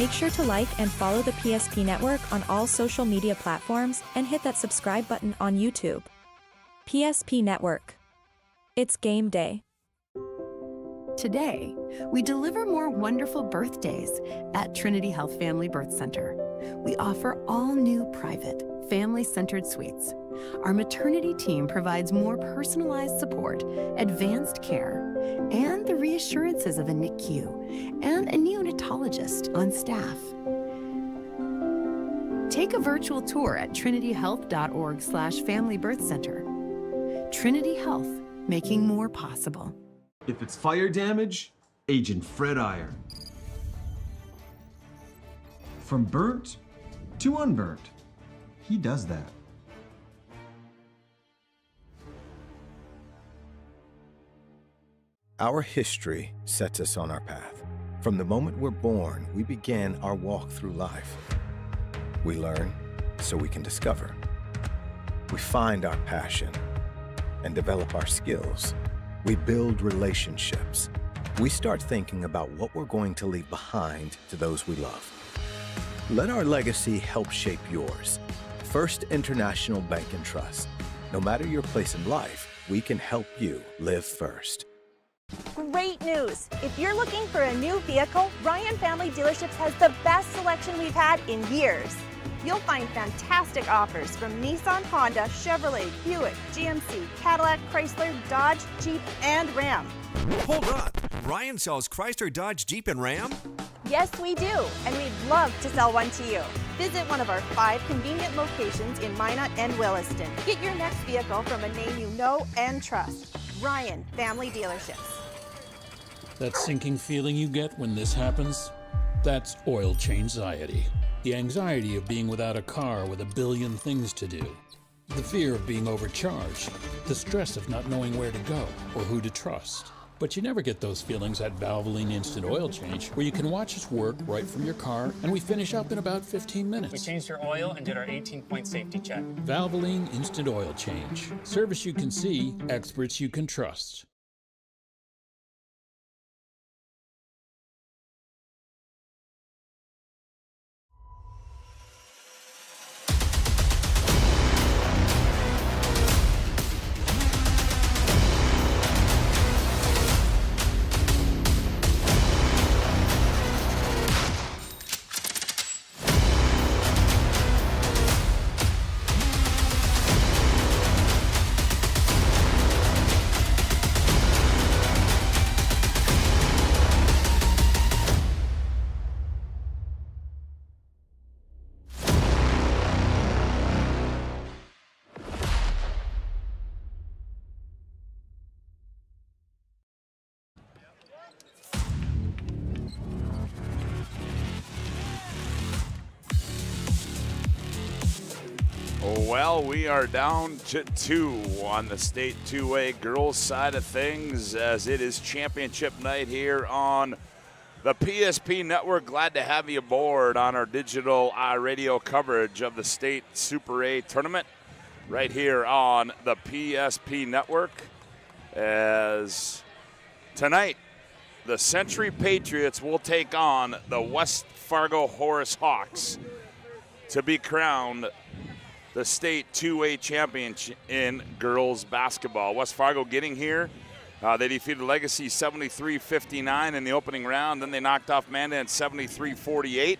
Make sure to like and follow the PSP Network on all social media platforms and hit that subscribe button on YouTube. PSP Network. It's game day. Today, we deliver more wonderful birthdays at Trinity Health Family Birth Center. We offer all new private, family-centered suites. Our maternity team provides more personalized support, advanced care, and the reassurances of a NICU and a neonatologist on staff. Take a virtual tour at trinityhealth.org/Family Birth Center. Trinity Health, making more possible. If it's fire damage, Agent Fred Iron. From burnt to unburnt, he does that. Our history sets us on our path. From the moment we're born, we begin our walk through life. We learn so we can discover. We find our passion and develop our skills. We build relationships. We start thinking about what we're going to leave behind to those we love. Let our legacy help shape yours. First International Bank and Trust. No matter your place in life, we can help you live first. Great news! If you're looking for a new vehicle, Ryan Family Dealerships has the best selection we've had in years. You'll find fantastic offers from Nissan, Honda, Chevrolet, Buick, GMC, Cadillac, Chrysler, Dodge, Jeep, and Ram. Hold up! Ryan sells Chrysler, Dodge, Jeep, and Ram? Yes, we do, and we'd love to sell one to you. Visit one of our 5 convenient locations in Minot and Williston. Get your next vehicle from a name you know and trust. Ryan Family Dealerships. That sinking feeling you get when this happens? That's oil change-anxiety. The anxiety of being without a car with a billion things to do. The fear of being overcharged. The stress of not knowing where to go or who to trust. But you never get those feelings at Valvoline Instant Oil Change, where you can watch us work right from your car, and we finish up in about 15 minutes. We changed your oil and did our 18-point safety check. Valvoline Instant Oil Change. Service you can see, experts you can trust. Well, we are down to 2 on the state 2A girls side of things as it is championship night here on the PSP Network. Glad to have you aboard on our digital radio coverage of the state Super A tournament right here on the PSP Network. As tonight, the Century Patriots will take on the West Fargo Horace Hawks to be crowned the state 2A champion in girls basketball. West Fargo getting here. They defeated Legacy 73-59 in the opening round. Then they knocked off Mandan 73-48.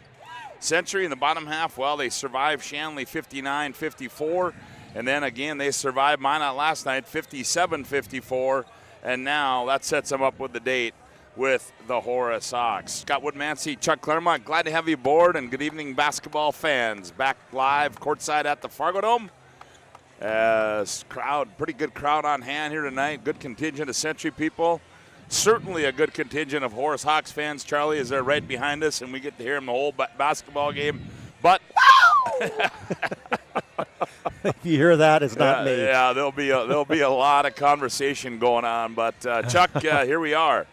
Century in the bottom half, well, they survived Shanley 59-54. And then again, they survived Minot last night 57-54. And now that sets them up with the date with the Horace Hawks. Scott WOODMANSEE, Chuck Claremont, glad to have you aboard, and good evening, basketball fans. Back live courtside at the Fargo Dome. Pretty good crowd on hand here tonight. Good contingent of Century people. Certainly a good contingent of Horace Hawks fans. Charlie is there right behind us, and we get to hear him the whole basketball game. But if you hear that, it's not me. Yeah, there'll be a lot of conversation going on. But Chuck, here we are.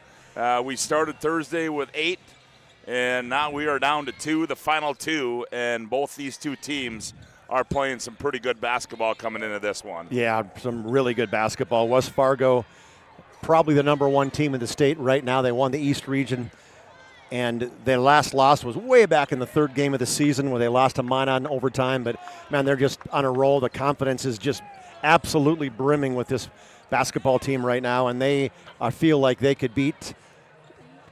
We started Thursday with 8, and now we are down to 2, the final 2, and both these two teams are playing some pretty good basketball coming into this one. Yeah, some really good basketball. West Fargo, probably the #1 team in the state right now. They won the East Region And their last loss was way back in the third game of the season where they lost to Minot in overtime. But, man, they're just on a roll. The confidence is just absolutely brimming with this basketball team right now. And they feel like they could beat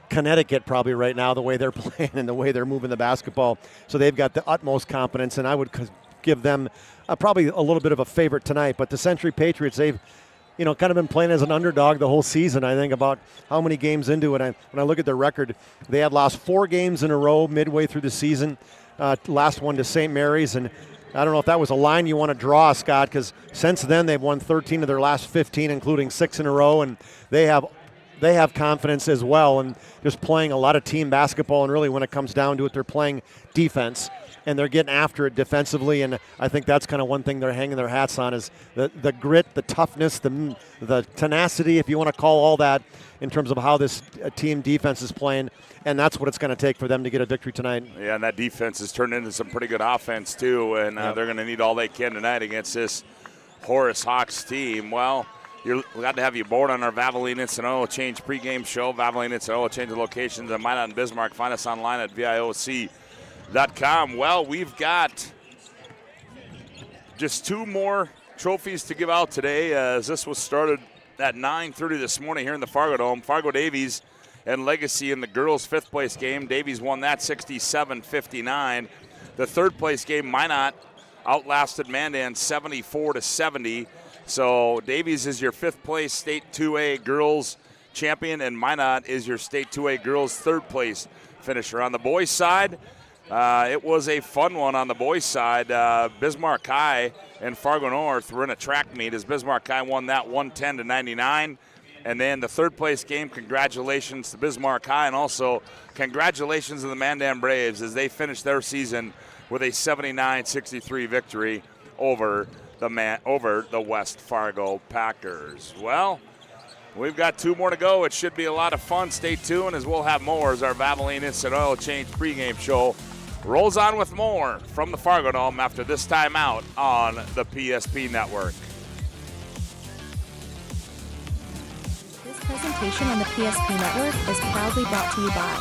Connecticut probably right now, the way they're playing and the way they're moving the basketball. So they've got the utmost confidence, and I would give them probably a little bit of a favorite tonight. But the Century Patriots, they've kind of been playing as an underdog the whole season. I think about how many games into it. When I look at their record, they had lost 4 games in a row midway through the season. Last one to St. Mary's, and I don't know if that was a line you want to draw, Scott, because since then they've won 13 of their last 15, including 6 in a row, and they have confidence as well, and just playing a lot of team basketball. And really, when it comes down to it, they're playing defense. And they're getting after it defensively, and I think that's kind of one thing they're hanging their hats on is the grit, the toughness, the tenacity, if you want to call all that, in terms of how this team defense is playing, and that's what it's going to take for them to get a victory tonight. Yeah, and that defense has turned into some pretty good offense too, and they're going to need all they can tonight against this Horace Hawks team. Well, we're glad to have you aboard on our Valvoline Instant Oil Change pregame show. Valvoline Instant Oil Change locations in Minot and Bismarck. Find us online at VIOC.com. Well, we've got just 2 more trophies to give out today, as this was started at 9:30 this morning here in the Fargo Dome. Fargo Davies and Legacy in the girls' 5th place game. Davies won that 67-59. The 3rd place game, Minot outlasted Mandan 74-70. So Davies is your 5th place state 2A girls champion, and Minot is your state 2A girls 3rd place finisher. On the boys' side, it was a fun one on the boys' side. Bismarck High and Fargo North were in a track meet as Bismarck High won that 110-99. And then the 3rd place game, congratulations to Bismarck High, and also congratulations to the Mandan Braves as they finished their season with a 79-63 victory over the West Fargo Packers. Well, we've got 2 more to go. It should be a lot of fun. Stay tuned as we'll have more as our Valvoline Instant Oil Change pregame show rolls on with more from the Fargo Dome after this timeout on the PSP Network. This presentation on the PSP Network is proudly brought to you by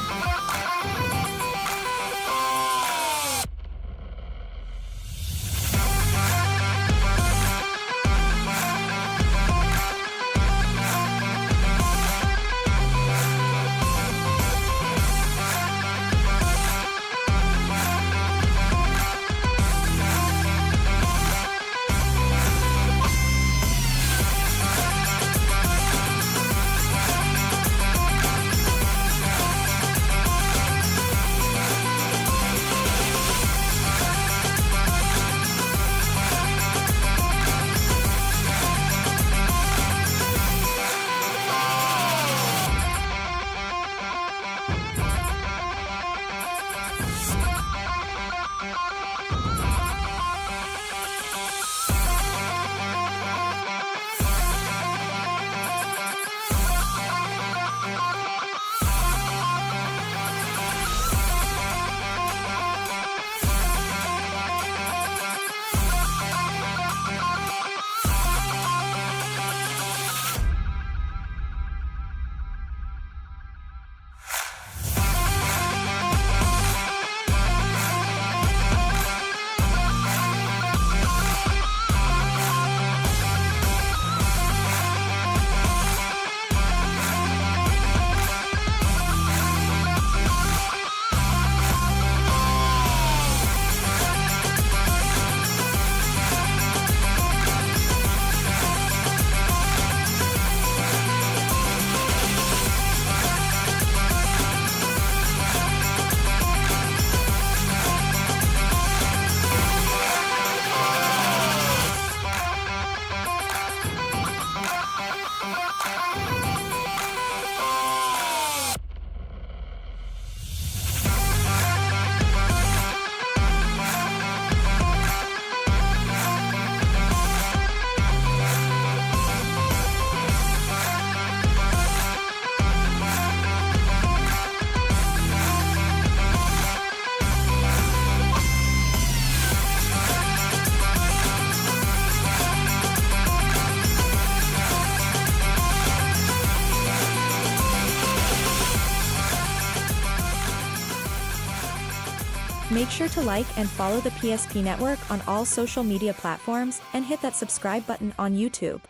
Make sure to like and follow the PSP Network on all social media platforms and hit that subscribe button on YouTube.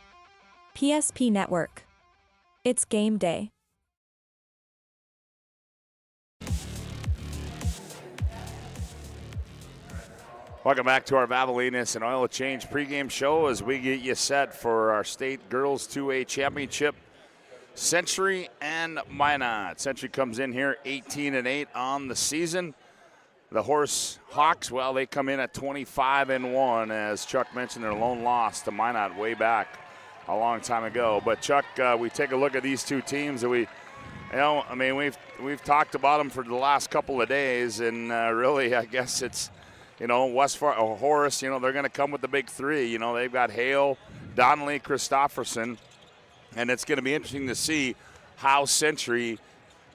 PSP Network. It's game day. Welcome back to our Valvoline and Oil Change pregame show as we get you set for our state girls 2A championship. Century and Minot. Century comes in here 18-8 on the season. The Horse Hawks, well, they come in at 25-1, as Chuck mentioned, their lone loss to Minot way back a long time ago. But Chuck, we take a look at these two teams that we've talked about them for the last couple of days, and really, I guess it's, West Fargo, Horace, they're going to come with the big three. They've got Hale, Donnelly, Christofferson, and it's going to be interesting to see how Century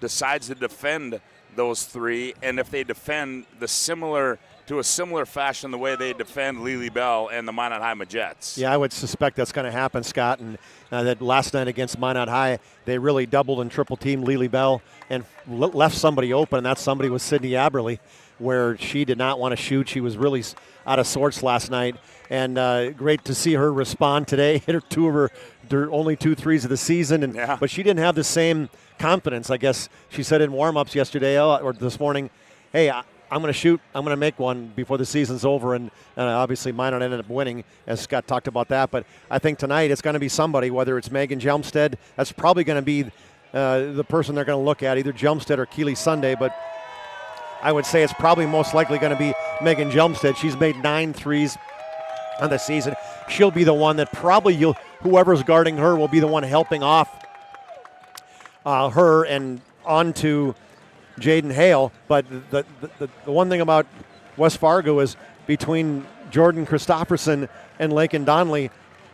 decides to defend those three, and if they defend to a similar fashion the way they defend Lily Bell and the Minot High Majets. Yeah, I would suspect that's going to happen, Scott, and that last night against Minot High, they really doubled and triple teamed Lily Bell and left somebody open, and that somebody was Sydney Aberly, where she did not want to shoot. She was really out of sorts last night, and great to see her respond today. Hit her two of her only 2 threes of the season, but she didn't have the same confidence. I guess she said in warm-ups yesterday or this morning, hey, I'm going to shoot. I'm going to make one before the season's over, and obviously Minot ended up winning, as Scott talked about that. But I think tonight it's going to be somebody, whether it's Megan Jelmstead. That's probably going to be the person they're going to look at, either Jelmstead or Keely Sunday, but I would say it's probably most likely going to be Megan Jelmstead. She's made 9 threes on the season. She'll be the one that probably whoever's guarding her will be the one helping off her and onto Jaden Hale. But the one thing about West Fargo is between Jordan Christofferson and Lakin Donnelly,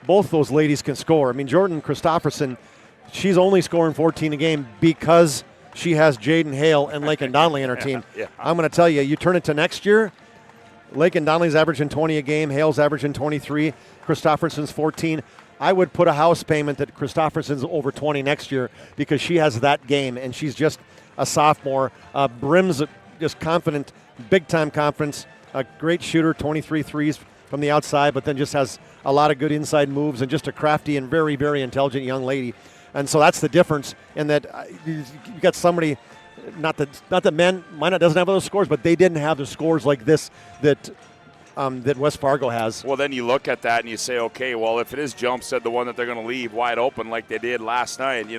both those ladies can score. I mean, Jordan Christofferson, she's only scoring 14 a game because she has Jaden Hale and Lakin Donnelly in her team. I'm going to tell you, you turn it to next year, Lakin Donnelly's averaging 20 a game, Hale's averaging 23, Christofferson's 14. I would put a house payment that Christofferson's over 20 next year because she has that game, and she's just a sophomore. Brims just confident, big-time confidence, a great shooter, 23 threes from the outside, but then just has a lot of good inside moves and just a crafty and very, very intelligent young lady. And so that's the difference in that you got somebody, not that Minot doesn't have those scores, but they didn't have the scores like this that West Fargo has. Well, then you look at that and you say, okay, well, if it is Jelmstead, the one that they're going to leave wide open like they did last night,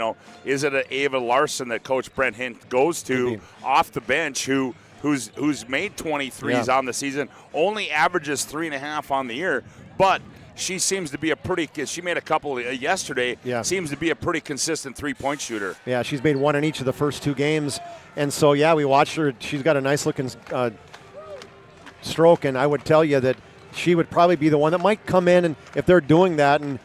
is it an Ava Larson that Coach Brent Hint goes to off the bench who's made 23s on the season, only averages 3.5 on the year, but she seems to be she made a couple yesterday, seems to be a pretty consistent three-point shooter. Yeah, she's made one in each of the first 2 games. And so, we watched her. She's got a nice-looking stroke, and I would tell you that she would probably be the one that might come in, and if they're doing that, and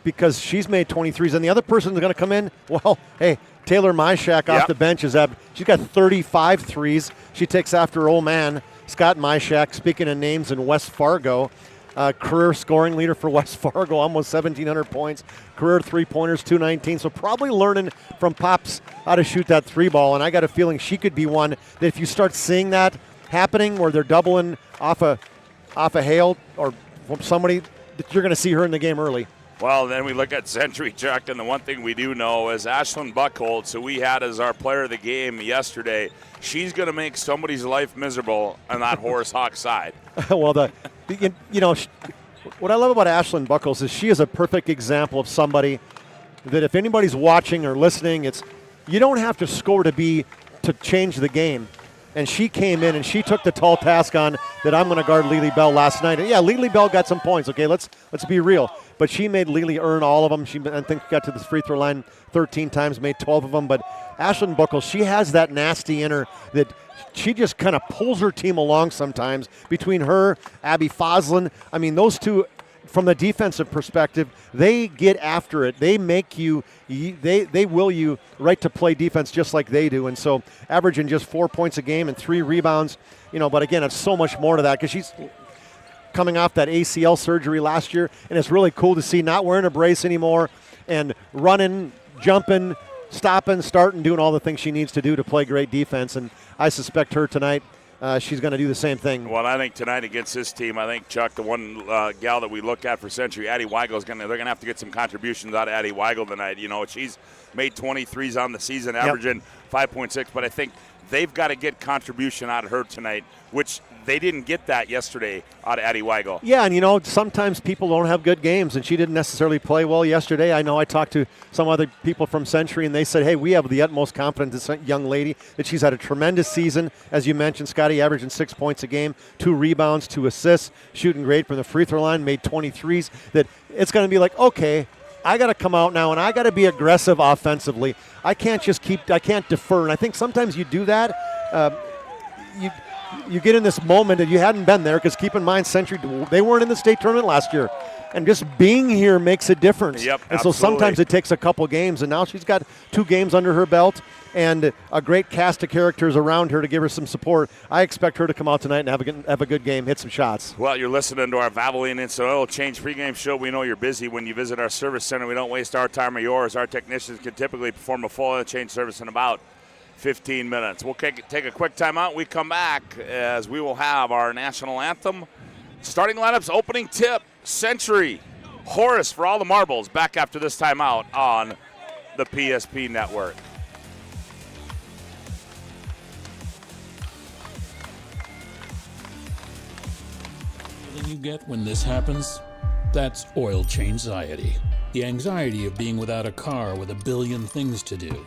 because she's made 23s, and the other person that's going to come in, well, hey, Taylor Myshak off the bench she's got 35 threes. She takes after her old man, Scott Myshak, speaking of names in West Fargo. Career scoring leader for West Fargo, almost 1,700 points. Career three-pointers, 219. So probably learning from Pops how to shoot that 3-ball, and I got a feeling she could be one that if you start seeing that happening where they're doubling off a Hale or from somebody, you're going to see her in the game early. Well, then we look at Century, Chuck, and the one thing we do know is Ashlyn Buckholtz, who we had as our player of the game yesterday, she's going to make somebody's life miserable on that Horace Hawk side. Well, what I love about Ashlyn Buckholtz is she is a perfect example of somebody that if anybody's watching or listening, you don't have to score to change the game. And she came in and she took the tall task on that I'm going to guard Lily Bell last night. And yeah, Lily Bell got some points. Okay, let's be real. But she made Lily earn all of them. She, I think, got to the free throw line 13 times, made 12 of them. But Ashlyn Buckholtz, she has that nasty in her that she just kind of pulls her team along sometimes. Between her, Abby Foslin, I mean, those two, from the defensive perspective, they get after it. They make you, they will you right to play defense just like they do. And so averaging just 4 points a game and 3 rebounds, but again, it's so much more to that because she's coming off that ACL surgery last year, and it's really cool to see not wearing a brace anymore and running, jumping, stopping, starting, doing all the things she needs to do to play great defense. And I suspect her tonight she's going to do the same thing. Well, I think tonight against this team, I think, Chuck, the one gal that we look at for Century, Addie Weigel's they're going to have to get some contributions out of Addie Weigel tonight. You know, she's made 23s on the season, averaging 5.6, but I think they've got to get contribution out of her tonight, which they didn't get that yesterday out of Addie Weigel. Yeah, and you know, sometimes people don't have good games, and she didn't necessarily play well yesterday. I know I talked to some other people from Century, and they said, hey, we have the utmost confidence in this young lady, that she's had a tremendous season. As you mentioned, Scotty averaging 6 points a game, 2 rebounds, 2 assists, shooting great from the free throw line, made 23s, that it's going to be like, okay, I got to come out now, and I got to be aggressive offensively. I can't defer, and I think sometimes you do that. You get in this moment and you hadn't been there, because keep in mind, Century, they weren't in the state tournament last year. And just being here makes a difference. Yep, and so sometimes it takes a couple games, and now she's got 2 games under her belt and a great cast of characters around her to give her some support. I expect her to come out tonight and have a good game, hit some shots. Well, you're listening to our Valvoline Instant Oil Change pregame show. We know you're busy. When you visit our service center, we don't waste our time or yours. Our technicians can typically perform a full oil change service in about 15 minutes. We'll take a quick timeout. We come back as we will have our national anthem. Starting lineups, opening tip, Century, Horace for all the marbles. Back after this timeout on the PSP Network. The feeling you get when this happens? That's oil change anxiety. The anxiety of being without a car with a billion things to do.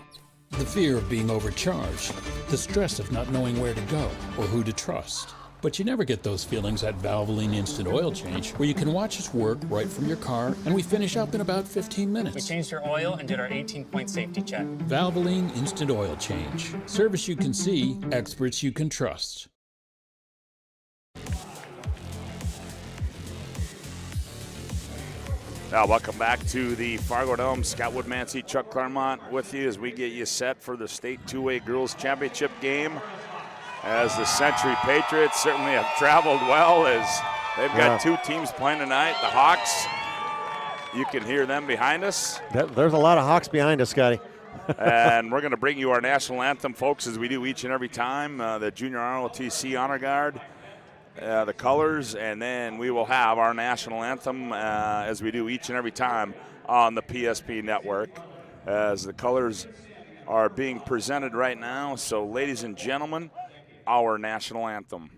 The fear of being overcharged, the stress of not knowing where to go or who to trust. But you never get those feelings at Valvoline Instant Oil Change, where you can watch us work right from your car, and we finish up in about 15 minutes. We changed your oil and did our 18-point safety check. Valvoline Instant Oil Change. Service you can see, experts you can trust. Now, welcome back to the Fargo Dome. Scott WOODMANSEE, Chuck Claremont with you as we get you set for the State 2A Girls Championship game. As the Century Patriots certainly have traveled well, as they've got 2 teams playing tonight. The Hawks, you can hear them behind us. There's a lot of Hawks behind us, Scotty. And we're going to bring you our national anthem, folks, as we do each and every time. The Junior ROTC Honor Guard. The colors, and then we will have our national anthem as we do each and every time on the PSP Network, as the colors are being presented right now. So, ladies and gentlemen, our national anthem.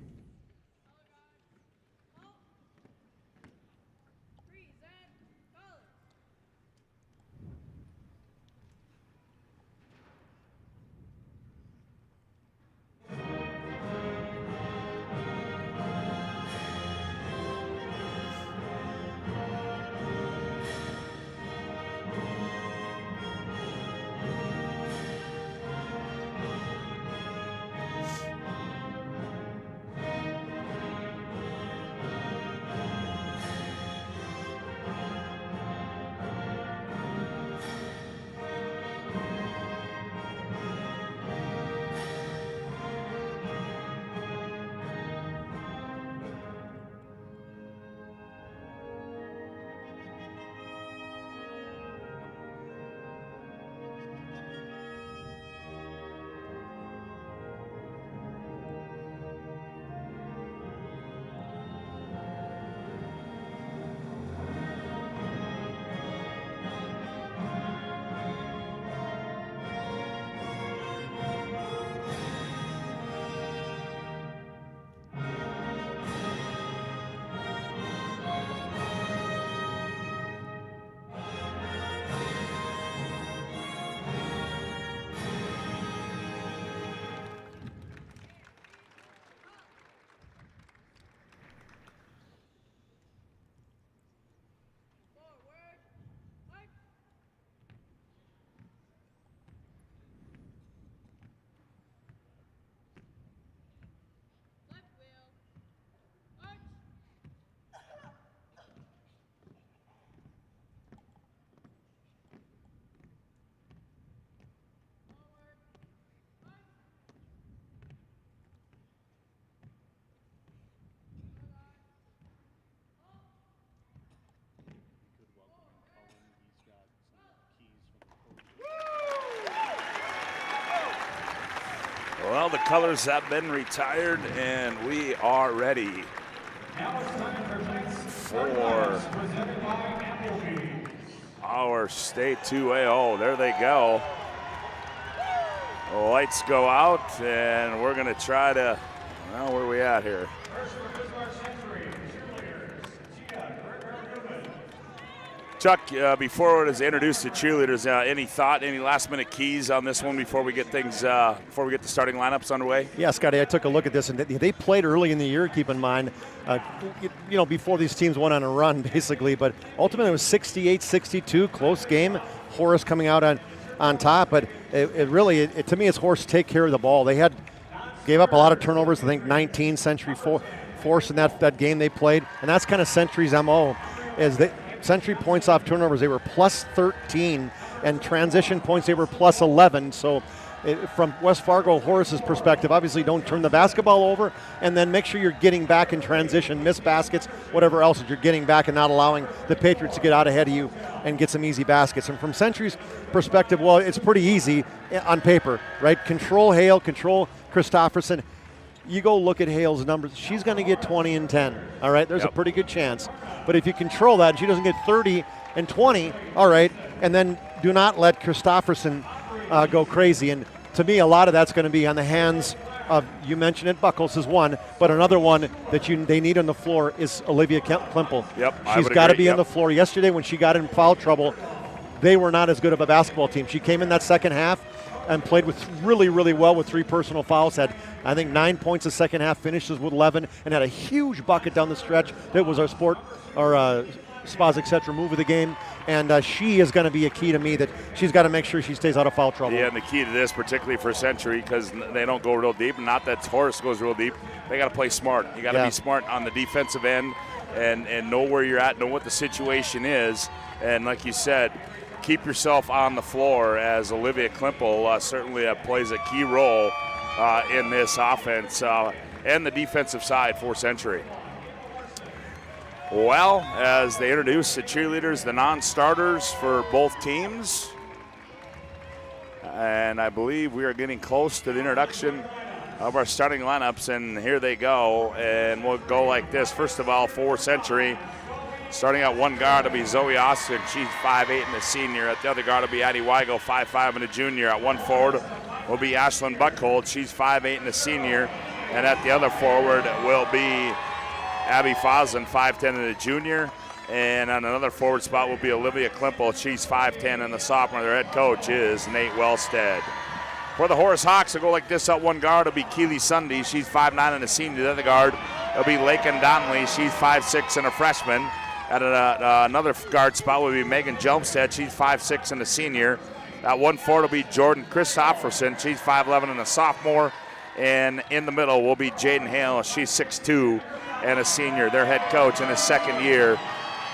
colors have been retired, and we are ready for our State 2A. Oh, there they go. The lights go out, and we're going to try to, well, where are we at here? Chuck, before it is introduced to cheerleaders, any thought, any last-minute keys on this one before we get things, before we get the starting lineups underway? Yeah, Scotty, I took a look at this, and they played early in the year, keep in mind, before these teams went on a run, basically. But ultimately, it was 68-62, close game. Horace coming out on top, but it really, to me, it's Horace take care of the ball. They gave up a lot of turnovers. I think 19 Century forced in that game they played, and that's kind of Century's MO. Century points off turnovers, they were plus 13, and transition points, they were plus 11. So from West Fargo, Horace's perspective, obviously don't turn the basketball over, and then make sure you're getting back in transition, miss baskets, whatever else, that you're getting back and not allowing the Patriots to get out ahead of you and get some easy baskets. And from Century's perspective, well, it's pretty easy on paper, right? Control Hale, control Christofferson. You go look at Hale's numbers, she's going to get 20 and 10, all right? There's a pretty good chance. But if you control that and she doesn't get 30 and 20, all right, and then do not let Christofferson go crazy. And to me, a lot of that's going to be on the hands of, you mentioned it, Buckles is one, but another one that they need on the floor is Olivia Klimple. Yep, she's got to be on the floor. Yesterday when she got in foul trouble, they were not as good of a basketball team. She came in that second half and played with really, really well with 3 personal fouls. Had, I think, 9 points the second half, finishes with 11, and had a huge bucket down the stretch. That was our Spas, etc. move of the game. And she is going to be a key to me, that she's got to make sure she stays out of foul trouble. Yeah, and the key to this, particularly for Century, because they don't go real deep, and not that Horace goes real deep, they got to play smart. You got to be smart on the defensive end and know where you're at, know what the situation is. And like you said, keep yourself on the floor, as Olivia Klimple certainly plays a key role in this offense and the defensive side for Century. Well, as they introduce the cheerleaders, the non-starters for both teams, and I believe we are getting close to the introduction of our starting lineups, and here they go, and we'll go like this. First of all, for Century, starting at one guard will be Zoe Austin. She's 5'8" and a senior. At the other guard will be Addie Weigel, 5'5" and a junior. At one forward will be Ashlyn Buckhold. She's 5'8" and a senior. And at the other forward will be Abby Foslin, 5'10" and a junior. And on another forward spot will be Olivia Klimple. She's 5'10" and a sophomore. Their head coach is Nate Wellstead. For the Horace Hawks, they'll go like this. At one guard will be Keely Sunday. She's 5'9" and a senior. The other guard will be Lakin Donnelly. She's 5'6" and a freshman. At another guard spot will be Megan Jelmstead. She's 5'6" and a senior. At one forward will be Jordan Christofferson. She's 5'11" and a sophomore. And in the middle will be Jaden Hale. She's 6'2" and a senior. Their head coach in his second year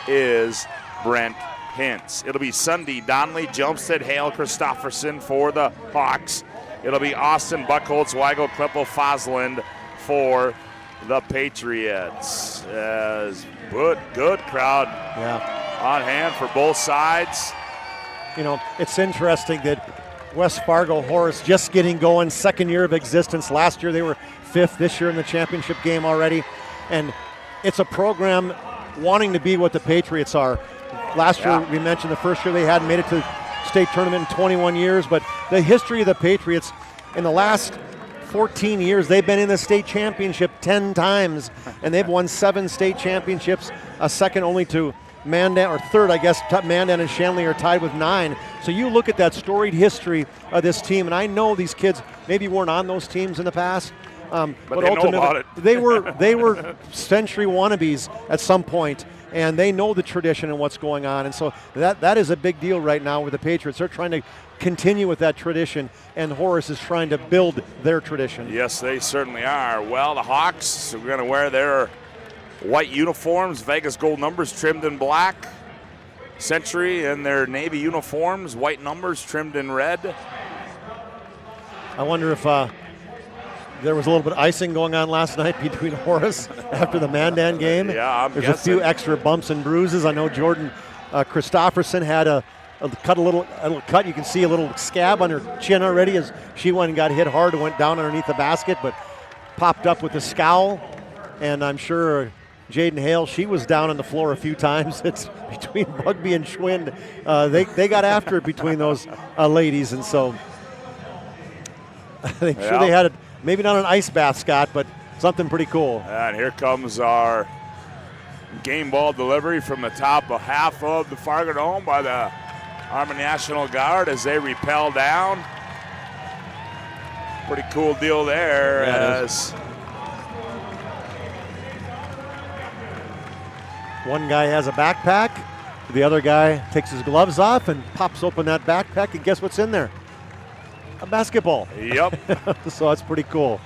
is Brent Hintz. It'll be Sunday, Donnelly, Jelmstead, Hale, Christofferson for the Hawks. It'll be Austin, Buckholz, Weigel, Klimple, Fosland for the Patriots. As good crowd on hand for both sides. You know, it's interesting that West Fargo Horace just getting going, second year of existence. Last year they were 5th, this year in the championship game already. And it's a program wanting to be what the Patriots are. Last year we mentioned the first year they hadn't made it to the state tournament in 21 years, but the history of the Patriots in the last 14 years, they've been in the state championship 10 times, and they've won 7 state championships, a second only to Mandan, or third, I guess. Mandan and Shanley are tied with 9. So you look at that storied history of this team, and I know these kids maybe weren't on those teams in the past, but ultimately know about it. they were Century wannabes at some point, and they know the tradition and what's going on. And so that is a big deal right now with the Patriots. They're trying to continue with that tradition, and Horace is trying to build their tradition. Yes, they certainly are. Well, the Hawks are going to wear their white uniforms, Vegas gold numbers trimmed in black. Century in their navy uniforms, white numbers trimmed in red. I wonder if there was a little bit of icing going on last night between Horace after the Mandan game. Yeah, I'm There's guessing. a few extra bumps and bruises. I know Jordan Christofferson had a cut a little cut. You can see a little scab on her chin already as she went and got hit hard and went down underneath the basket, but popped up with a scowl. And I'm sure Jaden Hale, she was down on the floor a few times. It's between Bugby and Schwind. They got after it between those ladies, and so I'm sure they had it. Maybe not an ice bath, Scott, but something pretty cool. And here comes our game ball delivery from the top of half of the Fargo Dome by the Army National Guard as they repel down. Pretty cool deal there. As one guy has a backpack, the other guy takes his gloves off and pops open that backpack, and guess what's in there? A basketball. Yep. So that's pretty cool.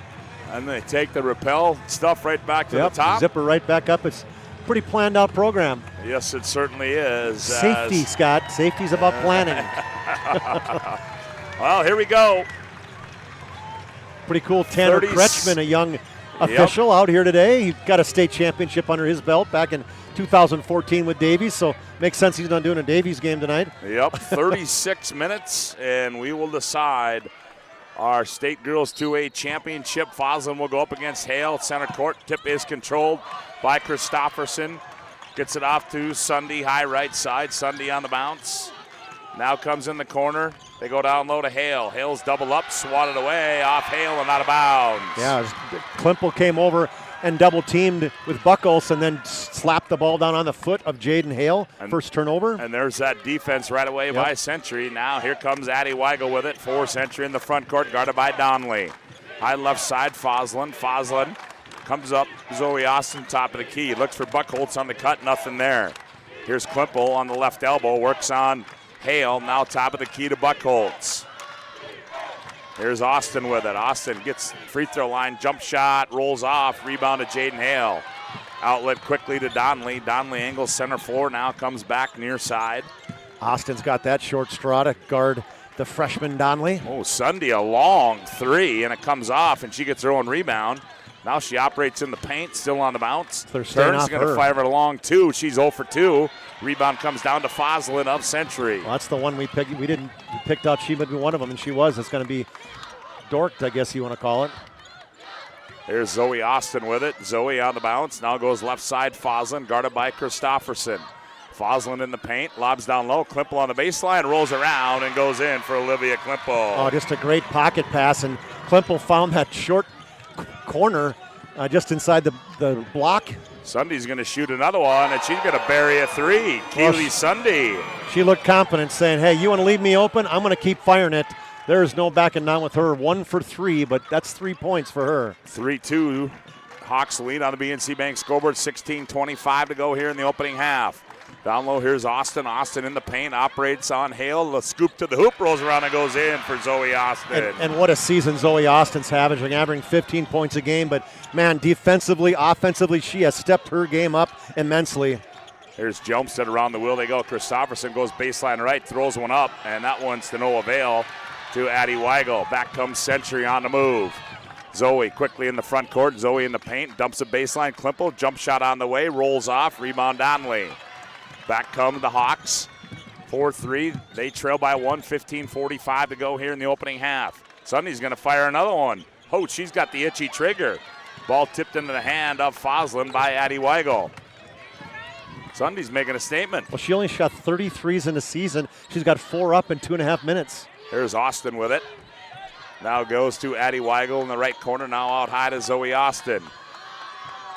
And they take the rappel stuff right back to the top. Zipper right back up. It's a pretty planned out program. Yes, it certainly is. Safety, Scott. Safety's about planning. Well, here we go. Pretty cool. Tanner Kretschmann, a young official out here today. He got a state championship under his belt back in 2014 with Davies, so makes sense he's not doing a Davies game tonight. Yep, 36 minutes, and we will decide our state girls 2A championship. Foslin will go up against Hale. Center court. Tip is controlled by Christofferson. Gets it off to Sunday, high right side. Sunday on the bounce. Now comes in the corner. They go down low to Hale. Hale's double up, swatted away off Hale and out of bounds. Yeah, Klimpel came over and double teamed with Buckholz and then slapped the ball down on the foot of Jaden Hale. First turnover. And there's that defense right away by Century. Now here comes Addie Weigel with it for Century in the front court, guarded by Donnelly. High left side, Foslin. Foslin comes up. Zoe Austin, top of the key. Looks for Buckholz on the cut, nothing there. Here's Klimpel on the left elbow, works on Hale, now top of the key to Buckholz. Here's Austin with it. Austin gets free throw line, jump shot, rolls off, rebound to Jaden Hale. Outlet quickly to Donnelly. Donnelly angles center floor, now comes back near side. Austin's got that short straw to guard the freshman Donnelly. Oh, Sunday a long three, and it comes off, and she gets her own rebound. Now she operates in the paint, still on the bounce. They're staying off going to her. fire it along two. She's 0 for 2. Rebound comes down to Foslin of Century. Well, that's the one we picked. We picked out she would be one of them, and she was. It's going to be dorked, I guess you want to call it. There's Zoe Austin with it. Zoe on the bounce. Now goes left side, Foslin, guarded by Christofferson. Foslin in the paint, lobs down low. Klimpel on the baseline, rolls around and goes in for Olivia Klimpel. Oh, just a great pocket pass, and Klimpel found that short corner just inside the block. Sunday's going to shoot another one, and she's going to bury a three. Keely Sunday. She looked confident, saying, hey, you want to leave me open? I'm going to keep firing it. There's no backing down with her. 1 for 3, but that's 3 points for her. 3-2. Hawks lead on the BNC Bank scoreboard. 16:25 to go here in the opening half. Down low, here's Austin. Austin in the paint, operates on Hale. The scoop to the hoop, rolls around and goes in for Zoe Austin. And what a season Zoe Austin's having, averaging 15 points a game. But, man, defensively, offensively, she has stepped her game up immensely. Here's Jumstead around the wheel. They go. Christofferson goes baseline right, throws one up, and that one's to no avail to Addie Weigel. Back comes Century on the move. Zoe quickly in the front court. Zoe in the paint, dumps a baseline. Klimpel, jump shot on the way, rolls off, rebound Donnelly. Back come the Hawks, 4-3. They trail by 1, 15:45 to go here in the opening half. Sunday's going to fire another one. Oh, she's got the itchy trigger. Ball tipped into the hand of Foslin by Addie Weigel. Sunday's making a statement. Well, she only shot 33s in the season. She's got 4 up in 2.5 minutes. Here's Austin with it. Now goes to Addie Weigel in the right corner. Now out high to Zoe Austin.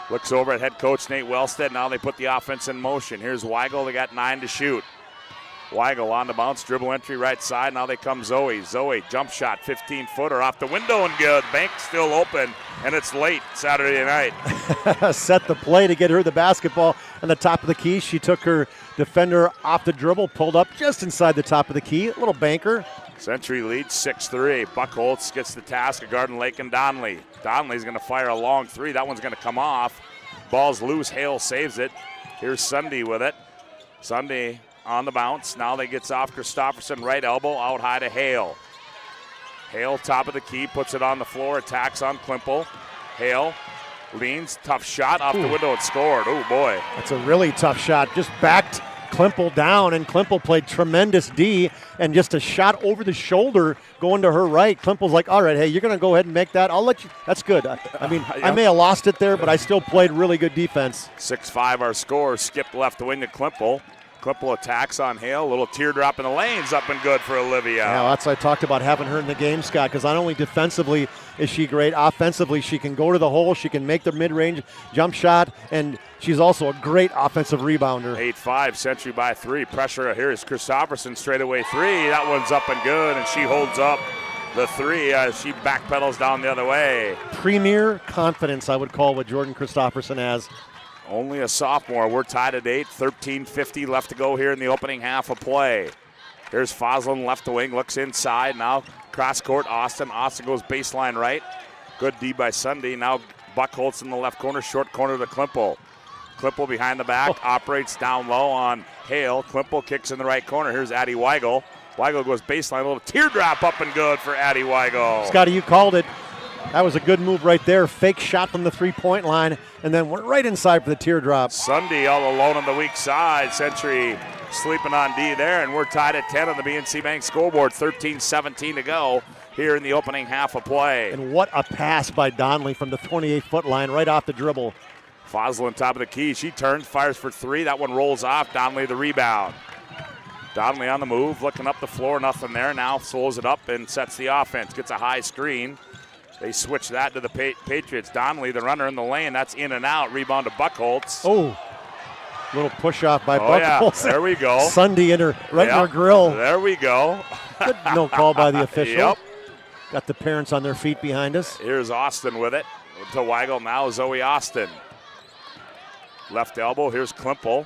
Looks over at head coach Nate Wellstead. Now they put the offense in motion. Here's Weigel. They got 9 to shoot. Weigel on the bounce, dribble entry right side. Now they come Zoe. Zoe, jump shot, 15-footer off the window and good. Bank still open, and it's late Saturday night. Set the play to get her the basketball on the top of the key. She took her defender off the dribble, pulled up just inside the top of the key. A little banker. Century leads 6-3. Buckholz gets the task of Garden Lake and Donnelly. Donnelly's going to fire a long three. That one's going to come off. Ball's loose. Hale saves it. Here's Sunday with it. Sunday on the bounce. Now they gets off Christofferson. Right elbow out high to Hale. Hale top of the key. Puts it on the floor. Attacks on Klimpel. Hale leans. Tough shot off the window and scored. Oh, boy. That's a really tough shot. Just backed Klimple down, and Klimple played tremendous D, and just a shot over the shoulder going to her right. Klimple's like, all right, hey, you're going to go ahead and make that. I'll let you. That's good. I mean, I may have lost it there, but I still played really good defense. 6-5 our score. Skip left wing to Klimple. Klimple attacks on Hale. A little teardrop in the lanes, up and good for Olivia. Yeah, that's what I talked about having her in the game, Scott, because not only defensively is she great, offensively she can go to the hole, she can make the mid-range jump shot, and she's also a great offensive rebounder. 8-5, Century by 3. Pressure here is Christopherson, straightaway 3. That one's up and good, and she holds up the 3 as she backpedals down the other way. Premier confidence, I would call what Jordan Christopherson has. Only a sophomore. We're tied at 8. 13:50 left to go here in the opening half of play. Here's Foslin left the wing, looks inside. Now cross court, Austin. Austin goes baseline right. Good D by Sunday. Now Buckholtz in the left corner, short corner to Klimple. Klimple behind the back, operates down low on Hale. Klimple kicks in the right corner. Here's Addie Weigel. Weigel goes baseline, a little teardrop up and good for Addie Weigel. Scotty, you called it. That was a good move right there. Fake shot from the three-point line, and then went right inside for the teardrop. Sunday all alone on the weak side. Century sleeping on D there, and we're tied at 10 on the BNC Bank scoreboard. 13-17 to go here in the opening half of play. And what a pass by Donnelly from the 28-foot line right off the dribble. Fossil on top of the key. She turns, fires for 3. That one rolls off. Donnelly the rebound. Donnelly on the move, looking up the floor, nothing there. Now slows it up and sets the offense. Gets a high screen. They switch that to the Patriots. Donnelly, the runner in the lane. That's in and out. Rebound to Buckholtz. Oh, little push off by Buckholtz. Yeah, there we go. Sunday in her, right in her grill. There we go. Good no call by the official. Yep. Got the parents on their feet behind us. Here's Austin with it. To Weigel now, Zoe Austin. Left elbow, here's Klimple.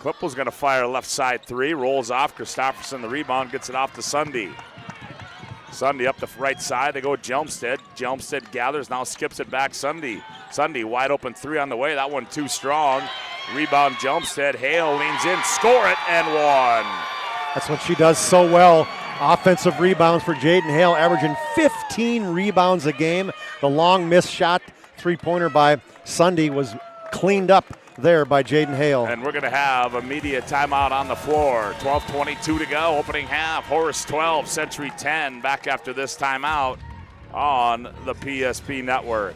Klimple's going to fire left side 3. Rolls off. Christopherson the rebound, gets it off to Sunday. Sunday up the right side. They go Jelmstead. Jelmstead gathers, now skips it back. Sunday wide open 3 on the way. That one too strong. Rebound Jelmstead. Hale leans in, score it, and 1. That's what she does so well. Offensive rebounds for Jaden Hale, averaging 15 rebounds a game. The long missed shot, three-pointer by Sunday was cleaned up there by Jaden Hale. And we're going to have a media timeout on the floor. 12:22 to go, opening half. Horace 12, Century 10. Back after this timeout on the PSP Network.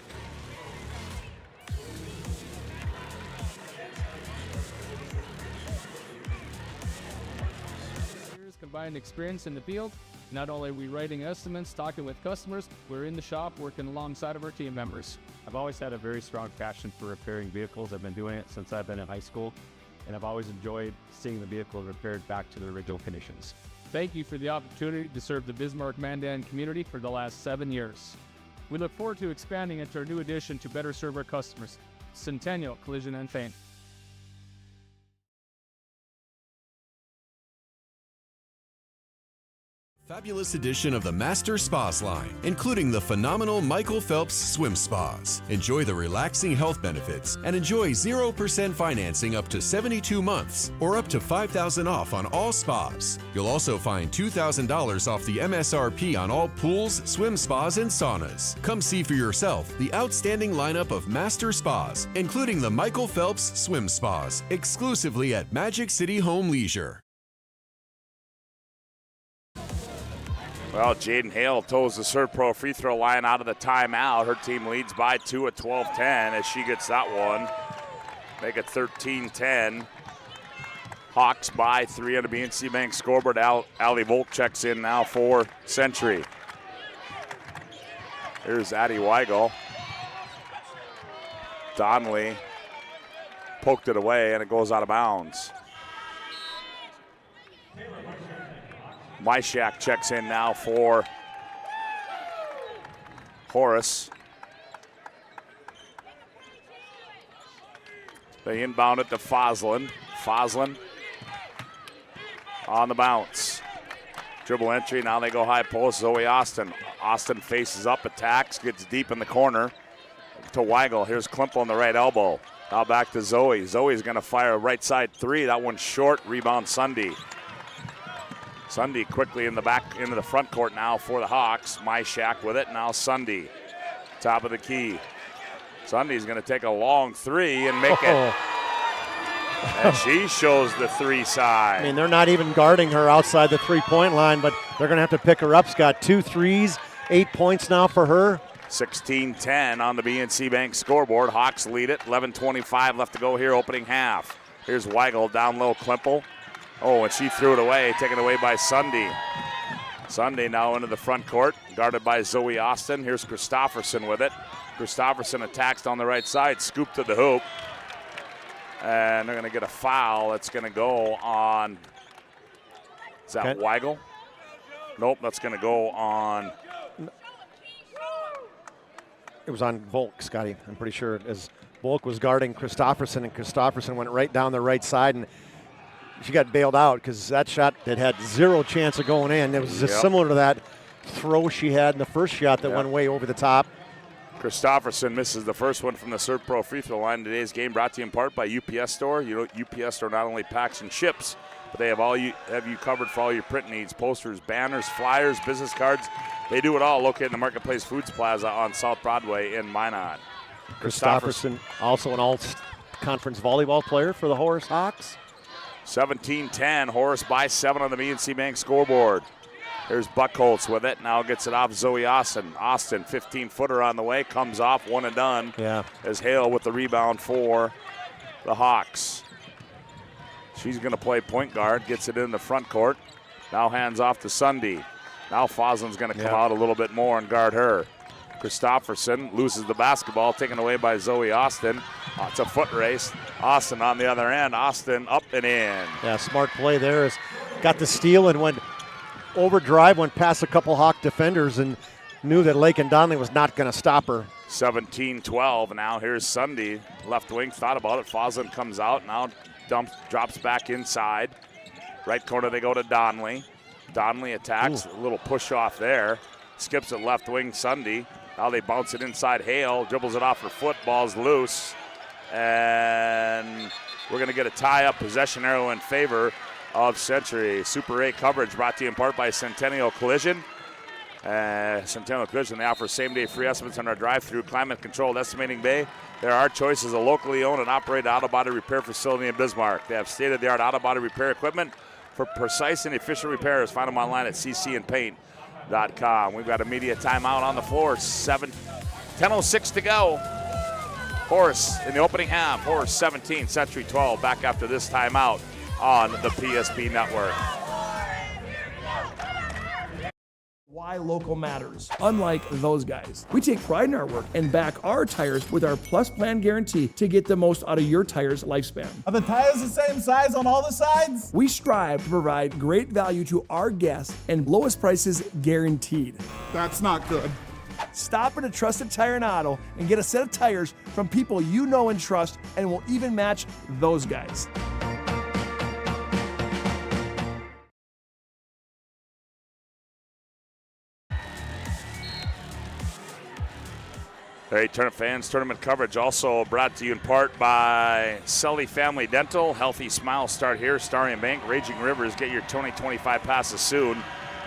Combined experience in the field. Not only are we writing estimates, talking with customers, we're in the shop working alongside of our team members. I've always had a very strong passion for repairing vehicles. I've been doing it since I've been in high school, and I've always enjoyed seeing the vehicle repaired back to the original conditions. Thank you for the opportunity to serve the Bismarck-Mandan community for the last 7 years. We look forward to expanding into our new addition to better serve our customers, Centennial Collision and Paint. Fabulous edition of the Master Spas line, including the phenomenal Michael Phelps Swim Spas. Enjoy the relaxing health benefits and enjoy 0% financing up to 72 months or up to $5,000 off on all spas. You'll also find $2,000 off the MSRP on all pools, swim spas, and saunas. Come see for yourself the outstanding lineup of Master Spas, including the Michael Phelps Swim Spas, exclusively at Magic City Home Leisure. Well, Jaden Hale toes the Serve Pro free throw line out of the timeout. Her team leads by 2 at 12-10 as she gets that one. Make it 13-10. Hawks by 3 on the BNC Bank scoreboard. Ali Volk checks in now for Century. Here's Addie Weigel. Donnelly poked it away and it goes out of bounds. Myshak checks in now for Horace. They inbound it to Foslin. Foslin on the bounce. Dribble entry, now they go high post. Zoe Austin. Austin faces up, attacks, gets deep in the corner to Weigel. Here's Klimple on the right elbow. Now back to Zoe. Zoe's going to fire a right side 3. That one's short. Rebound Sunday. Sunday quickly in the back, into the front court now for the Hawks. Myshak with it. Now Sunday, top of the key. Sunday's going to take a long 3 and make it. And she shows the 3 side. I mean, they're not even guarding her outside the 3-point line, but they're going to have to pick her up. Scott, 2 threes, 8 points now for her. 16-10 on the BNC Bank scoreboard. Hawks lead it. 11:25 left to go here, opening half. Here's Weigel down low, Klimpel. Oh, and she threw it away, taken away by Sunday. Sunday now into the front court, guarded by Zoe Austin. Here's Christofferson with it. Christofferson attacks down the right side, scoop to the hoop. And they're going to get a foul. That's going to go on, is that Weigel? Nope, that's going to go on. It was on Volk, Scotty. I'm pretty sure, as Volk was guarding Christofferson, and Christofferson went right down the right side, and she got bailed out because that shot that had 0 chance of going in. It was just similar to that throw she had in the first shot that went way over the top. Christofferson misses the first one from the Serve Pro free throw line. Today's game brought to you in part by UPS Store. You know, UPS Store not only packs and ships, but they have you covered for all your print needs: posters, banners, flyers, business cards. They do it all. Located in the Marketplace Foods Plaza on South Broadway in Minot. Christofferson, also an all-conference volleyball player for the Horace Hawks. 17-10, Horace by 7 on the BNC Bank scoreboard. There's Buckholz with it. Now gets it off Zoe Austin. Austin, 15-footer on the way, comes off, one and done. Yeah. As Hale with the rebound for the Hawks. She's going to play point guard, gets it in the front court. Now hands off to Sunday. Now Foslin's going to come out a little bit more and guard her. Christofferson loses the basketball, taken away by Zoe Austin. It's a foot race. Austin on the other end. Austin up and in. Yeah, smart play there. Got the steal and went overdrive, went past a couple Hawk defenders and knew that Lakin Donnelly was not going to stop her. 17-12. Now here's Sunday. Left wing, thought about it. Foslin comes out, now drops back inside. Right corner they go to Donnelly. Donnelly attacks, a little push off there. Skips it left wing, Sunday. Now they bounce it inside Hale, dribbles it off her foot, ball's loose. And we're going to get a tie-up possession arrow in favor of Century. Super 8 coverage brought to you in part by Centennial Collision. Centennial Collision, they offer same-day free estimates on our drive-through climate-controlled estimating bay. There are choices, a locally owned and operated auto body repair facility in Bismarck. They have state-of-the-art auto body repair equipment for precise and efficient repairs. Find them online at ccandpaint.com. We've got a media timeout on the floor. 10:06 to go. Horace in the opening half. Horace 17, Century 12. Back after this timeout on the PSP Network. Why local matters. Unlike those guys, we take pride in our work and back our tires with our Plus Plan guarantee to get the most out of your tire's lifespan. Are the tires the same size on all the sides? We strive to provide great value to our guests and lowest prices guaranteed. That's not good. Stop at a trusted tire and auto and get a set of tires from people you know and trust, and will even match those guys. Hey, Tournament fans, tournament coverage also brought to you in part by Sully Family Dental. Healthy Smiles start here. Starion Bank, Raging Rivers. Get your 2025 passes soon.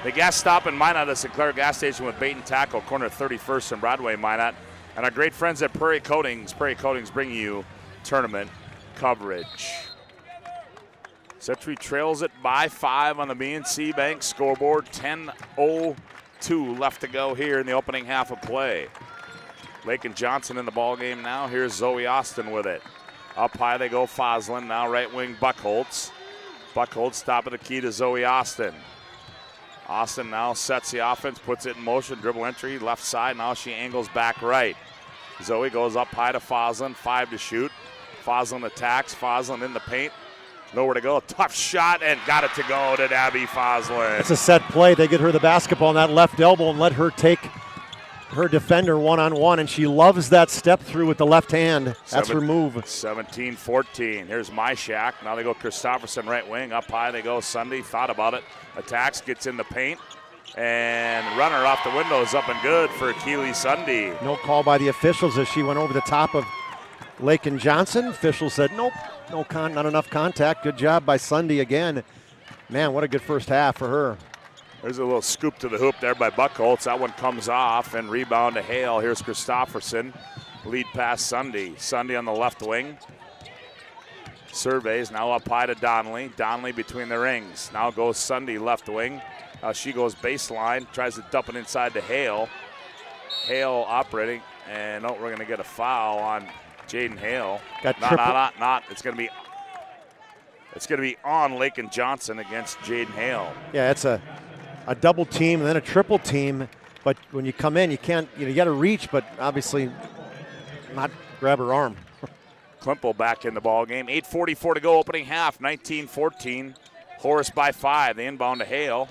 The gas stop in Minot is Sinclair Gas Station with bait and tackle, corner 31st and Broadway, Minot. And our great friends at Prairie Coatings. Prairie Coatings bring you tournament coverage. Century trails it by 5 on the BNC Bank scoreboard. 10:02 left to go here in the opening half of play. Lakin Johnson in the ball game now. Here's Zoe Austin with it. Up high they go, Foslin. Now right wing Buckholz. Buckholz top of the key to Zoe Austin. Austin now sets the offense, puts it in motion, dribble entry, left side. Now she angles back right. Zoe goes up high to Foslin, 5 to shoot. Foslin attacks, Foslin in the paint. Nowhere to go, tough shot, and got it to go to Abby Foslin. It's a set play. They get her the basketball on that left elbow and let her take her defender one-on-one, and she loves that step through with the left hand. That's her move. 17-14. Here's Myshak. Now they go Christofferson right wing. Up high they go Sunday. Thought about it. Attacks, gets in the paint. And runner off the window is up and good for Keely Sunday. No call by the officials as she went over the top of Lakin Johnson. Officials said, nope, not enough contact. Good job by Sunday again. Man, what a good first half for her. There's a little scoop to the hoop there by Buckholz. That one comes off and rebound to Hale. Here's Christofferson. Lead pass Sunday. Sunday on the left wing. Surveys now up high to Donnelly. Donnelly between the rings. Now goes Sunday left wing. She goes baseline, tries to dump it inside to Hale. Hale operating, and we're going to get a foul on Jaden Hale. Not. It's going to be on Lakin Johnson against Jaden Hale. Yeah, it's a double team and then a triple team. But when you come in, you can't. You got to reach, but obviously not grab her arm. Klimpel back in the ball game. 8:44 to go, opening half. 19-14. Horace by 5. The inbound to Hale.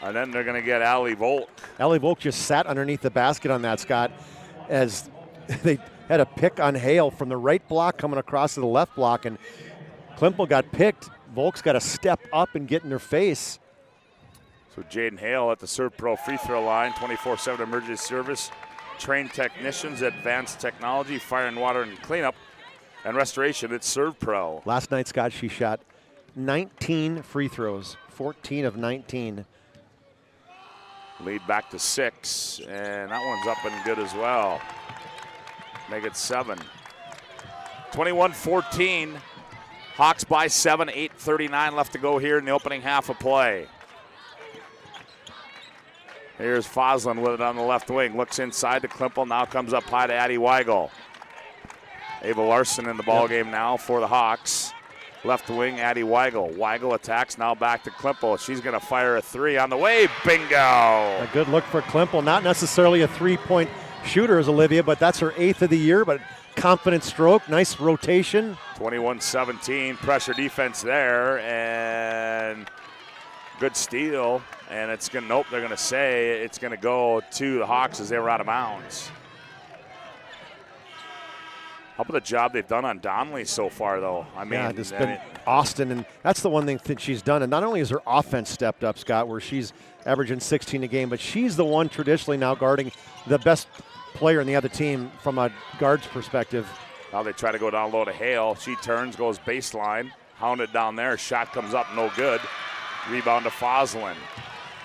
And then they're going to get Allie Volk. Allie Volk just sat underneath the basket on that, Scott, as they had a pick on Hale from the right block coming across to the left block, and Klimpel got picked. Volk's got to step up and get in her face. So Jaden Hale at the Serve Pro free throw line, 24/7 emergency service. Trained technicians, advanced technology, fire and water and cleanup, and restoration. It's Serve Pro. Last night, Scott, she shot 19 free throws, 14 of 19. Lead back to 6, and that one's up and good as well. Make it 7. 21-14. Hawks by 7, 8:39 left to go here in the opening half of play. Here's Foslin with it on the left wing. Looks inside to Klimpel. Now comes up high to Addie Weigel. Ava Larson in the ball game now for the Hawks. Left wing, Addie Weigel. Weigel attacks, now back to Klimpel. She's going to fire a 3 on the way. Bingo! A good look for Klimpel. Not necessarily a three-point shooter as Olivia, but that's her 8th of the year, but confident stroke, nice rotation. 21-17, pressure defense there, and good steal. And it's going to, nope, they're going to say it's going to go to the Hawks as they were out of bounds. How about the job they've done on Donnelly so far, though? I mean, yeah, it's been Austin, and that's the one thing that she's done. And not only has her offense stepped up, Scott, where she's averaging 16 a game, but she's the one traditionally now guarding the best player in the other team from a guard's perspective. Now they try to go down low to Hale. She turns, goes baseline, hounded down there. Shot comes up, no good. Rebound to Foslin.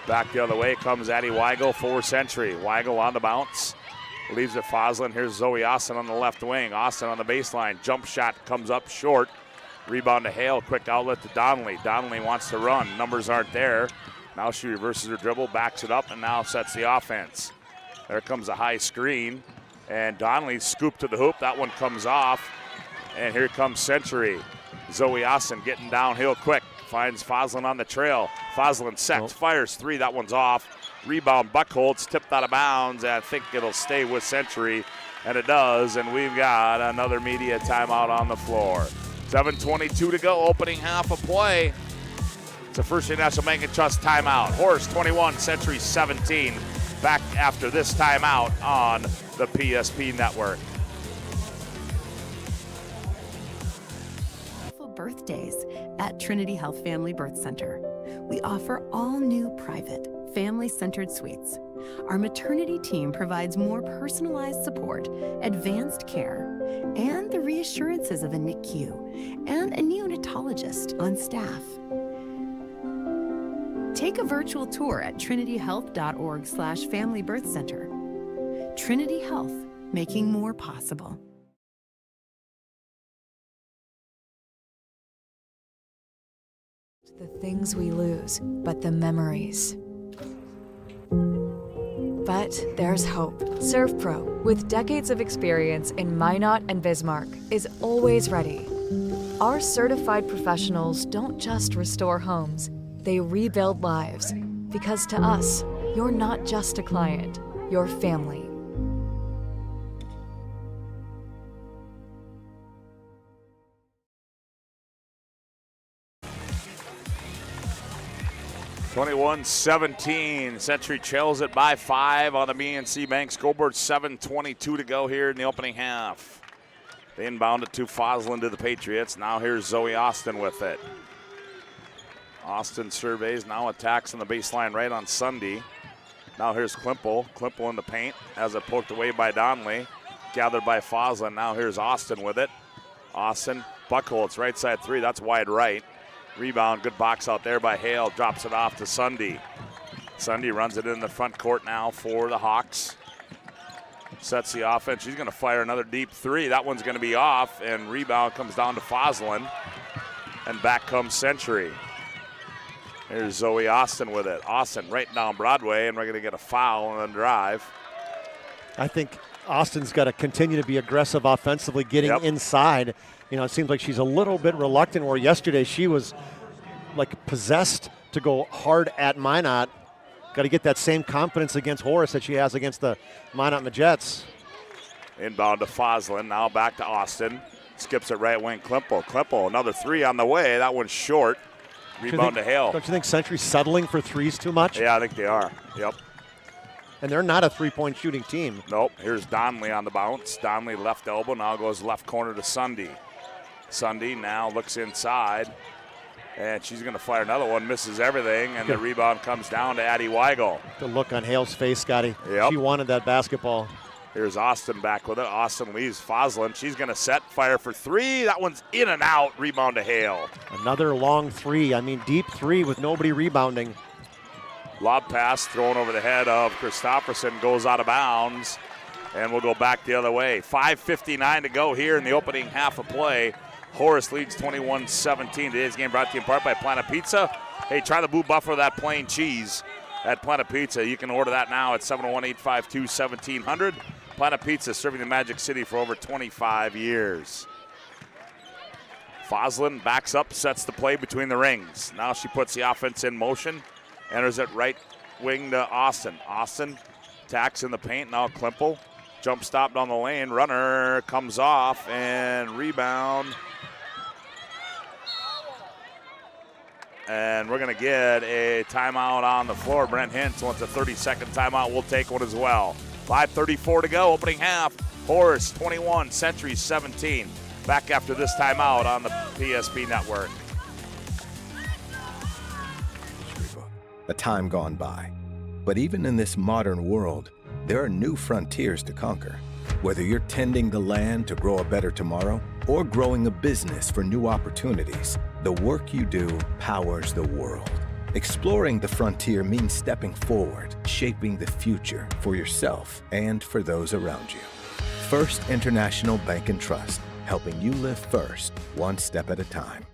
Back the other way comes Addie Weigel, forward century. Weigel on the bounce. Leaves it Foslin. Here's Zoe Austin on the left wing. Austin on the baseline. Jump shot comes up short. Rebound to Hale. Quick outlet to Donnelly. Donnelly wants to run. Numbers aren't there. Now she reverses her dribble, backs it up, and now sets the offense. There comes a high screen. And Donnelly scooped to the hoop. That one comes off. And here comes Century. Zoe Austin getting downhill quick. Finds Foslin on the trail. Foslin sets, fires 3. That one's off. Rebound, Buckholz tipped out of bounds. I think it'll stay with Century, and it does. And we've got another media timeout on the floor. 7:22 to go, opening half of play. It's a First State National Bank and Trust timeout. Horse 21, Century 17. Back after this timeout on the PSP Network. Birthdays at Trinity Health Family Birth Center. We offer all new private, family-centered suites. Our maternity team provides more personalized support, advanced care, and the reassurances of a NICU and a neonatologist on staff. Take a virtual tour at trinityhealth.org/Family Birth Center. Trinity Health, making more possible. The things we lose, but the memories. But there's hope. Serve Pro, with decades of experience in Minot and Bismarck, is always ready. Our certified professionals don't just restore homes, they rebuild lives. Because to us, you're not just a client, you're family. (21-17). Century trails it by 5 on the BNC Bank scoreboard. 7:22 to go here in the opening half. They inbound it to Foslin to the Patriots. Now here's Zoe Austin with it. Austin surveys, now attacks on the baseline right on Sunday. Now here's Klimpel. Klimpel in the paint, has it poked away by Donnelly. Gathered by Foslin. Now here's Austin with it. Austin, Buckholz, right side 3, that's wide right. Rebound, good box out there by Hale, drops it off to Sunday. Sunday runs it in the front court now for the Hawks. Sets the offense. She's going to fire another deep three. That one's going to be off, and rebound comes down to Foslin. And back comes Century. Here's Zoe Austin with it. Austin right down Broadway, and we're going to get a foul on the drive. I think Austin's got to continue to be aggressive offensively, getting inside. You know, it seems like she's a little bit reluctant, where yesterday she was like possessed to go hard at Minot. Got to get that same confidence against Horace that she has against the Minot Majets. Inbound to Foslin, now back to Austin. Skips it right wing, Klimple. Klimple, another three on the way. That one's short. Rebound to Hale. Don't you think Century's settling for threes too much? Yeah, I think they are. Yep. And they're not a three-point shooting team. Nope. Here's Donnelly on the bounce. Donnelly left elbow, now goes left corner to Sunday. Sunday now looks inside, and she's going to fire another one, misses everything, and the rebound comes down to Addie Weigel. The look on Hale's face, Scotty. Yep. She wanted that basketball. Here's Austin back with it. Austin leaves Foslin. She's going to set, fire for three. That one's in and out. Rebound to Hale. Another long three. I mean, deep three with nobody rebounding. Lob pass thrown over the head of Christopherson, goes out of bounds, and we'll go back the other way. 5:59 to go here in the opening half of play. Horace leads 21-17. Today's game brought to you in part by Planet Pizza. Hey, try the Blue Buffalo, that plain cheese at Planet Pizza. You can order that now at 701-852-1700. Planet Pizza, serving the Magic City for over 25 years. Foslin backs up, sets the play between the rings. Now she puts the offense in motion. Enters it right wing to Austin. Austin attacks in the paint. Now Klimple. Jump stop down the lane. Runner comes off and rebound. And we're going to get a timeout on the floor. Brent Hintz wants a 30-second timeout. We'll take one as well. 5:34 to go, opening half. Horace 21, Century 17. Back after this timeout on the PSP Network. A time gone by. But even in this modern world, there are new frontiers to conquer. Whether you're tending the land to grow a better tomorrow or growing a business for new opportunities, the work you do powers the world. Exploring the frontier means stepping forward, shaping the future for yourself and for those around you. First International Bank and Trust, helping you live first, one step at a time.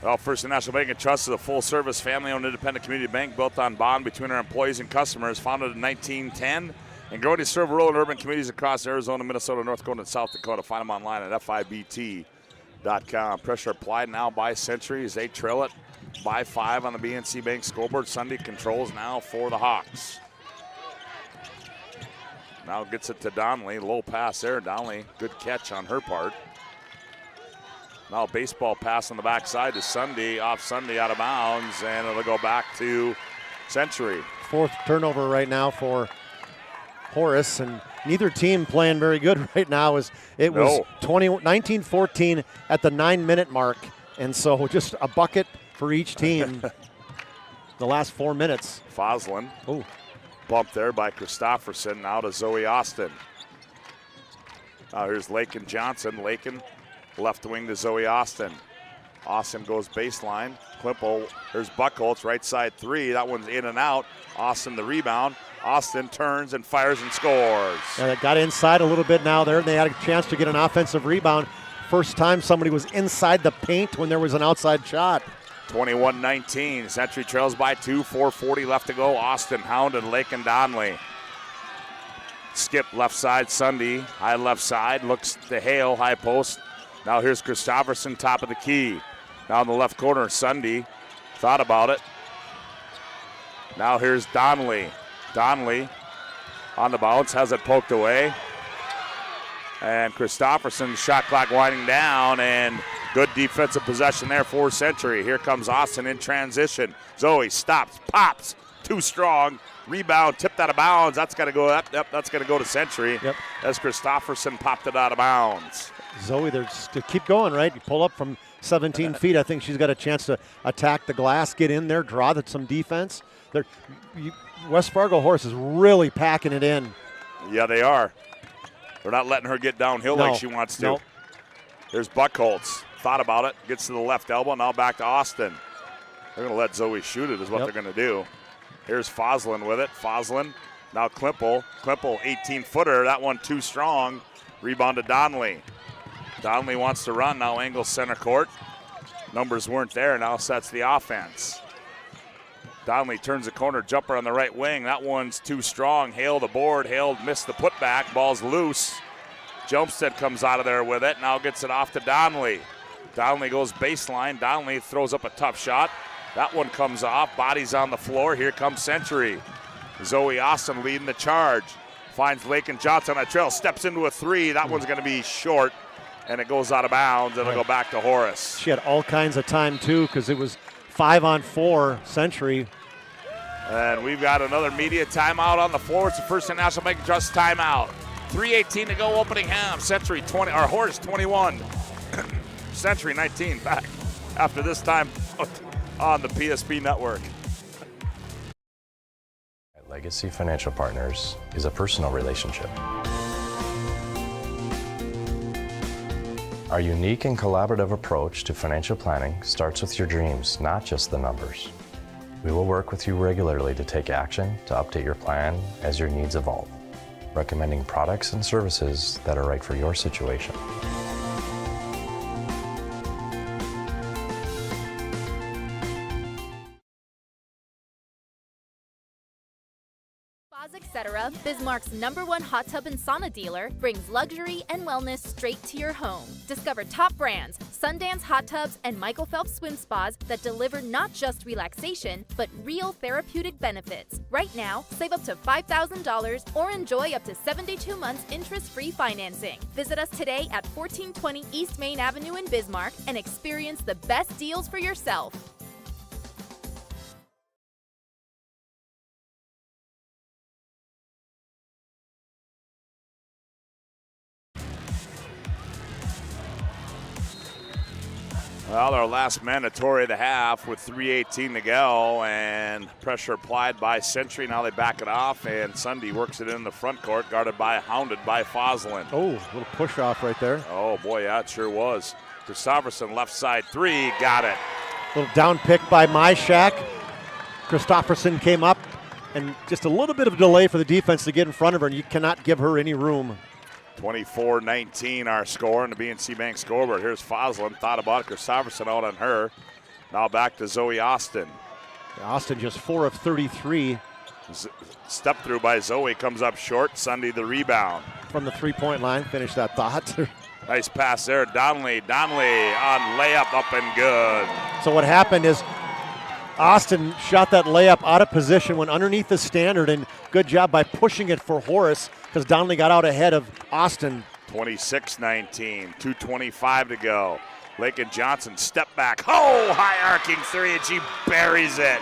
Well, First National Bank and Trust is a full-service, family-owned independent community bank built on bond between our employees and customers. Founded in 1910 and growing to serve rural and urban communities across Arizona, Minnesota, North Dakota, and South Dakota. Find them online at FIBT.com. Pressure applied now by Century as they trail it by 5 on the BNC Bank scoreboard. Sunday controls now for the Hawks. Now gets it to Donnelly. Low pass there. Donnelly, good catch on her part. Now baseball pass on the backside to Sunday, off Sunday, out of bounds, and it'll go back to Century. Fourth turnover right now for Horace, and neither team playing very good right now. It was 19-14 at the 9-minute mark, and so just a bucket for each team the last 4 minutes. Foslin. Bumped there by Christopherson, now to Zoe Austin. Now here's Lakin Johnson. Lakin left wing to Zoe Austin. Austin goes baseline. Klimple, there's Buckholz, right side three. That one's in and out. Austin the rebound. Austin turns and fires and scores. Yeah, they got inside a little bit now there, and they had a chance to get an offensive rebound. First time somebody was inside the paint when there was an outside shot. 21-19. Century trails by 2, 4:40 left to go. Austin hounded Lakin Donnelly. Skip left side, Sunday. High left side, looks to Hale, high post. Now here's Christopherson, top of the key. Now in the left corner, Sunday. Thought about it. Now here's Donnelly. Donnelly on the bounce, has it poked away. And Christopherson, shot clock winding down, and good defensive possession there for Century. Here comes Austin in transition. Zoe stops, pops, too strong. Rebound, tipped out of bounds. That's got to go up. Yep, that's going to go to Century. Yep. As Christopherson popped it out of bounds. Zoe, there's to keep going, right? You pull up from 17 feet. I think she's got a chance to attack the glass, get in there, draw some defense. West Fargo Horse is really packing it in. Yeah, they are. They're not letting her get downhill like she wants to. No. There's Buckholz. Thought about it. Gets to the left elbow. Now back to Austin. They're going to let Zoe shoot it is what they're going to do. Here's Foslin with it. Foslin, now Klimpel. Klimpel, 18-footer. That one too strong. Rebound to Donnelly. Donnelly wants to run. Now angles center court. Numbers weren't there. Now sets the offense. Donnelly turns the corner. Jumper on the right wing. That one's too strong. Hale the board. Hale missed the putback. Ball's loose. Jumstead comes out of there with it. Now gets it off to Donnelly. Donnelly goes baseline. Donnelly throws up a tough shot. That one comes off. Body's on the floor. Here comes Century. Zoe Austin leading the charge. Finds Lakin Johnson on a trail. Steps into a three. That one's going to be short. And it goes out of bounds. It'll go back to Horace. She had all kinds of time, too, because it was 5-on-4 Century. And we've got another media timeout on the floor. It's the first International Bank Trust timeout. 3:18 to go opening half. Century 20, or Horace 21. Century 19 back after this time on the PSP Network. Legacy Financial Partners is a personal relationship. Our unique and collaborative approach to financial planning starts with your dreams, not just the numbers. We will work with you regularly to take action to update your plan as your needs evolve, recommending products and services that are right for your situation. Etc., Bismarck's #1 hot tub and sauna dealer, brings luxury and wellness straight to your home. Discover top brands, Sundance hot tubs, and Michael Phelps swim spas that deliver not just relaxation, but real therapeutic benefits. Right now, save up to $5,000 or enjoy up to 72 months interest-free financing. Visit us today at 1420 East Main Avenue in Bismarck and experience the best deals for yourself. Well, our last mandatory of the half with 3:18 to go, and pressure applied by Century. Now they back it off, and Sunday works it in the front court, hounded by Foslin. Oh, a little push off right there. Oh, boy, yeah, it sure was. Christopherson, left side three, got it. Little down pick by Myshak. Christopherson came up, and just a little bit of a delay for the defense to get in front of her, and you cannot give her any room. 24-19 our score in the BNC Bank scoreboard. Here's Foslin, thought about it. Christopherson out on her. Now back to Zoe Austin. Austin just 4 of 33. Step through by Zoe, comes up short. Sunday the rebound. From the three-point line, finish that thought. Nice pass there. Donnelly on layup, up and good. So what happened is Austin shot that layup out of position, went underneath the standard, and good job by pushing it for Horace, because Donnelly got out ahead of Austin. 26-19, 2:25 to go. Lakin Johnson, step back. Oh, high arcing three, and she buries it.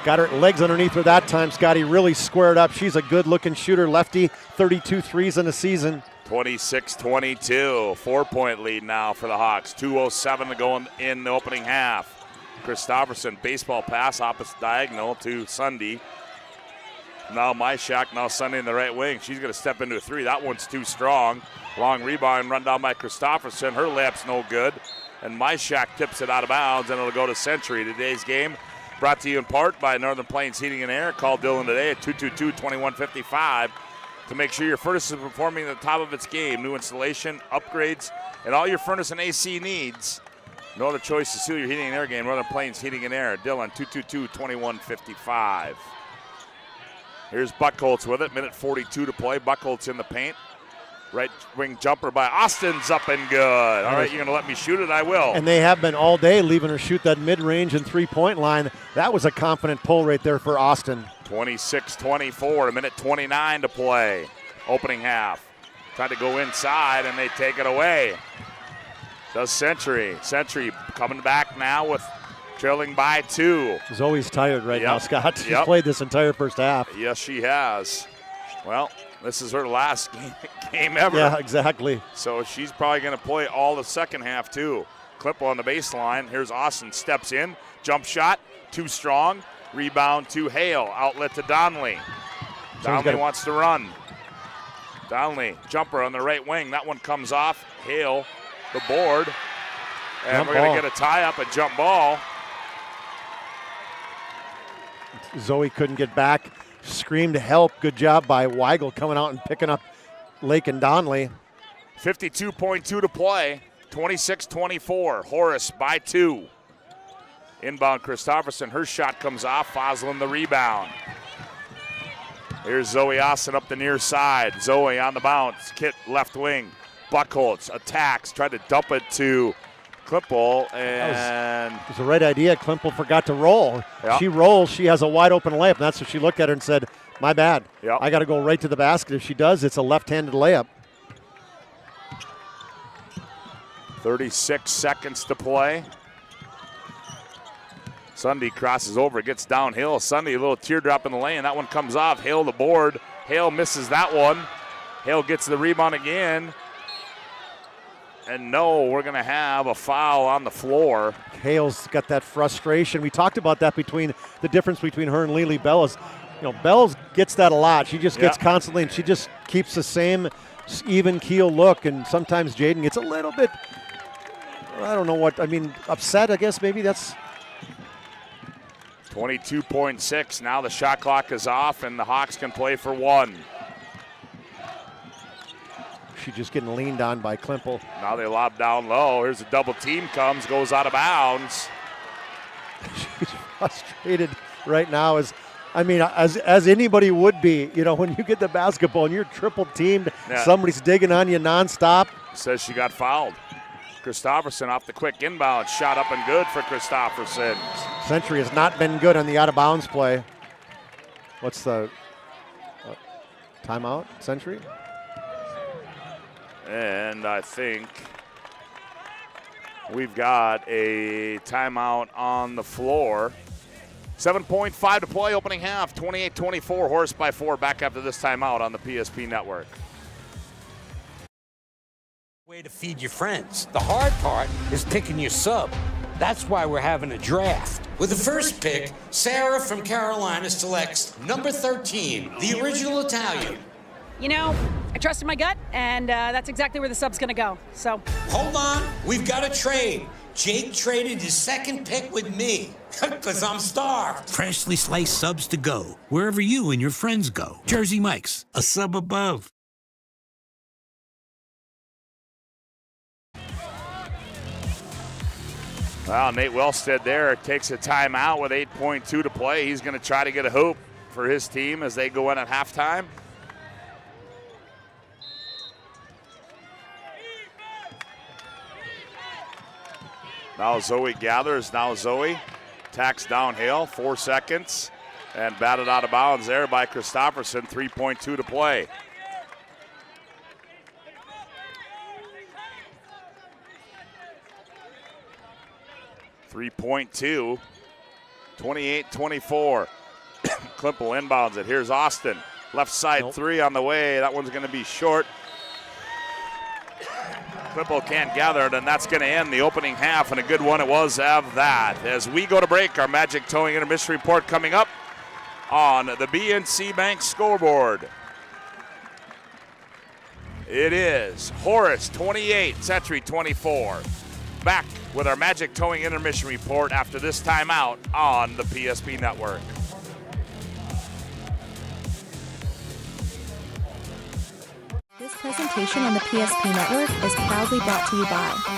Got her legs underneath her that time. Scotty really squared up. She's a good-looking shooter, lefty, 32 threes in the season. 26-22, 4-point lead now for the Hawks. 2:07 to go in the opening half. Christopherson, baseball pass, opposite diagonal to Sunday. Now Myshak, now Sunday in the right wing. She's going to step into a three. That one's too strong. Long rebound run down by Christopherson. Her layup's no good. And Myshak tips it out of bounds, and it'll go to Century. Today's game brought to you in part by Northern Plains Heating and Air. Call Dylan today at 222-2155 to make sure your furnace is performing at the top of its game. New installation, upgrades, and all your furnace and AC needs. No other choice to seal your heating and air game. Northern Plains Heating and Air. Dylan, 222-2155. Here's Buckholtz with it. Minute 42 to play. Buckholtz in the paint. Right wing jumper by Austin's up and good. All right, you're going to let me shoot it? I will. And they have been all day leaving her shoot that mid-range and three-point line. That was a confident pull right there for Austin. 26-24, a minute 29 to play. Opening half. Tried to go inside, and they take it away. Does Century. Century coming back now with trailing by 2. Zoe's tired right now, Scott. She's Yep. played this entire first half. Yes, she has. Well, this is her last game ever. Yeah, exactly. So she's probably going to play all the second half, too. Clip on the baseline. Here's Austin. Steps in. Jump shot. Too strong. Rebound to Hale. Outlet to Donnelly. Donnelly wants to run. Donnelly. Jumper on the right wing. That one comes off. Hale. The board. And we're going to get a tie-up, a jump ball. Zoe couldn't get back. Screamed help. Good job by Weigel coming out and picking up Lake and Donley. 52.2 to play. 26-24. Horace by 2. Inbound Christofferson. Her shot comes off. Foslin the rebound. Here's Zoe Austin up the near side. Zoe on the bounce. Kit left wing. Buckholz attacks. Tried to dump it to Klimpel. And it was the right idea. Klimpel forgot to roll. Yep. She rolls. She has a wide open layup. And that's what she looked at her and said, my bad. Yep. I got to go right to the basket. If she does, it's a left-handed layup. 36 seconds to play. Sunday crosses over, gets downhill. Sunday, a little teardrop in the lane. That one comes off. Hale the board. Hale misses that one. Hale gets the rebound again. And no, we're going to have a foul on the floor. Hale's got that frustration. We talked about that between the difference between her and Lily Bellas. You know, Bellas gets that a lot. She just gets constantly, and she just keeps the same even keel look. And sometimes Jaden gets a little bit, I don't know what, I mean, upset, I guess maybe that's. 22.6. Now the shot clock is off, and the Hawks can play for 1. She's just getting leaned on by Klimpel. Now they lob down low. Here's a double team comes, goes out of bounds. She's frustrated right now, as anybody would be. You know, when you get the basketball and you're triple teamed, somebody's digging on you nonstop. Says she got fouled. Christofferson off the quick inbound. Shot up and good for Christofferson. Century has not been good on the out-of-bounds play. What's the timeout, Century? And I think we've got a timeout on the floor. 7.5 to play, opening half. 28-24, Horace by 4. Back after this timeout on the PSP Network. Way to feed your friends. The hard part is picking your sub. That's why we're having a draft. With the first pick, Sarah from Carolina selects number 13, the original Italian. You know, I trusted my gut, and that's exactly where the sub's going to go. So Hold on, we've got a trade. Jake traded his second pick with me, because I'm starved. Freshly sliced subs to go, wherever you and your friends go. Jersey Mike's, a sub above. Well, Nate Wellstead there takes a timeout with 8.2 to play. He's going to try to get a hoop for his team as they go in at halftime. Now Zoe gathers. Now Zoe attacks downhill. 4 seconds. And batted out of bounds there by Christofferson. 3.2 to play. .2, 28-24. Klimpel inbounds it. Here's Austin. Left side three on the way. That one's going to be short. Klimpel can't gather it, and that's going to end the opening half, and a good one it was of that. As we go to break, our Magic Towing Intermission Report coming up on the BNC Bank scoreboard. It is Horace 28, Century 24. Back with our Magic Towing Intermission Report after this timeout on the PSP Network. This presentation on the PSP Network is proudly brought to you by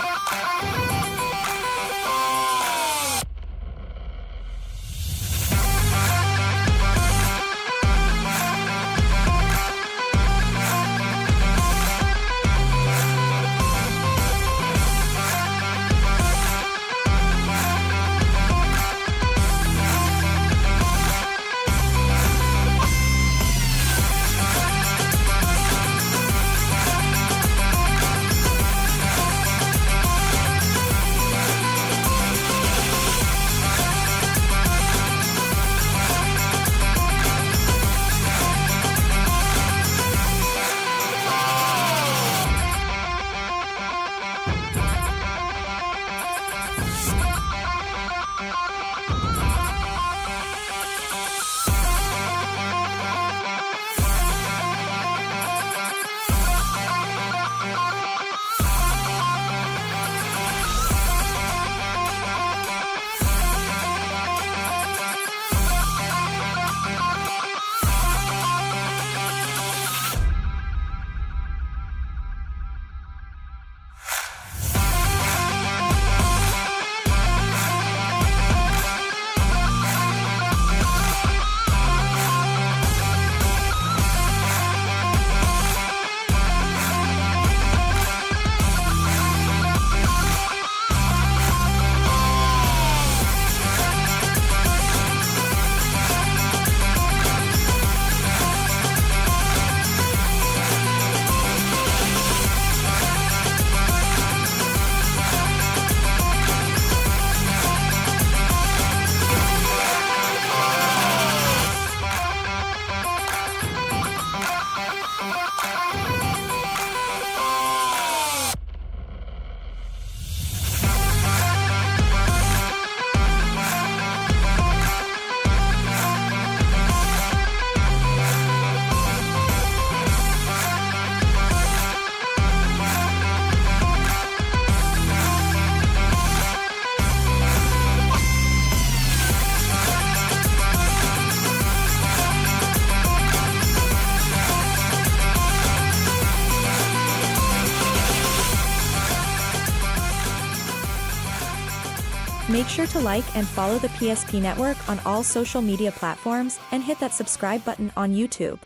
Make sure to like and follow the PSP Network on all social media platforms and hit that subscribe button on YouTube.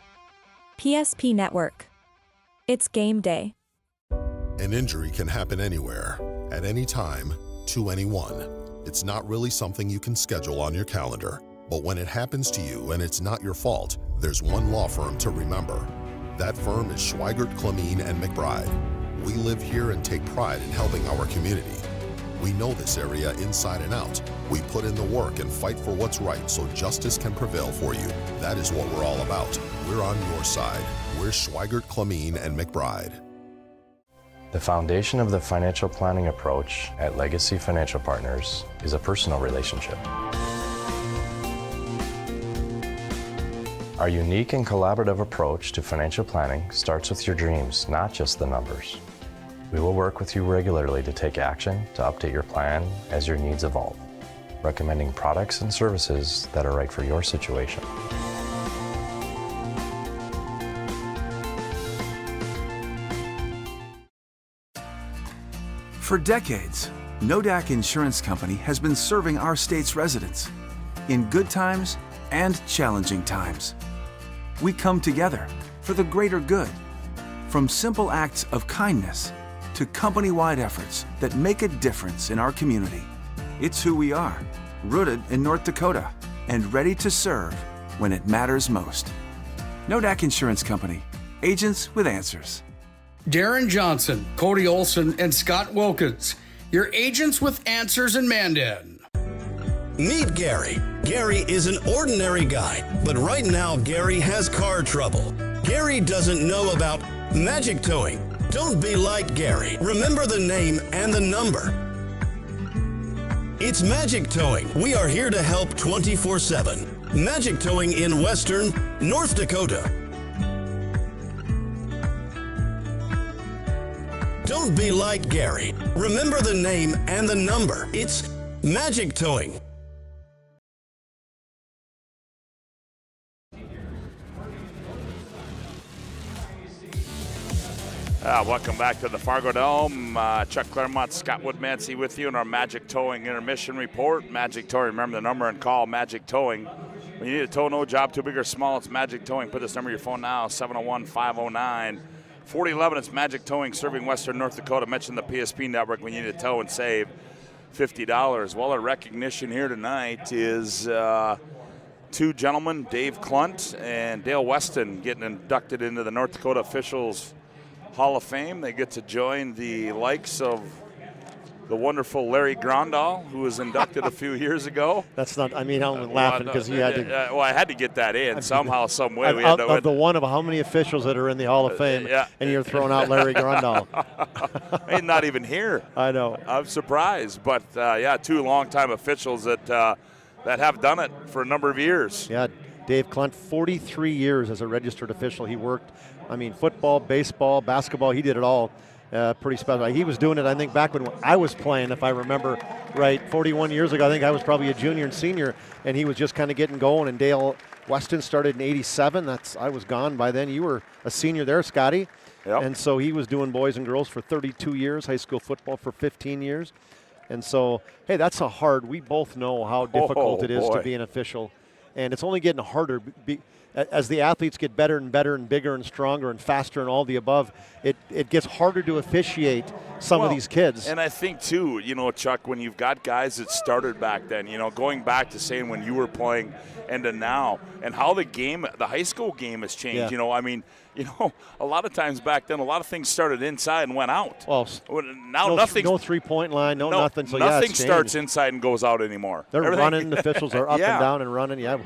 PSP Network. It's game day. An injury can happen anywhere, at any time, to anyone. It's not really something you can schedule on your calendar. But when it happens to you and it's not your fault, there's one law firm to remember. That firm is Schweigert, Clemeen, and McBride. We live here and take pride in helping our community. We know this area inside and out. We put in the work and fight for what's right so justice can prevail for you. That is what we're all about. We're on your side. We're Schweigert, Clemeen, and McBride. The foundation of the financial planning approach at Legacy Financial Partners is a personal relationship. Our unique and collaborative approach to financial planning starts with your dreams, not just the numbers. We will work with you regularly to take action to update your plan as your needs evolve, recommending products and services that are right for your situation. For decades, Nodak Insurance Company has been serving our state's residents in good times and challenging times. We come together for the greater good, from simple acts of kindness to company-wide efforts that make a difference in our community. It's who we are, rooted in North Dakota and ready to serve when it matters most. Nodak Insurance Company, agents with answers. Darren Johnson, Cody Olson, and Scott Wilkins, your agents with answers in Mandan. Meet Gary. Gary is an ordinary guy, but right now Gary has car trouble. Gary doesn't know about magic towing. Don't be like Gary. Remember the name and the number. It's Magic Towing. We are here to help 24/7. Magic Towing in Western North Dakota. Don't be like Gary. Remember the name and the number. It's Magic Towing. Welcome back to the Fargo Dome. Chuck Claremont, Scott WOODMANSEE with you in our Magic Towing Intermission Report. Magic Towing, remember the number and call Magic Towing. When you need a tow, no job too big or small, it's Magic Towing. Put this number in your phone now, 701-509-4011. It's Magic Towing serving Western North Dakota. Mention the PSP Network when you need a tow and save $50. Well, our recognition here tonight is two gentlemen, Dave Klunt and Dale Weston, getting inducted into the North Dakota Officials Hall of Fame. They get to join the likes of the wonderful Larry Grondal, who was inducted a few years ago. That's not, I mean, I'm laughing because you had to. Well, I had to get that in somehow, some way. Of the one of how many officials that are in the Hall of Fame, and you're throwing out Larry Grondal. He's not even here. I know. I'm surprised. But, two longtime officials that have done it for a number of years. Yeah, Dave Klunt, 43 years as a registered official. He worked, football, baseball, basketball. He did it all. Pretty special. He was doing it, I think, back when I was playing, if I remember right, 41 years ago. I think I was probably a junior and senior, and he was just kind of getting going. And Dale Weston started in '87. I was gone by then. You were a senior there, Scotty. Yep. And so he was doing boys and girls for 32 years, high school football for 15 years. And so, hey, that's a hard. We both know how difficult it is to be an official, and it's only getting harder. As the athletes get better and better and bigger and stronger and faster and all the above, it gets harder to officiate some of these kids. And I think, too, Chuck, when you've got guys that started back then, going back to saying when you were playing and to now, and how the high school game has changed. Yeah. A lot of times back then, a lot of things started inside and went out. Well, now nothing. No three-point line, nothing. So nothing it's starts inside and goes out anymore. They're running. The officials are up and down and running. Yeah.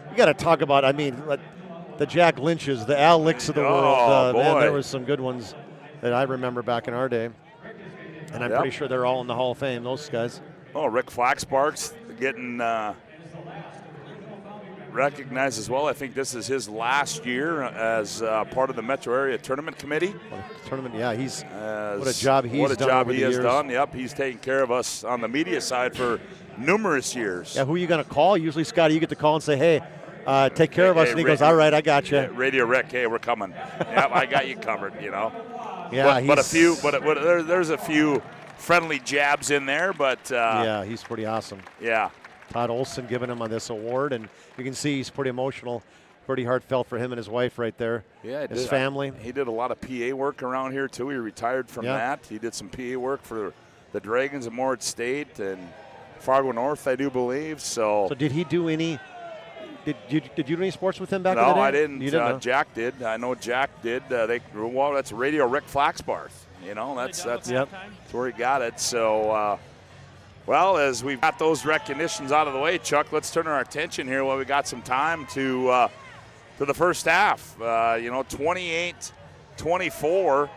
You got to talk about, the Jack Lynches, the Al Licks of the world. Man, there was some good ones that I remember back in our day. And I'm pretty sure they're all in the Hall of Fame, those guys. Oh, Rick Flaxparks getting recognized as well. I think this is his last year as part of the Metro Area Tournament Committee. Tournament, yeah, what a job he's done. What a job over he the has years. done. Yep, he's taken care of us on the media side for numerous years. Yeah, who are you going to call? Usually, Scotty, you get to call and say, hey, take care of us. And he goes, all right, I got you. Radio Rick, hey, we're coming. Yep, I got you covered, Yeah, there's a few friendly jabs in there, but yeah, he's pretty awesome. Yeah. Todd Olson giving him on this award, and you can see he's pretty emotional, pretty heartfelt for him and his wife right there. Yeah, his family. He did a lot of PA work around here too. He retired from that. He did some PA work for the Dragons of Morrid State and Fargo North, I do believe. So did he do any? Did you do any sports with him back in the day? No, I didn't. You didn't Jack did. I know Jack did. That's Radio Rick Flaxbarth. You know, that's where he got it. So. Well, as we've got those recognitions out of the way, Chuck, let's turn our attention here while we got some time to the first half. 28-24.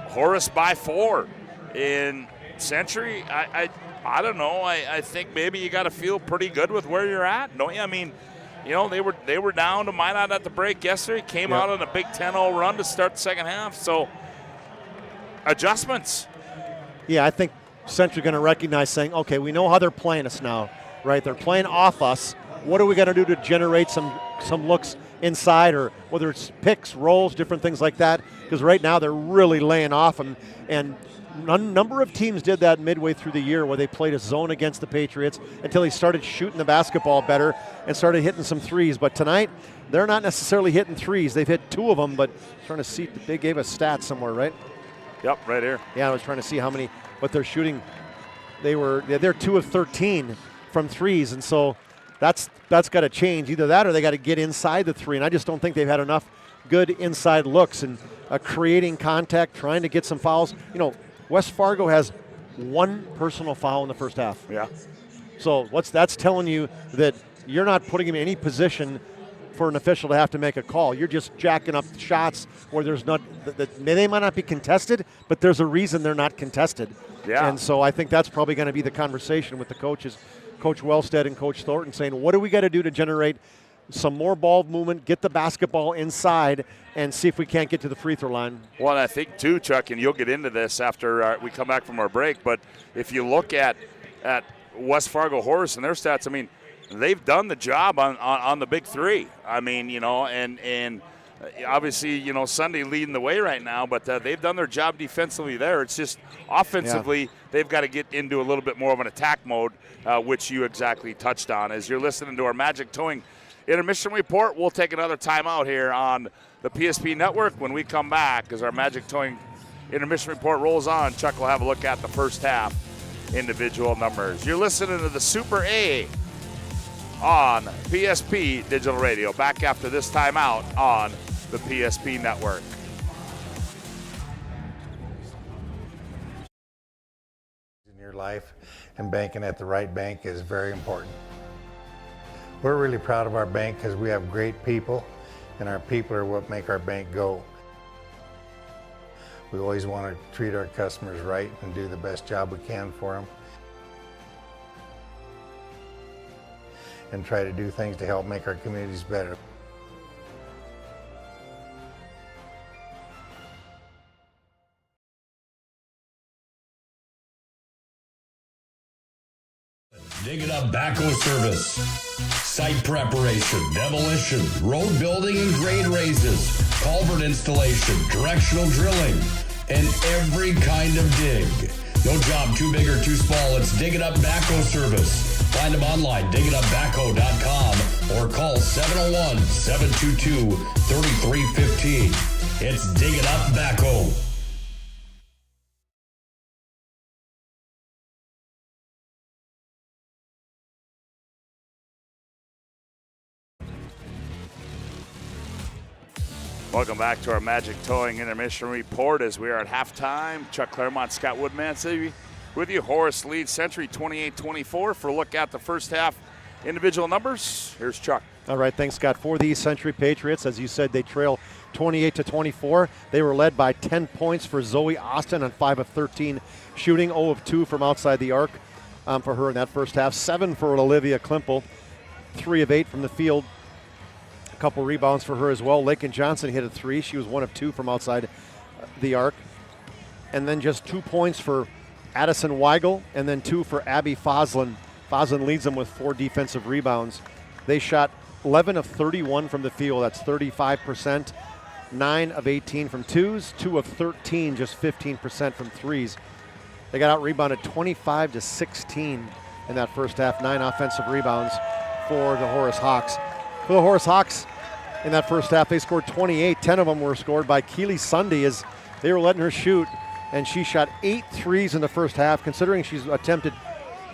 Horace by 4 in Century. I don't know. I think maybe you got to feel pretty good with where you're at, don't you? I mean, they were down to Minot at the break yesterday. Came out on a big 10-0 run to start the second half. So adjustments. Yeah, I think Century going to recognize saying, okay, we know how they're playing us now, right? They're playing off us. What are we going to do to generate some looks inside, or whether it's picks, rolls, different things like that? Because right now they're really laying off them. And a number of teams did that midway through the year where they played a zone against the Patriots until he started shooting the basketball better and started hitting some threes. But tonight, they're not necessarily hitting threes. They've hit 2 of them, but trying to see, they gave us stats somewhere, right? Yep, right here. Yeah, I was trying to see how many, but they're shooting. They're 2 of 13 from threes, and so that's got to change. Either that or they got to get inside the 3, and I just don't think they've had enough good inside looks and creating contact, trying to get some fouls. West Fargo has 1 personal foul in the first half. Yeah. So that's telling you that you're not putting him in any position for an official to have to make a call. You're just jacking up shots where there's not, they might not be contested, but there's a reason they're not contested. Yeah. And so I think that's probably going to be the conversation with the coaches, Coach Wellstead and Coach Thornton, saying, what do we got to do to generate some more ball movement, get the basketball inside, and see if we can't get to the free throw line. Well, and I think too, Chuck, and you'll get into this after we come back from our break, but if you look at West Fargo Horace and their stats, I mean, they've done the job on the big 3. I mean, and obviously, Sunday leading the way right now, but they've done their job defensively there. It's just offensively, they've got to get into a little bit more of an attack mode, which you exactly touched on. As you're listening to our Magic Towing Intermission Report, we'll take another timeout here on the PSP Network. When we come back, as our Magic Towing Intermission Report rolls on, Chuck will have a look at the first half individual numbers. You're listening to the Super A on PSP Digital Radio. Back after this timeout on the PSP Network. In your life, and banking at the right bank is very important. We're really proud of our bank because we have great people, and our people are what make our bank go. We always want to treat our customers right and do the best job we can for them, and try to do things to help make our communities better. Dig It Up Backhoe Service. Site preparation, demolition, road building and grade raises, culvert installation, directional drilling, and every kind of dig. No job too big or too small. It's Dig It Up Backhoe Service. Find them online, digitupbackhoe.com, or call 701-722-3315. It's Dig It Up Backhoe. Welcome back to our Magic Towing Intermission Report as we are at halftime. Chuck Claremont, Scott WOODMANSEE with you. Horace leads Century 28-24 for a look at the first half individual numbers. Here's Chuck. All right, thanks, Scott. For the Century Patriots, as you said, they trail 28-24. They were led by 10 points for Zoe Austin on 5 of 13 shooting, 0 of 2 from outside the arc for her in that first half. 7 for Olivia Klimpel, 3 of 8 from the field. Couple rebounds for her as well. Lakin Johnson hit a 3. She was 1 of 2 from outside the arc. And then just 2 points for Addison Weigel, and then 2 for Abby Foslin. Foslin leads them with 4 defensive rebounds. They shot 11 of 31 from the field. That's 35%. 9 of 18 from twos, 2 of 13, just 15% from threes. They got out rebounded 25-16 in that first half, 9 offensive rebounds for the Horace Hawks. For the Horace Hawks, in that first half, they scored 28. 10 of them were scored by Keely Sunday as they were letting her shoot, and she shot 8 threes in the first half, considering she's attempted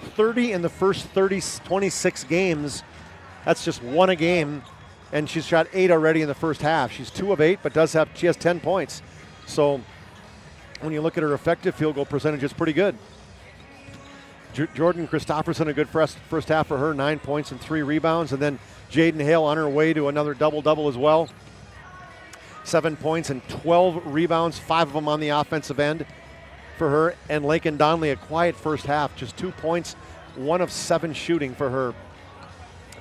30 in the first 26 games. That's just 1 a game, and she's shot 8 already in the first half. She's 2 of 8, but she has 10 points. So when you look at her effective field goal percentage, it's pretty good. Jordan Christopherson, a good first half for her, 9 points and 3 rebounds. And then Jaden Hale on her way to another double-double as well. 7 points and 12 rebounds, 5 of them on the offensive end for her. And Lakin Donnelly, a quiet first half, just 2 points, 1 of 7 shooting for her.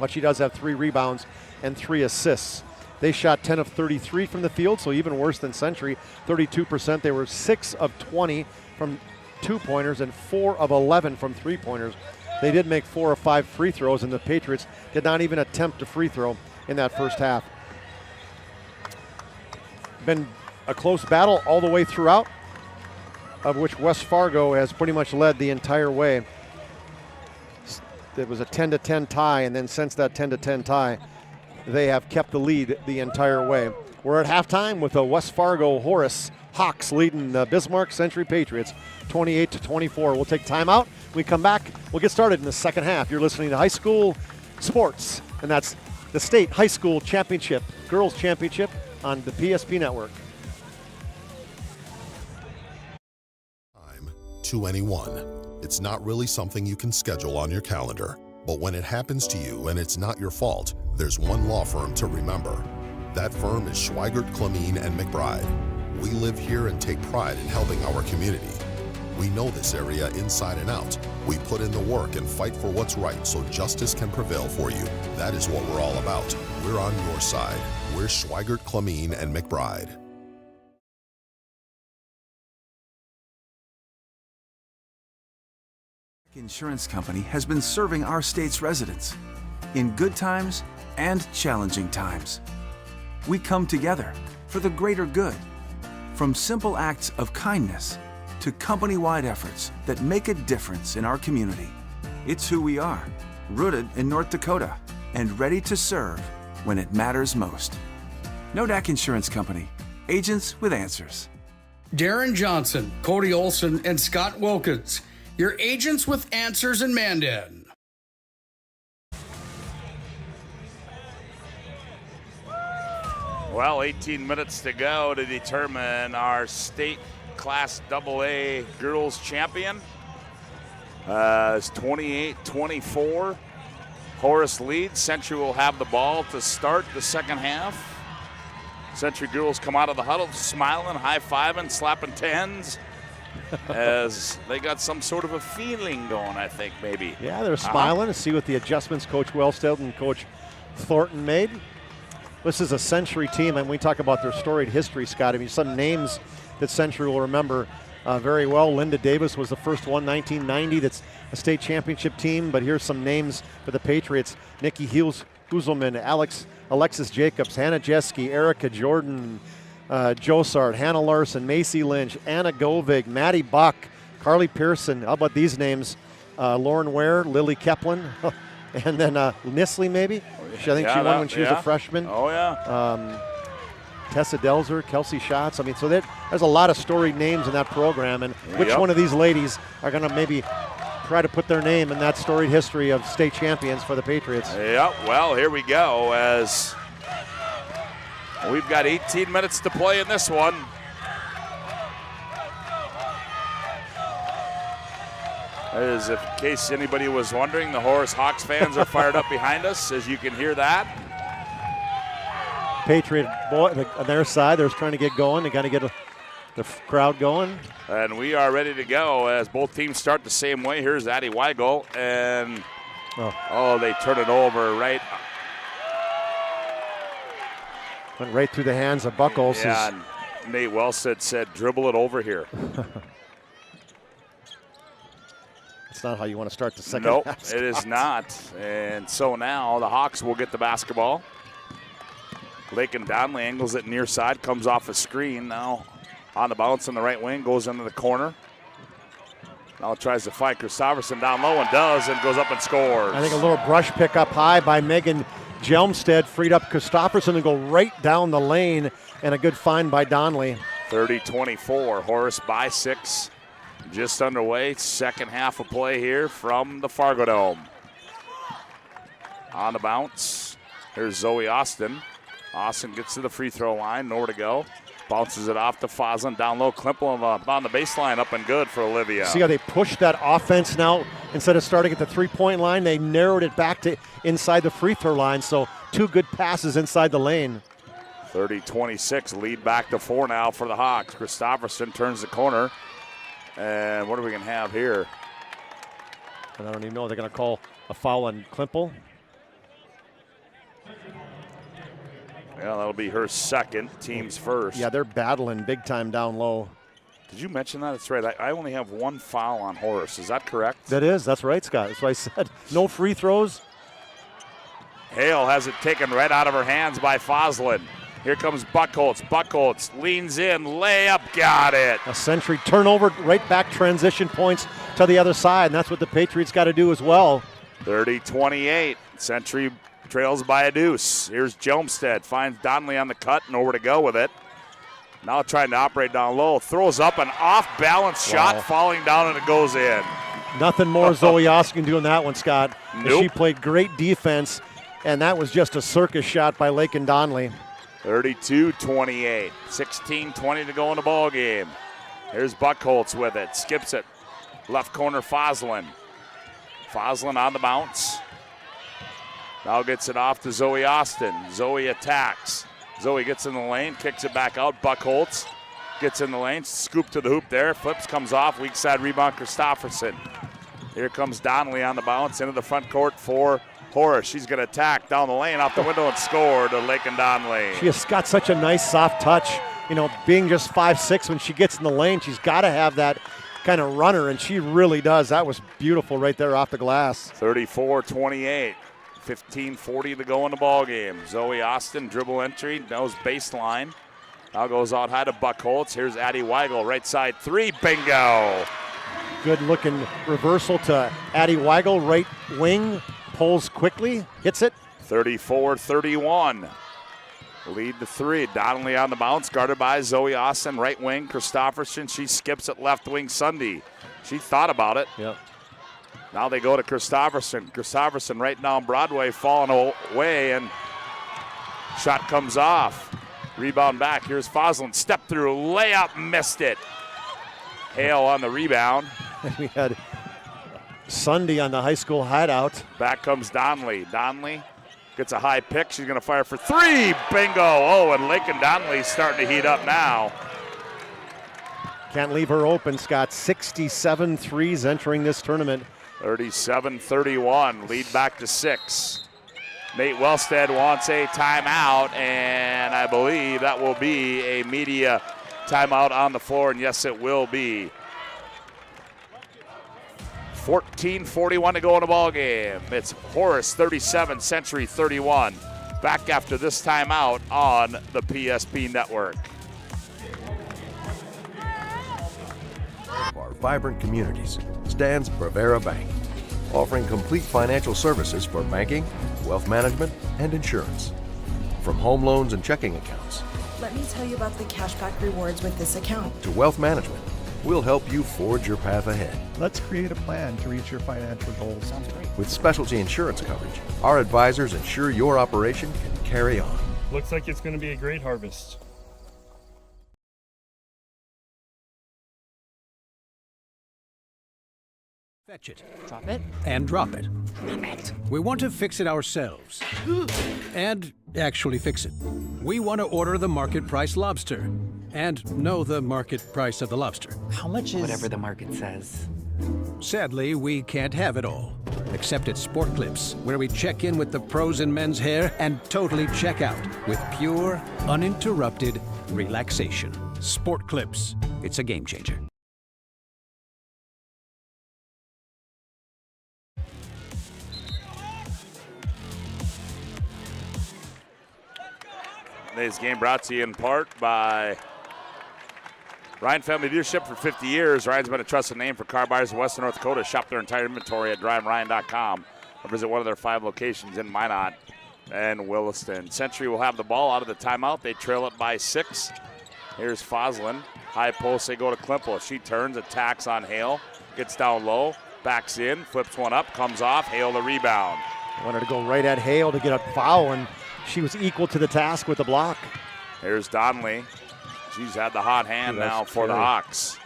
But she does have 3 rebounds and 3 assists. They shot 10 of 33 from the field, so even worse than Century, 32%. They were 6 of 20 from 2-pointers and 4 of 11 from 3-pointers. They did make 4 of 5 free throws, and the Patriots did not even attempt a free throw in that first half. Been a close battle all the way throughout, of which West Fargo has pretty much led the entire way. It was a 10-10 tie, and then since that 10-10 tie, they have kept the lead the entire way. We're at halftime with the West Fargo Horace Hawks leading the Bismarck Century Patriots 28-24. We'll take time out. We come back. We'll get started in the second half. You're listening to High School Sports, and that's the State High School Championship, Girls Championship on the PSP Network. Time to anyone. It's not really something you can schedule on your calendar. But when it happens to you and it's not your fault, there's one law firm to remember. That firm is Schweigert, Clemene, and McBride. We live here and take pride in helping our community. We know this area inside and out. We put in the work and fight for what's right so justice can prevail for you. That is what we're all about. We're on your side. We're Schweigert, Clemene, and McBride. Insurance Company has been serving our state's residents in good times and challenging times. We come together for the greater good, from simple acts of kindness to company-wide efforts that make a difference in our community. It's who we are, rooted in North Dakota and ready to serve when it matters most. Nodak Insurance Company, agents with answers. Darren Johnson, Cody Olson, and Scott Wilkins, your agents with answers in Mandan. Well, 18 minutes to go to determine our state Class AA girls champion. It's 28-24. Horace leads. Century will have the ball to start the second half. Century girls come out of the huddle smiling, high-fiving, slapping tens as they got some sort of a feeling going, I think, maybe. Yeah, they're smiling to see what the adjustments Coach Wellstead and Coach Thornton made. This is a Century team, and we talk about their storied history, Scott. I mean, some names that Century will remember very well. Linda Davis was the first one, 1990. That's a state championship team, but here's some names for the Patriots. Nikki Huselman, Alexis Jacobs, Hannah Jeske, Erica Jordan, Josart, Hannah Larson, Macy Lynch, Anna Govig, Maddie Buck, Carly Pearson. How about these names? Lauren Ware, Lily Keplin, and then Nisley maybe. I think she won when she was a freshman. Oh, yeah. Tessa Delzer, Kelsey Schatz. I mean, so there's a lot of storied names in that program, and which one of these ladies are going to maybe try to put their name in that storied history of state champions for the Patriots? Yep, well, here we go as we've got 18 minutes to play in this one. As in case anybody was wondering, the Horace Hawks fans are fired up behind us, as you can hear that. Patriot boy on their side, they're trying to get going. They got to get the crowd going. And we are ready to go as both teams start the same way. Here's Addie Weigel, and they turn it over right. Went right through the hands of Buckles. Yeah, and Nate Wellstead said, dribble it over here. It's not how you want to start the second half. Nope, it is not. And so now the Hawks will get the basketball. Lakin Donley angles it near side, comes off a screen. Now on the bounce in the right wing, goes into the corner. Now tries to find Christopherson down low and does, and goes up and scores. I think a little brush pick up high by Megan Jelmstead freed up Christopherson to go right down the lane, and a good find by Donley. 30-24, Horace by 6. Just underway, second half of play here from the Fargo Dome. On the bounce, here's Zoe Austin. Austin gets to the free throw line, nowhere to go. Bounces it off to Foslin, down low. Klimpel on the baseline, up and good for Olivia. See how they pushed that offense now? Instead of starting at the three-point line, they narrowed it back to inside the free throw line, so 2 good passes inside the lane. 30-26, lead back to 4 now for the Hawks. Christopherson turns the corner, and what are we going to have here? And I don't even know, they're going to call a foul on Klimpel. Yeah, that'll be her second, team's first. Yeah, they're battling big time down low. Did you mention that? That's right. I only have 1 foul on Horace. Is that correct? That's right, Scott. That's what I said. No free throws. Hale has it taken right out of her hands by Foslin. Here comes Buckholtz. Buckholtz leans in, layup, got it. A Century turnover, right back transition points to the other side, and that's what the Patriots got to do as well. 30-28, Century trails by a deuce. Here's Jelmstead, finds Donley on the cut, nowhere to go with it. Now trying to operate down low, throws up an off-balance shot, falling down, and it goes in. Nothing more Zoe Oskin doing that one, Scott. Nope. She played great defense, and that was just a circus shot by Lakin Donley. 32-28, 16-20 to go in the ball game. Here's Buckholtz with it, skips it. Left corner, Foslin. Foslin on the bounce. Now gets it off to Zoe Austin. Zoe attacks. Zoe gets in the lane, kicks it back out. Buckholtz gets in the lane, scoop to the hoop there. Flips, comes off, weak side rebound, Christopherson. Here comes Donley on the bounce into the front court for Horace. She's going to attack down the lane, off the window, and score to Lakin Donley. She has got such a nice soft touch. You know, being just 5'6", when she gets in the lane, she's got to have that kind of runner, and she really does. That was beautiful right there off the glass. 34-28. 15:40 to go in the ball game. Zoe Austin, dribble entry, knows baseline. Now goes out high to Buckholtz. Here's Addie Weigel, right side 3, bingo. Good looking reversal to Addie Weigel, right wing, pulls quickly, hits it. 34-31. Lead to 3. Donnelly on the bounce, guarded by Zoe Austin, right wing. Christopherson, she skips it left wing. Sunday, she thought about it. Yep. Now they go to Christopherson. Christopherson right down Broadway, falling away, and shot comes off. Rebound back. Here's Foslin. Step through, layup, missed it. Hale on the rebound. We had Sunday on the high school hideout. Back comes Donley. Donley gets a high pick. She's going to fire for 3. Bingo. Oh, and Lakin Donley's starting to heat up now. Can't leave her open, Scott. 67 threes entering this tournament. 37-31, lead back to 6. Nate Wellstead wants a timeout, and I believe that will be a media timeout on the floor, and yes, it will be. 14:41 to go in the ball game. It's Horace 37, Century 31. Back after this timeout on the PSP Network. Our vibrant communities stands Bravera Bank, offering complete financial services for banking, wealth management, and insurance. From home loans and checking accounts Let me tell you about the cashback rewards with this account. to wealth management, we'll help you forge your path ahead. Let's create a plan to reach your financial goals. Sounds great. With specialty insurance coverage, our advisors ensure your operation can carry on. Looks like it's going to be a great harvest. Fetch it. Drop it. And drop it. Drop it. We want to fix it ourselves. And actually fix it. We want to order the market price lobster. And know the market price of the lobster. How much is... Whatever the market says. Sadly, we can't have it all. Except at Sport Clips, where we check in with the pros in men's hair and totally check out with pure, uninterrupted relaxation. Sport Clips. It's a game changer. Today's game brought to you in part by Ryan Family Dealership for 50 years. Ryan's been a trusted name for car buyers in Western North Dakota. Shop their entire inventory at driveryan.com or visit one of their 5 locations in Minot and Williston. Century will have the ball out of the timeout. They trail it by 6. Here's Foslin. High post, they go to Klimpel. She turns, attacks on Hale, gets down low, backs in, flips one up, comes off. Hale the rebound. Wanted to go right at Hale to get a foul, and she was equal to the task with the block. Here's Donnelly. She's had the hot hand now for the Hawks.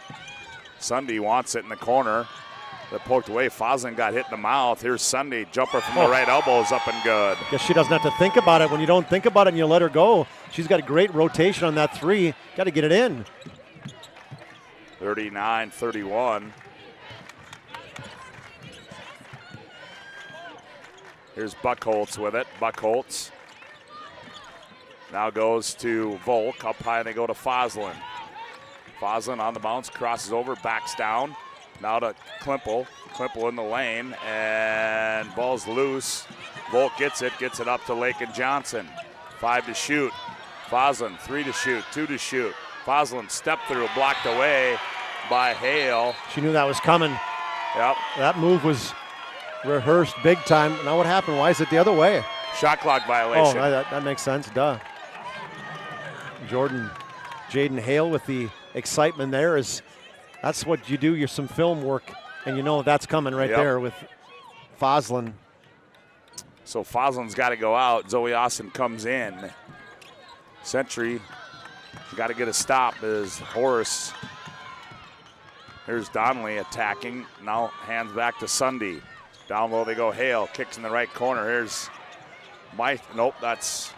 Sunday wants it in the corner. They poked away. Foslin got hit in the mouth. Here's Sunday. Jumper from the right elbow is up and good. Guess she doesn't have to think about it. When you don't think about it and you let her go, she's got a great rotation on that 3. Got to get it in. 39-31. Here's Buckholtz with it. Buckholtz now goes to Volk. Up high, they go to Foslin. Foslin on the bounce, crosses over, backs down. Now to Klimpel. Klimpel in the lane, and ball's loose. Volk gets it up to Lake and Johnson. 5 to shoot. Foslin, 3 to shoot, 2 to shoot. Foslin step through, blocked away by Hale. She knew that was coming. Yep. That move was rehearsed big time. Now what happened? Why is it the other way? Shot clock violation. Oh, that makes sense. Duh. Jaden Hale with the excitement there is, that's what you do. You're some film work, and you know that's coming right there with Foslin. So Foslin's got to go out. Zoe Austin comes in. Century, got to get a stop as Horace. Here's Donnelly attacking. Now hands back to Sunday. Down low they go. Hale kicks in the right corner. Here's nope, that's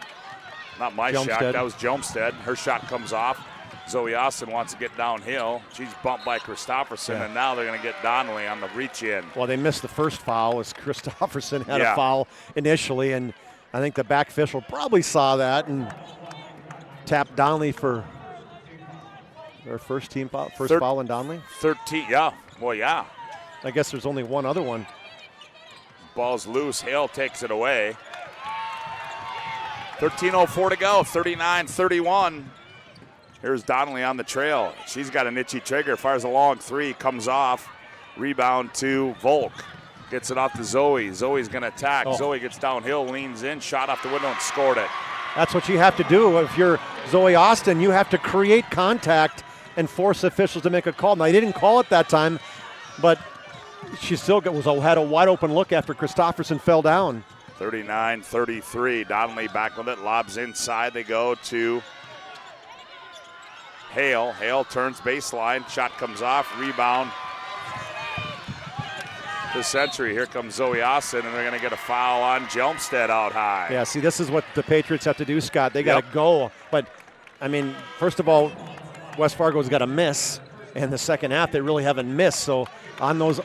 not my shot. That was Jomstead. Her shot comes off. Zoe Austin wants to get downhill. She's bumped by Christofferson, and now they're going to get Donnelly on the reach in. Well, they missed the first foul as Christofferson had a foul initially, and I think the back official probably saw that and tapped Donnelly for their first team foul, foul on Donnelly. 13, yeah. Well, yeah. I guess there's only one other one. Ball's loose. Hale takes it away. 13:04 to go. 39-31. Here's Donnelly on the trail. She's got an itchy trigger. Fires a long 3. Comes off. Rebound to Volk. Gets it off to Zoe. Zoe's going to attack. Zoe gets downhill, leans in, shot off the window, and scored it. That's what you have to do. If you're Zoe Austin, you have to create contact and force officials to make a call. Now, they didn't call it that time, but she still had a wide open look after Christofferson fell down. 39-33. Donnelly back with it. Lobs inside. They go to Hale. Hale turns baseline. Shot comes off. Rebound to Century. Here comes Zoe Austin, and they're going to get a foul on Jelmstead out high. Yeah, see, this is what the Patriots have to do, Scott. They got to go. But, I mean, first of all, West Fargo's got to miss. And the second half, they really haven't missed. So on those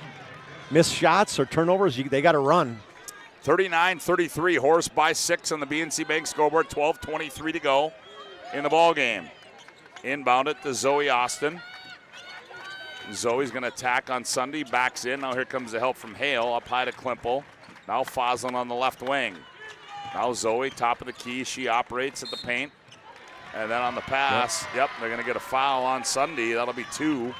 missed shots or turnovers, they got to run. 39-33. Horse by 6 on the BNC Bank scoreboard. 12:23 to go in the ball game. Inbound it to Zoe Austin. Zoe's going to attack on Sunday. Backs in. Now here comes the help from Hale. Up high to Klimpel. Now Foslin on the left wing. Now Zoe, top of the key. She operates at the paint. And then on the pass, they're going to get a foul on Sunday. That'll be 2.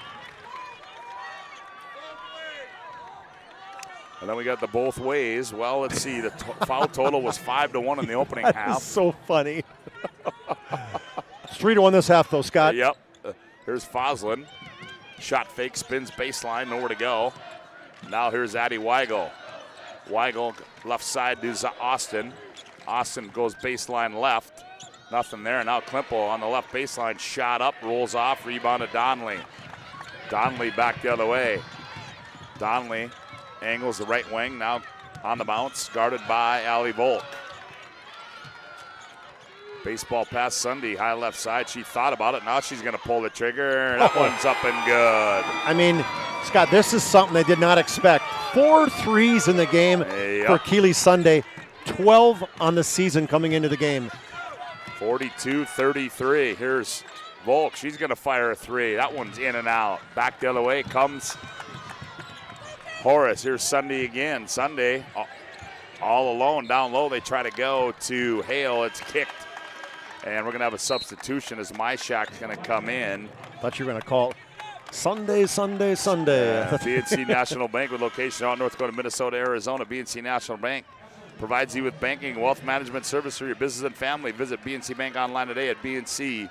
And then we got the both ways. Well, let's see. The foul total was 5-1 in the opening half. That's so funny. It's 3-1 this half, though, Scott. Yep. Here's Foslin. Shot fake, spins baseline, nowhere to go. Now here's Addie Weigel. Weigel left side to Austin. Austin goes baseline left. Nothing there. Now Klimpel on the left baseline. Shot up, rolls off, rebound to Donnelly. Donnelly back the other way. Donnelly angles the right wing. Now on the bounce, guarded by Allie Volk. Baseball pass Sunday, high left side. She thought about it. Now she's going to pull the trigger. That one's up and good. I mean, Scott, this is something they did not expect. 4 threes in the game for Keely Sunday. 12 on the season coming into the game. 42-33. Here's Volk. She's going to fire a 3. That one's in and out. Back the other way comes Horace. Here's Sunday again. Sunday all alone down low. They try to go to Hale. It's kicked And we're going to have a substitution as Myshak's going to come in. Thought you were going to call Sunday, Sunday, Sunday. BNC National Bank with location out North Dakota, Minnesota, Arizona. BNC National Bank provides you with banking and wealth management service for your business and family. Visit BNC Bank online today at bnc.bank.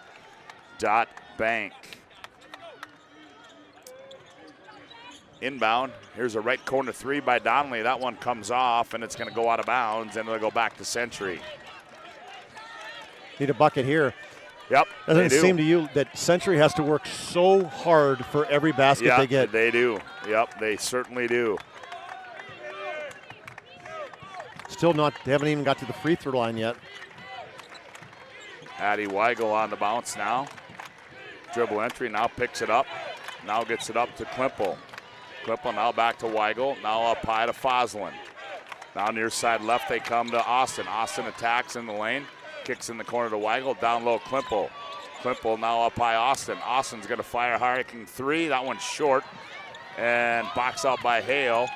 Inbound. Here's a right corner three by Donnelly. That one comes off, and it's going to go out of bounds, and it'll go back to Century. Need a bucket here. Yep. Doesn't it seem to you that Century has to work so hard for every basket they get? They do. Yep, they certainly do. Still not, they haven't even got to the free throw line yet. Addie Weigel on the bounce now. Dribble entry, now picks it up. Now gets it up to Klimpel. Klimpel now back to Weigel. Now up high to Foslin. Now near side left they come to Austin. Austin attacks in the lane. Kicks in the corner to Weigel. Down low Klimpel. Klimpel now up high Austin. Austin's going to fire high-arcing three. That one's short. And box out by Hale.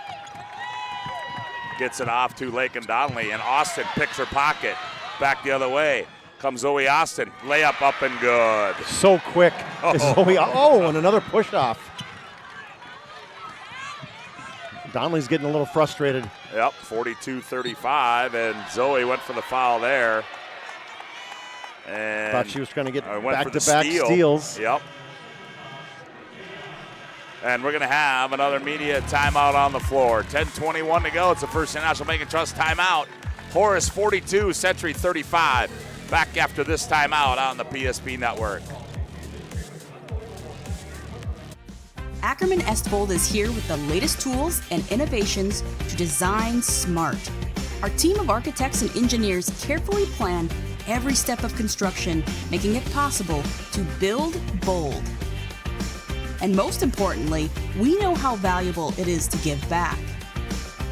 Gets it off to Lakin Donnelly. And Austin picks her pocket. Back the other way. Comes Zoe Austin. Layup up and good. So quick. And another push-off. Donnelly's getting a little frustrated. Yep, 42-35, and Zoe went for the foul there. And thought she was trying to get back-to-back steals. Yep. And we're going to have another media timeout on the floor. 10:21 to go. It's the First National Bank and Trust timeout. Horace 42, Century 35. Back after this timeout on the PSP Network. Ackerman Estvold is here with the latest tools and innovations to design smart. Our team of architects and engineers carefully plan every step of construction, making it possible to build bold. And most importantly, we know how valuable it is to give back,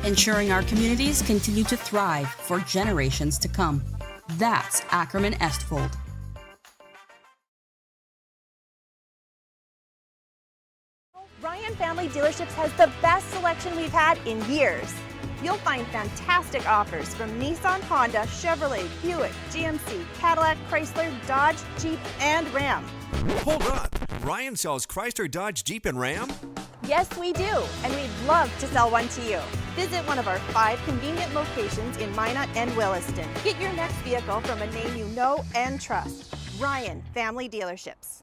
ensuring our communities continue to thrive for generations to come. That's Ackerman Estvold. Ryan Family Dealerships has the best selection we've had in years. You'll find fantastic offers from Nissan, Honda, Chevrolet, Buick, GMC, Cadillac, Chrysler, Dodge, Jeep, and Ram. Hold on. Ryan sells Chrysler, Dodge, Jeep, and Ram? Yes, we do, and we'd love to sell one to you. Visit one of our 5 convenient locations in Minot and Williston. Get your next vehicle from a name you know and trust. Ryan Family Dealerships.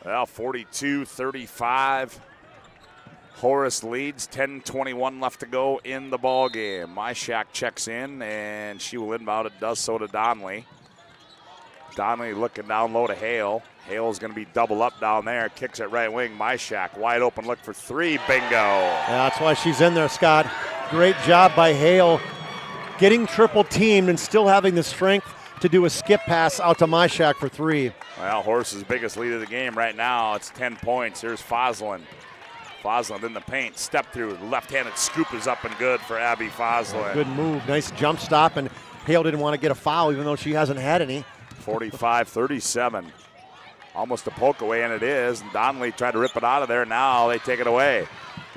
Well, 42-35. Horace leads, 10:21 left to go in the ball game. Myshak checks in, and she will inbound it, does so to Donnelly. Donnelly looking down low to Hale. Hale's going to be double up down there, kicks it right wing. Myshak wide open, look for three, bingo. Yeah, that's why she's in there, Scott. Great job by Hale getting triple teamed and still having the strength to do a skip pass out to Myshak for three. Well, Horace's biggest lead of the game right now. It's 10 points. Here's Foslin. Foslin in the paint, step through, left-handed scoop is up and good for Abby Foslin. Good move, nice jump stop, and Hale didn't want to get a foul even though she hasn't had any. 45-37. Almost a poke away, and it is. And Donnelly tried to rip it out of there. Now they take it away.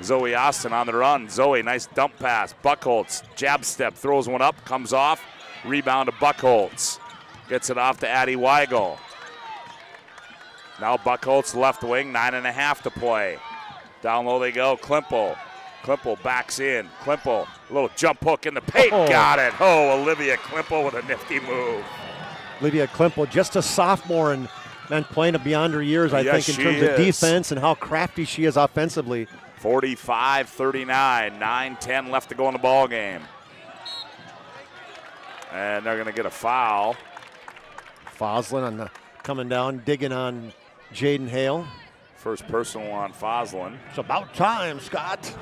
Zoe Austin on the run. Zoe, nice dump pass. Buckholtz, jab step, throws one up, comes off. Rebound to Buckholtz. Gets it off to Addie Weigel. Now Buckholtz left wing, 9.5 to play. Down low they go, Klimpel. Klimpel backs in. Klimpel, a little jump hook in the paint. Got it. Oh, Olivia Klimpel with a nifty move. Olivia Klimpel, just a sophomore and playing beyond her years, I think, in terms of defense and how crafty she is offensively. 45-39, 9-10 left to go in the ball game. And they're going to get a foul. Foslin coming down, digging on Jaden Hale. First personal on Foslin. It's about time, Scott.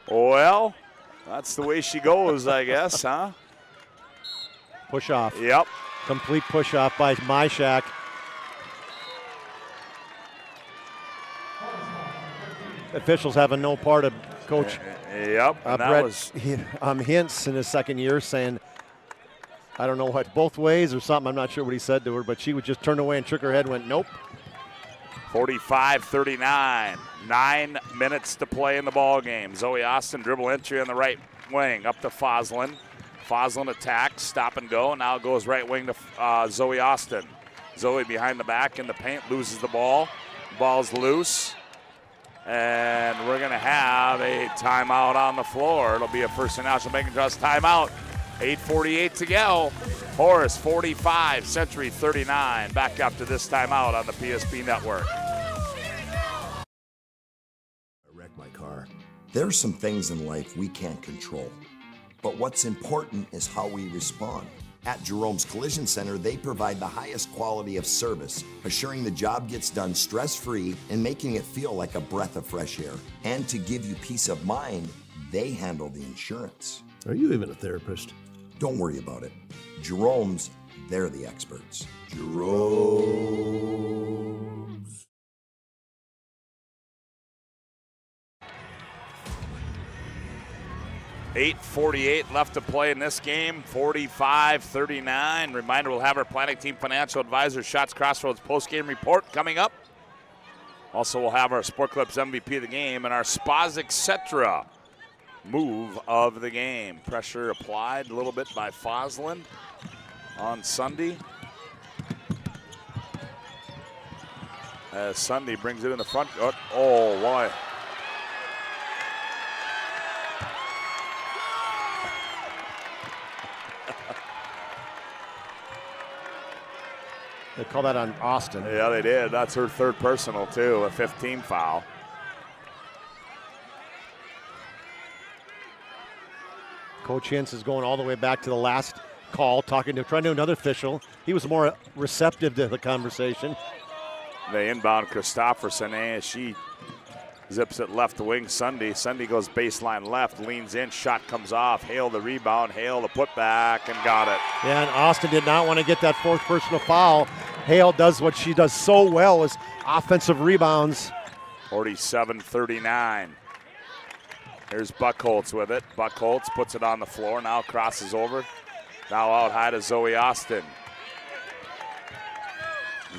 Well, that's the way she goes, I guess, huh? Push off. Yep. Complete push off by Myshak. Officials having no part of Coach Brett Hintz in his second year, saying, I don't know what, both ways or something. I'm not sure what he said to her, but she would just turn away and shook her head and went, nope. 45-39. 9 minutes to play in the ball game. Zoe Austin dribble entry on the right wing up to Foslin. Foslin attacks, stop and go. Now goes right wing to Zoe Austin. Zoe behind the back in the paint, loses the ball. Ball's loose. And we're going to have a timeout on the floor. It'll be a First International Bank and Trust timeout. 8:48 to go. Horace 45, Century 39. Back after this timeout on the PSP Network. My car. There are some things in life we can't control, but what's important is how we respond. At Jerome's Collision Center, they provide the highest quality of service, assuring the job gets done stress-free and making it feel like a breath of fresh air. And to give you peace of mind, they handle the insurance. Are you even a therapist? Don't worry about it. Jerome's, they're the experts. Jerome's. 8:48 left to play in this game, 45-39. Reminder, we'll have our Planning Team Financial Advisor Shots Crossroads Postgame Report coming up. Also, we'll have our Sport Clips MVP of the game and our Spas Etc. move of the game. Pressure applied a little bit by Foslin on Sunday. As Sunday brings it in the front. Oh, boy. They call that on Austin. Yeah, they did. That's her third personal, too, a 15 foul. Coach Hintz is going all the way back to the last call, trying to another official. He was more receptive to the conversation. They inbound Christofferson, and she zips it left wing. Sunday goes baseline left, leans in, shot comes off. Hale the rebound, Hale the putback, and got it. Yeah, and Austin did not want to get that fourth personal foul. Hale does what she does so well, is offensive rebounds. 47-39. Here's Buckholtz with it. Buckholtz puts it on the floor, now crosses over. Now out high to Zoe Austin.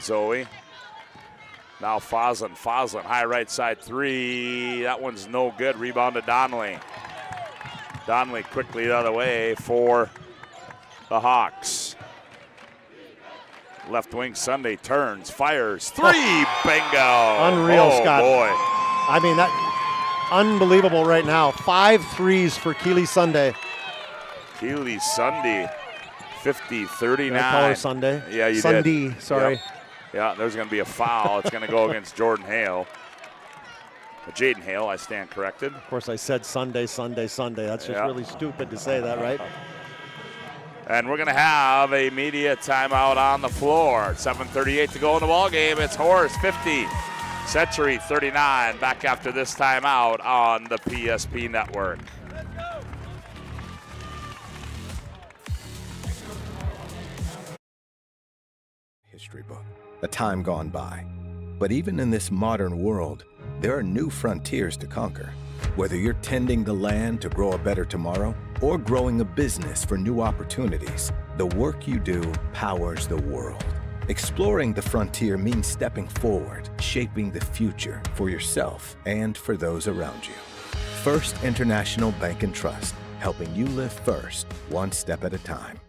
Zoe. Now Foslin, high right side three. That one's no good. Rebound to Donnelly. Donnelly quickly the other way for the Hawks. Left wing Sunday turns, fires, three, bingo. Unreal, Scott. Boy. I mean, that unbelievable right now. 5 threes for Keely Sunday. Keely Sunday, 50-39. Did I call her Sunday? Yeah, you Sunday, did. sorry. Yep. Yeah, there's going to be a foul. It's going to go against Jordan Hale. Jaden Hale, I stand corrected. Of course, I said Sunday. That's just really stupid to say that, right? And we're going to have a media timeout on the floor. 7:38 to go in the ball game. It's Horace 50, Century 39. Back after this timeout on the PSP Network. History book, a time gone by. But even in this modern world, there are new frontiers to conquer. Whether you're tending the land to grow a better tomorrow or growing a business for new opportunities, the work you do powers the world. Exploring the frontier means stepping forward, shaping the future for yourself and for those around you. First International Bank and Trust, helping you live first, one step at a time.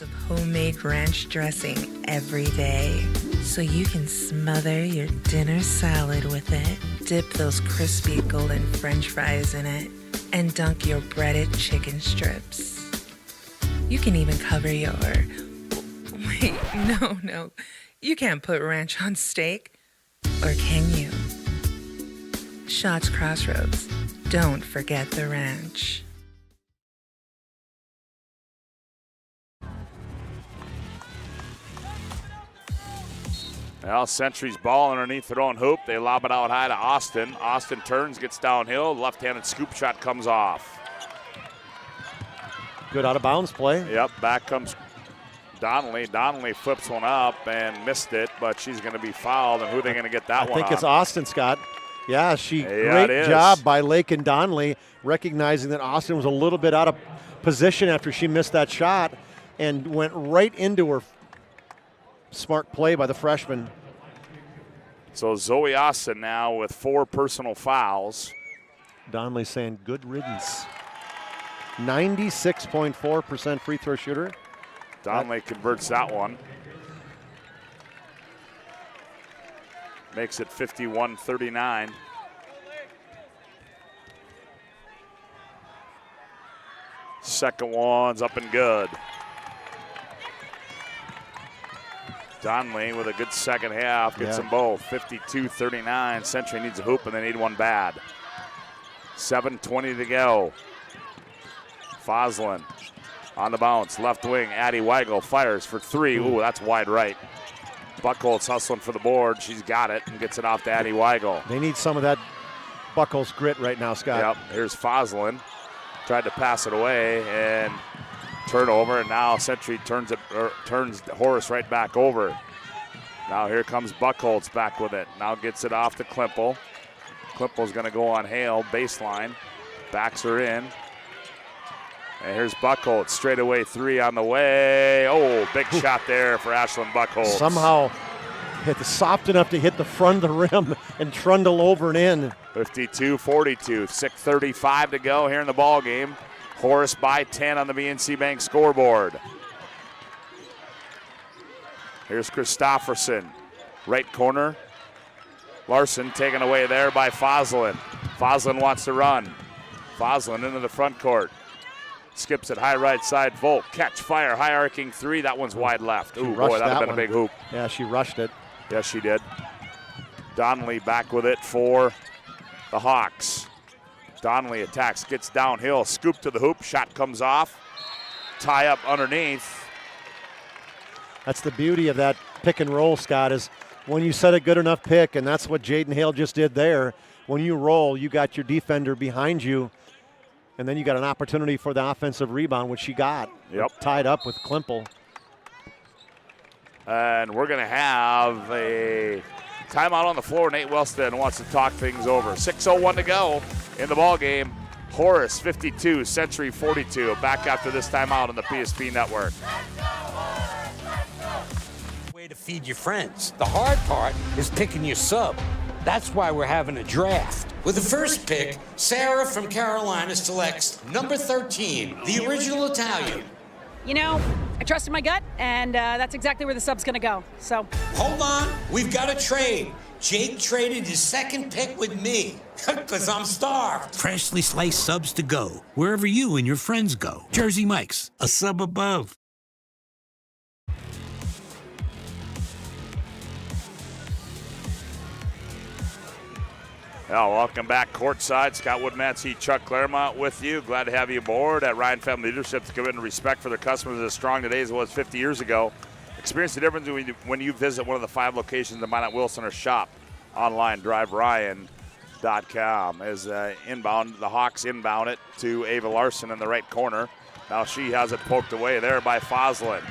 Of homemade ranch dressing every day, so you can smother your dinner salad with it, dip those crispy golden French fries in it, and dunk your breaded chicken strips. You can even cover your... Wait, no. You can't put ranch on steak. Or can you? Shots Crossroads. Don't forget the ranch. Well, Century's ball underneath their own hoop. They lob it out high to Austin. Austin turns, gets downhill. Left-handed scoop shot comes off. Good out-of-bounds play. Yep, back comes Donnelly. Donnelly flips one up and missed it, but she's going to be fouled. And who are they going to get that one I think on? It's Austin, Scott. Yeah, great job by Lake and Donnelly, recognizing that Austin was a little bit out of position after she missed that shot and went right into her smart play by the freshman. So Zoe Austin now with 4 personal fouls. Donnelly saying good riddance. 96.4% free throw shooter. Donnelly converts that one. Makes it 51-39. Second one's up and good. Donnelly with a good second half, gets them both. 52-39. Century needs a hoop and they need one bad. 7:20 to go. Foslin on the bounce, left wing. Addie Weigel fires for 3. Ooh, that's wide right. Buchholz hustling for the board. She's got it and gets it off to Addie Weigel. They need some of that Buchholz grit right now, Scott. Yep, here's Foslin. Tried to pass it away and turnover, and now Century turns Horace right back over. Now here comes Buchholz back with it. Now gets it off to Klimpel. Klimpel's going to go on Hale, baseline. Backs her in. And here's Buchholz, straightaway 3 on the way. Oh, big shot there for Ashlyn Buchholz. Somehow hit the soft enough to hit the front of the rim and trundle over and in. 52-42, 6:35 to go here in the ball game. Horace by 10 on the BNC Bank scoreboard. Here's Christofferson, right corner. Larson taken away there by Foslin. Foslin wants to run. Foslin into the front court. Skips it high right side. Volk, catch, fire, high arcing 3. That one's wide left. Ooh, boy, that would have been a big hoop. Yeah, she rushed it. Yes, she did. Donnelly back with it for the Hawks. Donnelly attacks, gets downhill, scoop to the hoop, shot comes off. Tie up underneath. That's the beauty of that pick and roll, Scott, is when you set a good enough pick, and that's what Jaden Hale just did there. When you roll, you got your defender behind you, and then you got an opportunity for the offensive rebound, which she got. Yep. Tied up with Klimpel. And we're going to have a timeout on the floor. Nate Wellston wants to talk things over. 6:01 to go in the ball game. Horace 52, Century 42. Back after this timeout on the PSP Network. Way to feed your friends. The hard part is picking your sub. That's why we're having a draft. With the first pick, Sarah from Carolina selects number 13, the original Italian. You know, I trusted my gut, and that's exactly where the sub's going to go. So hold on, we've got a trade. Jake traded his second pick with me, because I'm starved. Freshly sliced subs to go, wherever you and your friends go. Jersey Mike's, a sub above. Well, welcome back courtside. Scott WOODMANSEE, Chuck Claremont with you. Glad to have you aboard. At Ryan Family Leadership, the commitment and respect for their customers is as strong today as it was 50 years ago. Experience the difference when you visit one of the 5 locations in Minot Wilson or shop online. DriveRyan.com. As inbound, the Hawks inbound it to Ava Larson in the right corner. Now she has it poked away there by Foslin.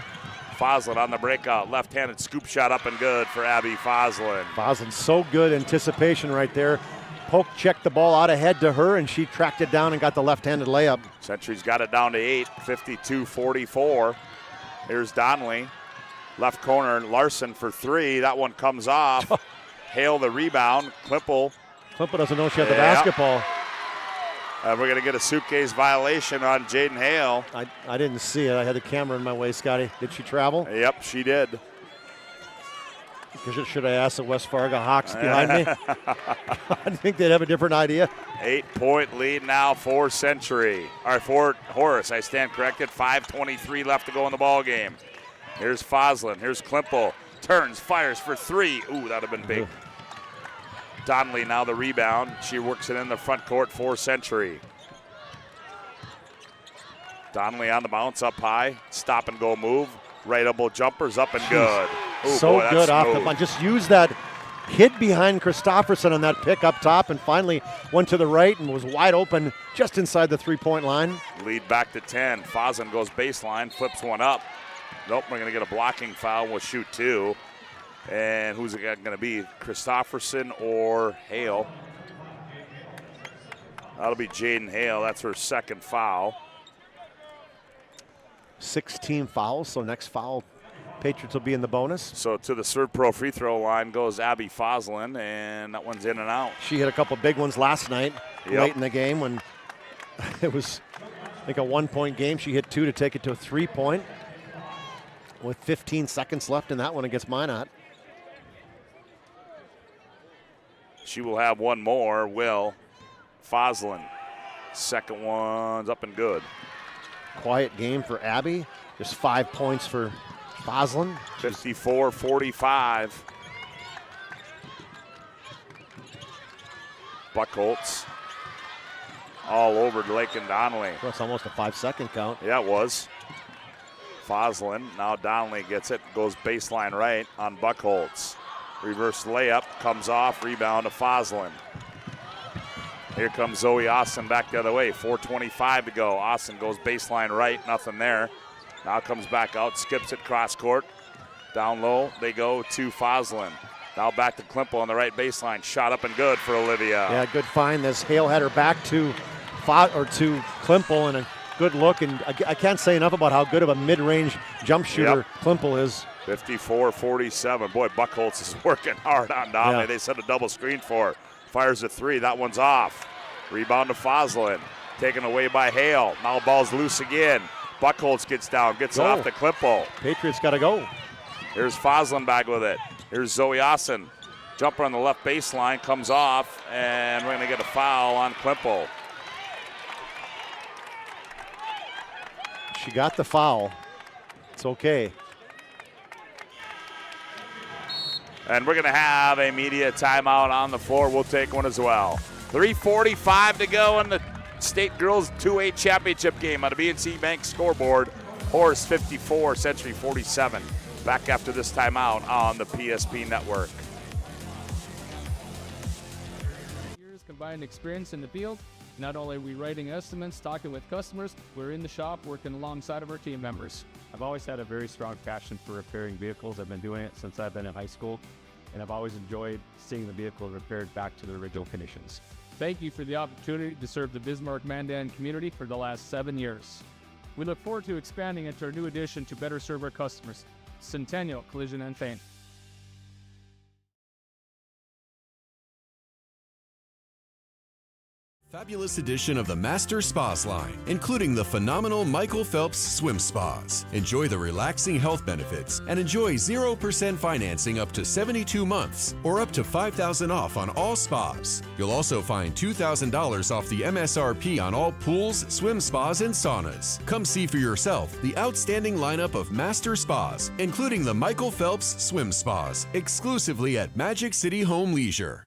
Foslin on the breakout. Left-handed scoop shot up and good for Abby Foslin. Foslin's so good anticipation right there. Polk checked the ball out ahead to her, and she tracked it down and got the left-handed layup. Century's got it down to 8, 52-44. Here's Donnelly. Left corner, Larson for 3. That one comes off. Hale the rebound. Klimpel doesn't know she had the basketball. We're going to get a suitcase violation on Jaden Hale. I didn't see it. I had the camera in my way, Scotty. Did she travel? Yep, she did. Should I ask the West Fargo Hawks behind me? I think they'd have a different idea. 8-point lead now for Century. Or for Horace, I stand corrected. 5:23 left to go in the ball game. Here's Foslin. Here's Klimpel. Turns, fires for 3. Ooh, that would have been big. Donnelly now the rebound. She works it in the front court for Century. Donnelly on the bounce up high. Stop and go move. Right elbow jumpers up and good. Ooh, so boy, good off smooth. the front. Just use that hid behind Christofferson on that pick up top and finally went to the right and was wide open just inside the three-point line. Lead back to 10. Foslin goes baseline, flips one up. Nope, we're going to get a blocking foul. We'll shoot 2. And who's it going to be? Christofferson or Hale? That'll be Jaden Hale. That's her second foul. 16 fouls, so next foul Patriots will be in the bonus. So to the Serve Pro free throw line goes Abby Foslin, and that one's in and out. She hit a couple big ones last night, late in the game when it was, I think, a 1-point game. She hit 2 to take it to a 3-point with 15 seconds left in that one against Minot. She will have one more, Will Foslin. Second one's up and good. Quiet game for Abby. Just 5 points for Foslin. 54-45. Buckholz all over Lakin Donnelly. That's almost a 5-second count. Yeah, it was. Foslin, now Donnelly gets it, goes baseline right on Buckholz. Reverse layup, comes off, rebound to Foslin. Here comes Zoe Austin back the other way, 4:25 to go. Austin goes baseline right, nothing there. Now comes back out, skips it cross court. Down low, they go to Foslin. Now back to Klimple on the right baseline. Shot up and good for Olivia. Yeah, good find. This Hale had her back to Klimple, and a good look. And I can't say enough about how good of a mid-range jump shooter Klimple is. 54-47. Boy, Buckholz is working hard on Donnelly. Yeah. They set a double screen for her. Fires a three. That one's off. Rebound to Foslin. Taken away by Hale. Now ball's loose again. Buckholz gets down, gets it off to Klimple. Patriots got to go. Here's Foslin back with it. Here's Zoe Austin. Jumper on the left baseline, comes off, and we're going to get a foul on Klimple. She got the foul. It's okay. And we're going to have a media timeout on the floor. We'll take one as well. 3:45 to go in the State Girls 2A Championship game on the BNC Bank scoreboard. Horace 54, Century 47. Back after this timeout on the PSP Network. Years combined experience in the field. Not only are we writing estimates, talking with customers, we're in the shop working alongside of our team members. I've always had a very strong passion for repairing vehicles. I've been doing it since I've been in high school, and I've always enjoyed seeing the vehicle repaired back to the original conditions. Thank you for the opportunity to serve the Bismarck-Mandan community for the last 7 years. We look forward to expanding into our new addition to better serve our customers, Centennial Collision and Paint. Fabulous edition of the Master Spas line, including the phenomenal Michael Phelps Swim Spas. Enjoy the relaxing health benefits and enjoy 0% financing up to 72 months or up to $5,000 off on all spas. You'll also find $2,000 off the MSRP on all pools, swim spas, and saunas. Come see for yourself the outstanding lineup of Master Spas, including the Michael Phelps Swim Spas, exclusively at Magic City Home Leisure.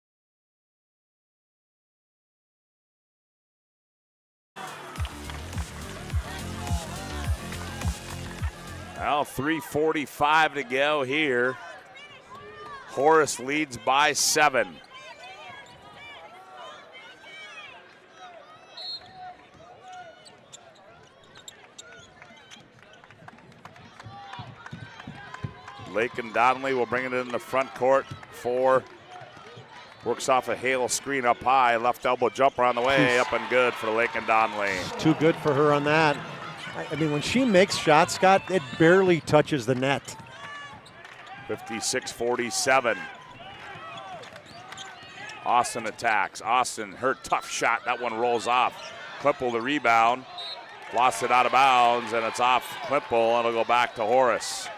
Well, 3:45 to go here. Horace leads by 7. Lakin Donnelly will bring it in the front court for, works off a Hale screen up high. Left elbow jumper on the way, up and good for Lakin Donnelly. Too good for her on that. I mean, when she makes shots, Scott, it barely touches the net. 56-47. Austin attacks. Austin, her tough shot. That one rolls off. Klimple the rebound. Lost it out of bounds, and it's off Klimple, and it'll go back to Horace.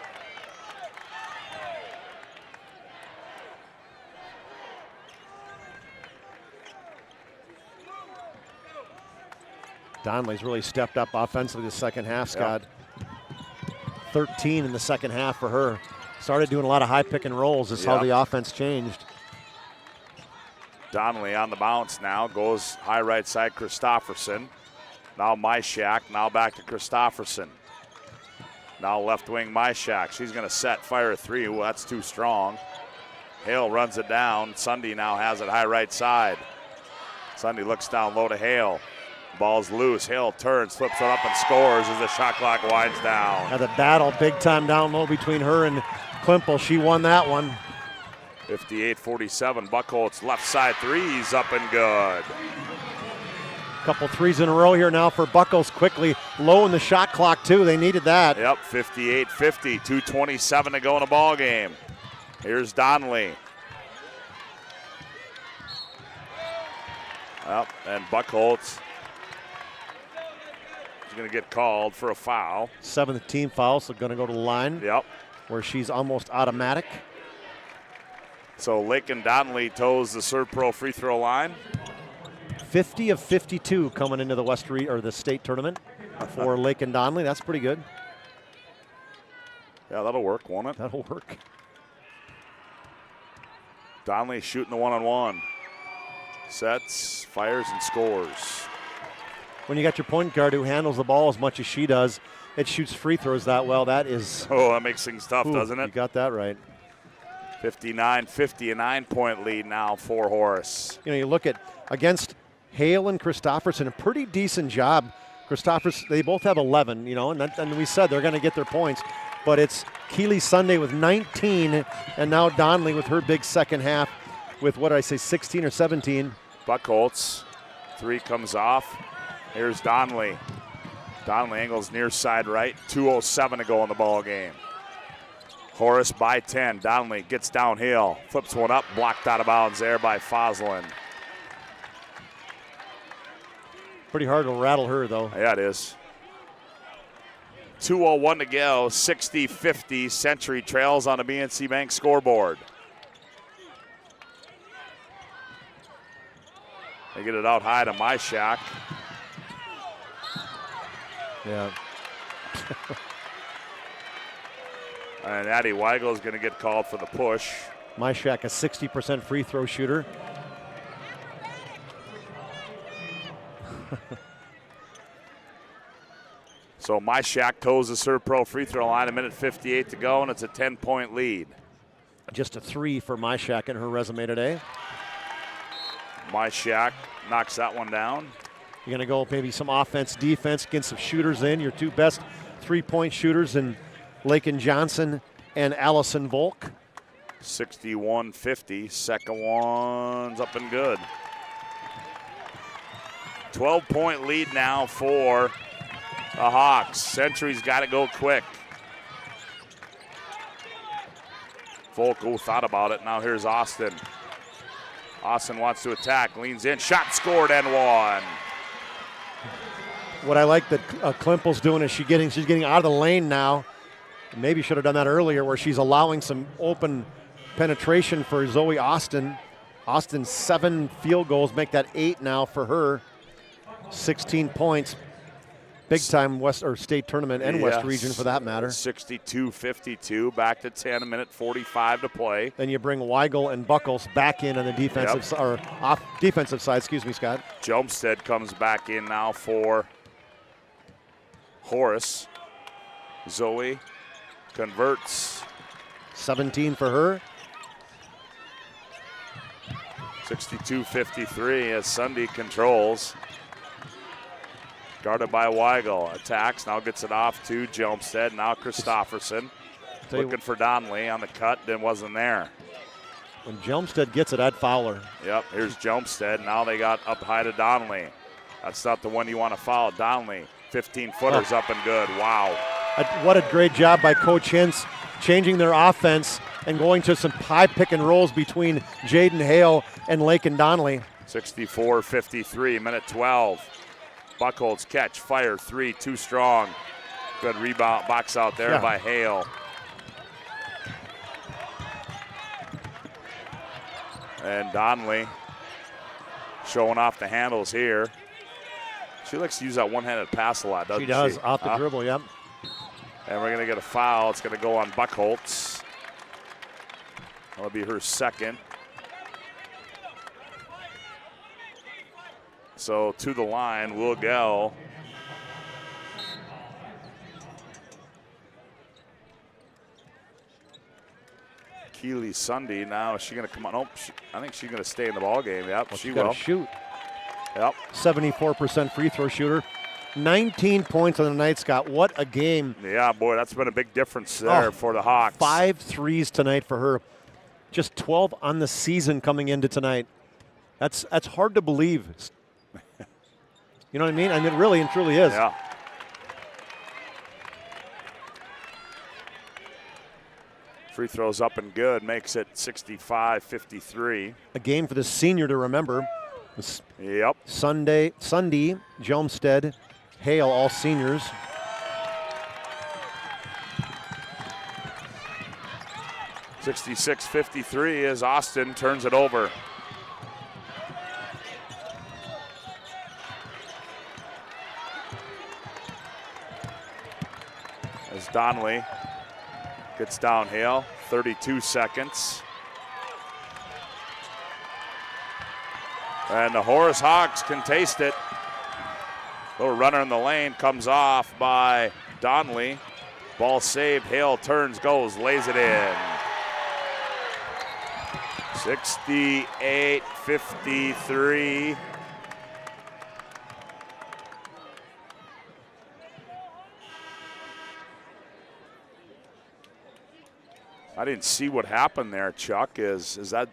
Donnelly's really stepped up offensively the second half, Scott. 13 in the second half for her. Started doing a lot of high pick and rolls. This is how the offense changed. Donnelly on the bounce now. Goes high right side, Christofferson. Now Myshak. Now back to Christofferson. Now left wing Myshak. She's going to set, fire a three. Well, that's too strong. Hale runs it down. Sunday now has it high right side. Sunday looks down low to Hale. Ball's loose. Hale turns, flips it up, and scores as the shot clock winds down. Now the battle big time down low between her and Klimple. She won that one. 58-47. Buckholz left side threes up and good. Couple threes in a row here now for Buckles, quickly low in the shot clock too. They needed that. Yep, 58-50, 2:27 to go in the ball game. Here's Donnelly. Yep, and Buckholz is going to get called for a foul. 7th team foul, so going to go to the line. Yep. Where she's almost automatic. So Lakin Donnelly toes the Serve Pro free throw line. 50 of 52 coming into the the state tournament for Lakin Donnelly. That's pretty good. Yeah, that'll work, won't it? That'll work. Donnelly shooting the one-on-one. Sets, fires, and scores. When you got your point guard who handles the ball as much as she does, it shoots free throws that well. That is... Oh, that makes things tough, doesn't it? You got that right. 59-50, a 9-point lead now for Horace. You know, you look at against Hale and Christofferson, a pretty decent job. Christofferson, they both have 11, you know, and we said they're going to get their points. But it's Keeley Sunday with 19, and now Donnelly with her big second half with, what did I say, 16 or 17. Buckholz, 3 comes off. Here's Donnelly. Donnelly angles near side right. 2:07 to go in the ball game. Horace by 10. Donnelly gets downhill, flips one up, blocked out of bounds there by Foslin. Pretty hard to rattle her, though. Yeah, it is. 2:01 to go, 60-50. Century trails on the BNC Bank scoreboard. They get it out high to Myshak. Yeah. And Addie Weigel is going to get called for the push. Myshak, a 60% free throw shooter. So Myshak toes the Serve Pro free throw line, 1:58 to go, and it's a 10-point lead. Just a 3 for Myshak in her resume today. Myshak knocks that one down. You're going to go maybe some offense, defense, get some shooters in. Your 2 best 3-point shooters in Lakin Johnson and Allison Volk. 61-50. Second one's up and good. 12-point lead now for the Hawks. Century's got to go quick. Volk thought about it. Now here's Austin. Austin wants to attack, leans in, shot scored and one. What I like that Klimpel's doing is she's getting out of the lane now. Maybe should have done that earlier, where she's allowing some open penetration for Zoe Austin. Austin's 7 field goals, make that 8 now for her. 16 points. Big time West or state tournament and West region for that matter. 62-52, back to 10, 1:45 to play. Then you bring Weigel and Buckles back in on the defensive defensive side, excuse me, Scott. Jomstead comes back in now for Horace. Zoe converts. 17 for her. 62-53 as Sunday controls. Guarded by Weigel. Attacks, now gets it off to Jomstead. Now Christofferson looking for Donnelly on the cut, then wasn't there. When Jomstead gets it, I'd foul her. Yep, here's Jomstead. Now they got up high to Donnelly. That's not the one you want to foul. Donnelly, 15-footers up and good. Wow. What a great job by Coach Hintz, changing their offense and going to some high pick and rolls between Jaden Hale and Lakin Donnelly. 64-53, minute 12. Buckholz catch, fire, 3, too strong. Good rebound, box out there by Hale. And Donnelly showing off the handles here. She likes to use that one-handed pass a lot, doesn't she? She does, off the dribble, yep. And we're going to get a foul. It's going to go on Buckholz. That'll be her second. So to the line will go Keeley Sunday. Now is she going to come on? Oh, I think she's going to stay in the ball game. Yep, well, she will. Shoot. Yep. 74% free throw shooter. 19 points on the night, Scott. What a game. Yeah, boy, that's been a big difference there for the Hawks. 5 threes tonight for her. Just 12 on the season coming into tonight. That's hard to believe. You know what I mean? And it really and truly is. Yeah. Free throws up and good, makes it 65-53. A game for the senior to remember. Yep. Sunday, Jelmstead, Hale, all seniors. (66-53) as Austin turns it over. As Donnelly gets downhill, 32 seconds. And the Horace Hawks can taste it. Little runner in the lane comes off by Donnelly. Ball saved, Hale turns, goes, lays it in. 68-53. I didn't see what happened there, Chuck. Is that?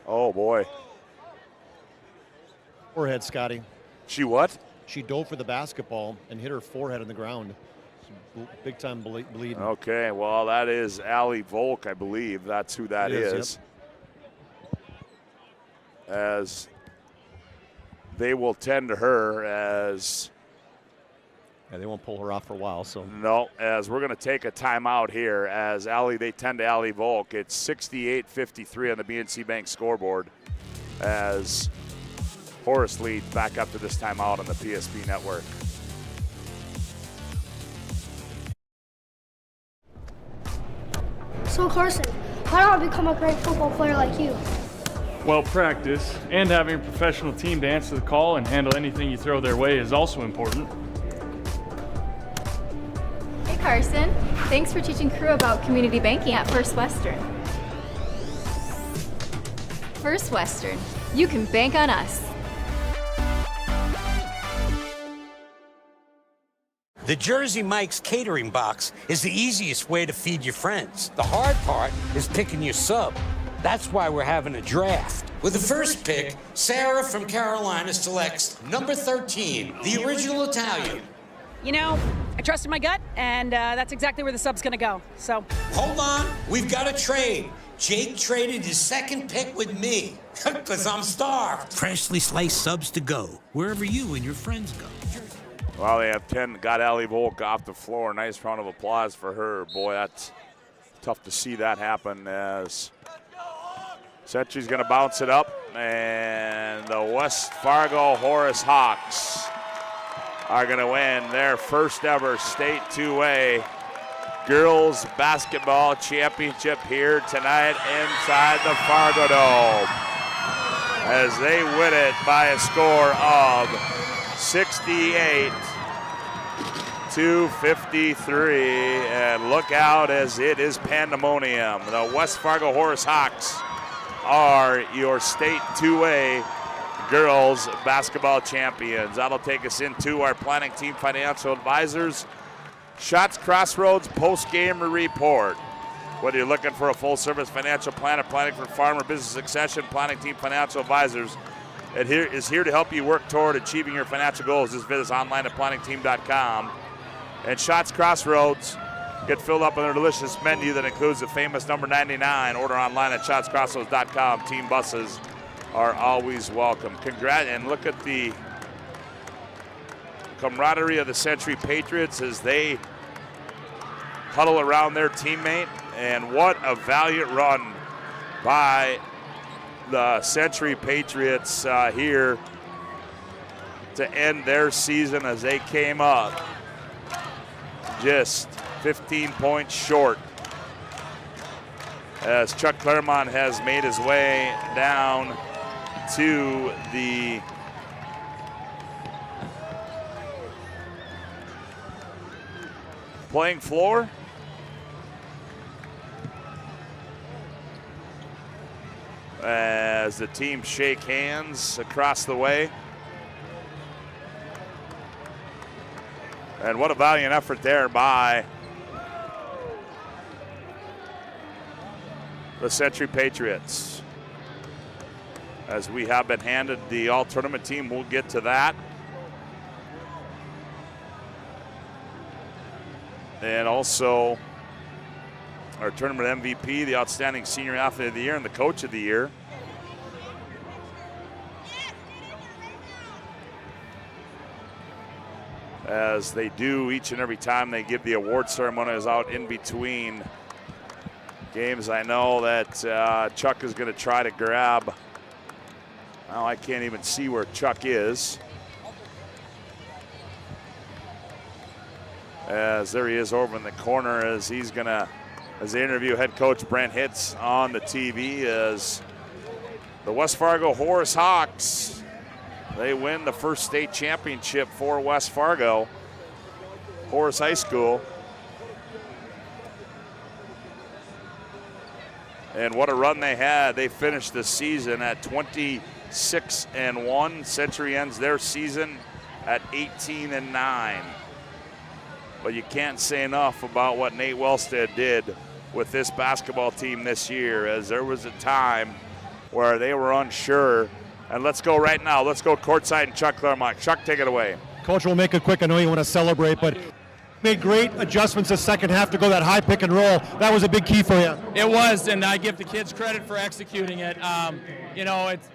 Oh boy. Forehead, Scotty. She what? She dove for the basketball and hit her forehead on the ground. Big time bleeding. Okay, well that is Allie Volk, I believe. That's who that is. Yep. As they will tend to her as. Yeah, they won't pull her off for a while. So no, as we're going to take a timeout here as they tend to Allie Volk. It's 68-53 on the BNC Bank scoreboard as Horace leads back up to this timeout on the PSP Network. So Carson, how do I become a great football player like you? Well, practice and having a professional team to answer the call and handle anything you throw their way is also important. Hey Carson, thanks for teaching crew about community banking at First Western. First Western, you can bank on us. The Jersey Mike's catering box is the easiest way to feed your friends. The hard part is picking your sub. That's why we're having a draft. With the first pick, Sarah from Carolina selects number 13, the original Italian. You know, I trusted my gut, and that's exactly where the sub's gonna go, so. Hold on, we've got a trade. Jake traded his second pick with me, because I'm starved. Freshly sliced subs to go, wherever you and your friends go. Well, they have 10, got Allie Volk off the floor. Nice round of applause for her. Boy, that's tough to see that happen as Century's going to bounce it up. And the West Fargo Horace Hawks are going to win their first ever state 2A girls basketball championship here tonight inside the Fargo Dome as they win it by a score of 68-53, and look out as it is pandemonium. The West Fargo Horace Hawks are your state 2A girls basketball champions. That'll take us into our planning team financial advisors. Shots Crossroads Postgame Report. Whether you're looking for a full-service financial planner, planning for farm or business succession, planning team financial advisors is here to help you work toward achieving your financial goals. Just visit us online at planningteam.com. And Shots Crossroads get filled up with a delicious menu that includes the famous number 99. Order online at shotscrossroads.com. Team buses are always welcome. And look at the camaraderie of the Century Patriots as they huddle around their teammate. And what a valiant run by the Century Patriots here to end their season as they came up just 15 points short as Chuck Claremont has made his way down to the playing floor. As the team shake hands across the way. And what a valiant effort there by the Century Patriots. as we have been handed the all-tournament team. We'll get to that. And also our tournament MVP, the outstanding senior athlete of the year, and the coach of the year. As they do each and every time they give the award ceremonies out in between games. I know that Chuck is going to try to grab, well, I can't even see where Chuck is. As there he is over in the corner as he's going to, as they interview head coach Brent Hitz on the TV, as the West Fargo Horace Hawks, they win the first state championship for West Fargo, Horace High School. And what a run they had. They finished the season at 26-1. Century ends their season at 18-9. But you can't say enough about what Nate Wellstead did with this basketball team this year, as there was a time where they were unsure. And let's go right now. Let's go courtside and Chuck Claremont. Chuck, take it away. Coach, will make it quick. I know you want to celebrate, but made great adjustments the second half to go that high pick and roll. That was a big key for you. It was, and I give the kids credit for executing it. You know, it's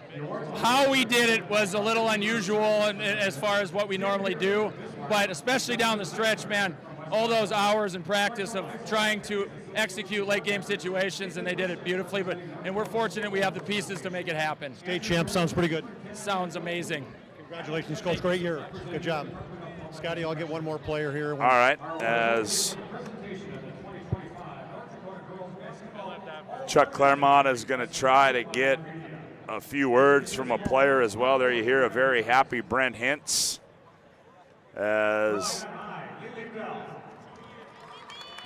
how we did it was a little unusual as far as what we normally do, but especially down the stretch, man, all those hours in practice of trying to execute late game situations, and they did it beautifully. And we're fortunate we have the pieces to make it happen. State champ sounds pretty good. Sounds amazing. Congratulations, Coach. Great year. Good job. Scotty, I'll get one more player here. All right, as Chuck Claremont is going to try to get a few words from a player as well. There you hear a very happy Brent Hitz as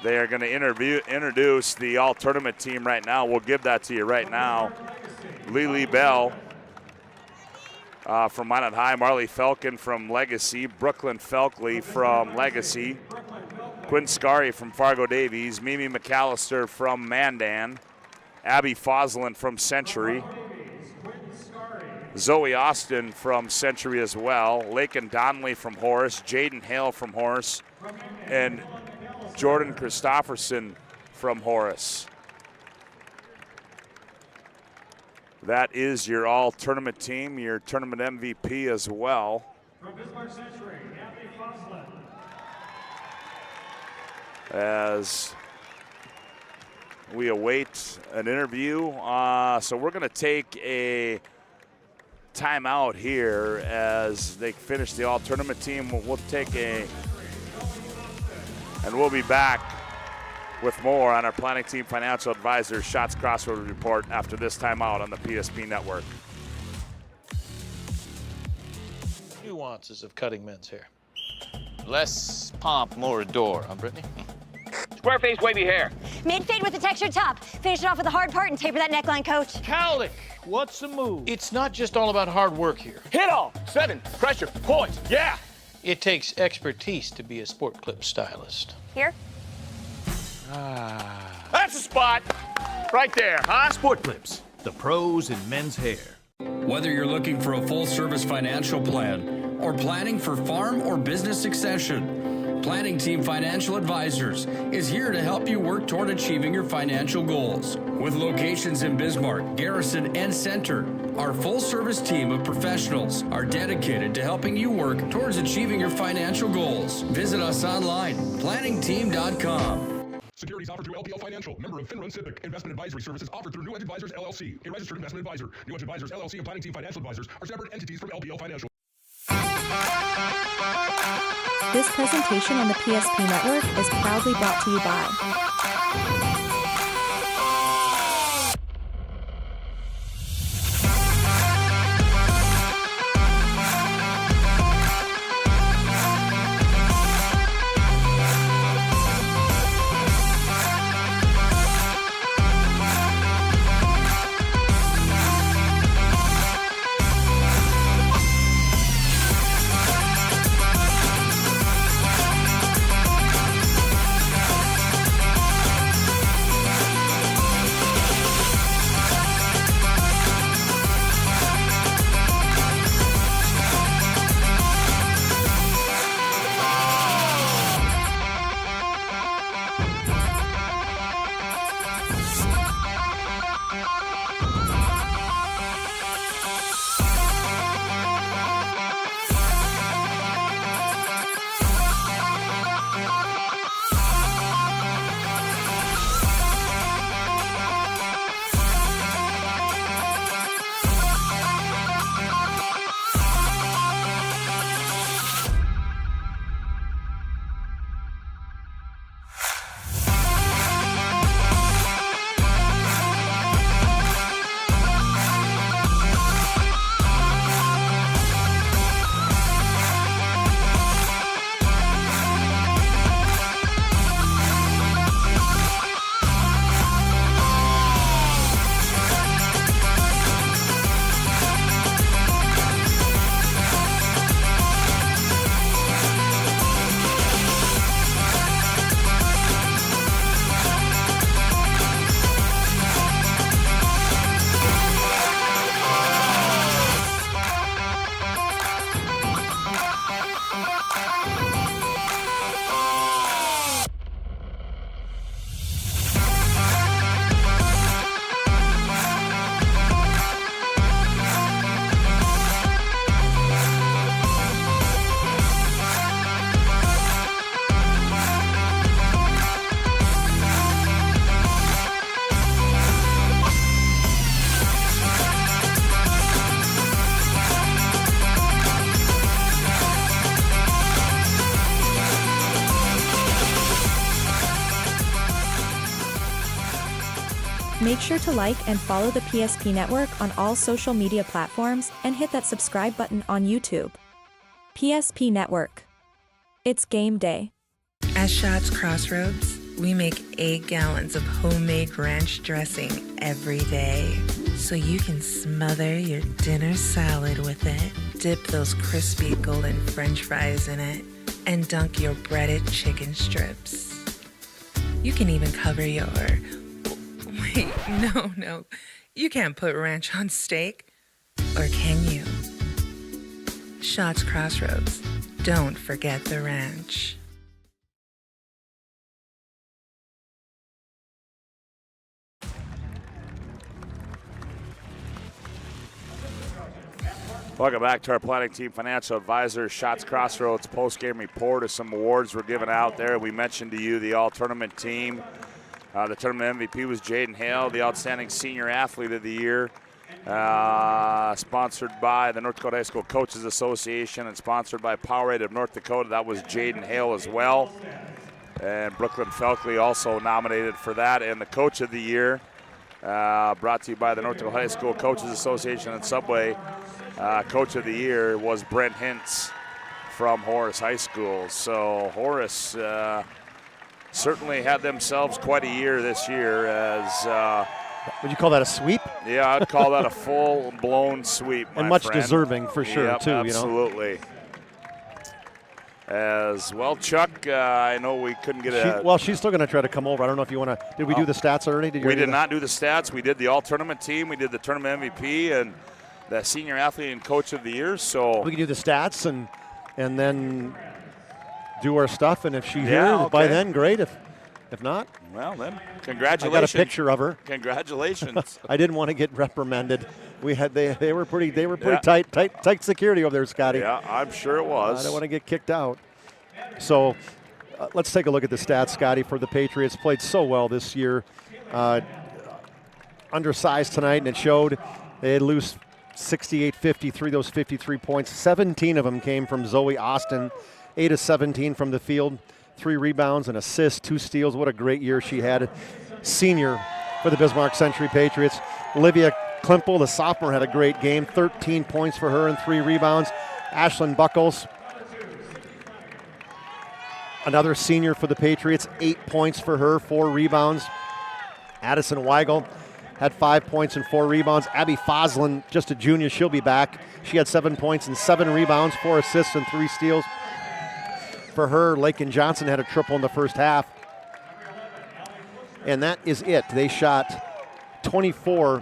they are going to introduce the all-tournament team right now. We'll give that to you right now. Lily Bell from Minot High, Marley Falcon from Legacy, Brooklyn Felkley from Legacy, Quinn Scary from Fargo Davies, Mimi McAllister from Mandan, Abby Foslin from Century, Zoe Austin from Century as well, Lakin Donnelly from Horace, Jaden Hale from Horace, and Jordan Christofferson from Horace. That is your all-tournament team, your tournament MVP as well. As we await an interview. So we're going to take a timeout here as they finish the all-tournament team. We'll take and we'll be back with more on our planning team financial advisor Shots Crossroad Report after this timeout on the PSP Network. Nuances of cutting men's hair. Less pomp, more adore, huh, Brittany? Square face, wavy hair. Mid-fade with a textured top. Finish it off with a hard part and taper that neckline, coach. Cowlick, what's the move? It's not just all about hard work here. Hit all. 7. Pressure. Points. Yeah. It takes expertise to be a sport clip stylist. Here? That's the spot. Right there, huh? Sport Clips, the pros in men's hair. Whether you're looking for a full-service financial plan or planning for farm or business succession, Planning Team Financial Advisors is here to help you work toward achieving your financial goals. With locations in Bismarck, Garrison, and Center, our full-service team of professionals are dedicated to helping you work towards achieving your financial goals. Visit us online, planningteam.com. Securities offered through LPL Financial, member of FINRA SIPC. Investment advisory services offered through New Edge Advisors, LLC, a registered investment advisor. New Edge Advisors, LLC, and Planning Team Financial Advisors are separate entities from LPL Financial. This presentation on the PSP Network is proudly brought to you by Make sure to like and follow the PSP Network on all social media platforms and hit that subscribe button on YouTube. PSP Network. It's game day. At Shots Crossroads, we make 8 gallons of homemade ranch dressing every day, so you can smother your dinner salad with it, dip those crispy golden French fries in it, and dunk your breaded chicken strips. You can even cover your... Wait, no. You can't put ranch on steak. Or can you? Shots Crossroads. Don't forget the ranch. Welcome back to our planning team financial advisor, Shots Crossroads Postgame Report. Of some awards we're giving out there. We mentioned to you the all-tournament team. The tournament MVP was Jaden Hale, the outstanding senior athlete of the year. Sponsored by the North Dakota High School Coaches Association and sponsored by Powerade of North Dakota. That was Jaden Hale as well. And Brooklyn Felkley also nominated for that. And the Coach of the Year, brought to you by the North Dakota High School Coaches Association and Subway. Coach of the Year was Brent Hintz from Horace High School. So Horace certainly had themselves quite a year this year as... would you call that a sweep? Yeah, I'd call that a full-blown sweep, and my much friend. deserving for sure, Yep, too. Absolutely. As well, Chuck, I know we couldn't get a... Well, she's still going to try to come over. I don't know if you want to... Did we do the stats already? We did not do the stats. We did the all-tournament team. We did the tournament MVP and the senior athlete and coach of the year. So we can do the stats and then do our stuff. And if she's here okay. by then, great. If not, well then, congratulations. I got a picture of her. Congratulations. I didn't want to get reprimanded. We had they were pretty tight security over there, Scotty. Yeah, I'm sure it was. I don't want to get kicked out. So let's take a look at the stats, Scotty, for the Patriots. Played so well this year. Undersized tonight, and it showed. They had loose 68-53, those 53 points. 17 of them came from Zoe Austin. 8 of 17 from the field. 3 rebounds, an assist, 2 steals. What a great year she had. Senior for the Bismarck Century Patriots. Olivia Klimpel, the sophomore, had a great game. 13 points for her and 3 rebounds. Ashlyn Buckles, another senior for the Patriots, 8 points for her, 4 rebounds. Addison Weigel had 5 points and 4 rebounds. Abby Foslin, just a junior, she'll be back. She had 7 points and 7 rebounds, 4 assists and 3 steals. For her, Lakin Johnson had a triple in the first half. And that is it. They shot 23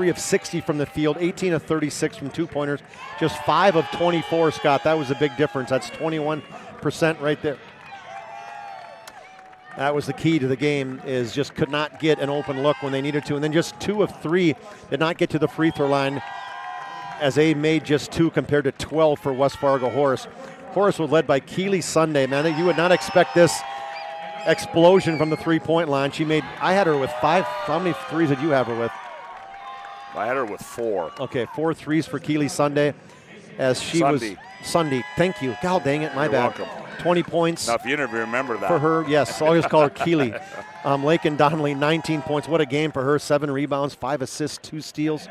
of 60 from the field, 18 of 36 from 2-pointers, just 5 of 24, Scott. That was a big difference. That's 21% right there. That was the key to the game, is just could not get an open look when they needed to. And then just 2 of 3 did not get to the free throw line, as they made just 2 compared to 12 for West Fargo Horace. Horace was led by Keely Sunday. Man, you would not expect this explosion from the three-point line. I had her with 5. How many threes did you have her with? I had her with 4. Okay, 4 threes for Keely Sunday. As she was Sunday. Thank you. God dang it, my bad. Welcome. 20 points. Now, if you remember that. For her, yes. I'll just call her Keely. Lakin Donnelly, 19 points. What a game for her. 7 rebounds, 5 assists, 2 steals.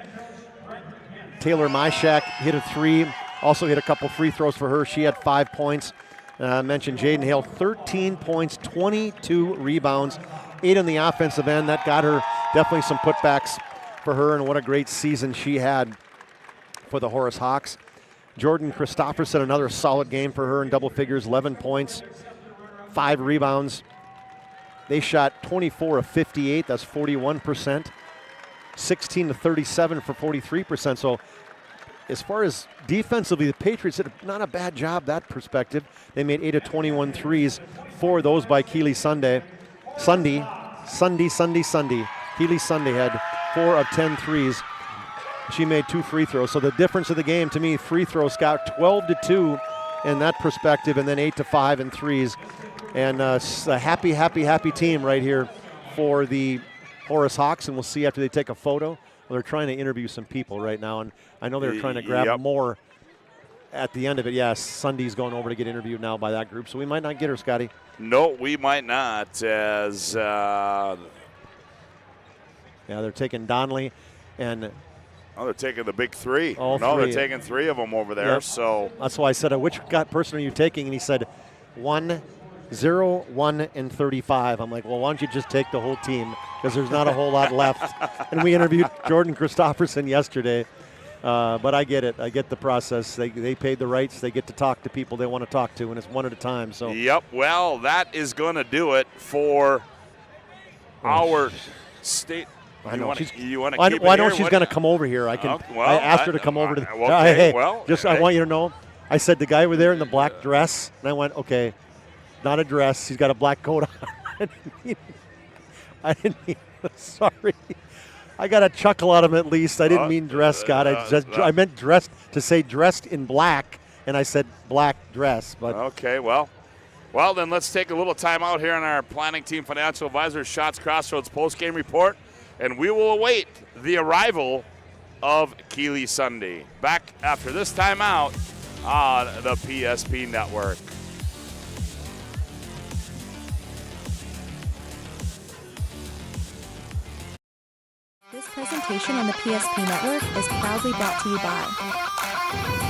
Taylor Myshak hit a 3. Also hit a couple free throws for her. She had 5 points. I mentioned Jaden Hale, 13 points, 22 rebounds, 8 on the offensive end. That got her definitely some putbacks for her, and what a great season she had for the Horace Hawks. Jordan Christopherson, another solid game for her in double figures, 11 points, 5 rebounds. They shot 24 of 58, that's 41%. 16 to 37 for 43%. So as far as defensively, the Patriots did not a bad job that perspective. They made 8 of 21 threes, 4 of those by Keely Sunday. Keely Sunday had 4 of 10 threes. She made 2 free throws. So the difference of the game to me, free throws, Scott, 12-2 in that perspective, and then 8-5 in threes. And a happy team right here for the Horace Hawks, and we'll see after they take a photo. Well, they're trying to interview some people right now, and I know they're trying to grab more at the end of it. Yes, Sunday's going over to get interviewed now by that group, so we might not get her, Scotty. No, we might not, as Yeah, they're taking Donnelly and. Oh, they're taking the big three. All no, three. They're taking 3 of them over there. Yep. So that's why I said, which person are you taking? And he said, 1, 0, 1, and 35. I'm like, well, why don't you just take the whole team? Because there's not a whole lot left. And we interviewed Jordan Christofferson yesterday. But I get it. I get the process. They paid the rights. They get to talk to people they want to talk to, and it's one at a time. So. Yep. Well, that is going to do it for our state. I know. You want to I keep know it here? she's going to come over here. I asked her to come over to the. Okay, hey, well, I want you to know. I said the guy over there in the black dress, and I went, okay, not a dress. He's got a black coat on. I didn't mean. Sorry. I got a chuckle out of him at least. I didn't mean dress, Scott. I meant dressed to say dressed in black, and I said black dress. But okay, well, then let's take a little time out here on our planning team financial advisor Shots Crossroads postgame report, and we will await the arrival of Keeley Sunday. Back after this timeout on the PSP Network. This presentation on the PSP Network is proudly brought to you by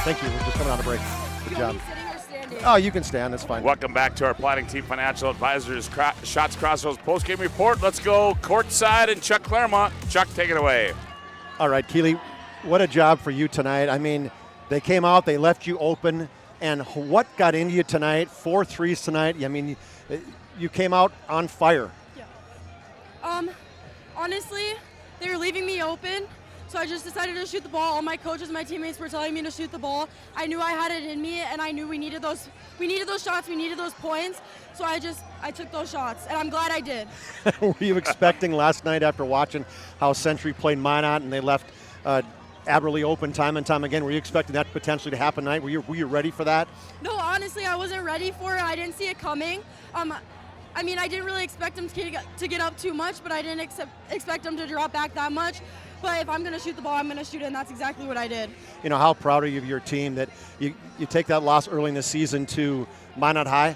Thank you. We're just coming out of break. Good job. Oh, you can stand. That's fine. Welcome back to our planning team financial advisors Shots Crossroads postgame report. Let's go courtside and Chuck Claremont. Chuck, take it away. All right, Keeley, what a job for you tonight. I mean, they came out, they left you open, and what got into you tonight? 4 threes tonight. I mean, you came out on fire. Yeah. Honestly, they were leaving me open, so I just decided to shoot the ball. All my coaches, my teammates were telling me to shoot the ball. I knew I had it in me, and I knew we needed those shots, we needed those points. So I took those shots, and I'm glad I did. Were you expecting last night after watching how Century played Minot and they left Aberley open time and time again? Were you expecting that potentially to happen tonight? Were you ready for that? No, honestly, I wasn't ready for it. I didn't see it coming. I mean, I didn't really expect them to get up too much, but I didn't expect them to drop back that much. But if I'm going to shoot the ball, I'm going to shoot it, and that's exactly what I did. You know, how proud are you of your team that you take that loss early in the season to Minot High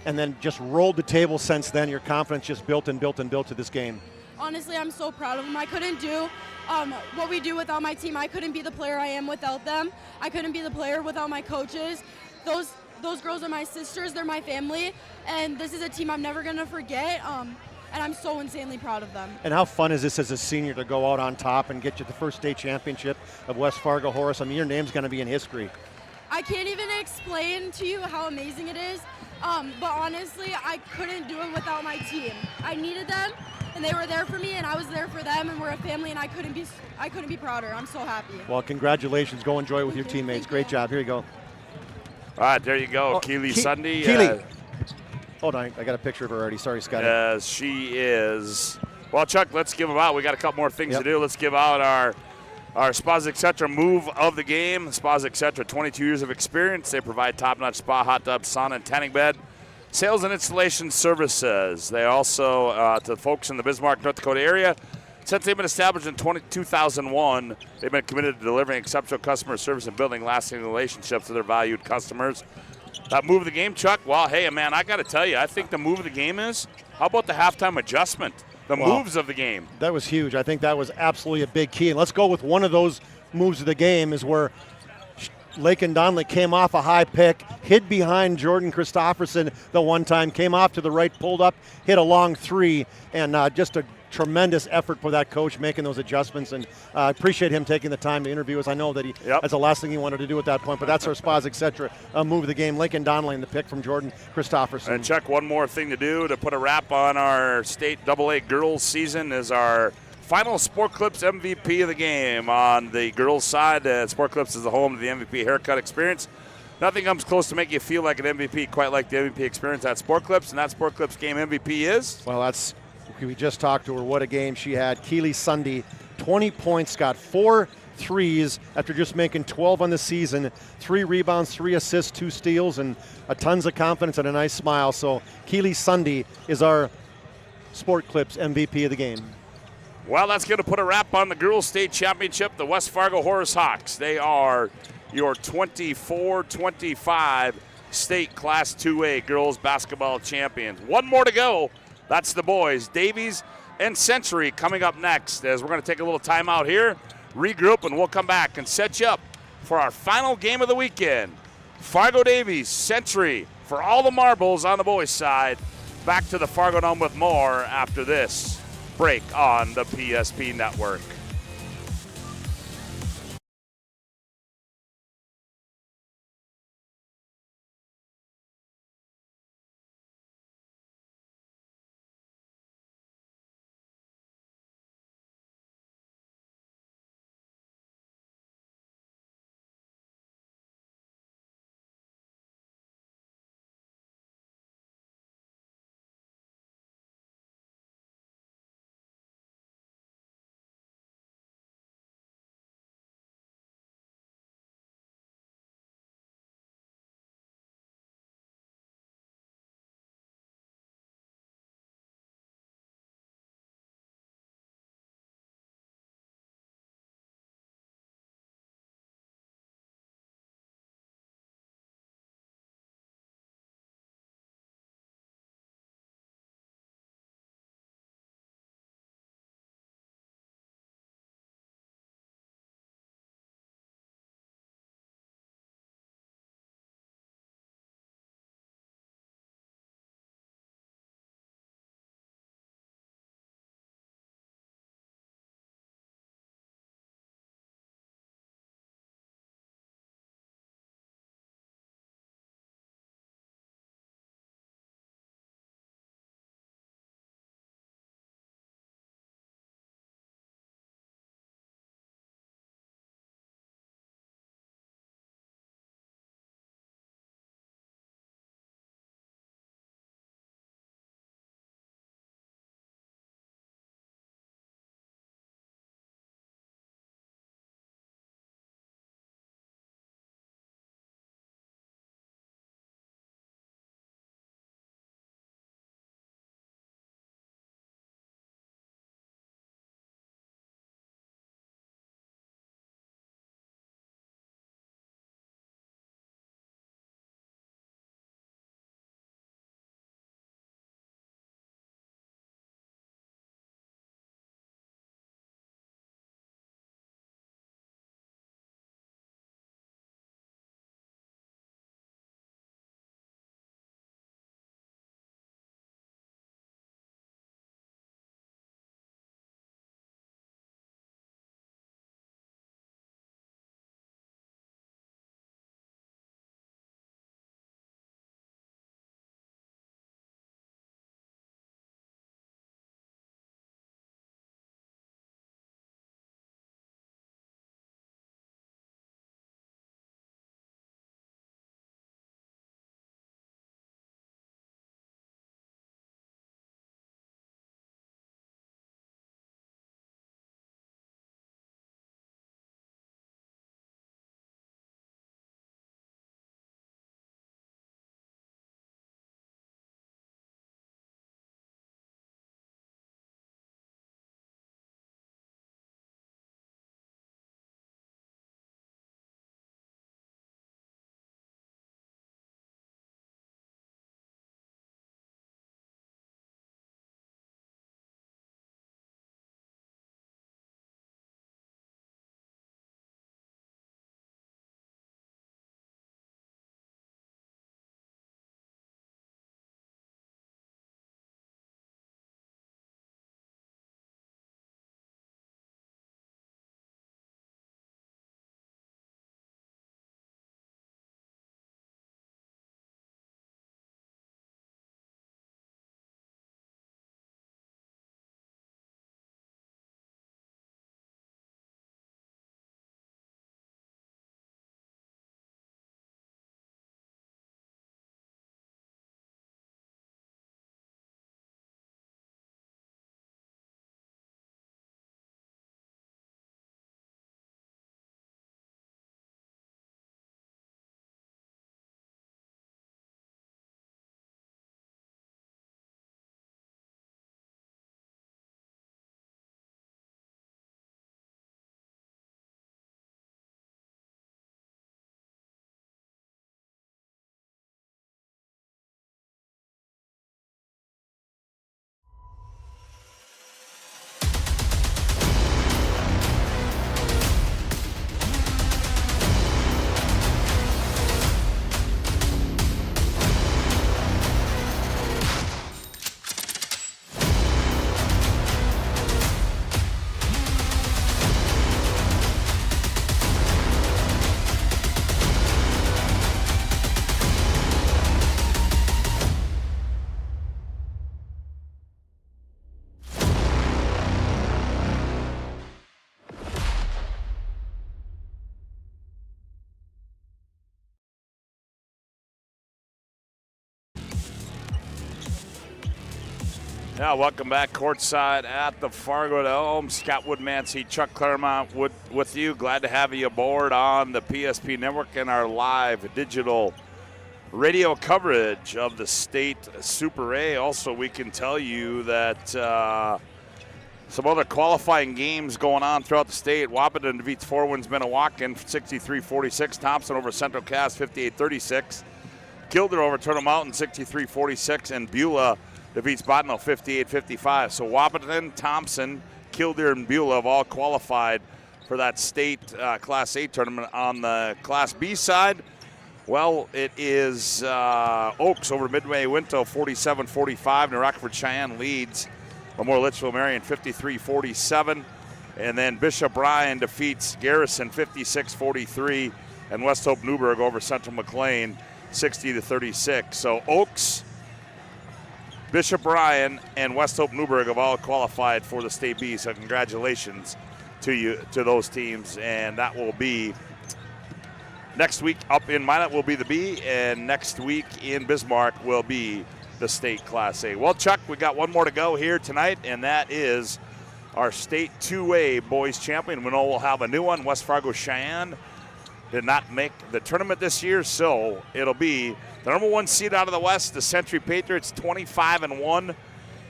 and then just rolled the table since then? Your confidence just built and built and built to this game. Honestly, I'm so proud of them. I couldn't do what we do without my team. I couldn't be the player I am without them. I couldn't be the player without my coaches. Those girls are my sisters. They're my family. And this is a team I'm never going to forget. and I'm so insanely proud of them. And how fun is this as a senior to go out on top and get you the first state championship of West Fargo Horace? I mean, your name's going to be in history. I can't even explain to you how amazing it is, but honestly, I couldn't do it without my team. I needed them, and they were there for me, and I was there for them, and we're a family, and I couldn't be prouder. I'm so happy. Well, congratulations. Go enjoy it with your teammates. Great job. Here you go. All right, there you go. Keely Sunday. Keely. Hold on, I got a picture of her already. Sorry, Scotty. Yes, she is. Well, Chuck, let's give them out. We got a couple more things to do. Let's give out our Spas Etc. move of the game. Spas Etc. 22 years of experience. They provide top-notch spa, hot tub, sauna, and tanning bed. Sales and installation services. They also, to folks in the Bismarck, North Dakota area, since they've been established in 2001, they've been committed to delivering exceptional customer service and building lasting relationships with their valued customers. That move of the game, Chuck, well, hey, man, I got to tell you, I think the move of the game is, how about the halftime adjustment? The moves of the game. That was huge. I think that was absolutely a big key. And let's go with one of those moves of the game is where Lakin Donnelly came off a high pick, hid behind Jordan Christofferson the one time, came off to the right, pulled up, hit a long three, and just a tremendous effort for that coach making those adjustments. And I appreciate him taking the time to interview us. I know that that's the last thing he wanted to do at that point, but that's our Spas Etc. Move of the game. Lakin Donnelly and the pick from Jordan Christofferson. And Chuck, one more thing to do to put a wrap on our state AA girls season is our final Sport Clips MVP of the game. On the girls' side, Sport Clips is the home of the MVP haircut experience. Nothing comes close to make you feel like an MVP, quite like the MVP experience at Sport Clips, and that Sport Clips game MVP is? Well, we just talked to her. What a game she had. Keely Sunday, 20 points, got 4 threes after just making 12 on the season, 3 rebounds, 3 assists, 2 steals, and tons of confidence and a nice smile. So Keely Sunday is our Sport Clips MVP of the game. Well, that's going to put a wrap on the girls' state championship, the West Fargo Horace Hawks. They are your 24-25 state Class 2A girls basketball champions. One more to go. That's the boys, Davies and Century, coming up next as we're going to take a little time out here, regroup, and we'll come back and set you up for our final game of the weekend. Fargo Davies, Century, for all the marbles on the boys' side. Back to the Fargo Dome with more after this break on the PSP Network. Yeah, welcome back courtside at the Fargo Dome. Scott WOODMANSEE, Chuck Claremont with you. Glad to have you aboard on the PSP Network and our live digital radio coverage of the state Super A. Also, we can tell you that some other qualifying games going on throughout the state. Wahpeton defeats Four Winds Minnewacan 63-46. Thompson over Central Cass 58-36. Kildare over Turtle Mountain 63-46. And Beulah defeats Bottineau 58-55. So Wahpeton, Thompson, Kildare, and Beulah have all qualified for that state Class A tournament. On the Class B side, well, it is Oaks over Midway Winto 47-45. New Rockford Cheyenne leads Memorial Litchfield Marion 53-47. And then Bishop Bryan defeats Garrison 56-43. And West Hope Newburgh over Central McLean 60-36. So Oaks, Bishop Bryan, and West Hope Newburgh have all qualified for the State B. So congratulations to those teams. And that will be next week up in Minot will be the B, and next week in Bismarck will be the state Class A. Well, Chuck, we got one more to go here tonight, and that is our state 2A boys champion. We know we'll have a new one. West Fargo Cheyenne did not make the tournament this year, so it'll be the number 1 seed out of the West, the Century Patriots, 25-1,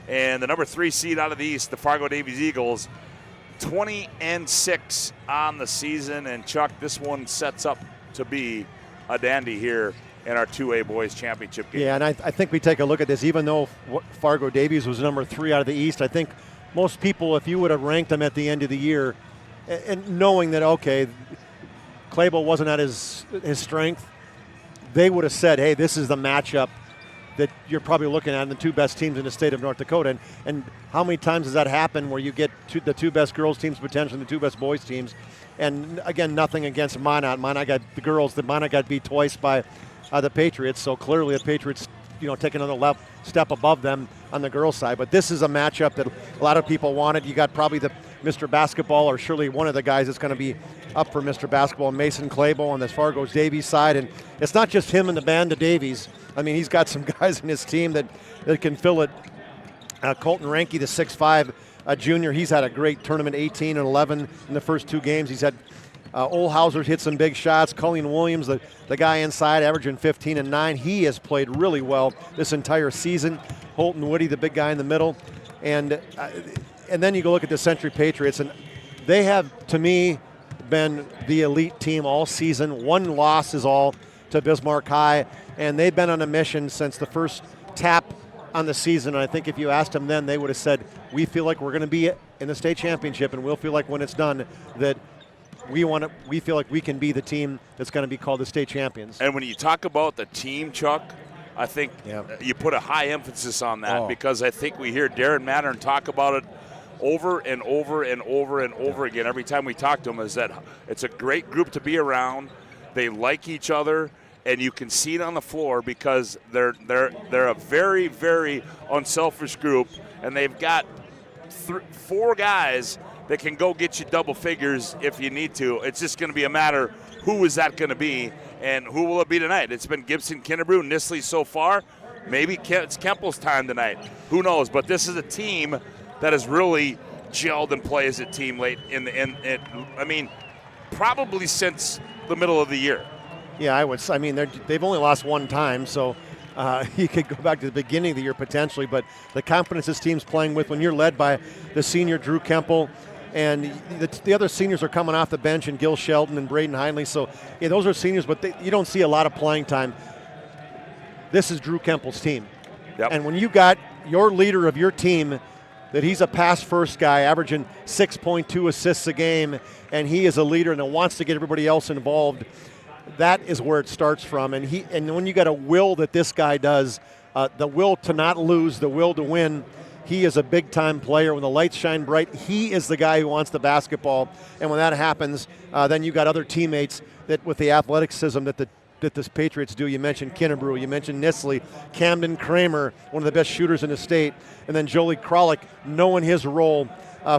and the number 3 seed out of the East, the Fargo Davies Eagles, 20-6 on the season. And Chuck, this one sets up to be a dandy here in our 2A boys championship game. Yeah, and I think we take a look at this. Even though Fargo Davies was number 3 out of the East, I think most people, if you would have ranked them at the end of the year, and knowing that, okay, Claybo wasn't at his strength, they would have said, hey, this is the matchup that you're probably looking at in the 2 best teams in the state of North Dakota. And how many times does that happen where you get the 2 best girls teams potentially and the 2 best boys teams? And again, nothing against Minot. Minot got the girls. Minot got beat twice by the Patriots. So clearly the Patriots, take another step above them on the girls' side. But this is a matchup that a lot of people wanted. You got probably the Mr. Basketball, or surely one of the guys that's going to be up for Mr. Basketball, Mason Claybo on the Fargo's Davies side. And it's not just him and the band of Davies. I mean, he's got some guys in his team that can fill it. Colton Ranke, the 6'5", junior, he's had a great tournament, 18 and 11 in the first 2 games. He's had Olhauser hit some big shots. Colleen Williams, the guy inside, averaging 15 and 9. He has played really well this entire season. Holton Woody, the big guy in the middle. And then you go look at the Century Patriots, and they have, to me, been the elite team all season. 1 loss is all to Bismarck High, and they've been on a mission since the first tap on the season. And I think if you asked them then, they would have said, we feel like we're going to be in the state championship, and we'll feel like when it's done that we feel like we can be the team that's going to be called the state champions. And when you talk about the team, Chuck, I think you put a high emphasis on that, because I think we hear Darren Mattern talk about it over and over and over and over again every time we talk to him, is that it's a great group to be around. They like each other, and you can see it on the floor because they're a very, very unselfish group, and they've got 4 guys that can go get you double figures if you need to. It's just going to be a matter, who is that going to be, and who will it be tonight? It's been Gibson, Kinnebrew, Nisley so far. Maybe it's Kempel's time tonight. Who knows? But this is a team that has really gelled and plays as a team late probably since the middle of the year. Yeah, they've only lost 1 time, so you could go back to the beginning of the year potentially, but the confidence this team's playing with, when you're led by the senior Drew Kempel, and the other seniors are coming off the bench, and Gil Sheldon and Braden Hindley, so yeah, those are seniors, but you don't see a lot of playing time. This is Drew Kempel's team. Yep. And when you got your leader of your team, that he's a pass-first guy, averaging 6.2 assists a game, and he is a leader and wants to get everybody else involved, that is where it starts from. And when you got a will that this guy does, the will to not lose, the will to win, he is a big-time player. When the lights shine bright, he is the guy who wants the basketball. And when that happens, then you got other teammates that with the athleticism that the Patriots do. You mentioned Kinnebrew, you mentioned Nisley, Camden Kramer, one of the best shooters in the state, and then Jolie Kralik knowing his role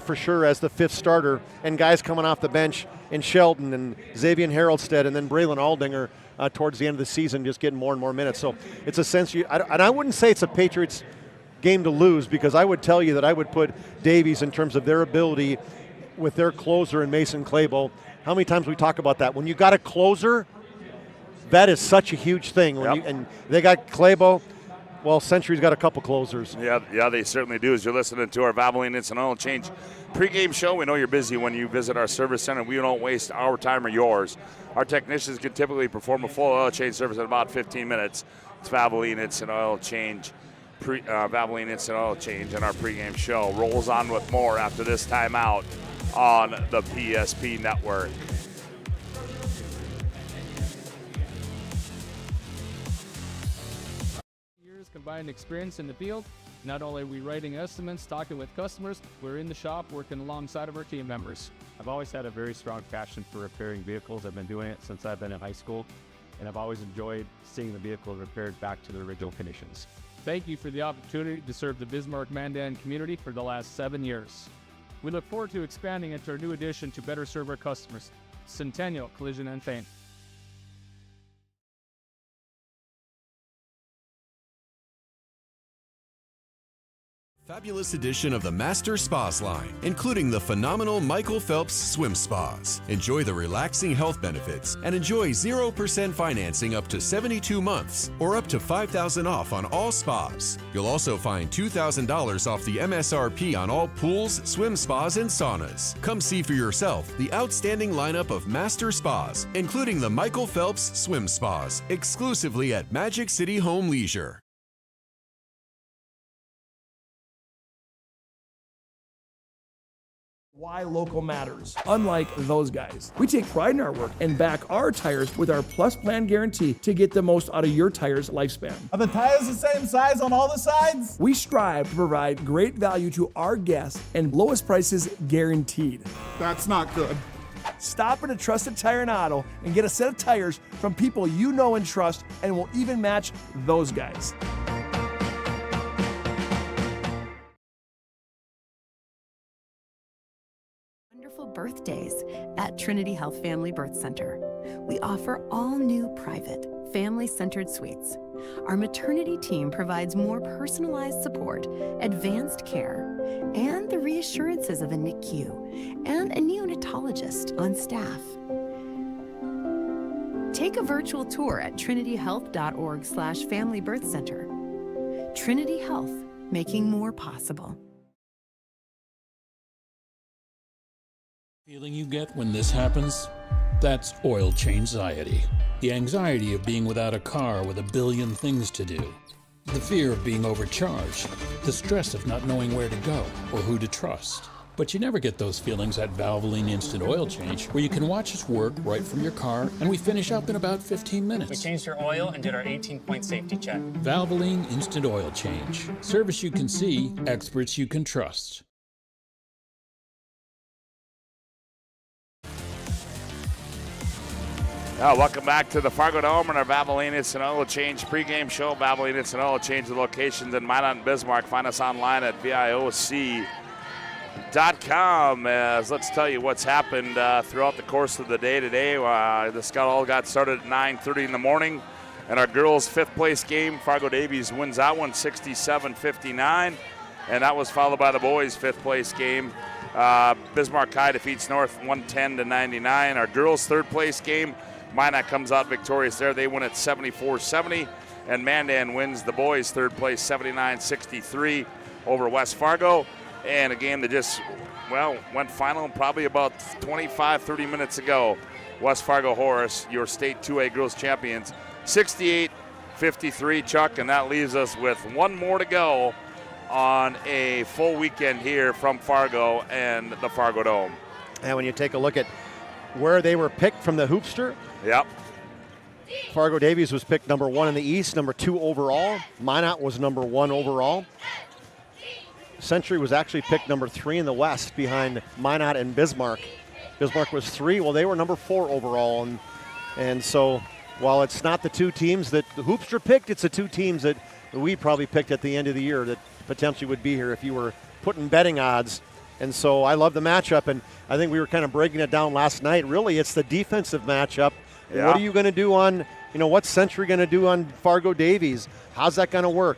for sure as the 5th starter, and guys coming off the bench in Sheldon and Xavier Haroldstead, and then Braylon Aldinger towards the end of the season just getting more and more minutes. So it's a sense, and I wouldn't say it's a Patriots game to lose, because I would tell you that I would put Davies in terms of their ability with their closer in Mason Claybo. How many times we talk about that? When you got a closer, that is such a huge thing. And they got Claybo. Well, Century's got a couple closers. Yeah, they certainly do. As you're listening to our Valvoline Instant Oil Change pregame show, we know you're busy when you visit our service center. We don't waste our time or yours. Our technicians can typically perform a full oil change service in about 15 minutes. It's Valvoline Instant Oil Change. Valvoline Instant Oil Change and our pregame show rolls on with more after this timeout on the PSP Network. Combined experience in the field. Not only are we writing estimates, talking with customers, we're in the shop working alongside of our team members. I've always had a very strong passion for repairing vehicles. I've been doing it since I've been in high school, and I've always enjoyed seeing the vehicle repaired back to the original conditions. Thank you for the opportunity to serve the Bismarck-Mandan community for the last 7 years. We look forward to expanding into our new addition to better serve our customers, Centennial Collision and Paint. Fabulous edition of the Master Spas line, including the phenomenal Michael Phelps Swim Spas. Enjoy the relaxing health benefits and enjoy 0% financing up to 72 months or up to $5,000 off on all spas. You'll also find $2,000 off the MSRP on all pools, swim spas, and saunas. Come see for yourself the outstanding lineup of Master Spas, including the Michael Phelps Swim Spas, exclusively at Magic City Home Leisure. Why local matters. Unlike those guys, we take pride in our work and back our tires with our Plus Plan guarantee to get the most out of your tire's lifespan. Are the tires the same size on all the sides? We strive to provide great value to our guests and lowest prices guaranteed. That's not good. Stop at a trusted tire and auto and get a set of tires from people you know and trust, and will even match those guys. Birthdays at Trinity Health Family Birth Center. We offer all new private, family-centered suites. Our maternity team provides more personalized support, advanced care, and the reassurances of a NICU and a neonatologist on staff. Take a virtual tour at trinityhealth.org/Family Birth Center. Trinity Health, making more possible. Feeling you get when this happens? That's oil change-anxiety. The anxiety of being without a car with a billion things to do. The fear of being overcharged. The stress of not knowing where to go or who to trust. But you never get those feelings at Valvoline Instant Oil Change, where you can watch us work right from your car, and we finish up in about 15 minutes. We changed your oil and did our 18-point safety check. Valvoline Instant Oil Change. Service you can see, experts you can trust. Welcome back to the Fargo Dome and our Valvoline Instant Oil Change pregame show. Valvoline Instant Oil Change, the locations in Minot and Bismarck. Find us online at VIOC.com. Let's tell you what's happened throughout the course of the day today. This all got started at 9:30 in the morning. And our girls' fifth place game, Fargo Davies wins that one 67-59. And that was followed by the boys' fifth place game. Bismarck High defeats North 110-99. Our girls' third place game, Minot comes out victorious there. They win at 74-70, and Mandan wins the boys' third place 79-63 over West Fargo. And a game that just, went final probably about 25-30 minutes ago. West Fargo Horace, your state 2A girls champions, 68-53, Chuck, and that leaves us with one more to go on a full weekend here from Fargo and the Fargo Dome. And when you take a look at where they were picked from the Hoopster, Fargo Davies was picked number 1 in the East, number 2 overall. Minot was number 1 overall. Century was actually picked number 3 in the West behind Minot and Bismarck. Bismarck was 3. Well, they were number 4 overall. And so while it's not the two teams that the Hoopster picked, it's the two teams that we probably picked at the end of the year that potentially would be here if you were putting betting odds. And so I love the matchup, and I think we were kind of breaking it down last night. Really, it's the defensive matchup. Yeah. What are you going to do on, what's Century going to do on Fargo Davies? How's that going to work?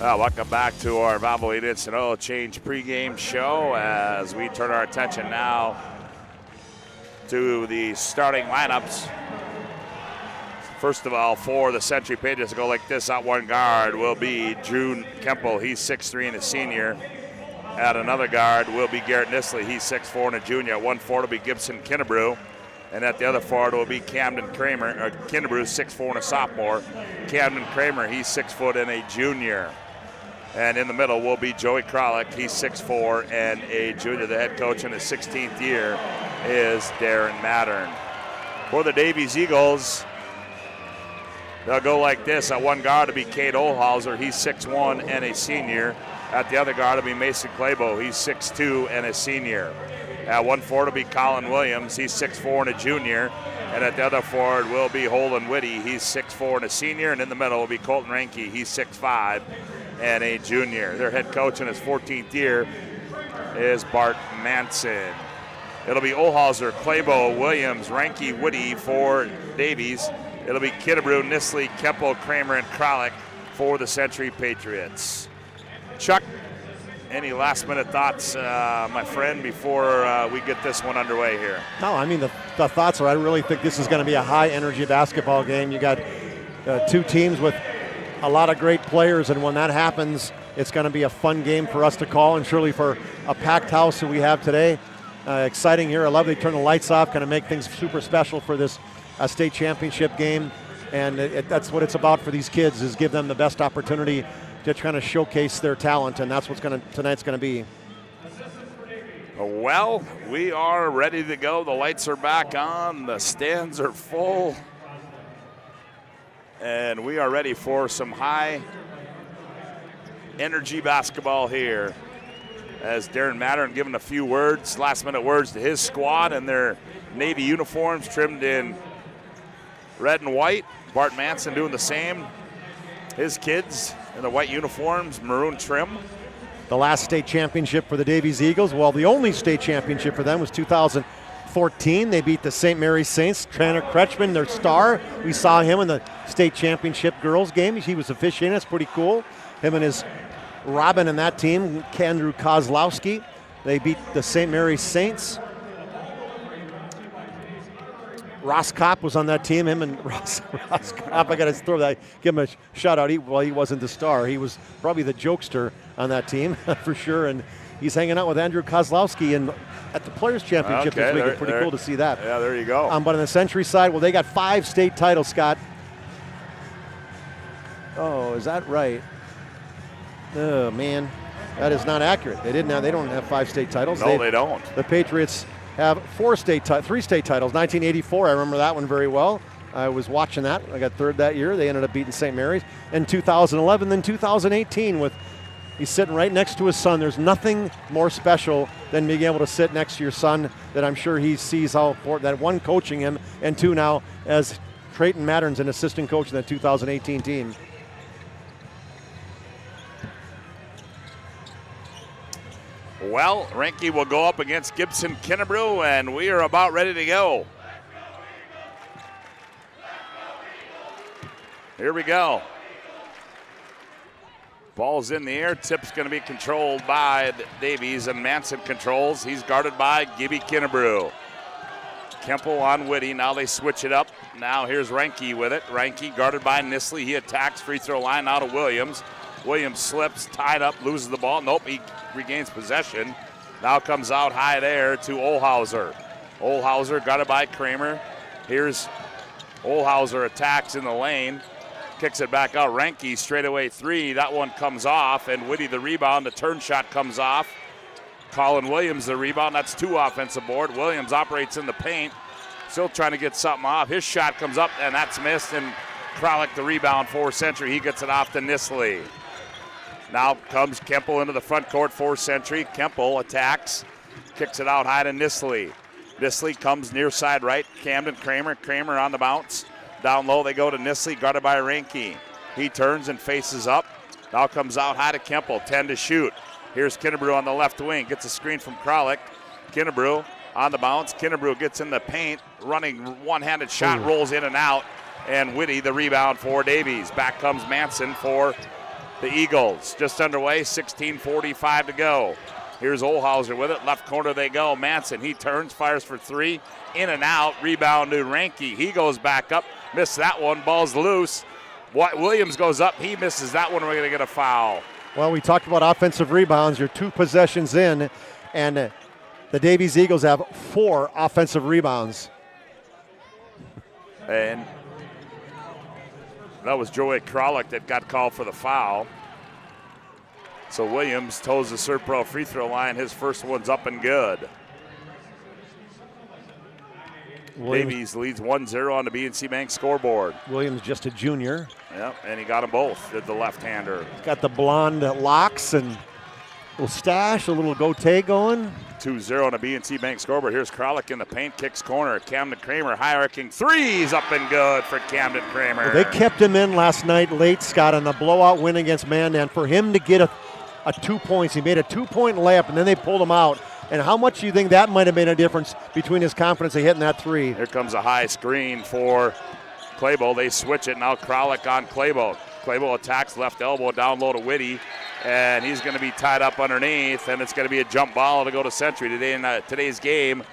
Welcome back to our Valvoline Instant Oil Change pregame show as we turn our attention now to the starting lineups. First of all, for the Century Patriots to go like this, at one guard will be Drew Kemple. He's 6'3" and a senior. At another guard will be Garrett Nisley. He's 6'4" and a junior. At 1-4 will be Gibson Kinnebrew. And at the other forward will be Camden Kramer. Kinnebrew, 6'4" and a sophomore. Camden Kramer, he's 6 foot and a junior. And in the middle will be Joey Kralik. He's 6'4" and a junior. The head coach in his 16th year is Darren Mattern. For the Davies Eagles, they'll go like this. At one guard will be Cade Olhauser. He's 6'1" and a senior. At the other guard will be Mason Claybo. He's 6'2" and a senior. At 1-4 will be Colin Williams. He's 6'4" and a junior. And at the other forward will be Holden Whitty. He's 6'4" and a senior. And in the middle will be Colton Ranke. He's 6'5" and a junior. Their head coach in his 14th year is Bart Manson. It'll be Olhauser, Claybo, Williams, Ranke, Whitty for Davies. It'll be Kinnebrew, Nisley, Kemple, Kramer, and Kralik for the Century Patriots. Chuck, any last-minute thoughts, my friend, before we get this one underway here? No, I mean, the thoughts are I really think this is going to be a high-energy basketball game. You got two teams with a lot of great players, and when that happens, it's going to be a fun game for us to call, and surely for a packed house that we have today. Exciting here. I love they turn the lights off, going to make things super special for this state championship game, and that's what it's about for these kids, is give them the best opportunity to kind of showcase their talent, and that's what's tonight's going to be. Well, we are ready to go. The lights are back on. The stands are full. And we are ready for some high energy basketball here. As Darren Mattern giving a few words, last-minute words to his squad and their Navy uniforms trimmed in red and white. Bart Manson doing the same. His kids in the white uniforms, maroon trim. The last state championship for the Davies Eagles, well, the only state championship for them was 2014. They beat the St. Mary's Saints. Tanner Kretschmann, their star. We saw him in the state championship girls game. He was officiating. That's pretty cool. Him and his Robin in that team, Andrew Kozlowski. They beat the St. Mary's Saints. Ross Kopp was on that team. Him and Ross Kopp, I got to give him a shout out. He wasn't the star. He was probably the jokester on that team for sure. And he's hanging out with Andrew Kozlowski at the Players' Championship this week. It's pretty cool to see that. Yeah, there you go. But on the Century side, well, they got 5 state titles, Scott. Oh, is that right? Oh, man. That is not accurate. They don't have 5 state titles. No, they don't. The Patriots have 3 state titles. 1984, I remember that one very well. I was watching that. I got 3rd that year. They ended up beating St. Mary's. In 2011, then 2018 he's sitting right next to his son. There's nothing more special than being able to sit next to your son, that I'm sure he sees how important that, 1, coaching him, and 2, now as Trayton Mattern's an assistant coach in the 2018 team. Well, Ranke will go up against Gibson Kinnebrew, and we are about ready to go. Here we go. Ball's in the air. Tip's going to be controlled by Davies, and Manson controls. He's guarded by Gibby Kinnebrew. Kemple on Whitty. Now they switch it up. Now here's Ranke with it. Ranke guarded by Nisley. He attacks. Free throw line out of Williams. Williams slips, tied up, loses the ball. Nope, he regains possession. Now comes out high there to Olhauser. Olhauser guarded by Kramer. Here's Olhauser, attacks in the lane. Kicks it back out. Ranke straightaway 3. That one comes off, and Whitty the rebound. The turn shot comes off. Colin Williams the rebound. That's 2 offensive board. Williams operates in the paint. Still trying to get something off. His shot comes up, and that's missed. And Kralik the rebound for Century. He gets it off to Nisley. Now comes Kemple into the front court for Century. Kemple attacks. Kicks it out high to Nisley. Nisley comes near side right. Camden Kramer. Kramer on the bounce. Down low they go to Nisley, guarded by Ranke. He turns and faces up. Now comes out high to Kemple. 10 to shoot. Here's Kinnebrew on the left wing. Gets a screen from Kralik. Kinnebrew on the bounce. Kinnebrew gets in the paint. Running one-handed shot. Rolls in and out. And Whitty the rebound for Davies. Back comes Manson for the Eagles. Just underway, 16:45 to go. Here's Olhauser with it. Left corner they go. Manson, he turns, fires for three. In and out. Rebound to Ranke. He goes back up. Missed that one. Ball's loose. Williams goes up. He misses that one. We're going to get a foul. Well, we talked about offensive rebounds. You're 2 possessions in, and the Davies Eagles have 4 offensive rebounds. And that was Joey Kralik that got called for the foul. So Williams toes the Servpro free throw line. His first one's up and good. Davies leads 1-0 on the BNC Bank scoreboard. Williams just a junior. Yep, and he got them both, did the left-hander. He's got the blonde locks and a little stash, a little goatee going. 2-0 on the BNC Bank scoreboard. Here's Kralik in the paint, kicks corner. Camden Kramer high-arcing threes, up and good for Camden Kramer. Well, they kept him in last night late, Scott, on the blowout win against Mandan. For him to get a 2 points, he made a 2-point layup, and then they pulled him out. And how much do you think that might have made a difference between his confidence of hitting that three? Here comes a high screen for Claybo. They switch it. Now Kralik on Claybo. Claybo attacks left elbow down low to Whitty, and he's going to be tied up underneath, and it's going to be a jump ball to go to Century. Today in today's game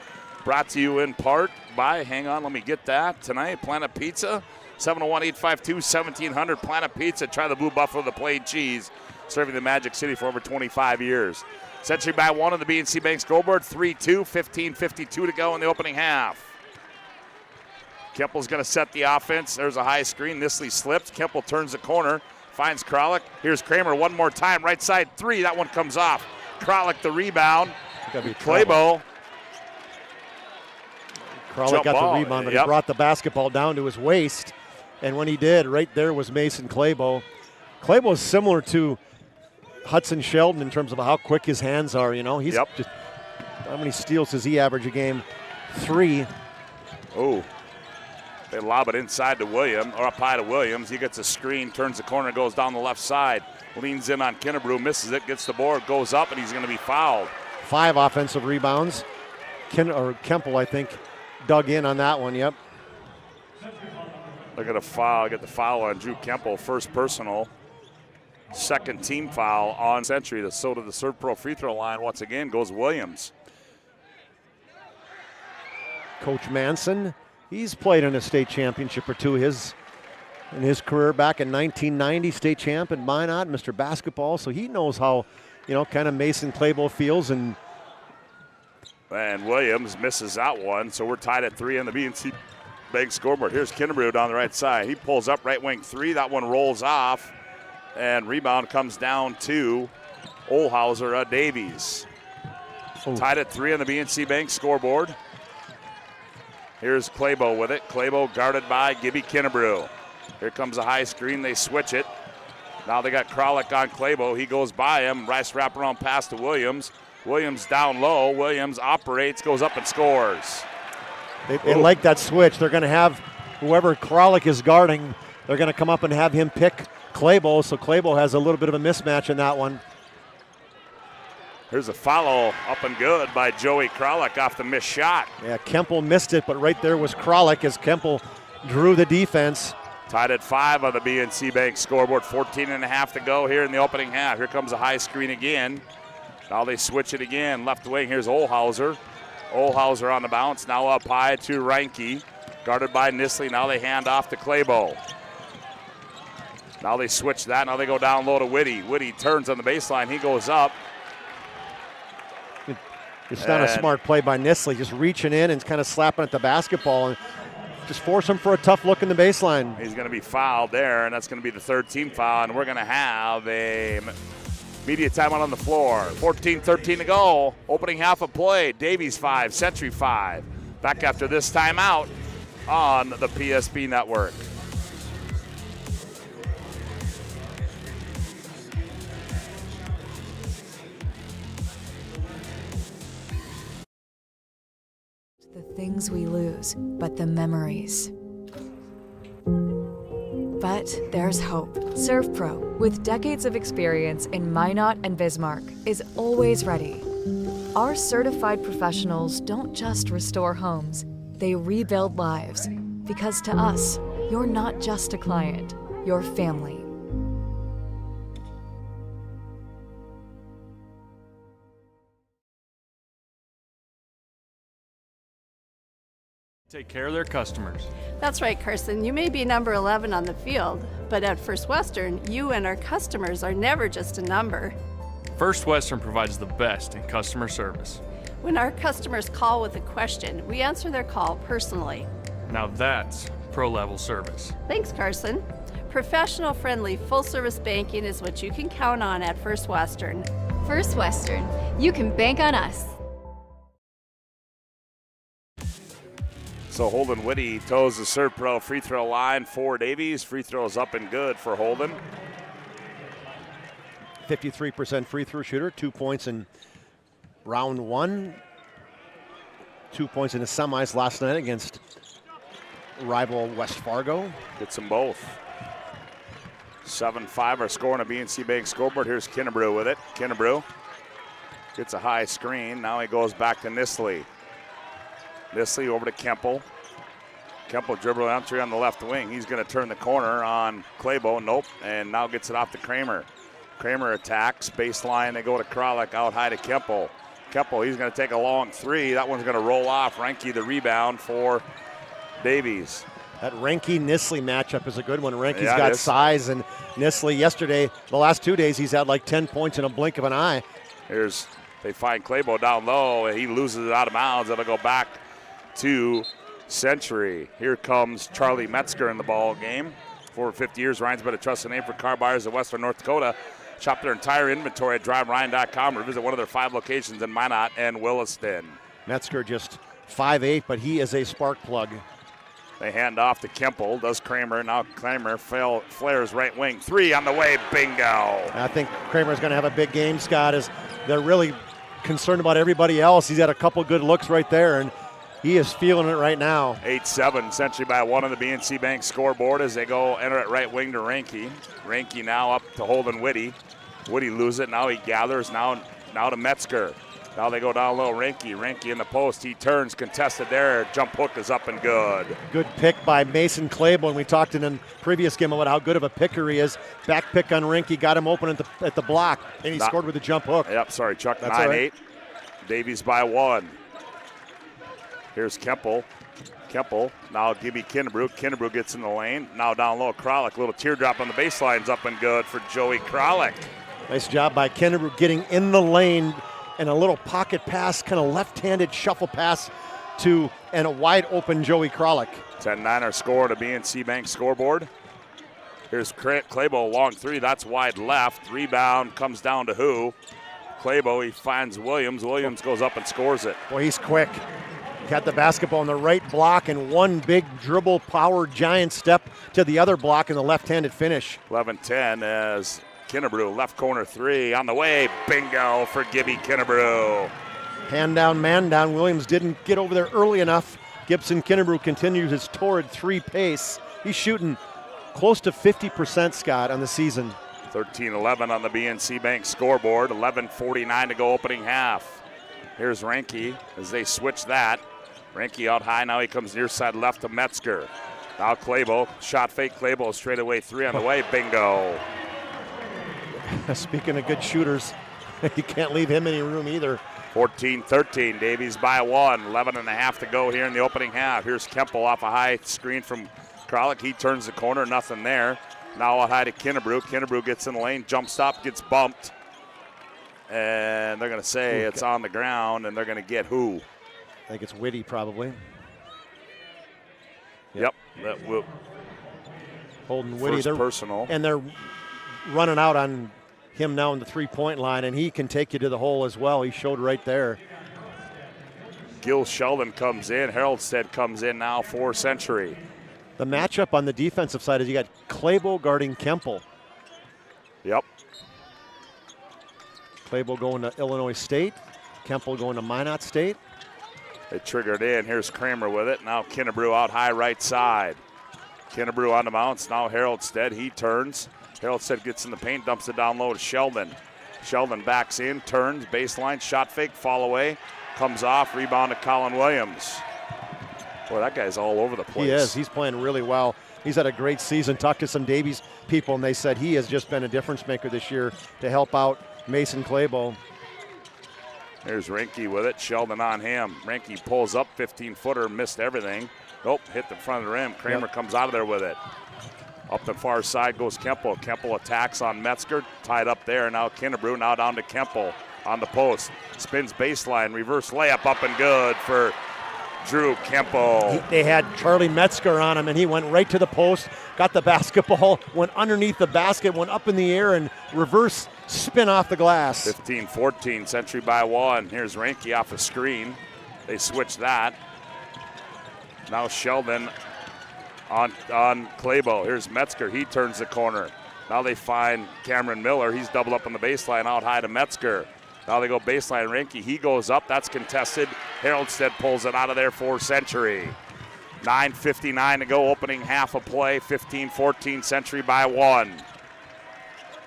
brought to you in part by, hang on, let me get that, tonight, Planet Pizza, 701-852-1700, Planet Pizza. Try the Blue Buffalo, the plain cheese, serving the Magic City for over 25 years. Century by 1 on the BNC Bank scoreboard, 3-2, 15:52 to go in the opening half. Kempel's going to set the offense. There's a high screen. Nisley slips. Kempel turns the corner, finds Kralik. Here's Kramer one more time. Right side three. That one comes off. Kralik the rebound. Claybo. Kralik got the rebound, but he brought the basketball down to his waist. And when he did, right there was Mason Claybo. Claybo is similar to Hudson Sheldon in terms of how quick his hands are. You know, he's just, how many steals does he average a game? 3. Oh. They lob it inside to Williams, or up high to Williams. He gets a screen, turns the corner, goes down the left side, leans in on Kinnebrew, misses it, gets the board, goes up, and he's going to be fouled. 5 offensive rebounds. Kempel, I think, dug in on that one, yep. Look at a foul, get the foul on Drew Kempel, first personal. Second team foul on Century. So to the Servpro free throw line once again goes Williams. Coach Manson, he's played in a state championship or two in his career back in 1990, state champ in Minot, Mr. Basketball. So he knows how, kind of Mason Claybo feels. And Williams misses that one. So we're tied at 3 on the BNC Bank scoreboard. Here's Kinnebrew down the right side. He pulls up right wing 3. That one rolls off. And rebound comes down to Olhauser Davies. Tied at 3 on the BNC Bank scoreboard. Here's Claybo with it. Claybo guarded by Gibby Kinnebrew. Here comes a high screen. They switch it. Now they got Kralik on Claybo. He goes by him. Rice wraparound pass to Williams. Williams down low. Williams operates, goes up and scores. They like that switch. They're going to have whoever Kralik is guarding, they're going to come up and have him pick Claybo. So Claybo has a little bit of a mismatch in that one. Here's a follow up and good by Joey Kralik off the missed shot. Yeah, Kempel missed it, but right there was Kralik as Kempel drew the defense. Tied at 5 on the BNC Bank scoreboard. 14.5 to go here in the opening half. Here comes a high screen again. Now they switch it again. Left wing, here's Olhauser. Olhauser on the bounce, now up high to Reinke. Guarded by Nisley, now they hand off to Claybo. Now they switch that, now they go down low to Whitty. Whitty turns on the baseline, he goes up. It's not a smart play by Nisley, just reaching in and kind of slapping at the basketball and just force him for a tough look in the baseline. He's going to be fouled there, and that's going to be the third team foul, and we're going to have a media timeout on the floor. 14-13 to go. Opening half of play. Davies 5, Century 5. Back after this timeout on the PSP Network. The things we lose, but the memories. But there's hope. Servpro, with decades of experience in Minot and Bismarck, is always ready. Our certified professionals don't just restore homes, they rebuild lives. Because to us, you're not just a client, you're family. Take care of their customers. That's right, Carson. You may be number 11 on the field, but at First Western, you and our customers are never just a number. First Western provides the best in customer service. When our customers call with a question, we answer their call personally. Now that's pro-level service. Thanks, Carson. Professional, friendly, full-service banking is what you can count on at First Western. First Western, you can bank on us. So Holden Whitty toes the serve pro free throw line for Davies. Free throws up and good for Holden. 53% free throw shooter, 2 points in round one, 2 points in the semis last night against rival West Fargo. Gets them both. 7-5 are scoring a BNC Bank scoreboard. Here's Kinnebrew with it. Kinnebrew gets a high screen. Now he goes back to Nisley. Nisley over to Kemple. Kemple dribbling entry on the left wing. He's going to turn the corner on Claybo. Nope. And now gets it off to Kramer. Kramer attacks. Baseline. They go to Kralik out high to Kemple. Kemple, he's going to take a long three. That one's going to roll off. Reinke the rebound for Davies. That Reinke-Nisley matchup is a good one. Reinke's got size, and Nisley yesterday, the last 2 days, he's had like 10 points in a blink of an eye. They find Claybo down low, and he loses it out of bounds. It'll go back to Century. Here comes Charlie Metzger in the ball game. For 50 years, Ryan's been a trusted name for car buyers in Western North Dakota. Shop their entire inventory at driveryan.com or visit one of their 5 locations in Minot and Williston. Metzger just 5'8", but he is a spark plug. They hand off to Kemple. Does Kramer. Now Kramer flares right wing. 3 on the way. Bingo. I think Kramer's going to have a big game, Scott, as they're really concerned about everybody else. He's had a couple good looks right there, and he is feeling it right now. 8-7, Century by 1 on the BNC Bank scoreboard as they go enter at right wing to Reinke. Reinke now up to Holden Whitty. Whitty loses it. Now he gathers. Now to Metzger. Now they go down low. Reinke in the post. He turns, contested there. Jump hook is up and good. Good pick by Mason Claybo. We talked in the previous game about how good of a picker he is. Back pick on Reinke, got him open at the block, and he scored with a jump hook. Yep, sorry, Chuck. 9-8. Right. Davies by 1. Here's Kemple. Kemple now give me Kinnebrew. Kinnebrew gets in the lane. Now down low, Kralik. Little teardrop on the baseline's up and good for Joey Kralik. Nice job by Kinnebrew getting in the lane and a little pocket pass, kind of left-handed shuffle pass to and a wide open Joey Kralik. 10-9 are scored at BNC Bank scoreboard. Here's Claybo, long 3. That's wide left. Rebound comes down to who? Claybo, he finds Williams. Williams goes up and scores it. Boy, he's quick. Got the basketball in the right block and one big dribble power giant step to the other block in the left-handed finish. 11-10 as Kinnebrew, left corner 3 on the way. Bingo for Gibby Kinnebrew. Hand down, man down. Williams didn't get over there early enough. Gibson Kinnebrew continues his torrid 3 pace. He's shooting close to 50%, Scott, on the season. 13-11 on the BNC Bank scoreboard. 11:49 to go opening half. Here's Reinke as they switch that. Reinke out high. Now he comes near side left to Metzger. Now Claybo. Shot fake Claybo. Straight away 3 on the way. Bingo. Speaking of good shooters, you can't leave him any room either. 14-13. Davies by 1. 11.5 to go here in the opening half. Here's Kemple off a high screen from Kralik. He turns the corner. Nothing there. Now out high to Kinnebrew. Kinnebrew gets in the lane. Jump stop. Gets bumped. And they're going to say it's on the ground, and they're going to get who? I think it's Whitty probably. Yep. That will. Holden Whitty. First personal. And they're running out on him now in the three-point line, and he can take you to the hole as well. He showed right there. Gil Sheldon comes in. Haroldstead comes in now for Century. The matchup on the defensive side is you got Claybo guarding Kemple. Yep. Claybo going to Illinois State. Kemple going to Minot State. They triggered in. Here's Kramer with it. Now Kinnebrew out high right side. Kinnebrew on the bounce. Now Haroldstead. He turns. Haroldstead gets in the paint, dumps it down low to Sheldon. Sheldon backs in, turns, baseline, shot fake, fall away, comes off, rebound to Colin Williams. Boy, that guy's all over the place. He is. He's playing really well. He's had a great season. Talked to some Davies people, and they said he has just been a difference maker this year to help out Mason Claybo. There's Rinke with it. Sheldon on him. Rinke pulls up, 15-footer, missed everything. Nope, hit the front of the rim. Kramer comes out of there with it. Up the far side goes Kemple. Kemple attacks on Metzger, tied up there. Now Kinnebrew, now down to Kemple on the post. Spins baseline, reverse layup up and good for Drew Kemple. They had Charlie Metzger on him, and he went right to the post, got the basketball, went underneath the basket, went up in the air, and reverse spin off the glass. 15-14, Century by 1. Here's Rinke off a screen. They switch that. Now Sheldon on Claybo. Here's Metzger. He turns the corner. Now they find Cameron Miller. He's doubled up on the baseline out high to Metzger. Now they go baseline. Rinke. He goes up. That's contested. Haroldstead pulls it out of there for Century. 9:59 to go. Opening half of play. 15-14. Century by 1.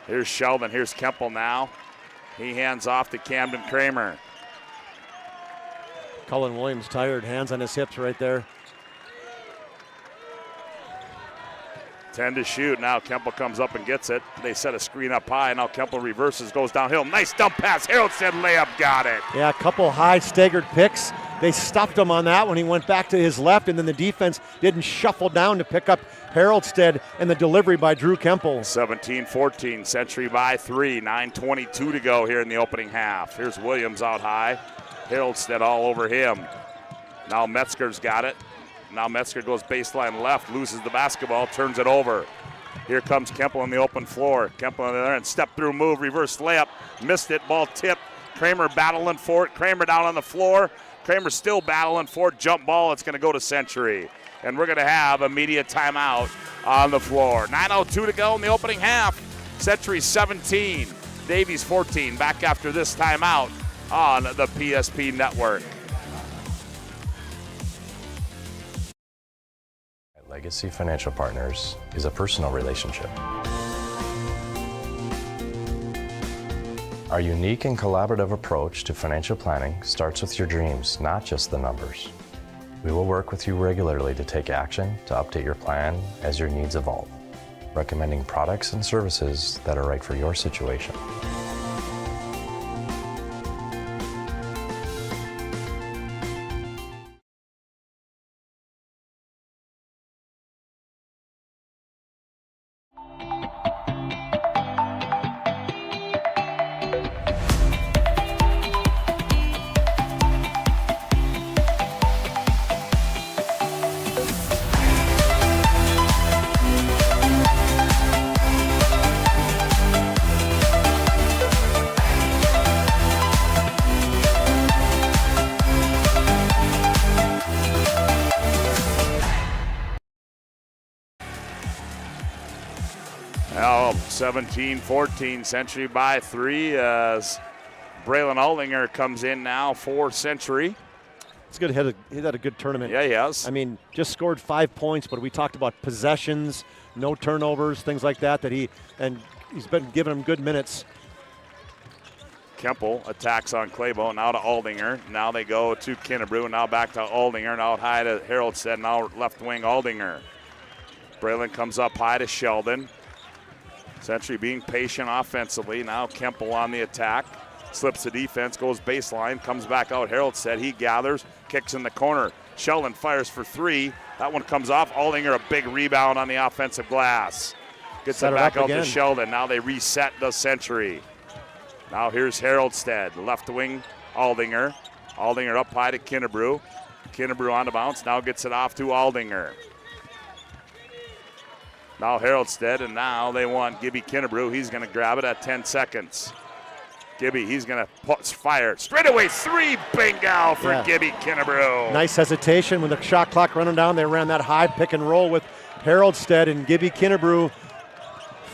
Here's Sheldon. Here's Kemple now. He hands off to Camden Kramer. Cullen Williams tired. Hands on his hips right there. 10 to shoot. Now Kemple comes up and gets it. They set a screen up high. Now Kemple reverses, goes downhill. Nice dump pass. Haroldstead layup, got it. Yeah, a couple high staggered picks. They stuffed him on that when he went back to his left, and then the defense didn't shuffle down to pick up Haroldstead, and the delivery by Drew Kemple. 17-14, Century by 3. 9:22 to go here in the opening half. Here's Williams out high. Haroldstead all over him. Now Metzger's got it. Now Metzger goes baseline left, loses the basketball, turns it over. Here comes Kemple on the open floor. Kemple on there and step through move, reverse layup, missed it, ball tipped. Kramer battling for it. Kramer down on the floor. Kramer still battling for it. Jump ball, it's going to go to Century. And we're going to have a media timeout on the floor. 9:02 to go in the opening half. Century 17, Davies 14. Back after this timeout on the PSP Network. Legacy Financial Partners is a personal relationship. Our unique and collaborative approach to financial planning starts with your dreams, not just the numbers. We will work with you regularly to take action to update your plan as your needs evolve, recommending products and services that are right for your situation. Now 17-14, Century by 3 as Braylon Aldinger comes in now for Century. It's good. He had a good tournament. Yeah, he has. I mean, just scored 5 points, but we talked about possessions, no turnovers, things like that. And he's been giving them good minutes. Kemple attacks on Claybo, now to Aldinger. Now they go to Kinnebrew, now back to Aldinger, now high to Haroldstead, now left wing Aldinger. Braylon comes up high to Sheldon. Century being patient offensively. Now Kemple on the attack. Slips the defense, goes baseline, comes back out. Haroldstead, he gathers, kicks in the corner. Sheldon fires for 3. That one comes off. Aldinger, a big rebound on the offensive glass. Gets it back out to Sheldon. Now they reset the Century. Now here's Haroldstead, left wing Aldinger. Aldinger up high to Kinnebrew. Kinnebrew on the bounce, now gets it off to Aldinger. Now Haroldstead, and now they want Gibby Kinnebrew. He's going to grab it at 10 seconds. Gibby, he's going to fire. Straightaway 3, bingo for Gibby Kinnebrew. Nice hesitation when the shot clock running down. They ran that high pick and roll with Haroldstead and Gibby Kinnebrew.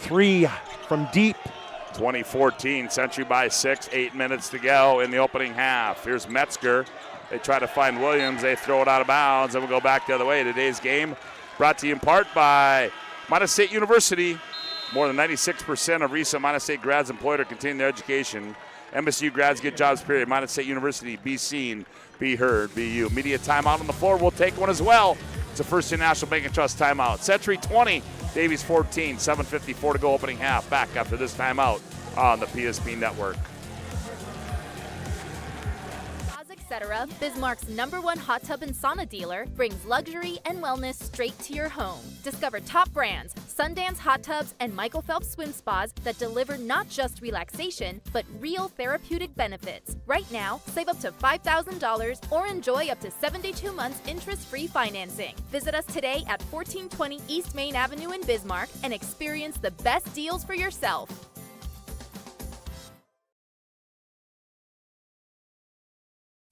3 from deep. 20-14, Century by 6, 8 minutes to go in the opening half. Here's Metzger. They try to find Williams. They throw it out of bounds, and we'll go back the other way. Today's game brought to you in part by Minot State University. More than 96% of recent Minot State grads employed or continue their education. MSU grads get jobs, period. Minot State University, be seen, be heard, be you. Media timeout on the floor. We'll take one as well. It's a First National Bank and Trust timeout. Century 20, Davies 14, 7:54 to go opening half. Back after this timeout on the PSP Network. etc., Bismarck's #1 hot tub and sauna dealer brings luxury and wellness straight to your home. Discover top brands, Sundance hot tubs, and Michael Phelps swim spas that deliver not just relaxation, but real therapeutic benefits. Right now, save up to $5,000 or enjoy up to 72 months interest-free financing. Visit us today at 1420 East Main Avenue in Bismarck and experience the best deals for yourself.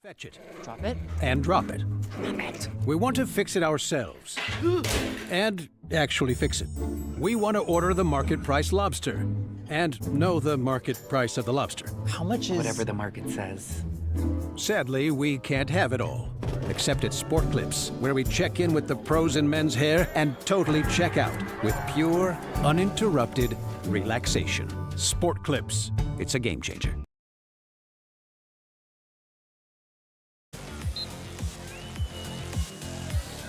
Fetch it. Drop it. And drop it. Drop it. We want to fix it ourselves. And actually fix it. We want to order the market price lobster. And know the market price of the lobster. How much is... Whatever the market says. Sadly, we can't have it all. Except at Sport Clips, where we check in with the pros in men's hair and totally check out with pure, uninterrupted relaxation. Sport Clips. It's a game changer.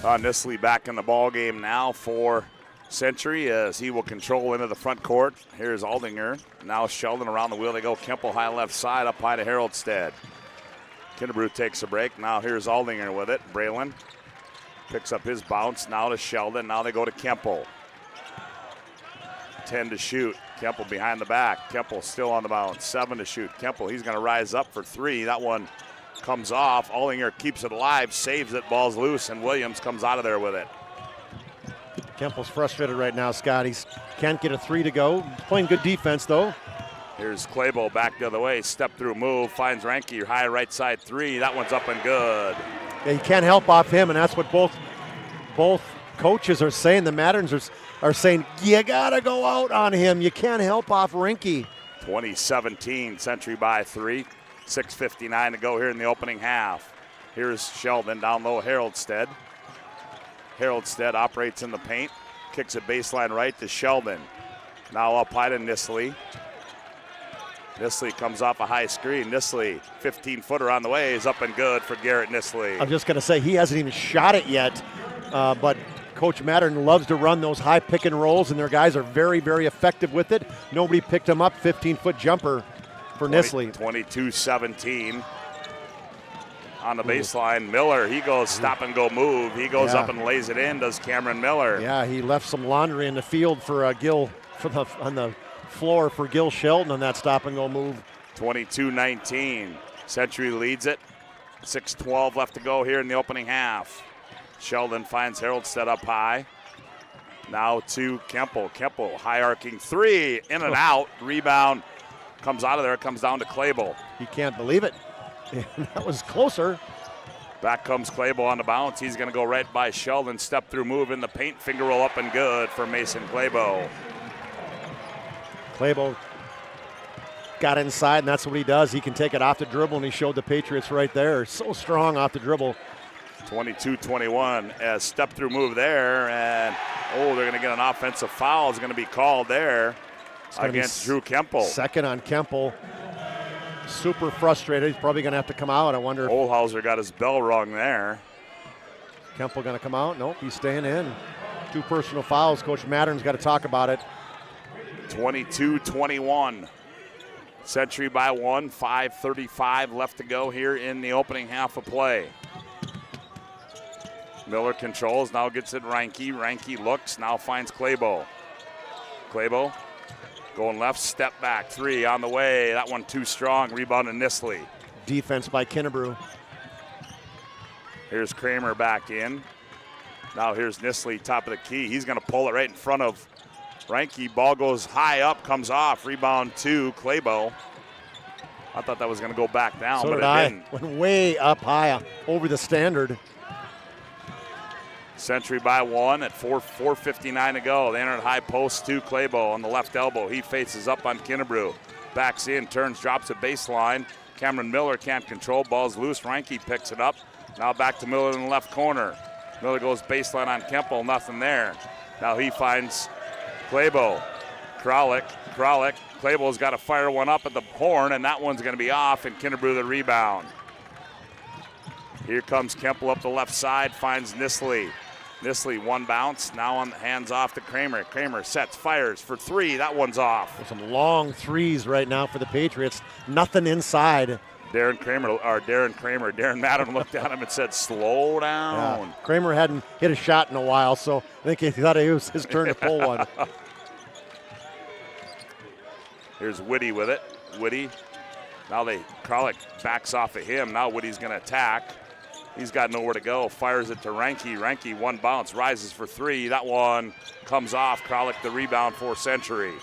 Nisley back in the ball game now for Century as he will control into the front court. Here's Aldinger. Now Sheldon around the wheel. They go Kemple high left side, up high to Haroldstead. Kennebrew takes a break. Now here's Aldinger with it. Braylon picks up his bounce. Now to Sheldon. Now they go to Kemple. 10 to shoot. Kemple behind the back. Kemple still on the bounce. 7 to shoot. Kemple, he's going to rise up for 3. That one comes off. Aldinger keeps it alive, saves it, ball's loose, and Williams comes out of there with it. Kemple's frustrated right now, Scott. He can't get a 3 to go. He's playing good defense, though. Here's Claybo back the other way. Step through move. Finds Ranke. High right side 3. That one's up and good. Yeah, you can't help off him, and that's what both coaches are saying. The Matterns are saying, you got to go out on him. You can't help off Ranke. 2017, Century by 3. 6:59 to go here in the opening half. Here's Sheldon down low, Haroldstead. Haroldstead operates in the paint. Kicks it baseline right to Sheldon. Now up high to Nisley. Nisley comes off a high screen. Nisley, 15-footer on the way, is up and good for Garrett Nisley. I'm just going to say he hasn't even shot it yet, but Coach Mattern loves to run those high pick and rolls, and their guys are very, very effective with it. Nobody picked him up. 15-foot jumper for Nisley. 22-17 on the baseline. Miller, he goes stop and go move. He goes up and lays it in, does Cameron Miller. Yeah, he left some laundry in the field for Gil on the floor for Gil Sheldon on that stop and go move. 22-19. Century leads it. 6:12 left to go here in the opening half. Sheldon finds Haroldstead up high. Now to Kemple. Kemple, high arcing 3, in and out. Rebound comes out of there, comes down to Claybo. He can't believe it. That was closer. Back comes Claybo on the bounce. He's going to go right by Sheldon. Step through move in the paint. Finger roll up and good for Mason Claybo. Claybo got inside, and that's what he does. He can take it off the dribble, and he showed the Patriots right there. So strong off the dribble. 22-21 as step through move there, and they're going to get an offensive foul. Is going to be called there against Drew Kemple. Second on Kemple. Super frustrated. He's probably going to have to come out. I wonder if Olhauser got his bell rung there. Kemple going to come out? Nope, he's staying in. 2 personal fouls. Coach Mattern's got to talk about it. 22-21. Century by 1, 5:35 left to go here in the opening half of play. Miller controls, now gets it Ranke. Ranke looks, now finds Claybo. Claybo going left, step back, 3 on the way. That one too strong, rebound to Nisley. Defense by Kennebrew. Here's Kramer back in. Now here's Nisley, top of the key. He's going to pull it right in front of Ranke. Ball goes high up, comes off. Rebound to Claybo. I thought that was going to go back down, so but did it didn't. Went way up high over the standard. Century by 1 at 4:59 to go. They enter high post to Claybo on the left elbow. He faces up on Kennebrew. Backs in, turns, drops at baseline. Cameron Miller can't control. Ball's loose. Ranke picks it up. Now back to Miller in the left corner. Miller goes baseline on Kemple. Nothing there. Now he finds Claybo. Kralik. Claybo's got to fire one up at the horn, and that one's going to be off, and Kennebrew the rebound. Here comes Kemple up the left side, finds Nisley. Nisley, one bounce, now on the hands off to Kramer. Kramer sets, fires for 3. That one's off. There's some long threes right now for the Patriots. Nothing inside. Darren Madden looked at him and said, slow down. Yeah. Kramer hadn't hit a shot in a while, so I think he thought it was his turn to pull one. Here's Whitty with it. Whitty. Now Kralik backs off of him. Now Whitty's going to attack. He's got nowhere to go. Fires it to Reinke. Reinke, one bounce, rises for three. That one comes off. Kralik the rebound for Century.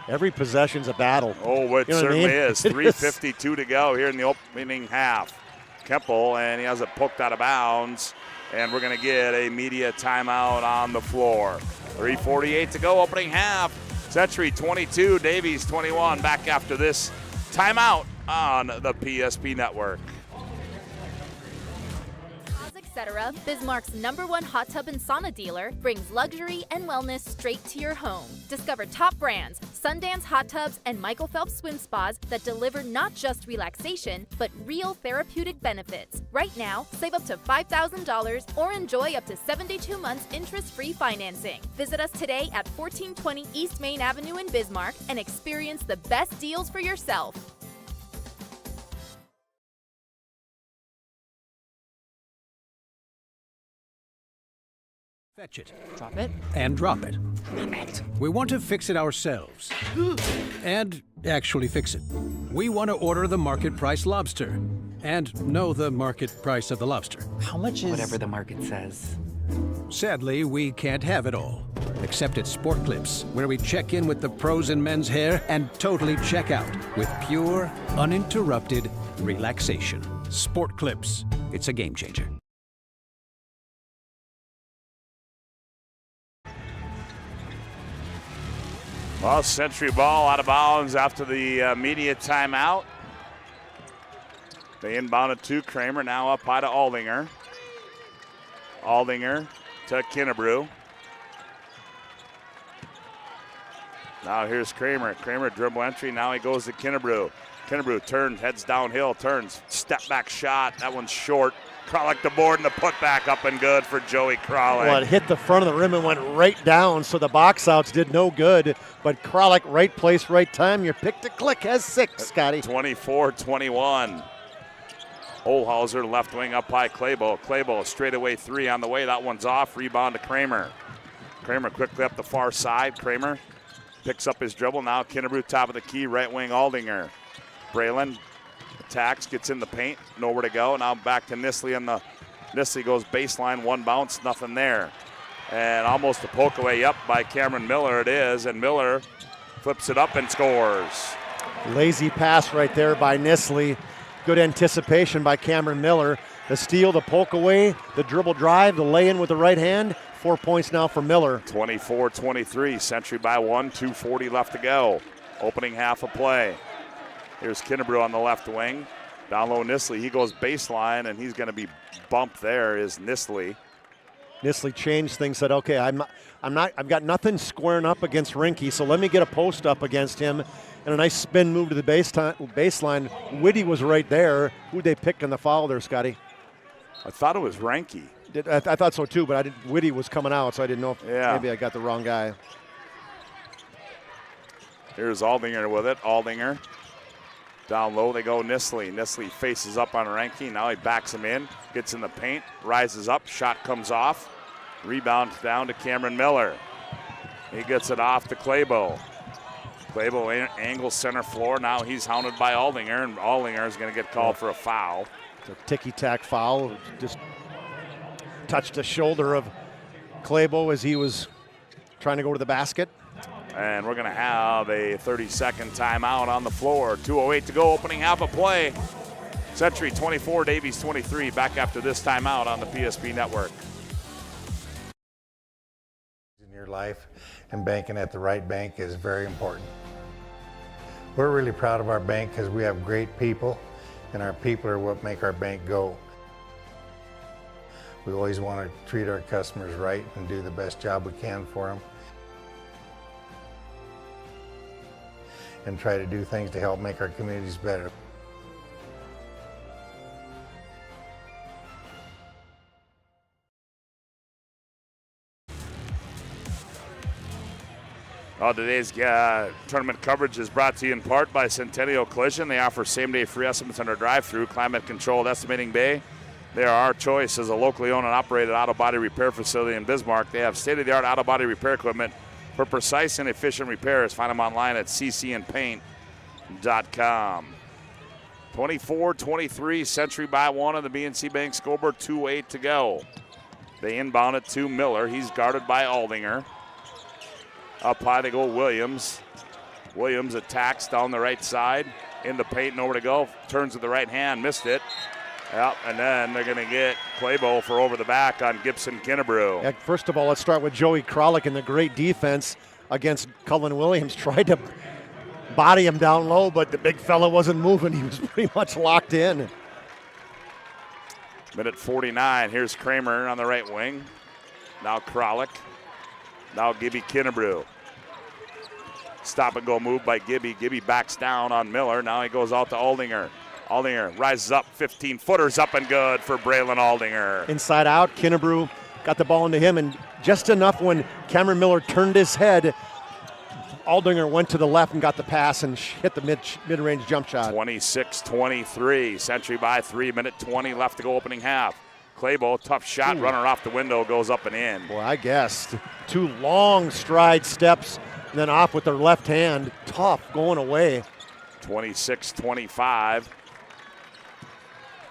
Every possession's a battle. Oh, it certainly is. 3:52 to go here in the opening half. Kemple, and he has it poked out of bounds. And we're going to get a media timeout on the floor. 3:48 to go, opening half. Century 22, Davies 21. Back after this timeout on the PSP Network. Etc. Bismarck's #1 hot tub and sauna dealer brings luxury and wellness straight to your home. Discover top brands, Sundance hot tubs, and Michael Phelps swim spas that deliver not just relaxation, but real therapeutic benefits. Right now, save up to $5,000 or enjoy up to 72 months interest-free financing. Visit us today at 1420 East Main Avenue in Bismarck and experience the best deals for yourself. Fetch it. Drop it. And drop it. Damn it. We want to fix it ourselves. And actually fix it. We want to order the market price lobster. And know the market price of the lobster. How much is... Whatever the market says. Sadly, we can't have it all. Except at Sport Clips, where we check in with the pros in men's hair and totally check out with pure, uninterrupted relaxation. Sport Clips. It's a game changer. Well, Century ball out of bounds after the media timeout. They inbounded to Kramer, now up high to Aldinger. Aldinger to Kinnebrew. Now here's Kramer. Kramer dribble entry, now he goes to Kinnebrew. Kinnebrew turns, heads downhill, turns, step back shot. That one's short. Kralik the board and the putback up and good for Joey Kralik. Well, it hit the front of the rim and went right down, so the box outs did no good. But Kralik, right place, right time. Your pick to click has 6, Scotty. 24-21. Olhauser left wing up high, Claybo. Claybo straightaway 3 on the way. That one's off. Rebound to Kramer. Kramer quickly up the far side. Kramer picks up his dribble. Now Kinnebrew top of the key, right wing Aldinger. Braylon attacks, gets in the paint, nowhere to go. Now back to Nisley, and Nisley goes baseline, one bounce, nothing there. And almost a poke away up by Cameron Miller it is, and Miller flips it up and scores. Lazy pass right there by Nisley. Good anticipation by Cameron Miller. The steal, the poke away, the dribble drive, the lay-in with the right hand. 4 points now for Miller. 24-23, Century by 1, 2:40 left to go. Opening half of play. Here's Kinnebrew on the left wing. Down low Nisley, he goes baseline, and he's going to be bumped there is Nisley. Nisley changed things, said, okay, I've got nothing squaring up against Rinky, so let me get a post up against him. And a nice spin move to the baseline. Whitty was right there. Who'd they pick in the foul there, Scotty? I thought it was Ranky. I thought so too, but Whitty was coming out, so I didn't know if maybe I got the wrong guy. Here's Aldinger with it. Aldinger. Down low they go Nisley. Nisley faces up on Ranky. Now he backs him in, gets in the paint, rises up, shot comes off. Rebound down to Cameron Miller. He gets it off to Claybo. Claybo angles center floor. Now he's hounded by Aldinger, and Aldinger is going to get called for a foul. It's a ticky-tack foul. Just touched the shoulder of Claybo as he was trying to go to the basket. And we're going to have a 30-second timeout on the floor. 2:08 to go, opening half of play. Century 24, Davies 23. Back after this timeout on the PSP Network. In your life, and banking at the right bank is very important. We're really proud of our bank because we have great people, and our people are what make our bank go. We always want to treat our customers right and do the best job we can for them, and try to do things to help make our communities better. Well, today's tournament coverage is brought to you in part by Centennial Collision. They offer same-day free estimates on their drive-through, climate-controlled estimating bay. They are our choice as a locally owned and operated auto body repair facility in Bismarck. They have state-of-the-art auto body repair equipment for precise and efficient repairs. Find them online at ccandpaint.com. 24-23, Century by one on the BNC Bank scoreboard, 2:08 to go. They inbound it to Miller. He's guarded by Aldinger. Up high they go Williams. Williams attacks down the right side. In the paint, nowhere to go. Turns with the right hand, missed it. Yep, and then they're going to get Claybo for over the back on Gibson Kinnebrew. Yeah, first of all, let's start with Joey Kralik and the great defense against Cullen Williams. Tried to body him down low, but the big fella wasn't moving. He was pretty much locked in. Minute 49. Here's Kramer on the right wing. Now Kralik. Now Gibby Kinnebrew. Stop and go move by Gibby. Gibby backs down on Miller. Now he goes out to Aldinger. Aldinger rises up, 15-footers up and good for Braylon Aldinger. Inside out, Kinnebrew got the ball into him, and just enough when Cameron Miller turned his head, Aldinger went to the left and got the pass and hit the mid-range jump shot. 26-23, Century by 3, minute 20 left to go opening half. Claybo, tough shot, runner off the window, goes up and in. Well, I guess 2 long stride steps and then off with their left hand. Tough, going away. 26-25.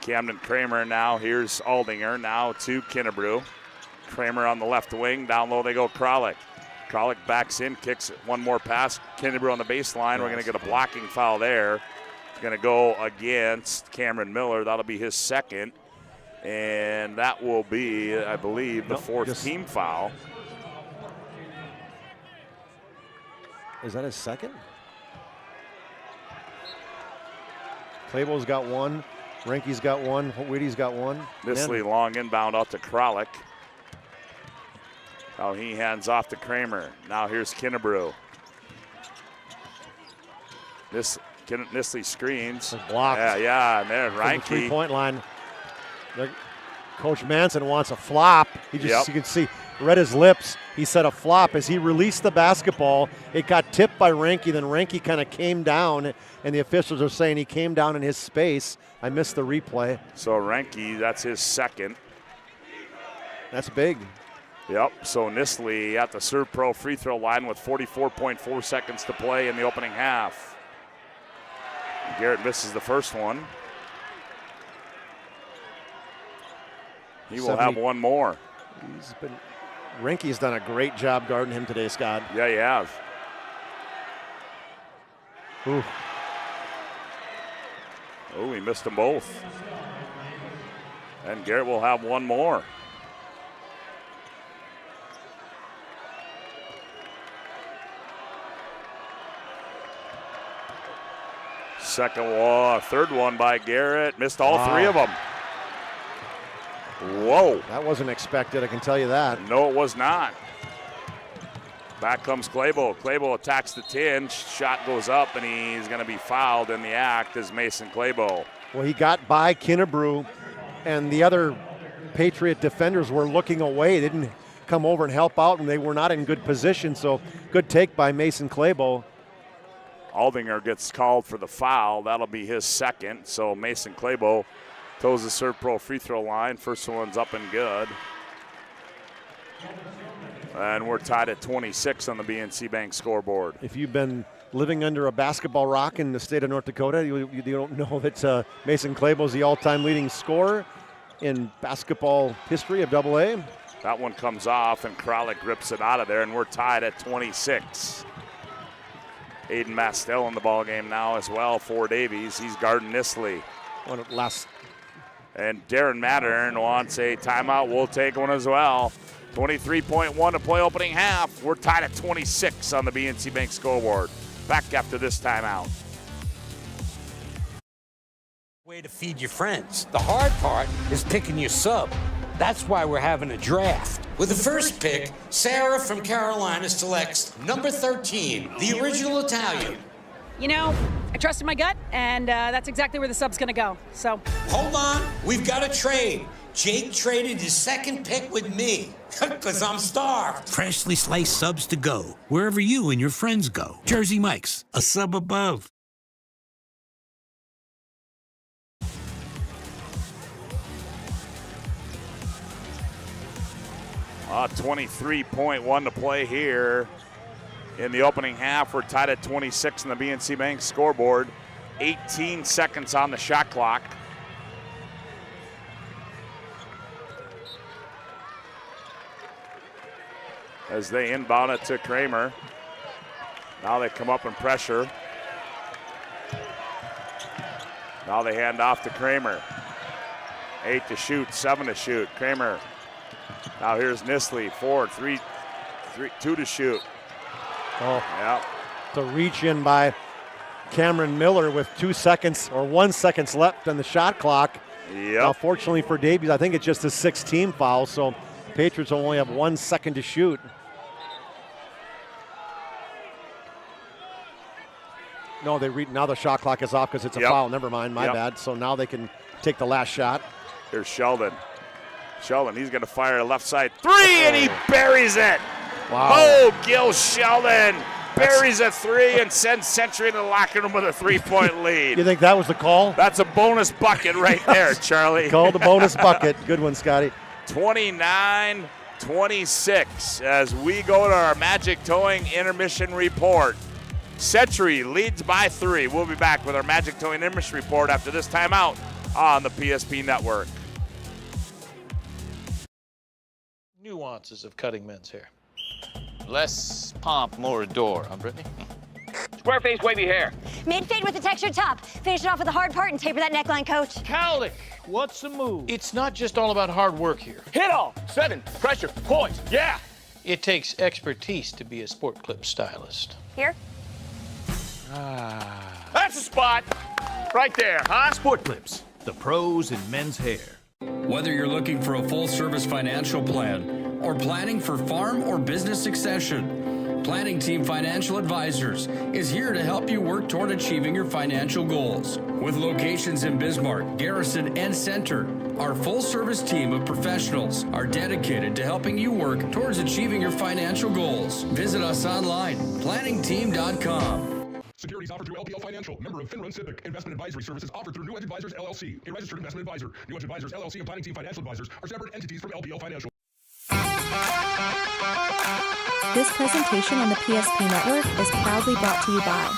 Camden Kramer now. Here's Aldinger now to Kinnebrew. Kramer on the left wing. Down low they go Kralik. Kralik backs in, kicks one more pass. Kinnebrew on the baseline. We're going to get a blocking foul there. It's going to go against Cameron Miller. That'll be his second. And that will be, I believe, the fourth team foul. Is that his second? Claybo's got one. Ranky's got one. Whitty's got one. Nisley long inbound out to Kralik. Now he hands off to Kramer. Now here's Kinnebrew. Nisley screens. Blocked. Yeah, and there's From the Reinke. 3-point line. Coach Manson wants a flop. You can see, read his lips. He said a flop as he released the basketball. It got tipped by Reinke. Then Reinke kind of came down, and the officials are saying he came down in his space. I missed the replay. So Reinke, that's his second. That's big. Yep, so Nisley at the Serve Pro free throw line with 44.4 seconds to play in the opening half. Garrett misses the first one. He will have one more. Reinke's done a great job guarding him today, Scott. Yeah, he has. Ooh. Oh, he missed them both. And Garrett will have one more. Second one, third one by Garrett. Missed all three of them. Whoa. That wasn't expected, I can tell you that. No, it was not. Back comes Claybo. Claybo attacks the 10. Shot goes up, and he's going to be fouled in the act as Mason Claybo. Well, he got by Kinnebrew, and the other Patriot defenders were looking away. They didn't come over and help out, and they were not in good position, so good take by Mason Claybo. Aldinger gets called for the foul. That'll be his second. So Mason Claybo toes the Serve Pro free throw line. First one's up and good. And we're tied at 26 on the BNC Bank scoreboard. If you've been living under a basketball rock in the state of North Dakota, you don't know that Mason Claybo is the all-time leading scorer in basketball history of AA. That one comes off, and Kralik rips it out of there, and we're tied at 26. Aiden Mastel in the ball game now as well for Davies. He's guarding Nisley. And Darren Mattern wants a timeout. We'll take one as well. 23.1 to play opening half. We're tied at 26 on the BNC Bank scoreboard. Back after this timeout. Way to feed your friends. The hard part is picking your sub. That's why we're having a draft. With the first pick, Sarah from Carolina selects number 13, the original Italian. You know, I trusted my gut, and that's exactly where the sub's going to go. So hold on, we've got a trade. Jake traded his second pick with me because I'm starved. Freshly sliced subs to go, wherever you and your friends go. Jersey Mike's, a sub above. 23.1 to play here in the opening half. We're tied at 26 in the BNC Bank scoreboard. 18 seconds on the shot clock. As they inbound it to Kramer. Now they come up and pressure. Now they hand off to Kramer. 8 to shoot, 7 to shoot. Kramer. Now here's Nisley, 4, 3, 2 to shoot. Oh, yeah. The reach in by Cameron Miller with 2 seconds or 1 second left on the shot clock. Yep. Now, fortunately for Davies, I think it's just a 6-team foul, so Patriots only have 1 second to shoot. No, now the shot clock is off because it's a foul. Never mind, my bad. So now they can take the last shot. Here's Sheldon. Sheldon, he's going to fire a left side 3, and he buries it. Wow. Oh, Gil Sheldon buries a 3 and sends Century in the locker room with a 3-point lead. You think that was the call? That's a bonus bucket right there, Charlie. Call the bonus bucket. Good one, Scotty. 29-26 as we go to our Magic Towing Intermission Report. Century leads by 3. We'll be back with our Magic Towing Intermission Report after this timeout on the PSP Network. Nuances of cutting men's hair. Less pomp, more adore, huh, Brittany? Square face, wavy hair. Mid-fade with a textured top. Finish it off with a hard part and taper that neckline, coach. Cowlick, what's the move? It's not just all about hard work here. Hit all. 7. Pressure. Poise. Yeah. It takes expertise to be a sport clip stylist. Here? That's the spot. Right there, huh? Sport Clips, the pros in men's hair. Whether you're looking for a full-service financial plan or planning for farm or business succession, Planning Team Financial Advisors is here to help you work toward achieving your financial goals. With locations in Bismarck, Garrison, and Center, our full-service team of professionals are dedicated to helping you work towards achieving your financial goals. Visit us online, planningteam.com. Securities offered through LPL Financial, member of FINRA Civic. Investment advisory services offered through New Edge Advisors, LLC, a registered investment advisor. New Edge Advisors, LLC, and Planning Team Financial Advisors are separate entities from LPL Financial. This presentation on the PSP Network is proudly brought to you by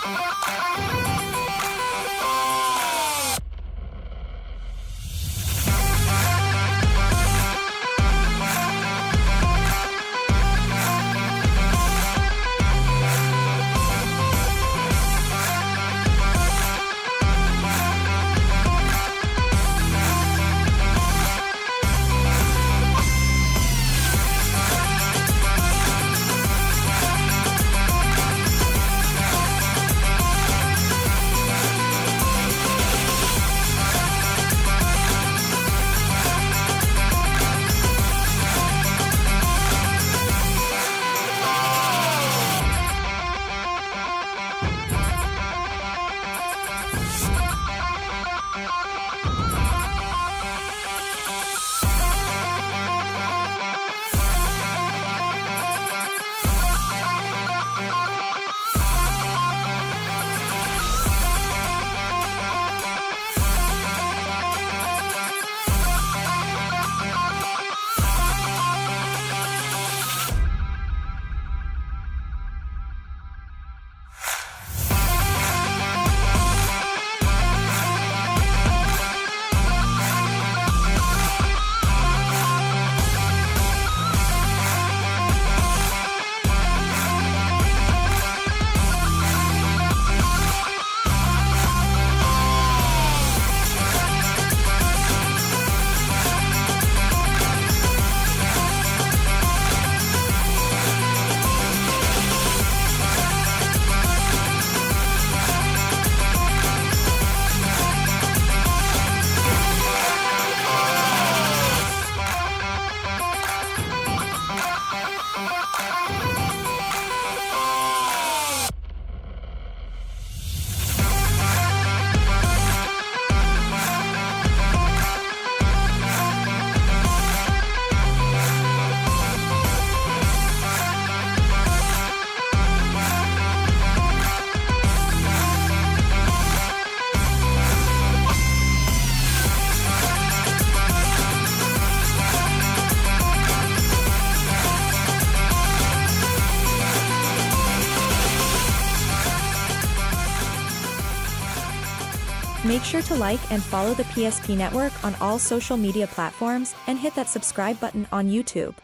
Make sure to like and follow the PSP Network on all social media platforms and hit that subscribe button on YouTube.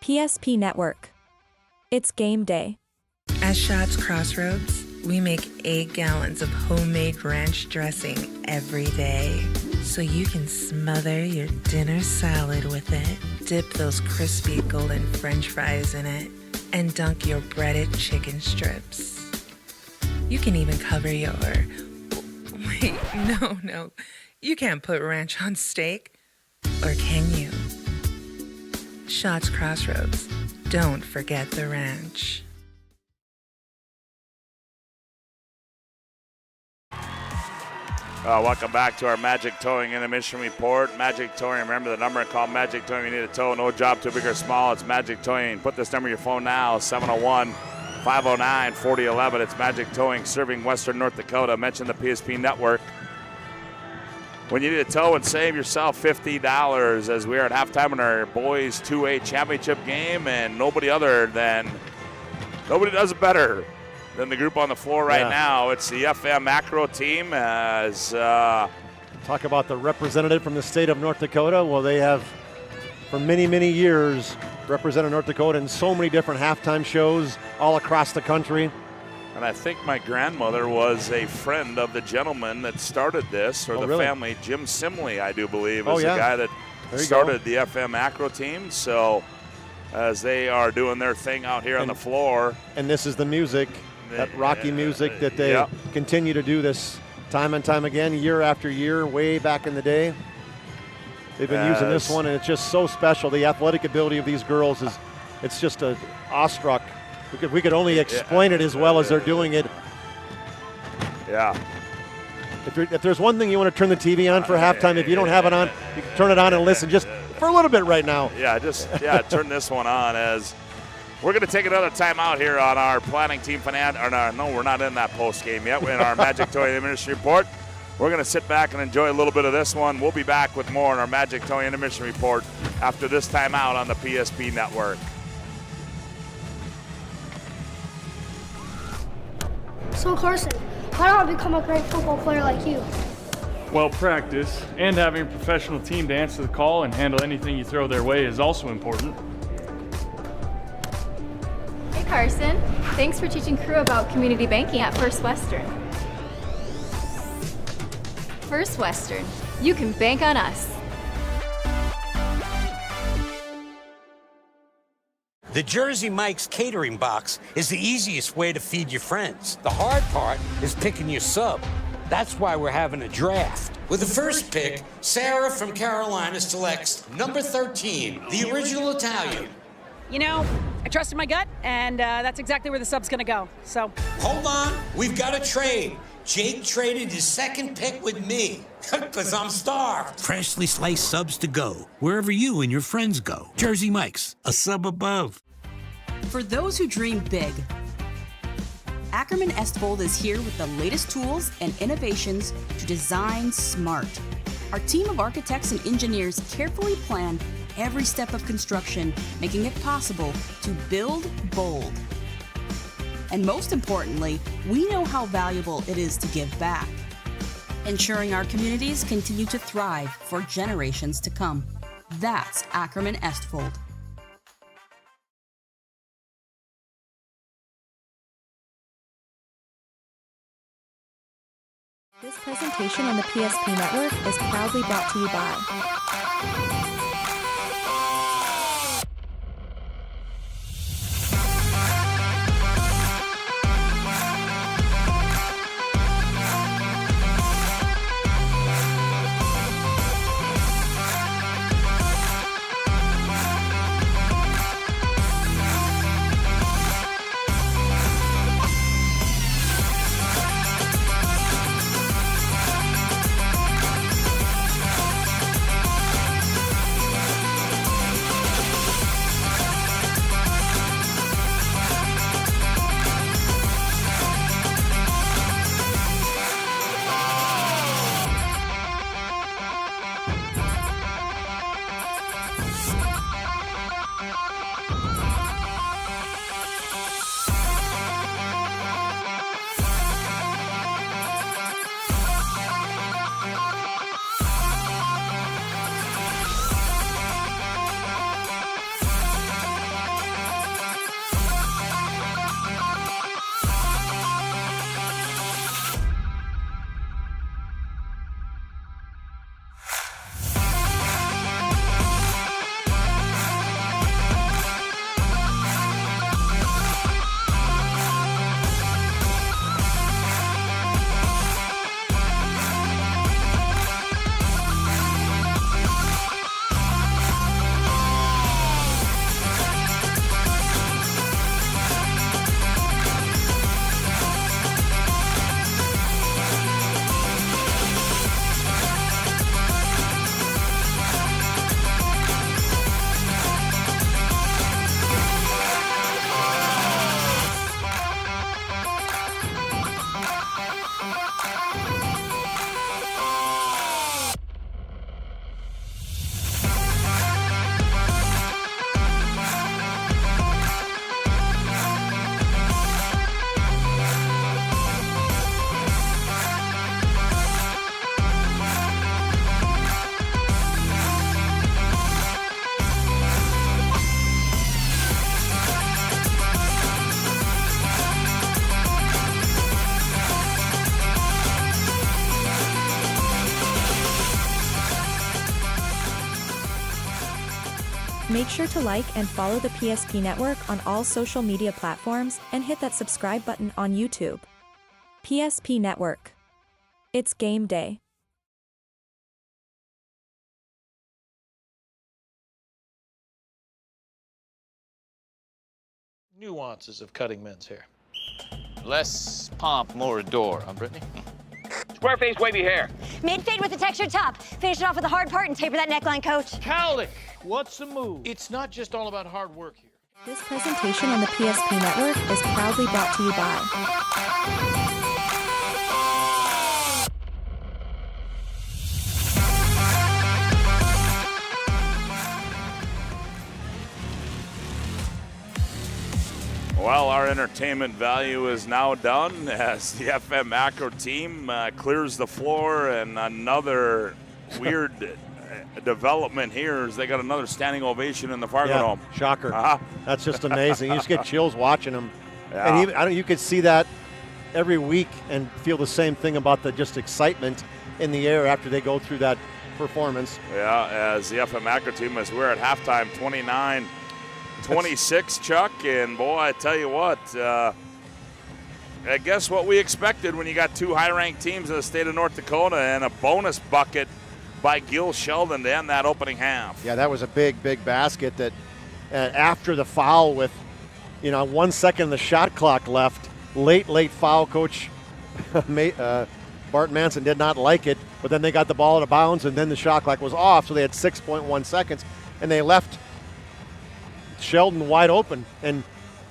PSP Network. It's game day. At Shots Crossroads, we make 8 gallons of homemade ranch dressing every day. So you can smother your dinner salad with it, dip those crispy golden French fries in it, and dunk your breaded chicken strips. You can even cover your... Wait, no. You can't put ranch on steak. Or can you? Shots Crossroads. Don't forget the ranch. Welcome back to our Magic Towing Intermission Report. Magic Towing, remember the number, call Magic Towing. You need a tow, no job too big or small. It's Magic Towing. Put this number in your phone now, 701-509-4011. It's Magic Towing, serving Western North Dakota. Mention the PSP Network. When you need a tow and save yourself $50 as we are at halftime in our boys 2A championship game, and nobody does it better than the group on the floor right now. It's the FM Macro team. As talk about the representative from the state of North Dakota. Well, they have for many, many years represented North Dakota in so many different halftime shows all across the country. And I think my grandmother was a friend of the gentleman that started this, or the family. Jim Simley, I do believe, is the guy that started the FM Macro team. So as they are doing their thing out here on the floor. And this is the music, that Rocky music that they continue to do this time and time again, year after year, way back in the day. They've been using this one, and it's just so special. The athletic ability of these girls it's just awestruck. We could only explain it as well as they're doing it. Yeah. If there's one thing you want to turn the TV on for halftime, if you don't have it on, you can turn it on and listen just for a little bit right now. Turn this one on as we're going to take another time out here on our planning team no, we're not in that post game yet. We're in our Magic Toy Intermission Report. We're going to sit back and enjoy a little bit of this one. We'll be back with more on our Magic Toy Intermission Report after this time out on the PSP Network. So Carson, how do I become a great football player like you? Well, practice and having a professional team to answer the call and handle anything you throw their way is also important. Hey Carson, thanks for teaching crew about community banking at First Western. First Western, you can bank on us. The Jersey Mike's catering box is the easiest way to feed your friends. The hard part is picking your sub. That's why we're having a draft. With the first pick, Sarah from Carolina selects number 13, the original Italian. You know, I trusted my gut, and that's exactly where the sub's gonna go, so. Hold on, we've got a trade. Jake traded his second pick with me, because I'm starved. Freshly sliced subs to go, wherever you and your friends go. Jersey Mike's, a sub above. For those who dream big, Ackerman Estvold is here with the latest tools and innovations to design smart. Our team of architects and engineers carefully plan every step of construction, making it possible to build bold. And most importantly, we know how valuable it is to give back, ensuring our communities continue to thrive for generations to come. That's Ackerman Estvold. This presentation on the PSP Network is proudly brought to you by Make sure to like and follow the PSP Network on all social media platforms and hit that subscribe button on YouTube. PSP Network. It's game day. Nuances of cutting men's hair. Less pomp, more adore, huh, Brittany? Square face, wavy hair. Mid-fade with a textured top. Finish it off with the hard part and taper that neckline, coach. Cowlick, what's the move? It's not just all about hard work here. This presentation on the PSP Network is proudly brought to you by Well, our entertainment value is now done as the FM Acro team clears the floor, and another weird development here is they got another standing ovation in the Fargo Dome. Shocker. That's just amazing. You just get chills watching them. Yeah. And even, you could see that every week and feel the same thing about the just excitement in the air after they go through that performance. Yeah, as the FM Acro team, as we're at halftime, 29-26, Chuck, and boy, I tell you what, I guess what we expected when you got two high-ranked teams in the state of North Dakota and a bonus bucket by Gil Sheldon to end that opening half. Yeah, that was a big, big basket that after the foul with, 1 second the shot clock left, late foul, Coach Bart Manson did not like it, but then they got the ball out of bounds and then the shot clock was off, so they had 6.1 seconds, and they left Sheldon wide open. And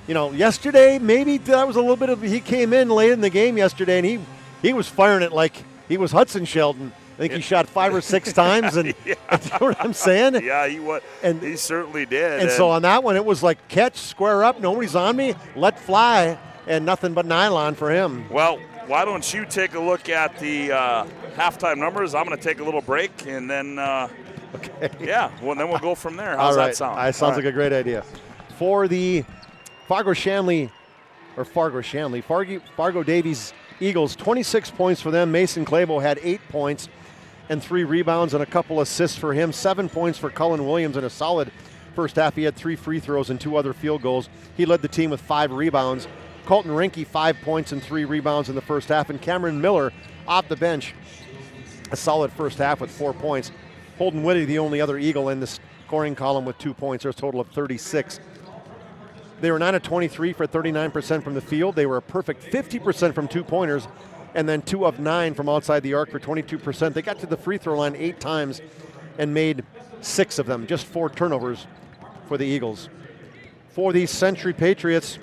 yesterday maybe that was a little bit of, he came in late in the game yesterday and he was firing it like he was Hudson Sheldon. I think he shot 5 or 6 times, and you know what I'm saying? Yeah, he certainly did. And so on that one, it was like catch, square up, nobody's on me, let fly, and nothing but nylon for him. Well, why don't you take a look at the halftime numbers? I'm going to take a little break, and then okay. Yeah, well, then we'll go from there. How's that sound? That sounds like a great idea. For the Fargo Davies Eagles, 26 points for them. Mason Clabo had 8 points and 3 rebounds and a couple assists for him. 7 points for Cullen Williams in a solid first half. He had 3 free throws and 2 other field goals. He led the team with 5 rebounds. Colton Rinke, 5 points and 3 rebounds in the first half. And Cameron Miller off the bench, a solid first half with 4 points. Holden Whitty, the only other Eagle in the scoring column with 2 points. There's a total of 36. They were 9 of 23 for 39% from the field. They were a perfect 50% from 2-pointers, and then 2 of 9 from outside the arc for 22%. They got to the free throw line 8 times and made 6 of them, just 4 turnovers for the Eagles. For the Century Patriots,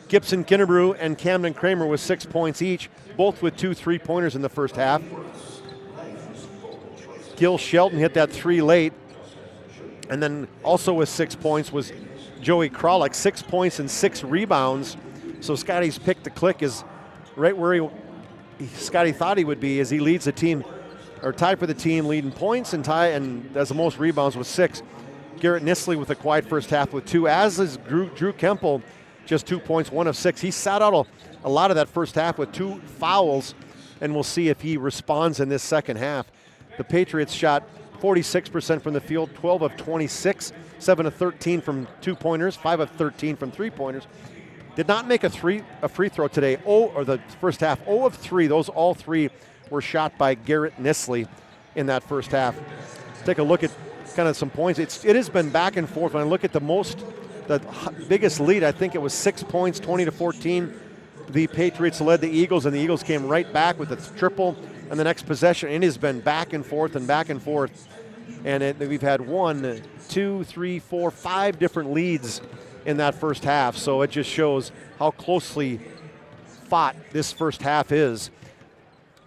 Gibson Kinnebrew and Camden Kramer with 6 points each, both with 2 3-pointers in the first half. Gil Shelton hit that 3 late, and then also with 6 points was Joey Kralik, 6 points and 6 rebounds. So Scotty's pick to click is right where Scotty thought he would be, as he leads the team, or tied for the team leading points and has the most rebounds with 6. Garrett Nisley with a quiet first half with 2, as is Drew Kemple, just 2 points, 1 of 6. He sat out a lot of that first half with 2 fouls, and we'll see if he responds in this second half. The Patriots shot 46% from the field, 12 of 26, 7 of 13 from 2-pointers, 5 of 13 from 3-pointers. Did not make a free throw today, or the first half, 0 of 3. Those all 3 were shot by Garrett Nisley in that first half. Take a look at kind of some points. It has been back and forth. When I look at the biggest lead, I think it was 6 points, 20-14. The Patriots led the Eagles, and the Eagles came right back with a triple and the next possession. It has been back and forth and back and forth. And we've had 1, 2, 3, 4, 5 different leads in that first half. So it just shows how closely fought this first half is.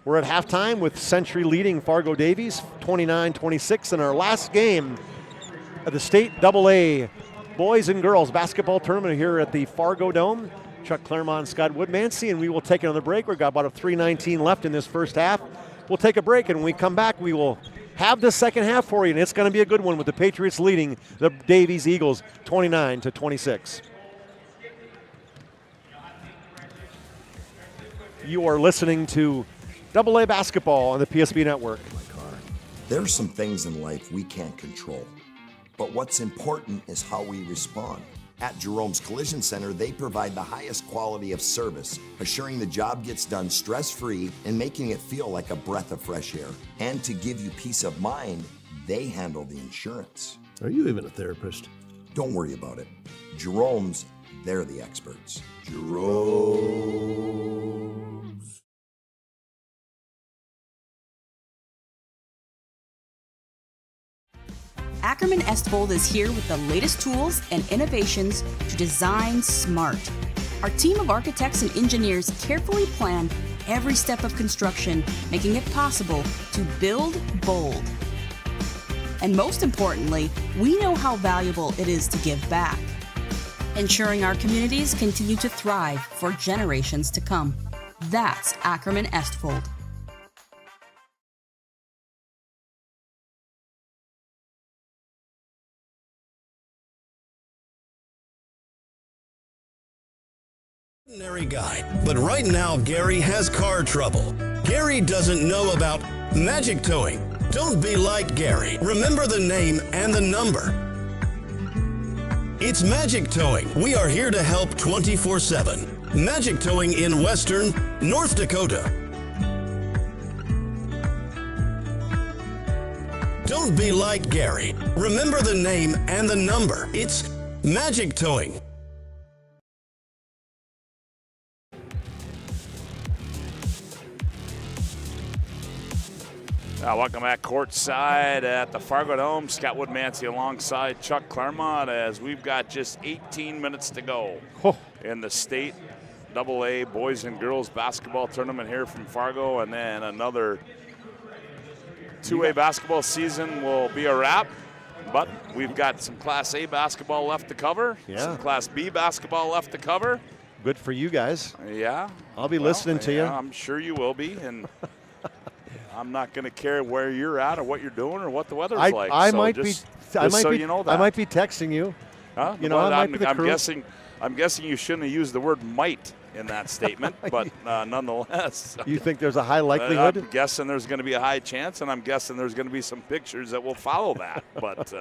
We're at halftime with Century leading Fargo Davies 29-26 in our last game of the state AA boys and girls basketball tournament here at the Fargo Dome. Chuck Clairmont, Scott Woodmansee, and we will take another break. We've got about a 3:19 left in this first half. We'll take a break, and when we come back, we will have the second half for you, and it's going to be a good one with the Patriots leading the Davies Eagles 29-26. You are listening to AA basketball on the PSP Network. There are some things in life we can't control. But what's important is how we respond. At Jerome's Collision Center, they provide the highest quality of service, assuring the job gets done stress-free and making it feel like a breath of fresh air. And to give you peace of mind, they handle the insurance. Are you even a therapist? Don't worry about it. Jerome's, they're the experts. Jerome's. Ackerman Estvold is here with the latest tools and innovations to design smart. Our team of architects and engineers carefully plan every step of construction, making it possible to build bold. And most importantly, we know how valuable it is to give back, ensuring our communities continue to thrive for generations to come. That's Ackerman Estvold. Ordinary guy, but right now Gary has car trouble. Gary doesn't know about magic towing. Don't be like Gary. Remember the name and the number. It's Magic Towing. We are here to help 24/7. Magic Towing in Western North Dakota. Don't be like Gary. Remember the name and the number. It's Magic Towing. Welcome back courtside at the Fargo Dome. Scott WOODMANSEE alongside Chuck Claremont as we've got just 18 minutes to go in the state AA boys and girls basketball tournament here from Fargo, and then another 2A basketball season will be a wrap. But we've got some Class A basketball left to cover, some Class B basketball left to cover. Good for you guys. Yeah. I'll be listening to you. I'm sure you will be, and I'm not going to care where you're at or what you're doing or what the weather's like. I so might just, be. I might so be. you know that. I might be texting you. Huh? You know, well, I might be the crew. I'm guessing you shouldn't have used the word might in that statement, but nonetheless. You think there's a high likelihood? I'm guessing there's going to be a high chance, and I'm guessing there's going to be some pictures that will follow that. But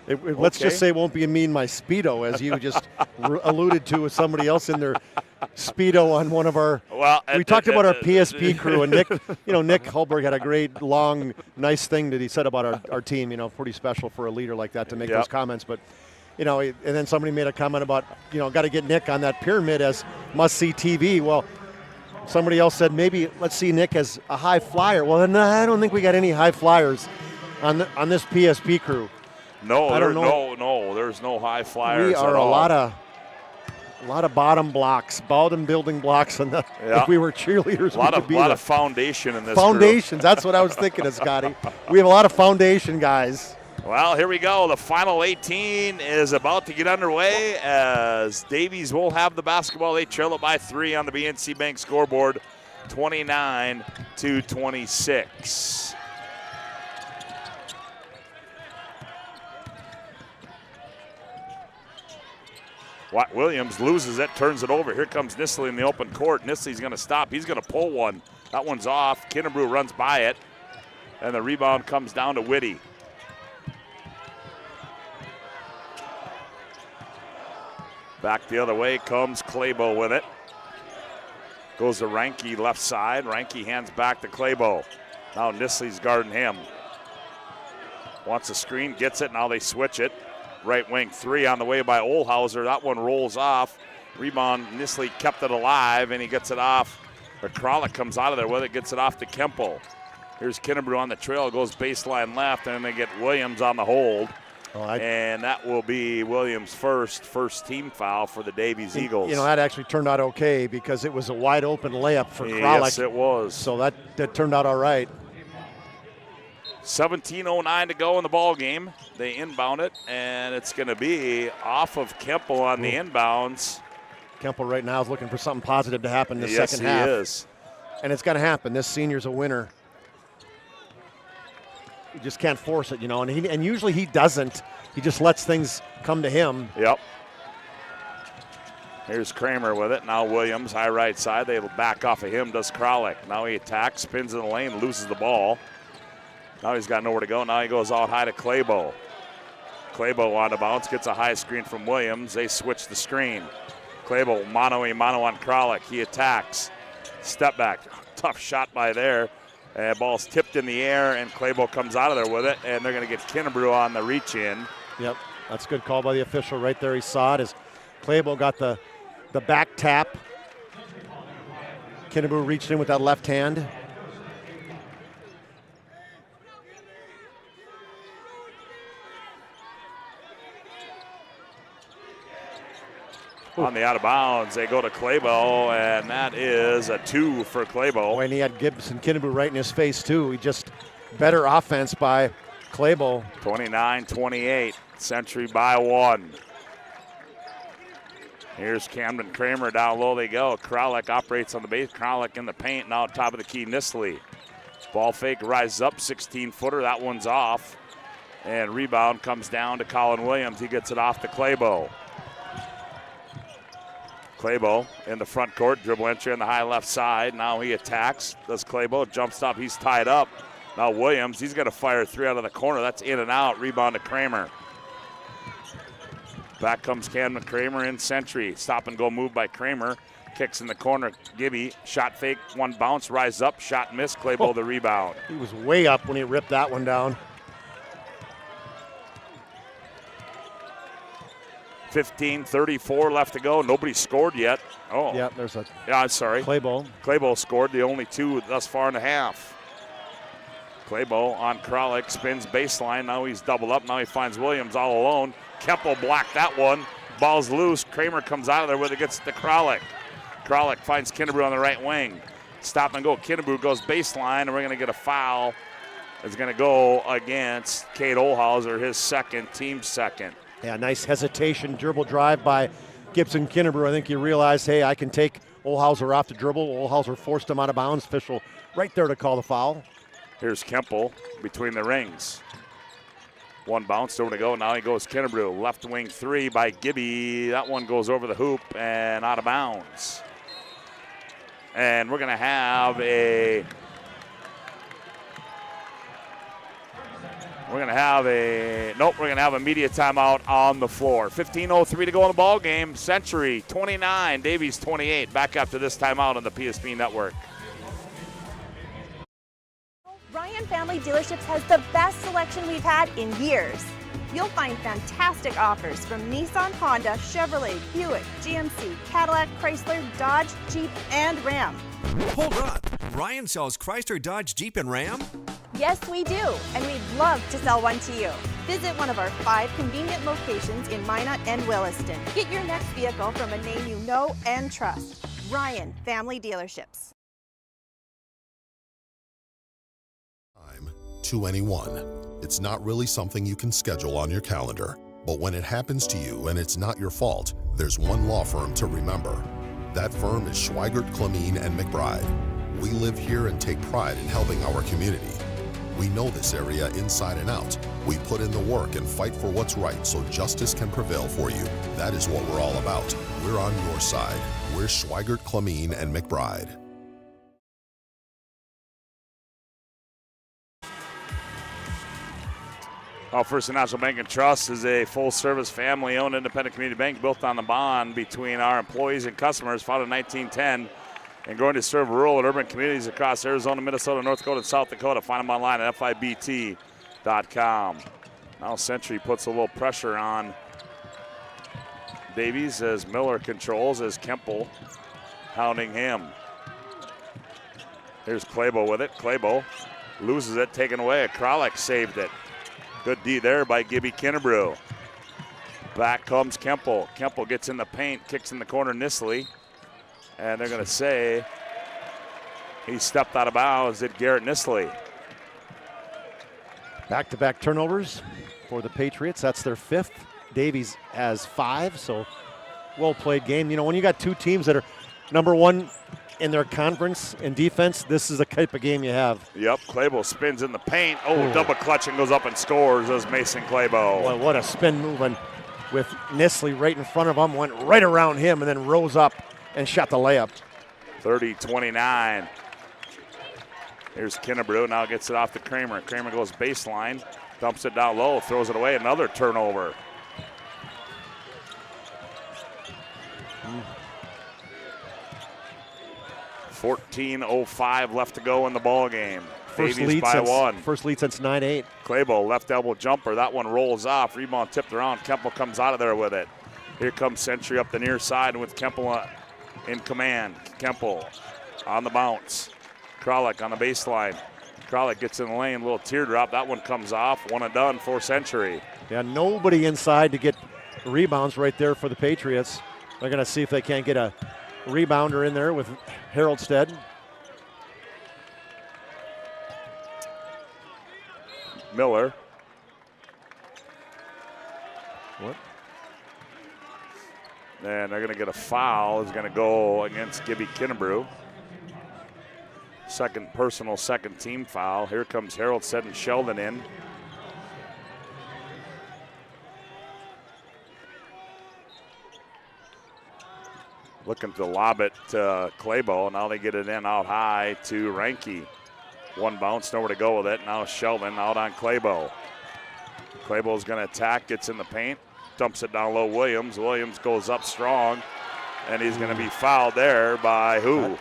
let's just say it won't be me in my Speedo, as you just alluded to with somebody else in their Speedo on one of our. Well, we talked about our PSP crew, and Nick, Nick Hulberg had a great, long, nice thing that he said about our team. Pretty special for a leader like that to make those comments. But, and then somebody made a comment about, got to get Nick on that pyramid as must-see TV. Well, somebody else said maybe let's see Nick as a high flyer. Well, no, I don't think we got any high flyers on this PSP crew. No, there's no high flyers. We are a lot of bottom blocks, bottom building blocks, and if we were cheerleaders, a lot of foundation in this. Foundations. That's what I was thinking of, Scotty. We have a lot of foundation guys. Well, here we go. The final 18 is about to get underway as Davies will have the basketball. They trail it by 3 on the BNC Bank scoreboard, 29-26. Williams loses it, turns it over. Here comes Nisley in the open court. Nisley's going to stop. He's going to pull one. That one's off. Kinnebrew runs by it, and the rebound comes down to Whitty. Back the other way comes Claybo with it. Goes to Reinke left side. Reinke hands back to Claybo. Now Nisley's guarding him. Wants a screen, gets it. Now they switch it. Right wing 3 on the way by Olhauser. That one rolls off. Rebound, Nisley kept it alive, and he gets it off. But Kralik comes out of there with it, gets it off to Kemple. Here's Kinnebrew on the trail, goes baseline left, and then they get Williams on the hold. And that will be Williams' first team foul for the Davies Eagles. That actually turned out okay because it was a wide open layup for Kralik. Yes, it was. So that turned out all right. 17:09 to go in the ball game. They inbound it, and it's going to be off of Kemple on the inbounds. Kemple right now is looking for something positive to happen in the second half. Yes, he is. And it's going to happen. This senior's a winner. You just can't force it, and usually he doesn't. He just lets things come to him. Yep. Here's Kramer with it. Now Williams, high right side. They'll back off of him, does Kralik. Now he attacks, spins in the lane, loses the ball. Now he's got nowhere to go. Now he goes out high to Claybo. Claybo on the bounce, gets a high screen from Williams. They switch the screen. Claybo mano-a-mano on Kralik. He attacks. Step back. Tough shot by there. Ball's tipped in the air, and Claybo comes out of there with it, and they're going to get Kinnebrew on the reach in. Yep, that's a good call by the official right there. He saw it as Claybo got the back tap. Kinnebrew reached in with that left hand. On the out of bounds, they go to Claybo, and that is a 2 for Claybo. And he had Gibson Kinnebrew right in his face, too. He just better offense by Claybo. 29-28, Century by 1. Here's Camden Kramer down low they go. Kralik operates on the base. Kralik in the paint, now top of the key, Nisley. Ball fake, rises up, 16-footer. That one's off. And rebound comes down to Colin Williams. He gets it off to Claybo. Claybo in the front court, dribble entry on the high left side. Now he attacks. Does Claybo, jump stop, he's tied up. Now Williams, he's going to fire 3 out of the corner. That's in and out. Rebound to Kramer. Back comes Camden Kramer in Century. Stop and go move by Kramer. Kicks in the corner. Gibby, shot fake, one bounce, rise up, shot miss. Claybo the rebound. He was way up when he ripped that one down. 15:34 left to go. Nobody scored yet. Oh. Yeah, there's a. Yeah, I'm sorry. Claybo. Claybo scored the only 2 thus far in the half. Claybo on Kralik, spins baseline. Now he's doubled up. Now he finds Williams all alone. Kempel blocked that one. Ball's loose. Kramer comes out of there with it, gets to Kralik. Kralik finds Kinnebrew on the right wing. Stop and go. Kinnebrew goes baseline, and we're going to get a foul. It's going to go against Cade Olhauser, his second, team second. Yeah, nice hesitation, dribble drive by Gibson Kinnebrew. I think he realized, hey, I can take Olhauser off the dribble. Olhauser forced him out of bounds. Official right there to call the foul. Here's Kempel between the rings. One bounce over to go. Now he goes Kinnebrew. Left wing 3 by Gibby. That one goes over the hoop and out of bounds. And we're going to have a media timeout on the floor. 15:03 to go in the ball game. Century 29, Davies 28. Back after this timeout on the PSP Network. Ryan Family Dealerships has the best selection we've had in years. You'll find fantastic offers from Nissan, Honda, Chevrolet, Buick, GMC, Cadillac, Chrysler, Dodge, Jeep, and Ram. Hold on. Ryan sells Chrysler, Dodge, Jeep, and Ram? Yes, we do, and we'd love to sell one to you. Visit one of our 5 convenient locations in Minot and Williston. Get your next vehicle from a name you know and trust. Ryan Family Dealerships. To anyone. It's not really something you can schedule on your calendar. But when it happens to you and it's not your fault, there's one law firm to remember. That firm is Schweigert, Clemene, and McBride. We live here and take pride in helping our community. We know this area inside and out. We put in the work and fight for what's right so justice can prevail for you. That is what we're all about. We're on your side. We're Schweigert, Clemene, and McBride. First National Bank and Trust is a full-service, family-owned independent community bank built on the bond between our employees and customers, founded in 1910, and going to serve rural and urban communities across Arizona, Minnesota, North Dakota, and South Dakota. Find them online at FIBT.com. Now Century puts a little pressure on Davies as Miller controls, as Kempel hounding him. Here's Claybo with it. Claybo loses it, taken away. Kralik saved it. Good D there by Gibby Kinnebrew. Back comes Kempel. Kempel gets in the paint, kicks in the corner, Nisley. And they're going to say he stepped out of bounds at Garrett Nisley. Back-to-back turnovers for the Patriots. That's their 5th. Davies has 5, so well-played game. You know, when you got 2 teams that are number 1 in their conference in defense, this is the type of game you have. Yep, Claybo spins in the paint. Double clutch and goes up and scores as Mason Claybo. Boy, what a spin move, and with Nisley right in front of him, went right around him and then rose up and shot the layup. 30-29. Here's Kinnebrew, now gets it off to Kramer. Kramer goes baseline, Dumps it down low, throws it away, another turnover. Mm. 14:05 left to go in the ball game. First Davies by one. First lead since 9-8. Claybo, left elbow jumper. That one rolls off. Rebound tipped around. Kemple comes out of there with it. Here comes Century up the near side with Kemple in command. Kemple on the bounce. Kralik on the baseline. Kralik gets in the lane, little teardrop. That one comes off. One and done for Century. Yeah, nobody inside to get rebounds right there for the Patriots. They're going to see if they can't get a rebounder in there with Haroldstead. Miller. What? And they're going to get a foul. It's going to go against Gibby Kinnebrew. Second personal, second team foul. Here comes Haroldstead and Sheldon in. Looking to lob it to Claybo. Now they get it in out high to Reinke. One bounce, nowhere to go with it. Now Sheldon out on Claybo. Claybo's going to attack, gets in the paint, dumps it down low. Williams. Williams goes up strong, and he's going to be fouled there by who?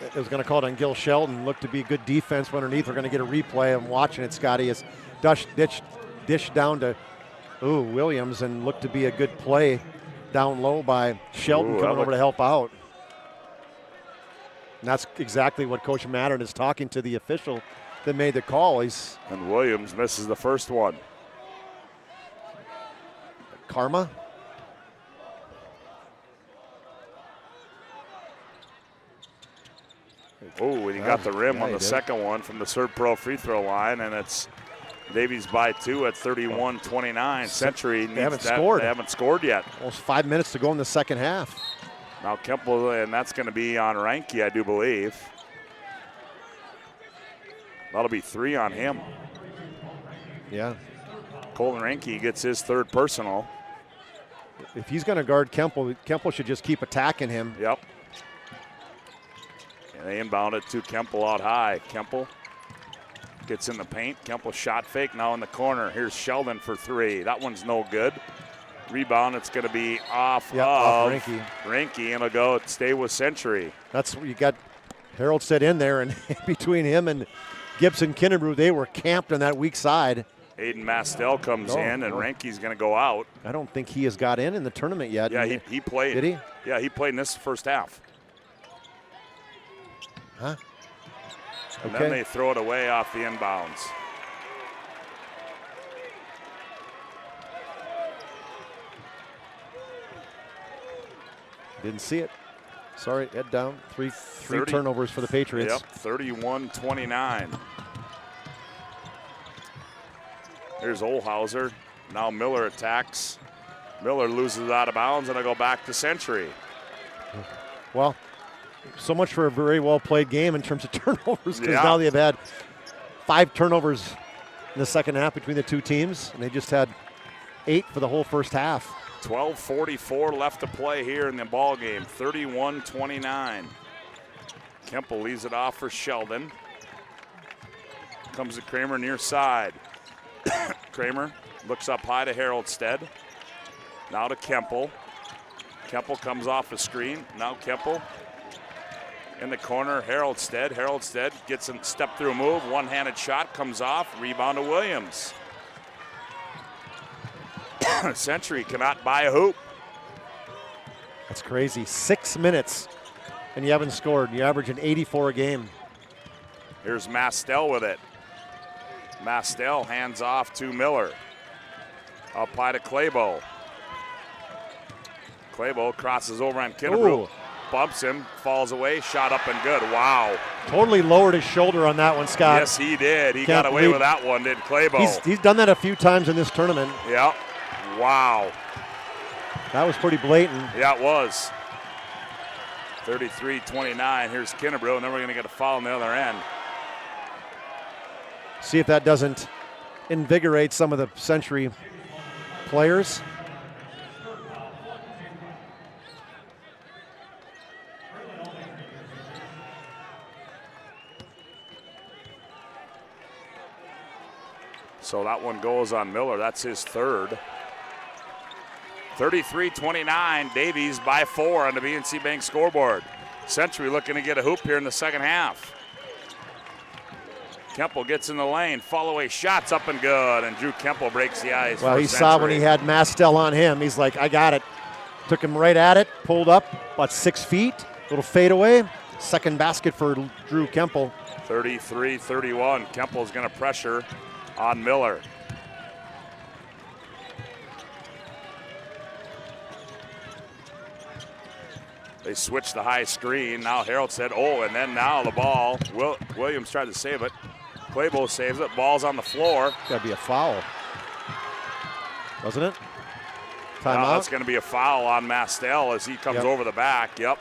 It was going to call it on Gil Sheldon. Looked to be good defense underneath. We're going to get a replay. I'm watching it, Scotty. It's dish down to Williams, and looked to be a good play down low by Sheldon coming over to help out. And that's exactly what Coach Mattern is talking to the official that made the call. And Williams misses the first one. Karma. Oh, and he got the rim on the second one from the Serve Pro free throw line, and it's Davies by 2 at 31-29. Century they haven't scored. They haven't scored yet. Almost 5 minutes to go in the second half. Now Kemple, and that's going to be on Reinke, I do believe. That'll be 3 on him. Yeah. Colton Reinke gets his third personal. If he's going to guard Kemple, Kemple should just keep attacking him. Yep. And they inbound it to Kemple out high. Kemple gets in the paint. Kemple shot fake now in the corner. Here's Sheldon for 3. That one's no good. Rebound, it's going to be off of Reinke, and it'll stay with Century. That's what you got. Haroldstead in there, and between him and Gibson Kinnebrew, they were camped on that weak side. Aiden Mastel comes in, and Reinke's going to go out. I don't think he has got in the tournament yet. Yeah, he played. Did he? Yeah, he played in this first half. Huh? And then they throw it away off the inbounds. Didn't see it. Sorry, head down. Three turnovers for the Patriots. Yep, 31-29. Here's Olhauser. Now Miller attacks. Miller loses it out of bounds, and it'll go back to Century. Well, so much for a very well-played game in terms of turnovers, because now they've had 5 turnovers in the second half between the two teams, and they just had 8 for the whole first half. 12:44 left to play here in the ball game. 31-29. Kemple leaves it off for Sheldon. Comes to Kramer near side. Kramer looks up high to Haroldstead. Now to Kemple. Kemple comes off the screen. Now Kemple in the corner. Haroldstead. Haroldstead gets a step-through move. One-handed shot comes off. Rebound to Williams. Century cannot buy a hoop. That's crazy. 6 minutes, and you haven't scored. You average an 84 a game. Here's Mastel with it. Mastel hands off to Miller. Up high to Claybo. Claybo crosses over on Kinnebrew. Bumps him, falls away, shot up and good. Wow. Totally lowered his shoulder on that one, Scott. Yes, he did. He got away with that one, did Claybo. He's done that a few times in this tournament. Yep. Wow. That was pretty blatant. Yeah, it was. 33-29. Here's Kinnebrew, and then we're going to get a foul on the other end. See if that doesn't invigorate some of the Century players. So that one goes on Miller. That's his third. 33-29, Davies by 4 on the BNC Bank scoreboard. Century looking to get a hoop here in the second half. Kemple gets in the lane, follow-away shots up and good, and Drew Kemple breaks the ice. Well, he saw when he had Mastel on him, he's like, I got it. Took him right at it, pulled up about 6 feet, little fadeaway. Second basket for Drew Kemple. 33-31, Kemple's gonna pressure on Miller. They switch the high screen. Now Harold said, oh, and then now the ball. Williams tried to save it. Claybo saves it. Ball's on the floor. Gotta be a foul, wasn't it? Now Timeout. that's going to be a foul on Mastel as he comes over the back. Yep.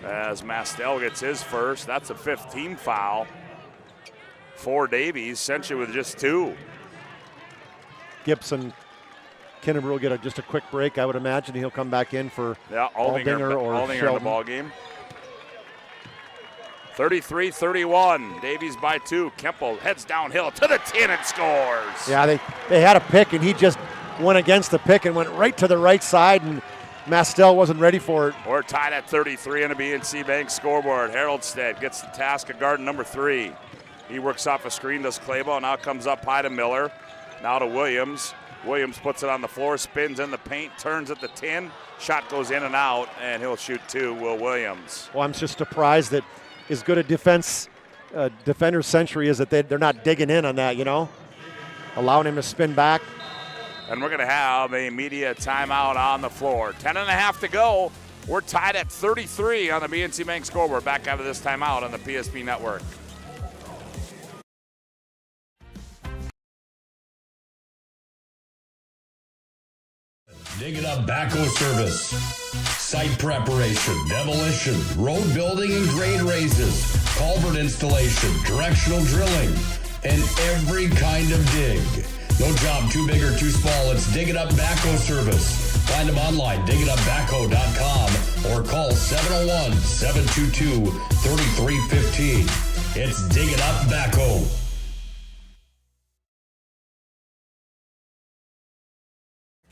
As Mastel gets his first. That's a 15 foul for Davies. Century with just 2. Gibson, Kinnebrew will get just a quick break. I would imagine he'll come back in for Aldinger or in the ball game. 33-31. Davies by 2. Kemple heads downhill to the tin and scores. Yeah, they had a pick, and he just went against the pick and went right to the right side, and Mastel wasn't ready for it. We're tied at 33 on the BNC Bank scoreboard. Haroldstead gets the task of guarding number 3. He works off a screen, does Claybo. Now comes up high to Miller. Now to Williams. Williams puts it on the floor, spins in the paint, turns at the tin. Shot goes in and out, and he'll shoot 2, Will Williams. Well, I'm just surprised that as good a defender Century is that they're not digging in on that, allowing him to spin back. And we're going to have a media timeout on the floor. 10.5 to go. We're tied at 33 on the BNC Bank scoreboard. Back after this timeout on the PSP Network. Dig It Up Backhoe Service. Site preparation, demolition, road building and grade raises, culvert installation, directional drilling, and every kind of dig. No job too big or too small. It's Dig It Up Backhoe Service. Find them online, digitupbackhoe.com, or call 701-722-3315. It's Dig It Up Backhoe.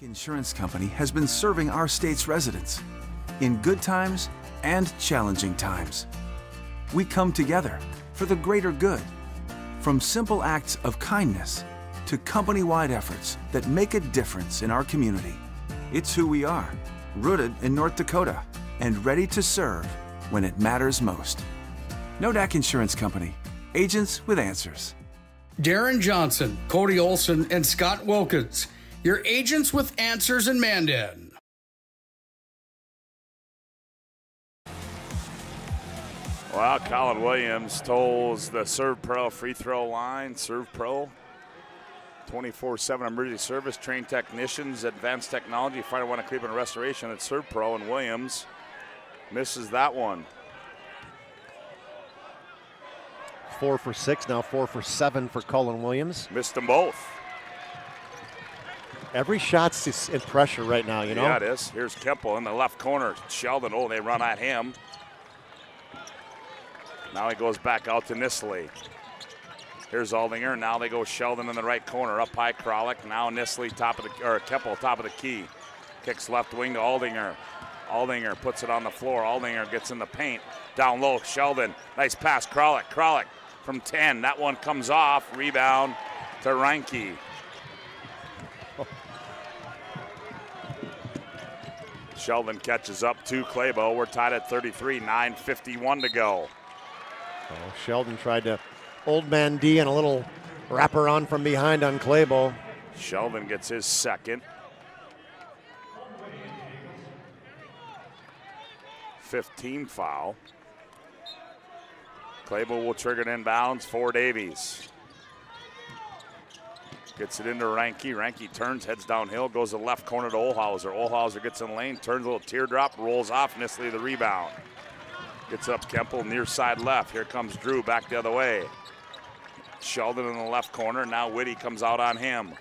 Insurance Company has been serving our state's residents in good times and challenging times. We come together for the greater good, from simple acts of kindness to company-wide efforts that make a difference in our community. It's who we are, rooted in North Dakota and ready to serve when it matters most. Nodak Insurance Company, agents with answers. Darren Johnson, Cody Olson, and Scott Wilkins, your agents with answers in Mandan. Well, Colin Williams tolls the Serve Pro free throw line. Serve Pro, 24/7 emergency service, trained technicians, advanced technology, Fire One Cleveland Restoration at Serve Pro, and Williams misses that one. 4 for 6, now 4 for 7 for Colin Williams. Missed them both. Every shot's in pressure right now, Yeah, it is. Here's Kemple in the left corner. Sheldon, they run at him. Now he goes back out to Nisley. Here's Aldinger. Now they go Sheldon in the right corner. Up high, Kralik. Now Nisley Kemple top of the key. Kicks left wing to Aldinger. Aldinger puts it on the floor. Aldinger gets in the paint. Down low, Sheldon. Nice pass, Kralik. Kralik from 10. That one comes off. Rebound to Reinke. Sheldon catches up to Claybo. We're tied at 33, 9:51 to go. Oh, Sheldon tried to old man D and a little wraparound from behind on Claybo. Sheldon gets his second. 15 foul. Claybo will trigger it inbounds for Davies. Gets it into Reinke. Reinke turns, heads downhill, goes to the left corner to Olhauser. Olhauser gets in the lane, turns a little teardrop, rolls off. Nisley the rebound. Gets up Kemple near side left. Here comes Drew back the other way. Sheldon in the left corner. Now Whitty comes out on him.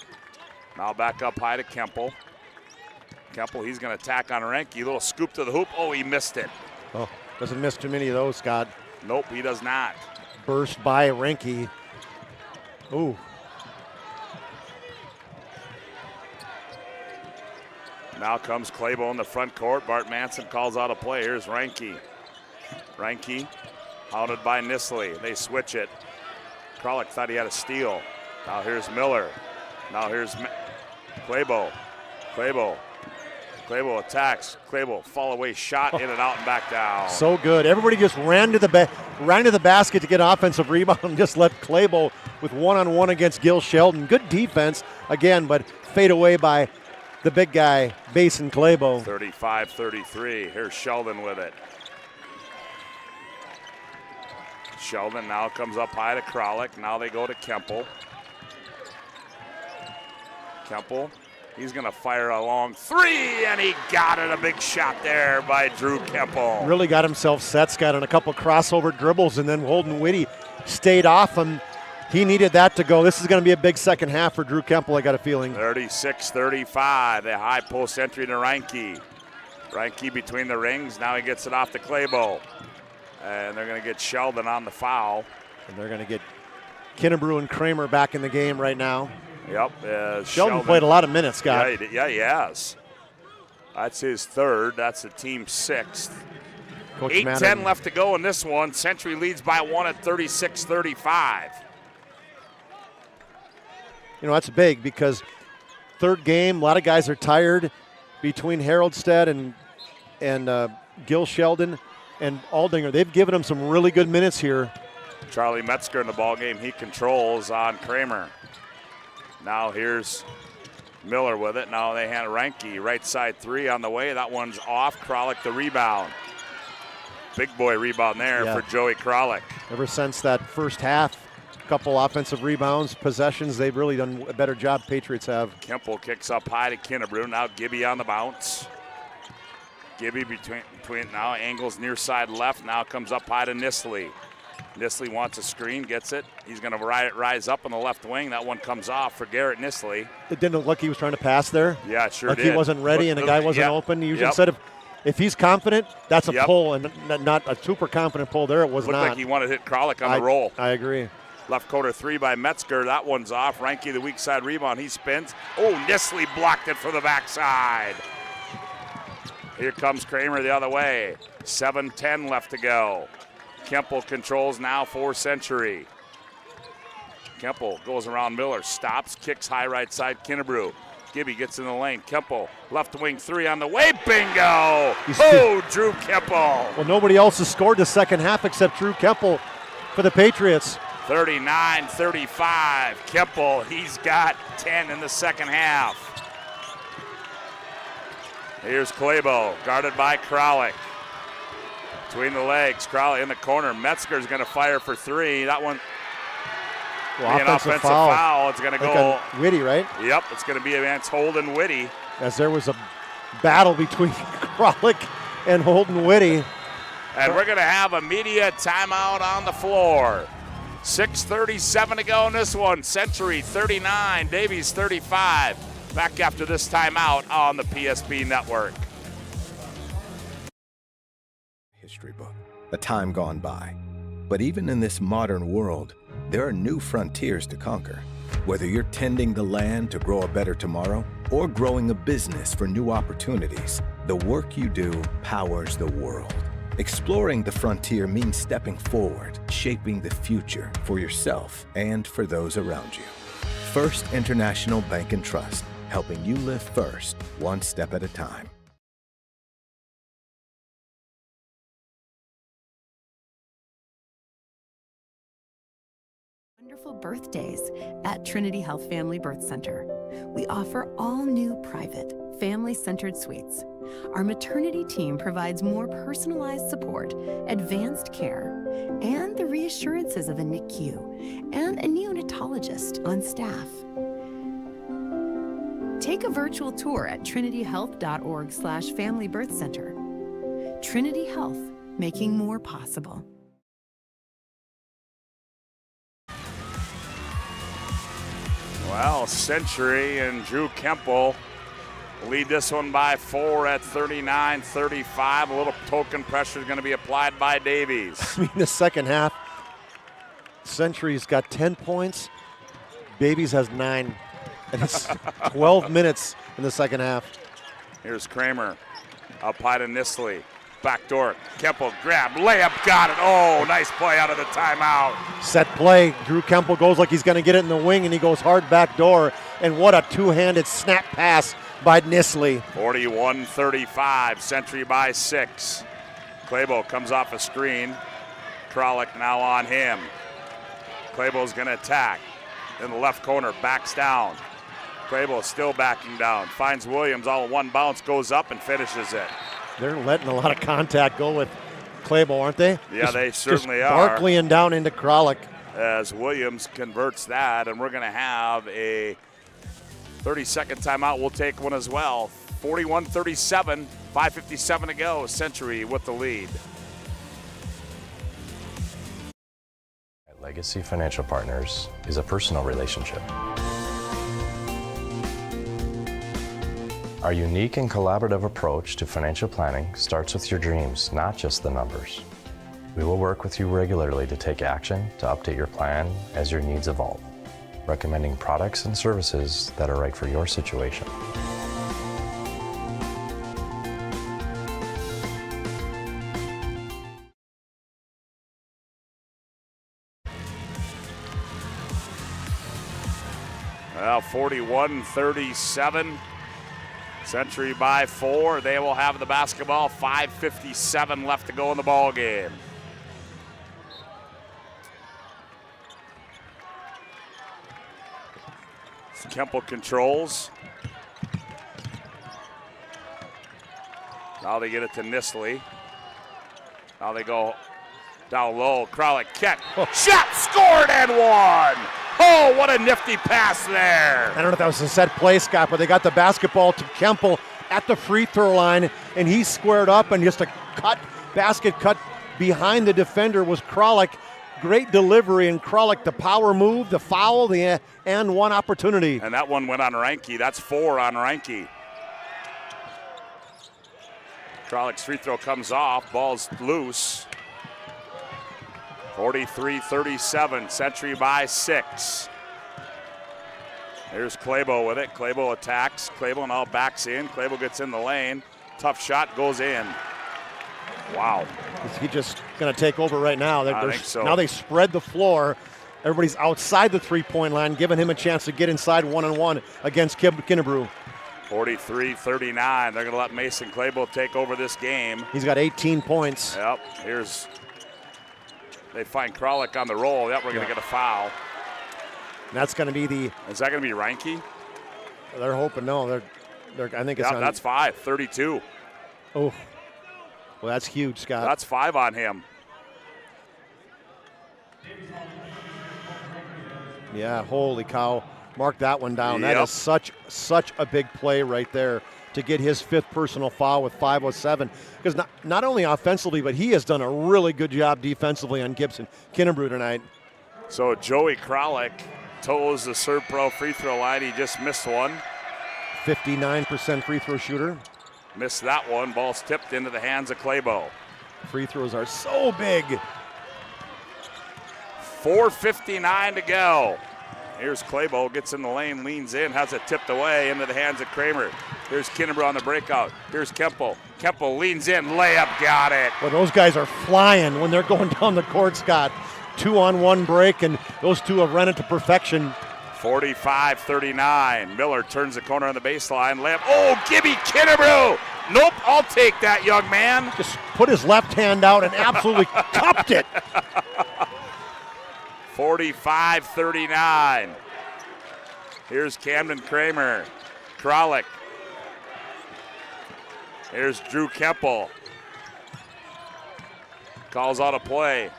Now back up high to Kemple. Kemple, he's going to attack on Reinke. Little scoop to the hoop. Oh, he missed it. Oh, doesn't miss too many of those, Scott. Nope, he does not. Burst by Reinke. Ooh. Now comes Claybo in the front court. Bart Manson calls out a play. Here's Reinke. Reinke hounded by Nisley. They switch it. Kralik thought he had a steal. Now here's Miller. Now here's Claybo. Claybo attacks. Claybo fall away shot, in and out and back down. So good. Everybody just ran to the basket to get an offensive rebound and just left Claybo with one-on-one against Gil Sheldon. Good defense again, but fade away by the big guy, Basin Claybo. 35-33. Here's Sheldon with it. Sheldon now comes up high to Kralik. Now they go to Kemple. Kemple, he's going to fire a long three, and he got it. A big shot there by Drew Kemple. Really got himself set, Scott, on a couple crossover dribbles, and then Holden Whitty stayed off him. He needed that to go. This is going to be a big second half for Drew Kemple, I got a feeling. 36-35, the high post entry to Reinke. Reinke between the rings. Now he gets it off to Claybo. And they're going to get Sheldon on the foul. And they're going to get Kinnebrew and Kramer back in the game right now. Yep. Sheldon played a lot of minutes, Scott. Yeah, he has. That's his third. That's the team's sixth. 8:10 left to go in this one. Century leads by one at 36-35. You know, that's big because third game, a lot of guys are tired between Haroldstead and Gil Sheldon and Aldinger. They've given him some really good minutes here. Charlie Metzger in the ballgame. He controls on Kramer. Now here's Miller with it. Now they hand Reinke. Right side three on the way. That one's off. Kralik the rebound. Big boy rebound there for Joey Kralik. Ever since that first half, couple offensive rebounds, possessions, they've really done a better job, Patriots have. Kemple kicks up high to Kinnebrew. Now Gibby on the bounce. Gibby between now angles near side left. Now comes up high to Nisley. Nisley wants a screen, gets it. He's going to rise up on the left wing. That one comes off for Garrett Nisley. It didn't look like he was trying to pass there. Yeah, it sure like did. He wasn't ready and the guy wasn't open. You usually said if he's confident, that's a pull and not a super confident pull there. It was Looked not. like he wanted to hit Kralik on the roll. I agree. Left quarter three by Metzger. That one's off. Reinke, the weak side rebound. He spins. Oh, Nisley blocked it for the backside. Here comes Kramer the other way. 7:10 left to go. Kemple controls now for Century. Kemple goes around Miller, stops, kicks high right side, Kinnebrew. Gibby gets in the lane. Kemple, left wing three on the way. Bingo! Drew Kemple. Well, nobody else has scored the second half except Drew Kemple for the Patriots. 39-35. Kemple, he's got 10 in the second half. Here's Claybo, guarded by Kralik. Between the legs, Kralik in the corner. Metzger's going to fire for three. That one, an offensive foul. It's going to go. Whitty, right? Yep, it's going to be against Holden Whitty. As there was a battle between Kralik and Holden Whitty. And we're going to have a media timeout on the floor. 6:37 to go in this one. Century 39, Davies 35. Back after this timeout on the PSP Network. History book, a time gone by. But even in this modern world, there are new frontiers to conquer. Whether you're tending the land to grow a better tomorrow or growing a business for new opportunities, the work you do powers the world. Exploring the frontier means stepping forward, shaping the future for yourself and for those around you. First International Bank and Trust, helping you live first, one step at a time. Wonderful birthdays at Trinity Health Family Birth Center. We offer all new private, family-centered suites. Our maternity team provides more personalized support, advanced care, and the reassurances of a NICU and a neonatologist on staff. Take a virtual tour at trinityhealth.org/Family Birth Center. Trinity Health, making more possible. Well, Century and Drew Kemple lead this one by 4 at 39-35. A little token pressure is going to be applied by Davies. I mean, the second half, Century's got 10 points, Babies has 9, and it's 12 minutes in the second half. Here's Kramer, up high to Nisley. Backdoor, Kemple grab, layup, got it. Oh, nice play out of the timeout. Set play. Drew Kemple goes like he's going to get it in the wing, and he goes hard back door. And what a two-handed snap pass by Nisley. 41-35, Century by 6. Claybo comes off a screen. Kralik now on him. Claybo's going to attack. In the left corner, backs down. Claybo still backing down. Finds Williams all in one bounce, goes up and finishes it. They're letting a lot of contact go with Claybo, aren't they? Yeah, they certainly just are. Barkleying down into Kralik. As Williams converts that, and we're going to have a 30-second timeout. We'll take one as well. 41-37, 5:57 to go. Century with the lead. Legacy Financial Partners is a personal relationship. Our unique and collaborative approach to financial planning starts with your dreams, not just the numbers. We will work with you regularly to take action to update your plan as your needs evolve, recommending products and services that are right for your situation. Well, 41-37. Century by 4. They will have the basketball. 5:57 left to go in the ball game. Kemple controls. Now they get it to Nisley. Now they go down low. Kralik catch. Shot scored and one. Oh, what a nifty pass there. I don't know if that was a set play, Scott, but they got the basketball to Kemple at the free throw line, and he squared up, and just a basket cut behind the defender was Kralik. Great delivery, and Kralik, the power move, the foul, and one opportunity. And that one went on Reinke. That's 4 on Reinke. Kralik's free throw comes off. Ball's loose. 43-37, Century by 6. Here's Claybo with it. Claybo attacks. Claybo now backs in. Claybo gets in the lane. Tough shot goes in. Wow. Is he just going to take over right now? I think so. Now they spread the floor. Everybody's outside the three-point line, giving him a chance to get inside one-on-one against Kinnebrew. 43-39. They're going to let Mason Claybo take over this game. He's got 18 points. Yep. They find Kralik on the roll. Yep, we're going to get a foul. And that's going to be the. Is that going to be Reinke? They're hoping no. They're. I think it's. Yeah, that's 5. 32. Oh. Well, that's huge, Scott. That's 5 on him. Yeah, holy cow. Mark that one down. Yep. That is such a big play right there to get his 5th personal foul with 5:07. Because not only offensively, but he has done a really good job defensively on Gibson Kinnebrew tonight. So Joey Kralik toes the Servpro free throw line. He just missed one. 59% free throw shooter. Missed that one. Ball's tipped into the hands of Claybo. Free throws are so big. 4:59 to go. Here's Claybo, gets in the lane, leans in, has it tipped away into the hands of Kramer. Here's Kinnebrew on the breakout. Here's Kemple. Kemple leans in, layup, got it. Well, those guys are flying when they're going down the court, Scott. 2-on-1 break, and those two have run it to perfection. 45-39. Miller turns the corner on the baseline. Layup. Oh, Gibby Kinnebrew. Nope, I'll take that, young man. Just put his left hand out and absolutely cupped it. 45-39. Here's Camden Kramer. Kralik. Here's Drew Kemple. Calls out a play.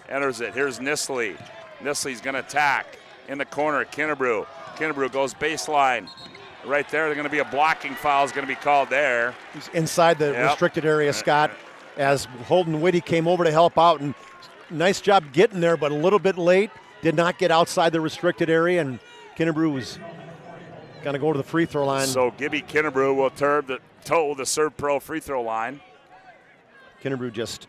Enters it. Here's Nisley. Nisley's going to attack. In the corner, Kinnebrew. Kinnebrew goes baseline. Right there, they're going to be a blocking foul is going to be called there. He's inside the restricted area, Scott, as Holden Whitty came over to help out. And nice job getting there, but a little bit late. Did not get outside the restricted area, and Kinnebrew was going to go to the free throw line. So Gibby Kinnebrew will toe the Servpro free throw line. Kinnebrew just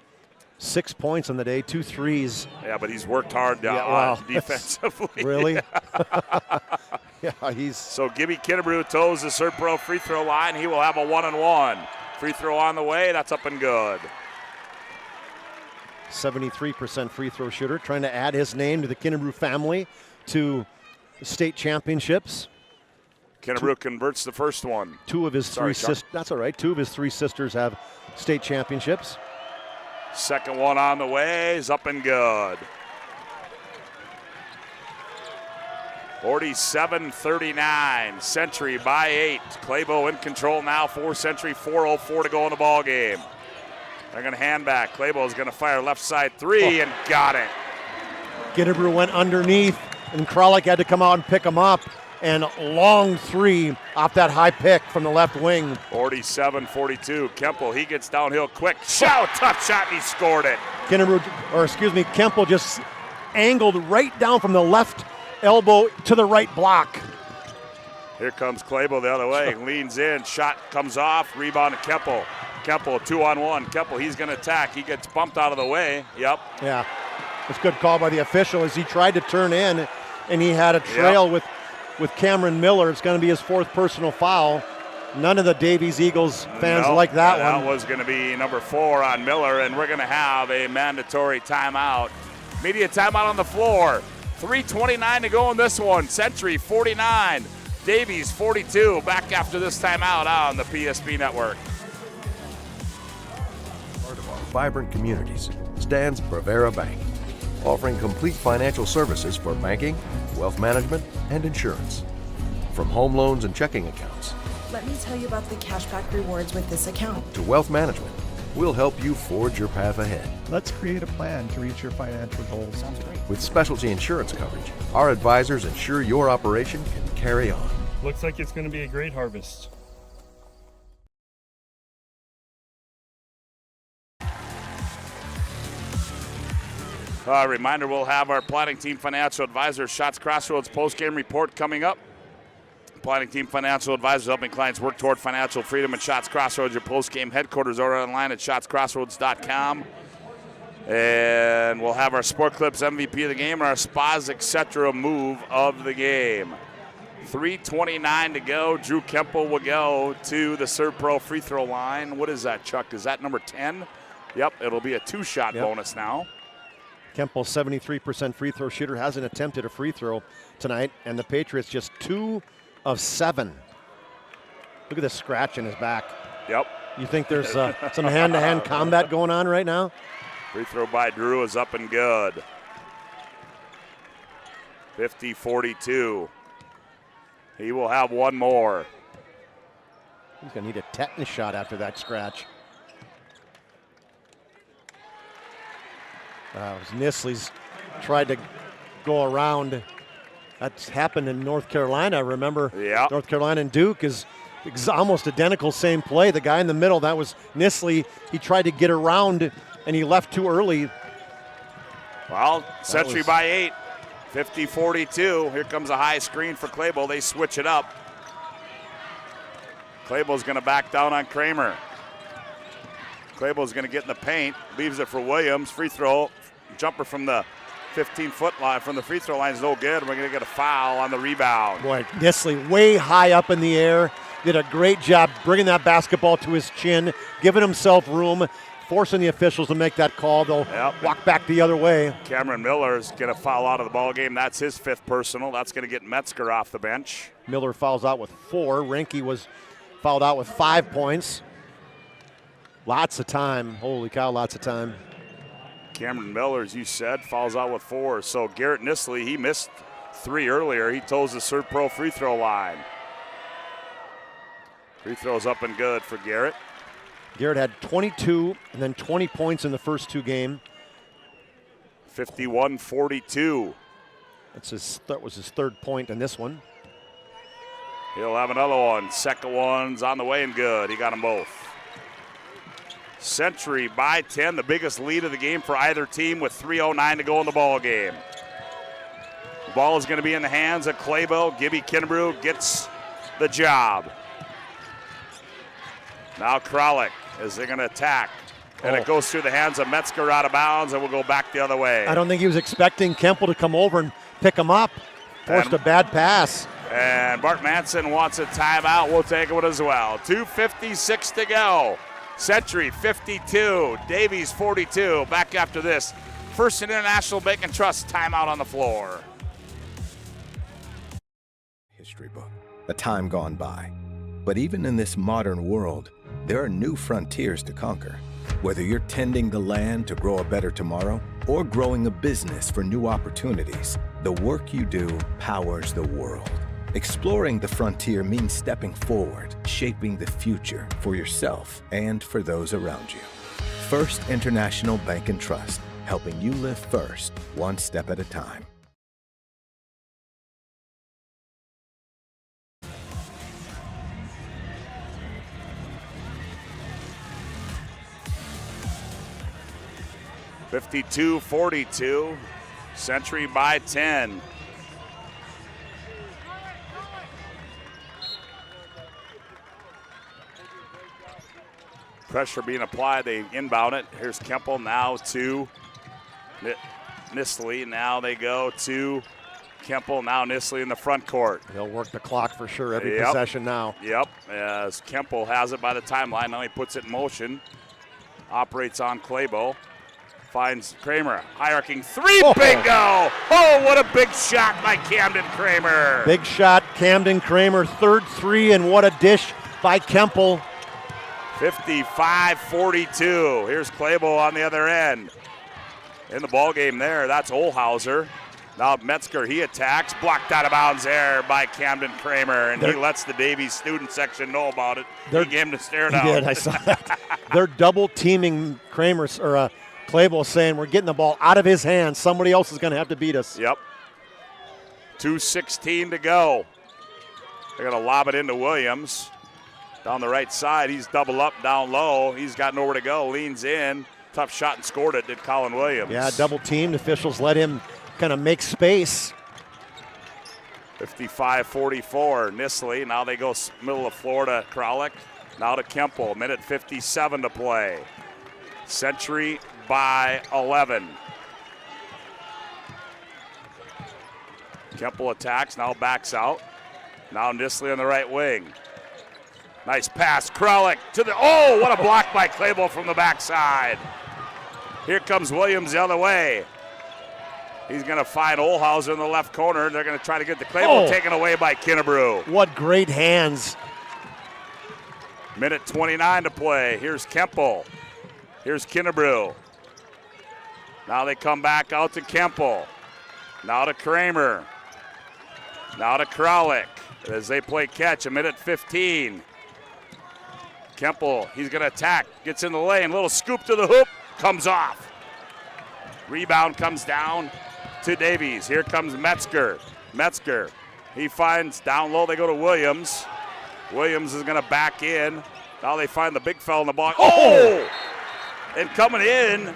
6 points on the day, 2 threes. Yeah, but he's worked hard defensively. Really? Yeah, he's. So Gibby Kidabrew toes the Serve Pro free throw line. He will have a 1-and-1. Free throw on the way. That's up and good. 73% free throw shooter, trying to add his name to the Kidabrew family to state championships. Kidabrew converts the first one. Two of his three sisters. That's all right. Two of his three sisters have state championships. Second one on the way is up and good. 47-39. Century by 8. Claybo in control now for Century. 4:04 to go in the ball game. They're going to hand back. Claybo's going to fire left side three and got it. Kidabrew went underneath, and Kralik had to come out and pick him up. And long three off that high pick from the left wing. 47-42. Kemple, he gets downhill quick. Tough shot, and he scored it. Kemple just angled right down from the left elbow to the right block. Here comes Claybo the other way. Leans in, shot comes off, rebound to Kemple. Kemple, 2-on-1. Kemple, he's going to attack. He gets bumped out of the way. Yep. Yeah, it's a good call by the official as he tried to turn in, and he had a trail with Cameron Miller. It's going to be his fourth personal foul. None of the Davies Eagles fans like that one. That was going to be number 4 on Miller, and we're going to have a mandatory timeout. Media timeout on the floor. 3:29 to go in this one. Century 49, Davies 42. Back after this timeout on the PSP Network. Part of our vibrant communities stands Bravera Bank, offering complete financial services for banking, wealth management, and insurance. From home loans and checking accounts. Let me tell you about the cashback rewards with this account. To wealth management, we'll help you forge your path ahead. Let's create a plan to reach your financial goals. Sounds great. With specialty insurance coverage, our advisors ensure your operation can carry on. Looks like it's going to be a great harvest. Reminder, we'll have our planning team financial advisor, Shots Crossroads Postgame Report coming up. Planning team financial advisors helping clients work toward financial freedom at Shots Crossroads, your postgame headquarters, or online at shotscrossroads.com. And we'll have our Sport Clips MVP of the game and our Spas Etc. move of the game. 3:29 to go. Drew Kemple will go to the Serve Pro free throw line. What is that, Chuck? Is that number 10? Yep, it'll be a 2-shot bonus now. Kemple, 73% free throw shooter, hasn't attempted a free throw tonight, and the Patriots just 2 of 7. Look at the scratch in his back. Yep. You think there's some hand-to-hand combat going on right now? Free throw by Drew is up and good. 50-42. He will have one more. He's going to need a tetanus shot after that scratch. Nisley's tried to go around. That's happened in North Carolina. Remember, North Carolina and Duke is almost identical, same play. The guy in the middle, that was Nisley. He tried to get around, and he left too early. Well, Century by 8, 50-42. Here comes a high screen for Claybo. They switch it up. Claybo's going to back down on Kramer. Claybo's going to get in the paint, leaves it for Williams. Free throw, jumper from the 15-foot line, from the free throw line is no good. We're going to get a foul on the rebound. Boy, Nisley way high up in the air. Did a great job bringing that basketball to his chin, giving himself room, forcing the officials to make that call. They'll walk back the other way. Cameron Miller's going to foul out of the ball game. That's his 5th personal. That's going to get Metzger off the bench. Miller fouls out with 4. Reinke was fouled out with 5 points. Lots of time. Holy cow, lots of time. Cameron Miller, as you said, fouls out with 4. So Garrett Nisley, he missed 3 earlier. He toes the Serve Pro free throw line. Free throws up and good for Garrett. Garrett had 22 and then 20 points in the first 2 games. 51-42. That was his 3rd point in this one. He'll have another one. Second one's on the way and good. He got them both. Century by 10, the biggest lead of the game for either team with 3:09 to go in the ball game. The ball is going to be in the hands of Claybo. Gibby Kidabrew gets the job. Now Kralik as they're going to attack. And it goes through the hands of Metzger out of bounds, and we'll go back the other way. I don't think he was expecting Kemple to come over and pick him up. Forced a bad pass. And Bart Manson wants a timeout. We'll take it as well. 2:56 to go. Century 52, Davies 42. Back after this. First International Bank and Trust timeout on the floor. History book, a time gone by. But even in this modern world, there are new frontiers to conquer. Whether you're tending the land to grow a better tomorrow or growing a business for new opportunities, the work you do powers the world. Exploring the frontier means stepping forward, shaping the future for yourself and for those around you. First International Bank and Trust, helping you live first, one step at a time. (52-42), Century by 10. Pressure being applied, they inbound it. Here's Kemple now to Nisley. Now they go to Kemple, now Nisley in the front court. He'll work the clock for sure every possession now. Yep, as Kemple has it by the timeline. Now he puts it in motion. Operates on Claybo. Finds Kramer, high arcing three, bingo! Oh, what a big shot by Camden Kramer. Big shot, Camden Kramer, third three, and what a dish by Kemple. 55-42. Here's Claybo on the other end. In the ball game there, that's Olhauser. Now Metzger, he attacks, blocked out of bounds there by Camden Kramer, and he lets the Davies student section know about it. He gave him to stare down. He did, I saw that. They're double teaming Kramer, or Claybo, saying we're getting the ball out of his hands. Somebody else is going to have to beat us. Yep. 2:16 to go. They're going to lob it into Williams. Down the right side, he's double up, down low. He's got nowhere to go, leans in. Tough shot and scored it, did Colin Williams. Yeah, double teamed. Officials let him kind of make space. 55-44, Nisley. Now they go middle of floor to Kralik. Now to Kemple, minute 57 to play. Century by 11. Kemple attacks, now backs out. Now Nisley on the right wing. Nice pass, Kralik to the, oh, what a block by Claybo from the backside. Here comes Williams the other way. He's going to find Olhauser in the left corner. They're going to try to get the Claybo taken away by Kinnebrew. What great hands. Minute 29 to play. Here's Kemple. Here's Kinnebrew. Now they come back out to Kemple. Now to Kramer. Now to Kralik as they play catch. A minute 15. Kemple, he's going to attack. Gets in the lane. Little scoop to the hoop. Comes off. Rebound comes down to Davies. Here comes Metzger. Metzger, he finds down low. They go to Williams. Williams is going to back in. Now they find the big fella in the box. Oh! And coming in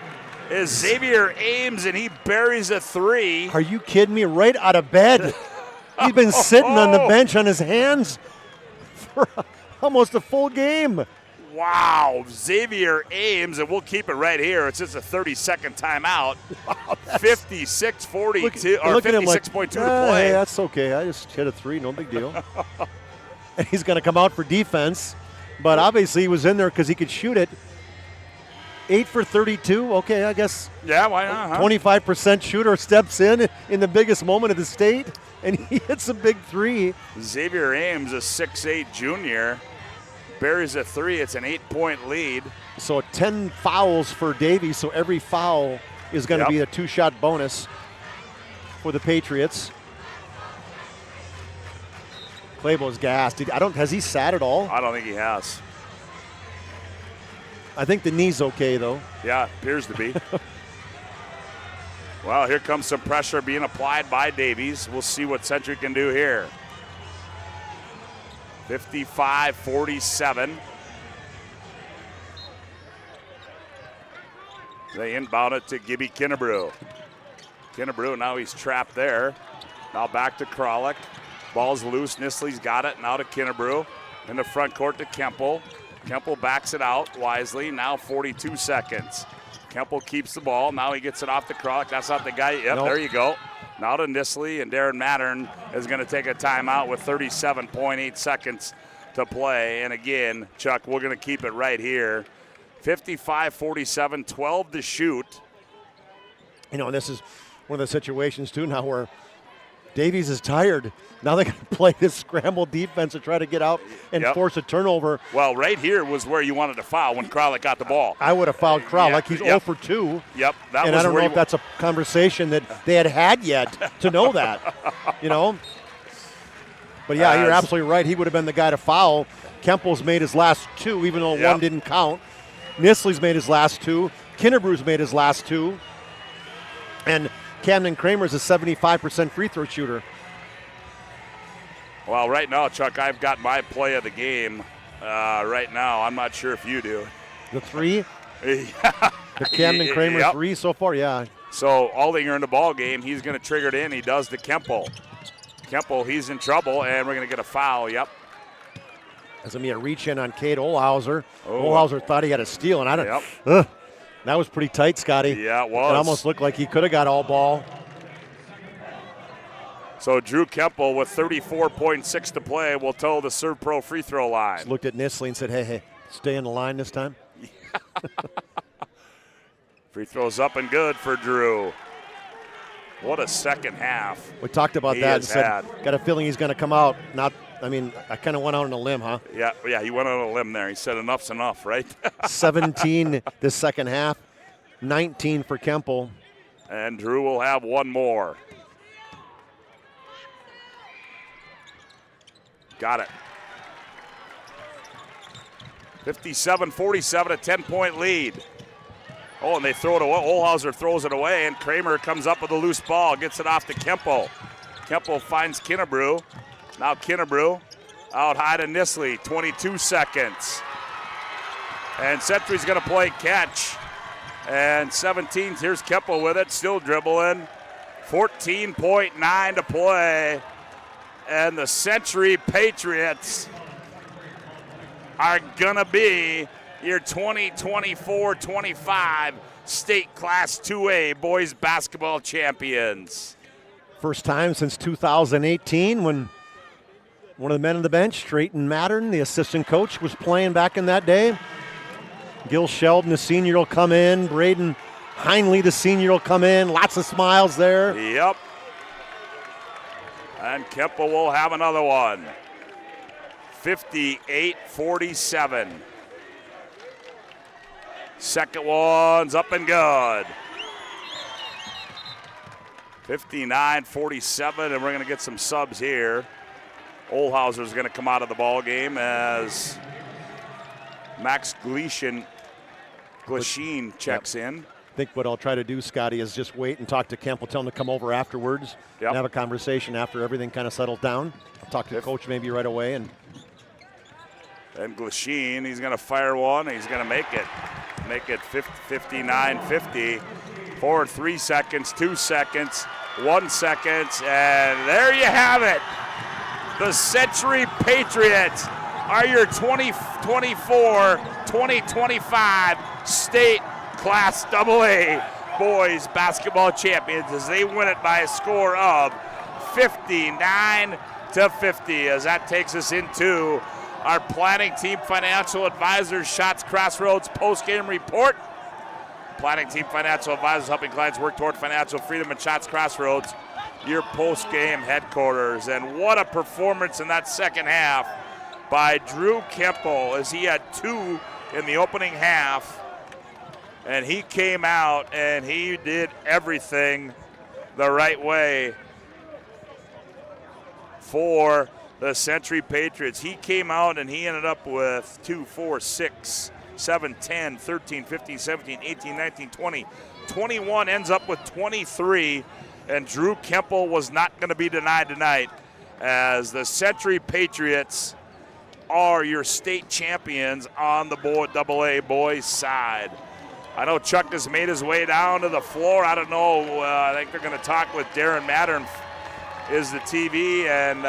is Xavier Ames, and he buries a three. Are you kidding me? Right out of bed. He's been sitting on the bench on his hands for almost a full game. Wow, Xavier Ames, and we'll keep it right here. It's just a 30-second timeout. Wow, 56-42, or 56.2 to play. Hey, that's okay. I just hit a three, no big deal. And he's going to come out for defense, but obviously he was in there because he could shoot it. 8 for 32, okay, I guess. Yeah, why not? Huh? 25% shooter steps in the biggest moment of the state, and he hits a big three. Xavier Ames, a 6'8 junior, buries a three. It's an 8-point lead. So 10 fouls for Davies, so every foul is going to be a two-shot bonus for the Patriots. Claybo's gassed. Has he sat at all? I don't think he has. I think the knee's okay, though. Yeah, appears to be. Well, here comes some pressure being applied by Davies. We'll see what Century can do here. 55-47. They inbound it to Gibby Kinnebrew. Kinnebrew, now he's trapped there. Now back to Kralik. Ball's loose. Nisley's got it. Now to Kinnebrew. In the front court to Kemple. Kemple backs it out wisely. Now 42 seconds. Kemple keeps the ball. Now he gets it off to Kralik. That's not the guy. Yep, nope. There you go. Now to Nisley, and Darren Mattern is going to take a timeout with 37.8 seconds to play. And again, Chuck, we're going to keep it right here. 55-47, 12 to shoot. You know, and this is one of the situations, too, now where Davies is tired. Now they got to play this scramble defense to try to get out and force a turnover. Well, right here was where you wanted to foul when Kralik got the ball. I would have fouled Kralik. He's 0 for 2. Yep. And I don't know if that's a conversation that they had yet to know that, you know. But, yeah, you're absolutely right. He would have been the guy to foul. Kempel's made his last 2, even though one didn't count. Nisley's made his last 2. Kinnebrew's made his last 2. And Camden Kramer's a 75% free throw shooter. Well, right now, Chuck, I've got my play of the game right now. I'm not sure if you do. The 3? Yeah. The Camden Kramer 3 so far, yeah. So Aldinger in the ball game, he's going to trigger it in. He does to Kempel. Kempel, he's in trouble, and we're going to get a foul. Yep. There's going to be a reach in on Cade Olhauser. Olhauser thought he had a steal, and I don't. That was pretty tight, Scotty. Yeah, it was. It almost looked like he could have got all ball. So Drew Kempel with 34.6 to play will toe the Serve Pro free throw line. Just looked at Nisley and said, hey, stay in the line this time. Free throws up and good for Drew. What a second half. We talked about that and said, got a feeling he's going to come out. I kind of went out on a limb, huh? Yeah, he went on a limb there. He said enough's enough, right? 17 this second half, 19 for Kempel. And Drew will have one more. Got it. 57-47, a 10-point lead. Oh, and they throw it away. Olhauser throws it away, and Kramer comes up with a loose ball, gets it off to Kempel. Kempel finds Kinnebrew. Now Kinnebrew out high to Nisley, 22 seconds. And Sentry's going to play catch. And 17, here's Kempel with it, still dribbling. 14.9 to play. And the Century Patriots are going to be your 2024-25 State Class 2A boys basketball champions. First time since 2018 when one of the men on the bench, Trayton Mattern, the assistant coach, was playing back in that day. Gil Sheldon, the senior, will come in. Braden Heinley, the senior, will come in. Lots of smiles there. Yep. And Kempel will have another one. 58-47. Second one's up and good. 59-47, and we're going to get some subs here. Olhauser's going to come out of the ball game as Max Glisheen checks in. I think what I'll try to do, Scotty, is just wait and talk to Kempel, tell him to come over afterwards and have a conversation after everything kind of settles down. I'll talk to the coach maybe right away. And Glisheen, he's going to fire one. He's going to make it 59-50. 4, 3 seconds, 2 seconds, 1 second, and there you have it. The Century Patriots are your 2024-2025 State Class AA boys basketball champions as they win it by a score of 59-50, as that takes us into our planning team financial advisors Shots Crossroads postgame report. Planning team financial advisors helping clients work toward financial freedom and Shots Crossroads, your post-game headquarters. And what a performance in that second half by Drew Kempel, as he had 2 in the opening half. And he came out and he did everything the right way for the Century Patriots. He came out and he ended up with 2, 4, 6, 7, 10, 13, 15, 17, 18, 19, 20. 21 ends up with 23, and Drew Kempel was not going to be denied tonight, as the Century Patriots are your state champions on the AA boys side. I know Chuck has made his way down to the floor. I don't know. I think they're going to talk with Darren Mattern is the TV, and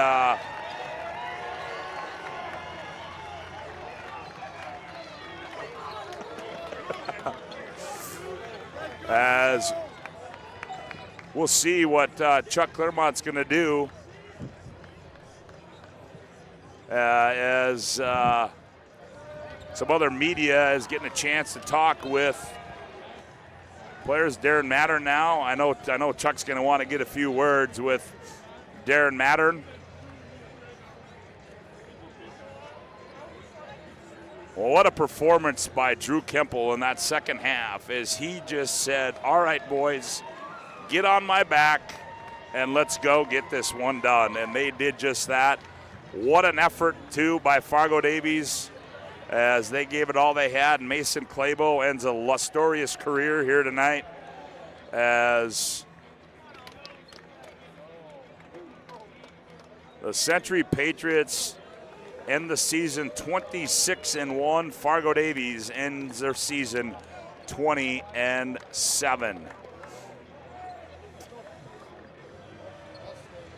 as we'll see what Chuck Clairmont's going to do as some other media is getting a chance to talk with players. Darren Mattern now. I know Chuck's going to want to get a few words with Darren Mattern. Well, what a performance by Drew Kemple in that second half as he just said, all right, boys, get on my back and let's go get this one done. And they did just that. What an effort, too, by Fargo Davies as they gave it all they had. Mason Clabo ends a lustrous career here tonight as the Century Patriots end the season 26-1. Fargo Davies ends their season 20-7.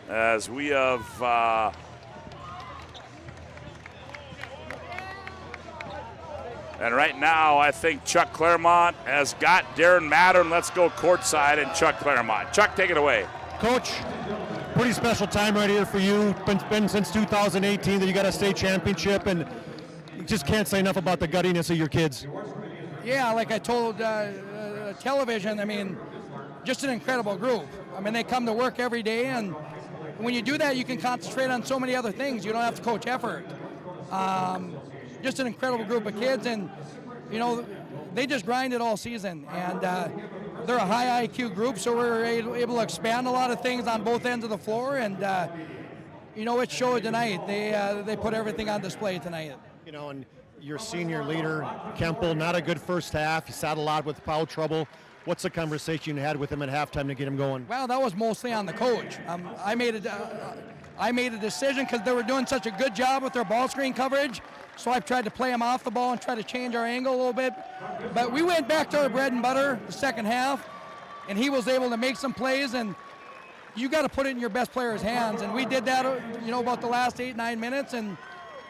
As we have and right now, I think Chuck Clairmont has got Darren Mattern. Let's go courtside and Chuck Clairmont. Chuck, take it away. Coach, pretty special time right here for you. Been since 2018 that you got a state championship, and you just can't say enough about the guttiness of your kids. Yeah, like I told television, I mean, just an incredible group. I mean, they come to work every day, and when you do that, you can concentrate on so many other things. You don't have to coach effort. Just an incredible group of kids, and you know, they just grind it all season, and they're a high IQ group, so we're able to expand a lot of things on both ends of the floor, and you know, it showed tonight. They put everything on display tonight. You know, and your senior leader, Kemple, not a good first half. He sat a lot with foul trouble. What's the conversation you had with him at halftime to get him going? Well, that was mostly on the coach. I made a decision because they were doing such a good job with their ball screen coverage. So I've tried to play him off the ball and try to change our angle a little bit. But we went back to our bread and butter the second half, and he was able to make some plays, and you got to put it in your best player's hands. And we did that, you know, about the last 8-9 minutes, and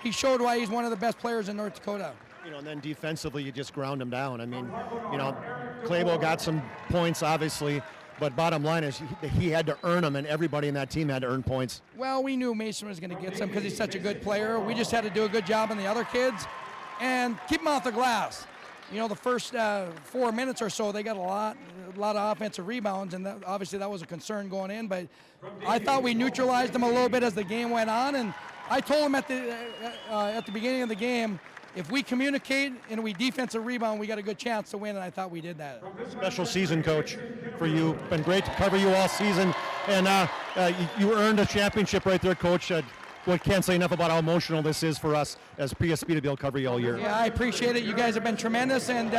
he showed why he's one of the best players in North Dakota. You know, and then defensively, you just ground him down. I mean, you know, Clabo got some points, obviously, but bottom line is he had to earn them, and everybody in that team had to earn points. Well, we knew Mason was going to get some because he's such a good player. We just had to do a good job on the other kids and keep them off the glass. You know, the first 4 minutes or so, they got a lot of offensive rebounds, and obviously that was a concern going in. But I thought we neutralized them a little bit as the game went on, and I told them at the beginning of the game, if we communicate and we defensive rebound, we got a good chance to win, and I thought we did that. Special season, Coach, for you. Been great to cover you all season, and you earned a championship right there, Coach. Can't say enough about how emotional this is for us as PSP to be able to cover you all year. Yeah, I appreciate it. You guys have been tremendous, and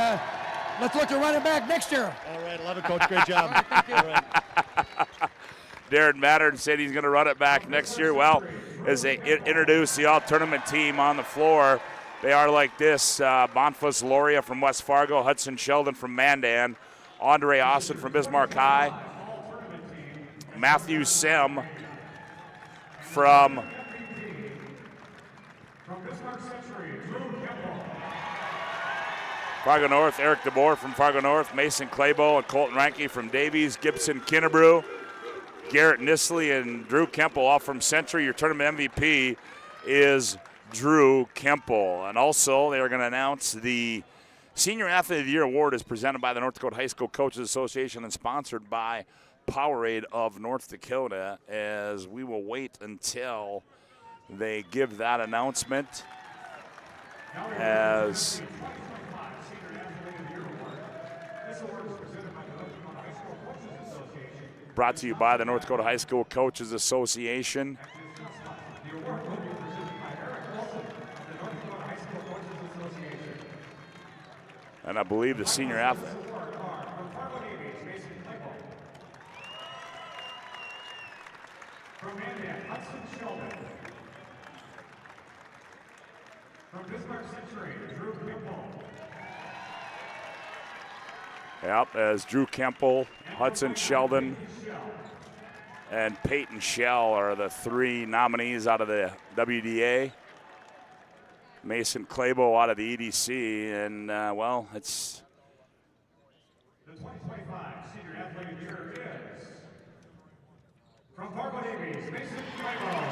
let's look to run it back next year. All right, I love it, Coach. Great job. Thank you. All right. Darren Mattern said he's going to run it back next year. Well, as they introduce the all-tournament team on the floor, they are like this: Bonfus Loria from West Fargo, Hudson Sheldon from Mandan, Andre Austin from Bismarck High, Matthew Sim from Fargo North, Eric DeBoer from Fargo North, Mason Clabo and Colton Ranke from Davies, Gibson Kinnebrew, Garrett Nisley and Drew Kemple, all from Century. Your tournament MVP is Drew Kemple. And also, they are going to announce the Senior Athlete of the Year Award is presented by the North Dakota High School Coaches Association and sponsored by Powerade of North Dakota, as we will wait until they give that announcement. As brought to you by the North Dakota High School Coaches Association. And I believe the senior athlete. Yep, as Drew Kemple, Hudson Sheldon, and Peyton Shell are the three nominees out of the WDA. Mason Clabo out of the EDC, and well, it's From Fargo Davies, Mason Claybo.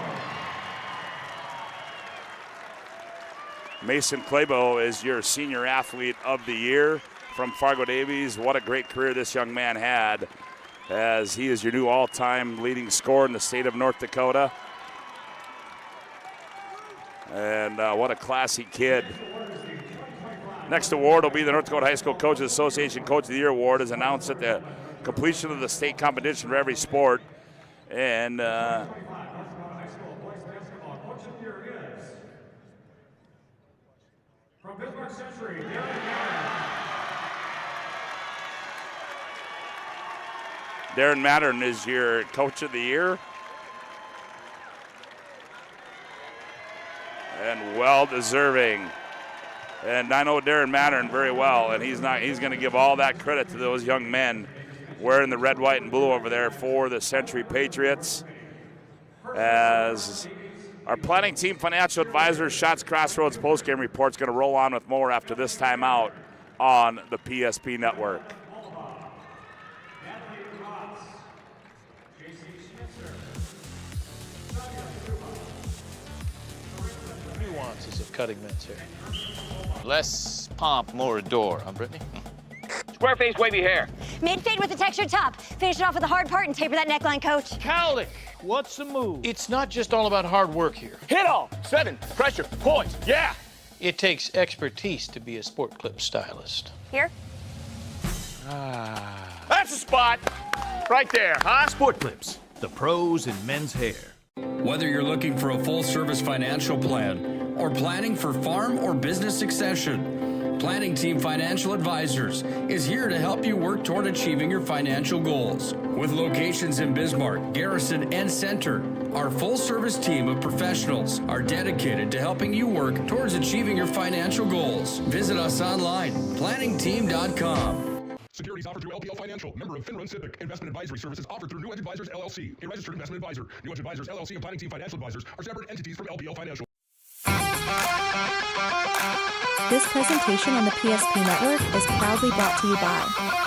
Mason Claybo is your Senior Athlete of the Year from Fargo Davies. What a great career this young man had, as he is your new all-time leading scorer in the state of North Dakota. And what a classy kid. Next award will be the North Dakota High School Coaches Association Coach of the Year Award, as announced at the completion of the state competition for every sport. And From Bismarck Century, Darren Mattern is your Coach of the Year. And well-deserving. And I know Darren Mattern very well, and he's going to give all that credit to those young men wearing the red, white, and blue over there for the Century Patriots. As our planning team financial advisor, Shots Crossroads Postgame Report, is going to roll on with more after this timeout on the PSP Network. Nuances of cutting mints here. Less pomp, more adore, huh, Brittany? Square face, wavy hair. Mid-fade with a textured top. Finish it off with a hard part and taper that neckline, coach. Cowlick, what's the move? It's not just all about hard work here. Hit all. 7. Pressure. Points. Yeah. It takes expertise to be a sport clip stylist. Here? That's the spot. Right there, huh? Sport Clips, the pros in men's hair. Whether you're looking for a full-service financial plan or planning for farm or business succession, Planning Team Financial Advisors is here to help you work toward achieving your financial goals. With locations in Bismarck, Garrison, and Center, our full-service team of professionals are dedicated to helping you work towards achieving your financial goals. Visit us online, planningteam.com. Securities offered through LPL Financial, member of FINRA SIPC. Investment advisory services offered through New Edge Advisors, LLC, a registered investment advisor. New Edge Advisors, LLC, and Planning Team Financial Advisors are separate entities from LPL Financial. This presentation on the PSP Network is proudly brought to you by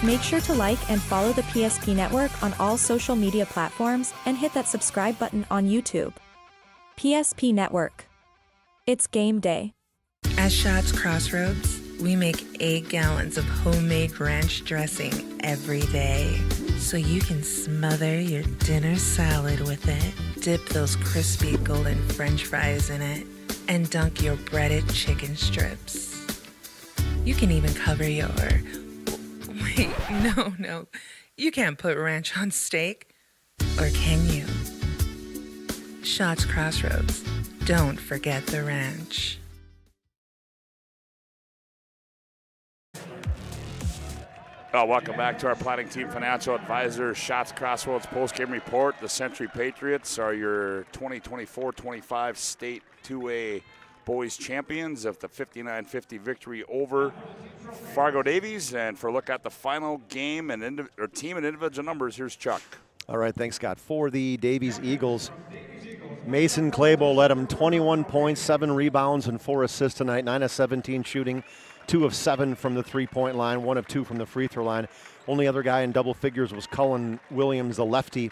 Make sure to like and follow the PSP Network on all social media platforms and hit that subscribe button on YouTube. PSP Network. It's game day. At Shots Crossroads, we make 8 gallons of homemade ranch dressing every day, so you can smother your dinner salad with it, dip those crispy golden French fries in it, and dunk your breaded chicken strips. You can even cover your... Wait, no. You can't put ranch on steak. Or can you? Shots Crossroads. Don't forget the ranch. Welcome back to our planning team financial advisor, Shots Crossroads Postgame Report. The Century Patriots are your 2024-25 State 2A boys champions of the 59-50 victory over Fargo Davies. And for a look at the final game and team and individual numbers, here's Chuck. All right, thanks, Scott. For the Davies Eagles, Mason Claybo led them 21 points, 7 rebounds, and 4 assists tonight, 9 of 17 shooting, 2 of 7 from the three-point line, 1 of 2 from the free throw line. Only other guy in double figures was Cullen Williams, the lefty.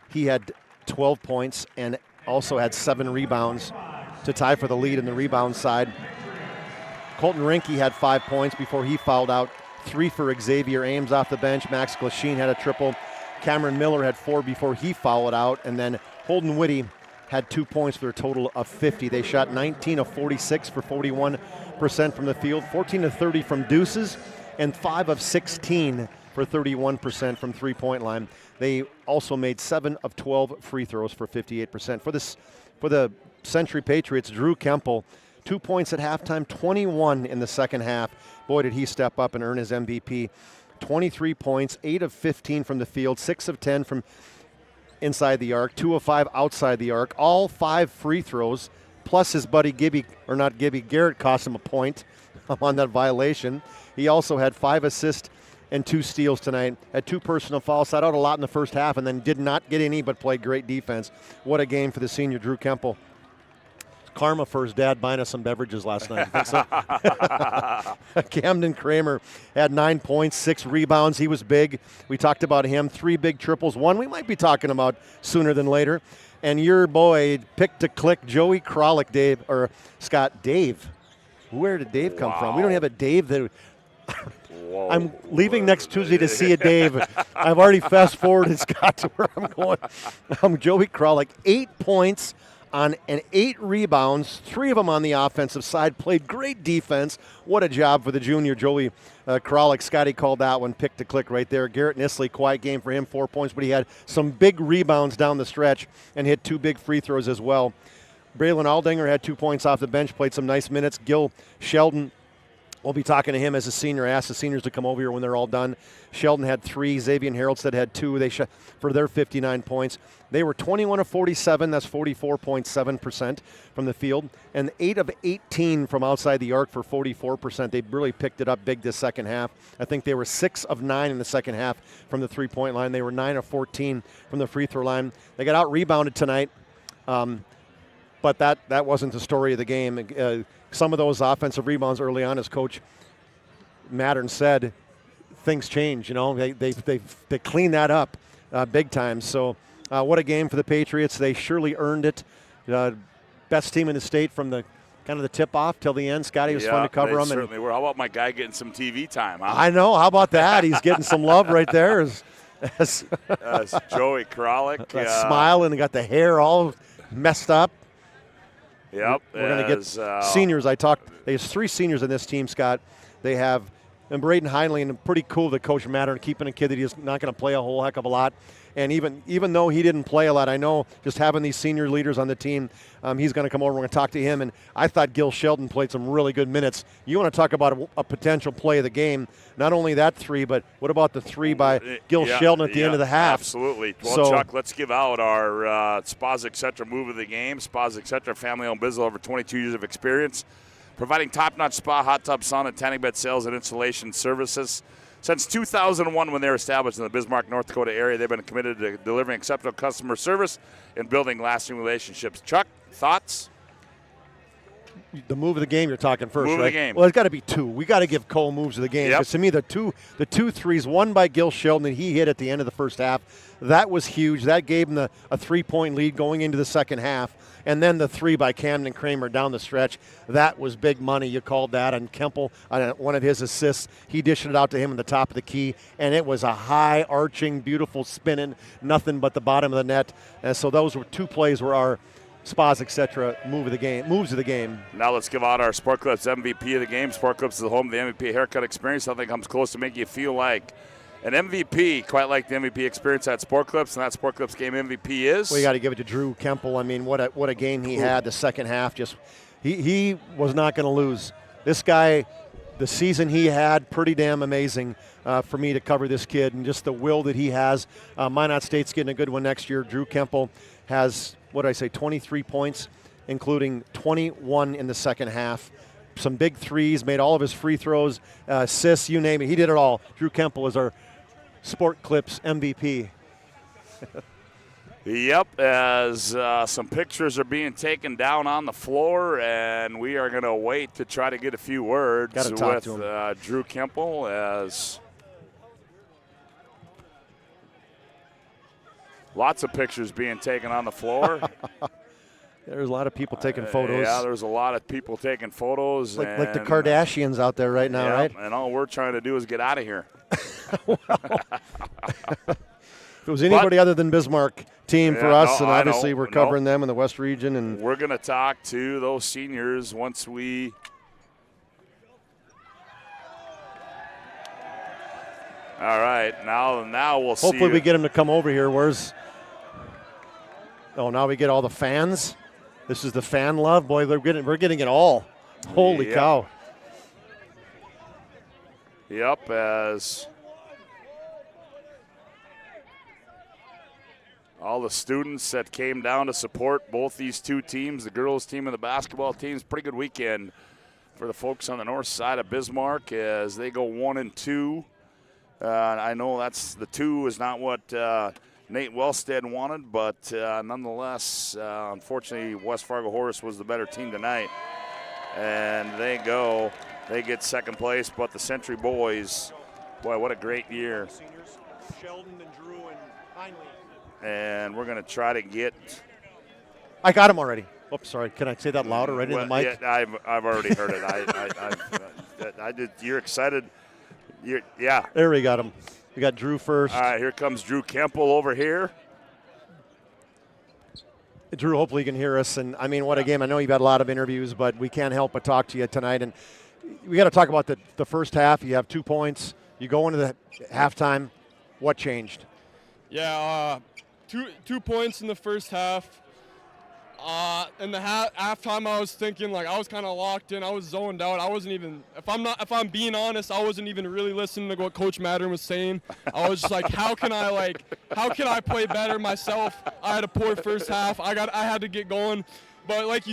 He had 12 points and also had 7 rebounds to tie for the lead in the rebound side. Colton Rinke had 5 points before he fouled out, 3 for Xavier Ames off the bench. Max Glasheen had a triple. Cameron Miller had 4 before he fouled out, and then Holden Whitty had 2 points for a total of 50. They shot 19 of 46 for 41% from the field, 14 of 30 from deuces, and 5 of 16 for 31% from three-point line. They also made 7 of 12 free throws for 58%. For the Century Patriots, Drew Kemple, 2 points at halftime, 21 in the second half. Boy, did he step up and earn his MVP. 23 points, 8 of 15 from the field, 6 of 10 from inside the arc, 2 of 5 outside the arc, all 5 free throws, plus his buddy Garrett cost him a point on that violation. He also had 5 assists and 2 steals tonight, had 2 personal fouls, sat out a lot in the first half, and then did not get any but played great defense. What a game for the senior Drew Kemple. Karma for his dad buying us some beverages last night. Think so? Camden Kramer had 9 points, 6 rebounds. He was big. We talked about him. 3 big triples. One we might be talking about sooner than later. And your boy, pick to click, Joey Kralik, Dave. Where did Dave come from? We don't have a Dave that. I'm leaving next Tuesday to see a Dave. I've already fast forwarded Scott to where I'm going. Joey Kralik, 8 points on 8 rebounds, 3 of them on the offensive side, played great defense. What a job for the junior Joey Kralik. Scotty called that one, pick to click right there. Garrett Nisley, quiet game for him, 4 points, but he had some big rebounds down the stretch and hit 2 big free throws as well. Braylon Aldinger had 2 points off the bench, played some nice minutes. Gil Sheldon, we'll be talking to him as a senior. Asked the seniors to come over here when they're all done. Sheldon had 3. Xavier Haroldstead had 2. They shot for their 59 points. They were 21 of 47. That's 44.7% from the field. And 8 of 18 from outside the arc for 44%. They really picked it up big this second half. I think they were 6 of 9 in the second half from the three-point line. They were 9 of 14 from the free throw line. They got out-rebounded tonight. But that wasn't the story of the game. Some of those offensive rebounds early on, as Coach Mattern said, things change. You know, they clean that up big time. So what a game for the Patriots. They surely earned it. Best team in the state from the kind of the tip-off till the end. Scotty, was fun to cover them. Certainly were. How about my guy getting some TV time, huh? I know. How about that? He's getting some love right there. As Joey Kralik. Smiling and got the hair all messed up. Yep. We're going to get seniors. There's 3 seniors in this team, Scott. They have and Braden Heinley, and pretty cool that Coach Mattern keeping a kid that he's not going to play a whole heck of a lot. And even though he didn't play a lot, I know just having these senior leaders on the team, he's going to come over. We're going to talk to him. And I thought Gil Sheldon played some really good minutes. You want to talk about a potential play of the game. Not only that 3, but what about the 3 by Gil Sheldon at the end of the half? Absolutely. Well, Chuck, let's give out our Spas Etc. move of the game. Spas Etc. family-owned business, over 22 years of experience, providing top-notch spa, hot tub, sauna, tanning bed sales, and installation services. Since 2001, when they were established in the Bismarck, North Dakota area, they've been committed to delivering exceptional customer service and building lasting relationships. Chuck, thoughts? The move of the game you're talking first, Move right? of the game. Well, there's got to be two. We got to give Cole moves of the game. Yep. Because to me, the two threes, one by Gil Sheldon that he hit at the end of the first half, that was huge. That gave him a 3-point lead going into the second half. And then the three by Camden Kramer down the stretch, that was big money. You called that. And Kemple, on one of his assists, he dished it out to him in the top of the key. And it was a high, arching, beautiful spinning, nothing but the bottom of the net. And so those were two plays where our Spas, etc. moves of the game. Now let's give out our Sport Clips MVP of the game. Sport Clips is the home of the MVP haircut experience. Nothing comes close to making you feel like an MVP, quite like the MVP experience at Sport Clips, and that Sport Clips game MVP is. Well, you got to give it to Drew Kemple. I mean, what a game he had. The second half, just he was not going to lose. This guy, the season he had, pretty damn amazing for me to cover this kid, and just the will that he has. Minot State's getting a good one next year. Drew Kemple has, 23 points, including 21 in the second half. Some big threes, made all of his free throws, assists, you name it. He did it all. Drew Kemple is our Sport Clips MVP. Yep, as some pictures are being taken down on the floor, and we are going to wait to try to get a few words with Drew Kemple as lots of pictures being taken on the floor. There's a lot of people taking photos. Yeah, there's a lot of people taking photos. Like the Kardashians out there right now, right? And all we're trying to do is get out of here. If it was anybody other than Bismarck team for us, and obviously we're covering them in the West region. And we're going to talk to those seniors once we – all right, now we'll see. Hopefully we get them to come over here. Oh, now we get all the fans. This is the fan love. Boy, we're getting it all. Holy cow. Yep, as all the students that came down to support both these two teams, the girls team and the basketball teams. Pretty good weekend for the folks on the north side of Bismarck as they go 1-2. I know that's the 2 is not what Nate Wellstead wanted, but nonetheless, unfortunately, West Fargo Horace was the better team tonight. And they get second place, but the Century boys, boy, what a great year. Seniors, Sheldon and Drew and Heinley. And we're going to try to get. I got him already. Oops, sorry. Can I say that louder right in the mic? Yeah, I've already heard it. I did. You're excited. Yeah. There we got him. We got Drew first. All right, here comes Drew Kemple over here. Drew, hopefully you can hear us. And, I mean, what a game. I know you've had a lot of interviews, but we can't help but talk to you tonight. And we got to talk about the first half. You have 2 points. You go into the halftime. What changed? Yeah, 2 points in the first half. In the halftime, I was thinking, like, I was kind of locked in. I was zoned out. I wasn't even, if I'm being honest, I wasn't even really listening to what Coach Mattern was saying. I was just like, how can I play better myself? I had a poor first half. I had to get going. But like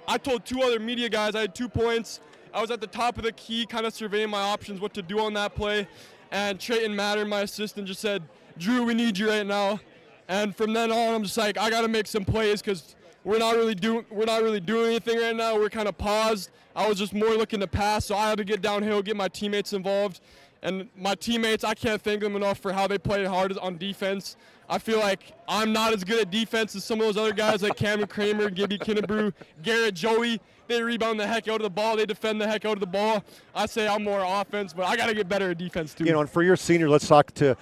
I told 2 other media guys, I had 2 points. I was at the top of the key, kind of surveying my options, what to do on that play. And Trayton Mattern, my assistant, just said, Drew, we need you right now. And from then on, I'm just like, I got to make some plays because we're not really doing anything right now. We're kind of paused. I was just more looking to pass, so I had to get downhill, get my teammates involved. And my teammates, I can't thank them enough for how they played hard on defense. I feel like I'm not as good at defense as some of those other guys like Cameron Kramer, Gibby Kinnebrew, Garrett, Joey. They rebound the heck out of the ball. They defend the heck out of the ball. I say I'm more offense, but I got to get better at defense too. You know, and for your senior, let's talk to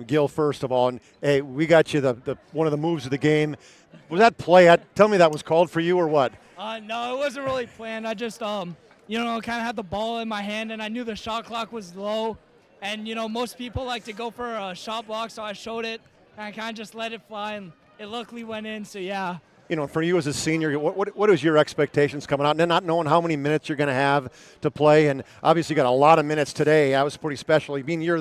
Gil first of all. And hey, we got you the one of the moves of the game. Was that play? Tell me that was called for you or what? No, it wasn't really planned. I just, kind of had the ball in my hand, and I knew the shot clock was low. And, most people like to go for a shot block, so I showed it, and I kind of just let it fly, and it luckily went in, so yeah. For you as a senior, what is your expectations coming out? And not knowing how many minutes you're going to have to play, and obviously you got a lot of minutes today. That was pretty special. You're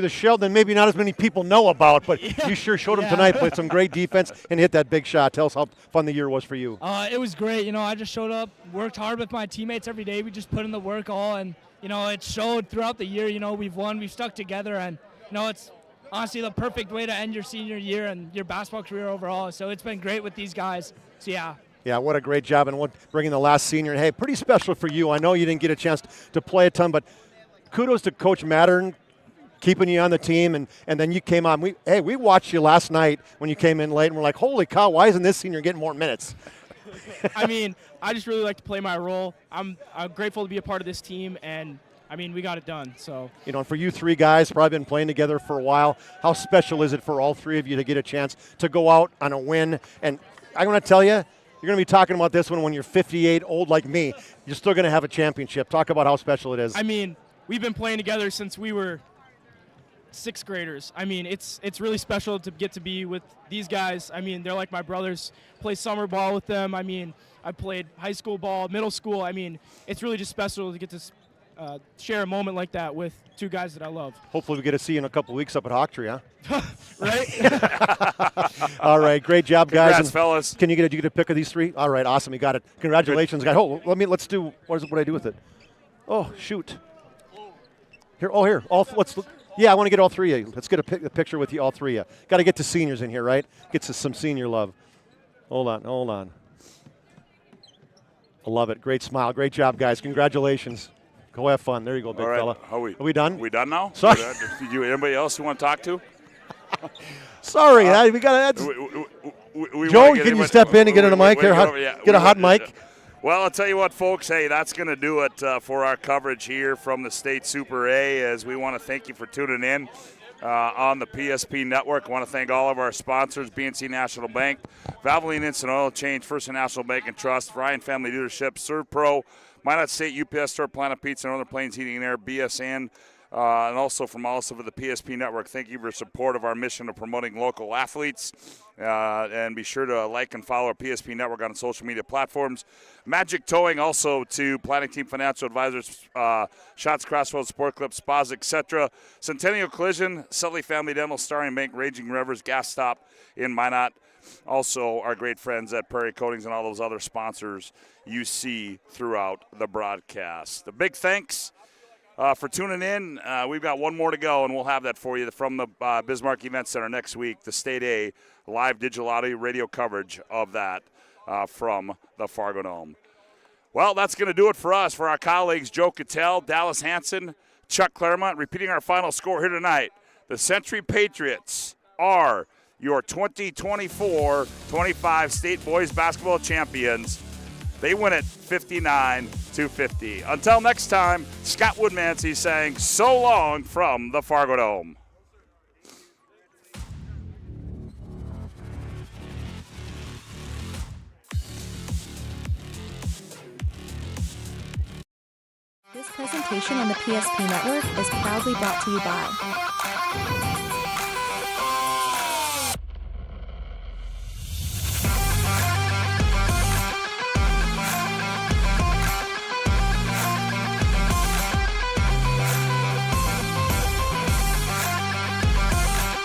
the Sheldon maybe not as many people know about, but you sure showed them tonight. Played some great defense and hit that big shot. Tell us how fun the year was for you. It was great. I just showed up, worked hard with my teammates every day. We just put in the work all, and, it showed throughout the year. We've won, we've stuck together, and, it's honestly the perfect way to end your senior year and your basketball career overall. So it's been great with these guys. So, yeah. Yeah, what a great job, and bringing the last senior. And hey, pretty special for you. I know you didn't get a chance to play a ton, but kudos to Coach Mattern keeping you on the team, and then you came on. We watched you last night when you came in late, and we're like, holy cow, why isn't this senior getting more minutes? I mean, I just really like to play my role. I'm grateful to be a part of this team, and I mean, we got it done. So, you know, and for you three guys, probably been playing together for a while, how special is it for all three of you to get a chance to go out on a win? And I'm going to tell you, you're going to be talking about this one when you're 58, old like me. You're still going to have a championship. Talk about how special it is. I mean, we've been playing together since we were 6th graders. I mean, it's really special to get to be with these guys. I mean, they're like my brothers. Play summer ball with them. I mean, I played high school ball, middle school. I mean, it's really just special to get to share a moment like that with two guys that I love. Hopefully we get to see you in a couple weeks up at Hawktree, huh? Right? All right, great job, guys. Congrats, fellas. Can you get a pick of these three? All right, awesome, you got it. Congratulations, guys. Oh, let's do, what do I do with it? Oh, shoot. Here, let's look. Yeah, I want to get all three of you. Let's get a picture with you, all three of you. Got to get to seniors in here, right? Get to some senior love. Hold on. I love it. Great smile. Great job, guys. Congratulations. Go have fun. There you go, big fella. Are we done? We done now? Sorry. Did you anybody else you want to talk to? Sorry, we got to. Joe, can you step in and get on a mic here? Get a hot mic. Well, I'll tell you what, folks. Hey, that's going to do it for our coverage here from the State Super A, as we want to thank you for tuning in on the PSP Network. I want to thank all of our sponsors, BNC National Bank, Valvoline Instant Oil Change, First National Bank and Trust, Ryan Family Leadership, Serve Pro, Minot State, UPS Store, Planet Pizza, Northern Plains Heating and Air, BSN, and also from all of the PSP Network. Thank you for support of our mission of promoting local athletes. And be sure to like and follow our PSP Network on social media platforms. Magic Towing, also to Planning Team Financial Advisors, Shots, Crossroads, Sport Clip, Spas, etc. Centennial Collision, Sully Family Dental, Starring Bank, Raging Rivers, Gas Stop in Minot. Also, our great friends at Prairie Coatings and all those other sponsors you see throughout the broadcast. A big thanks for tuning in. We've got one more to go, and we'll have that for you from the Bismarck Event Center next week, the State A live digital audio radio coverage of that from the Fargo Dome. Well, that's going to do it for us, for our colleagues Joe Cattell, Dallas Hanson, Chuck Claremont. Repeating our final score here tonight, the Century Patriots are your 2024-25 State Boys Basketball Champions. They win it 59-50. Until next time, Scott Woodmansee saying so long from the Fargo Dome. This presentation on the PSP Network is proudly brought to you by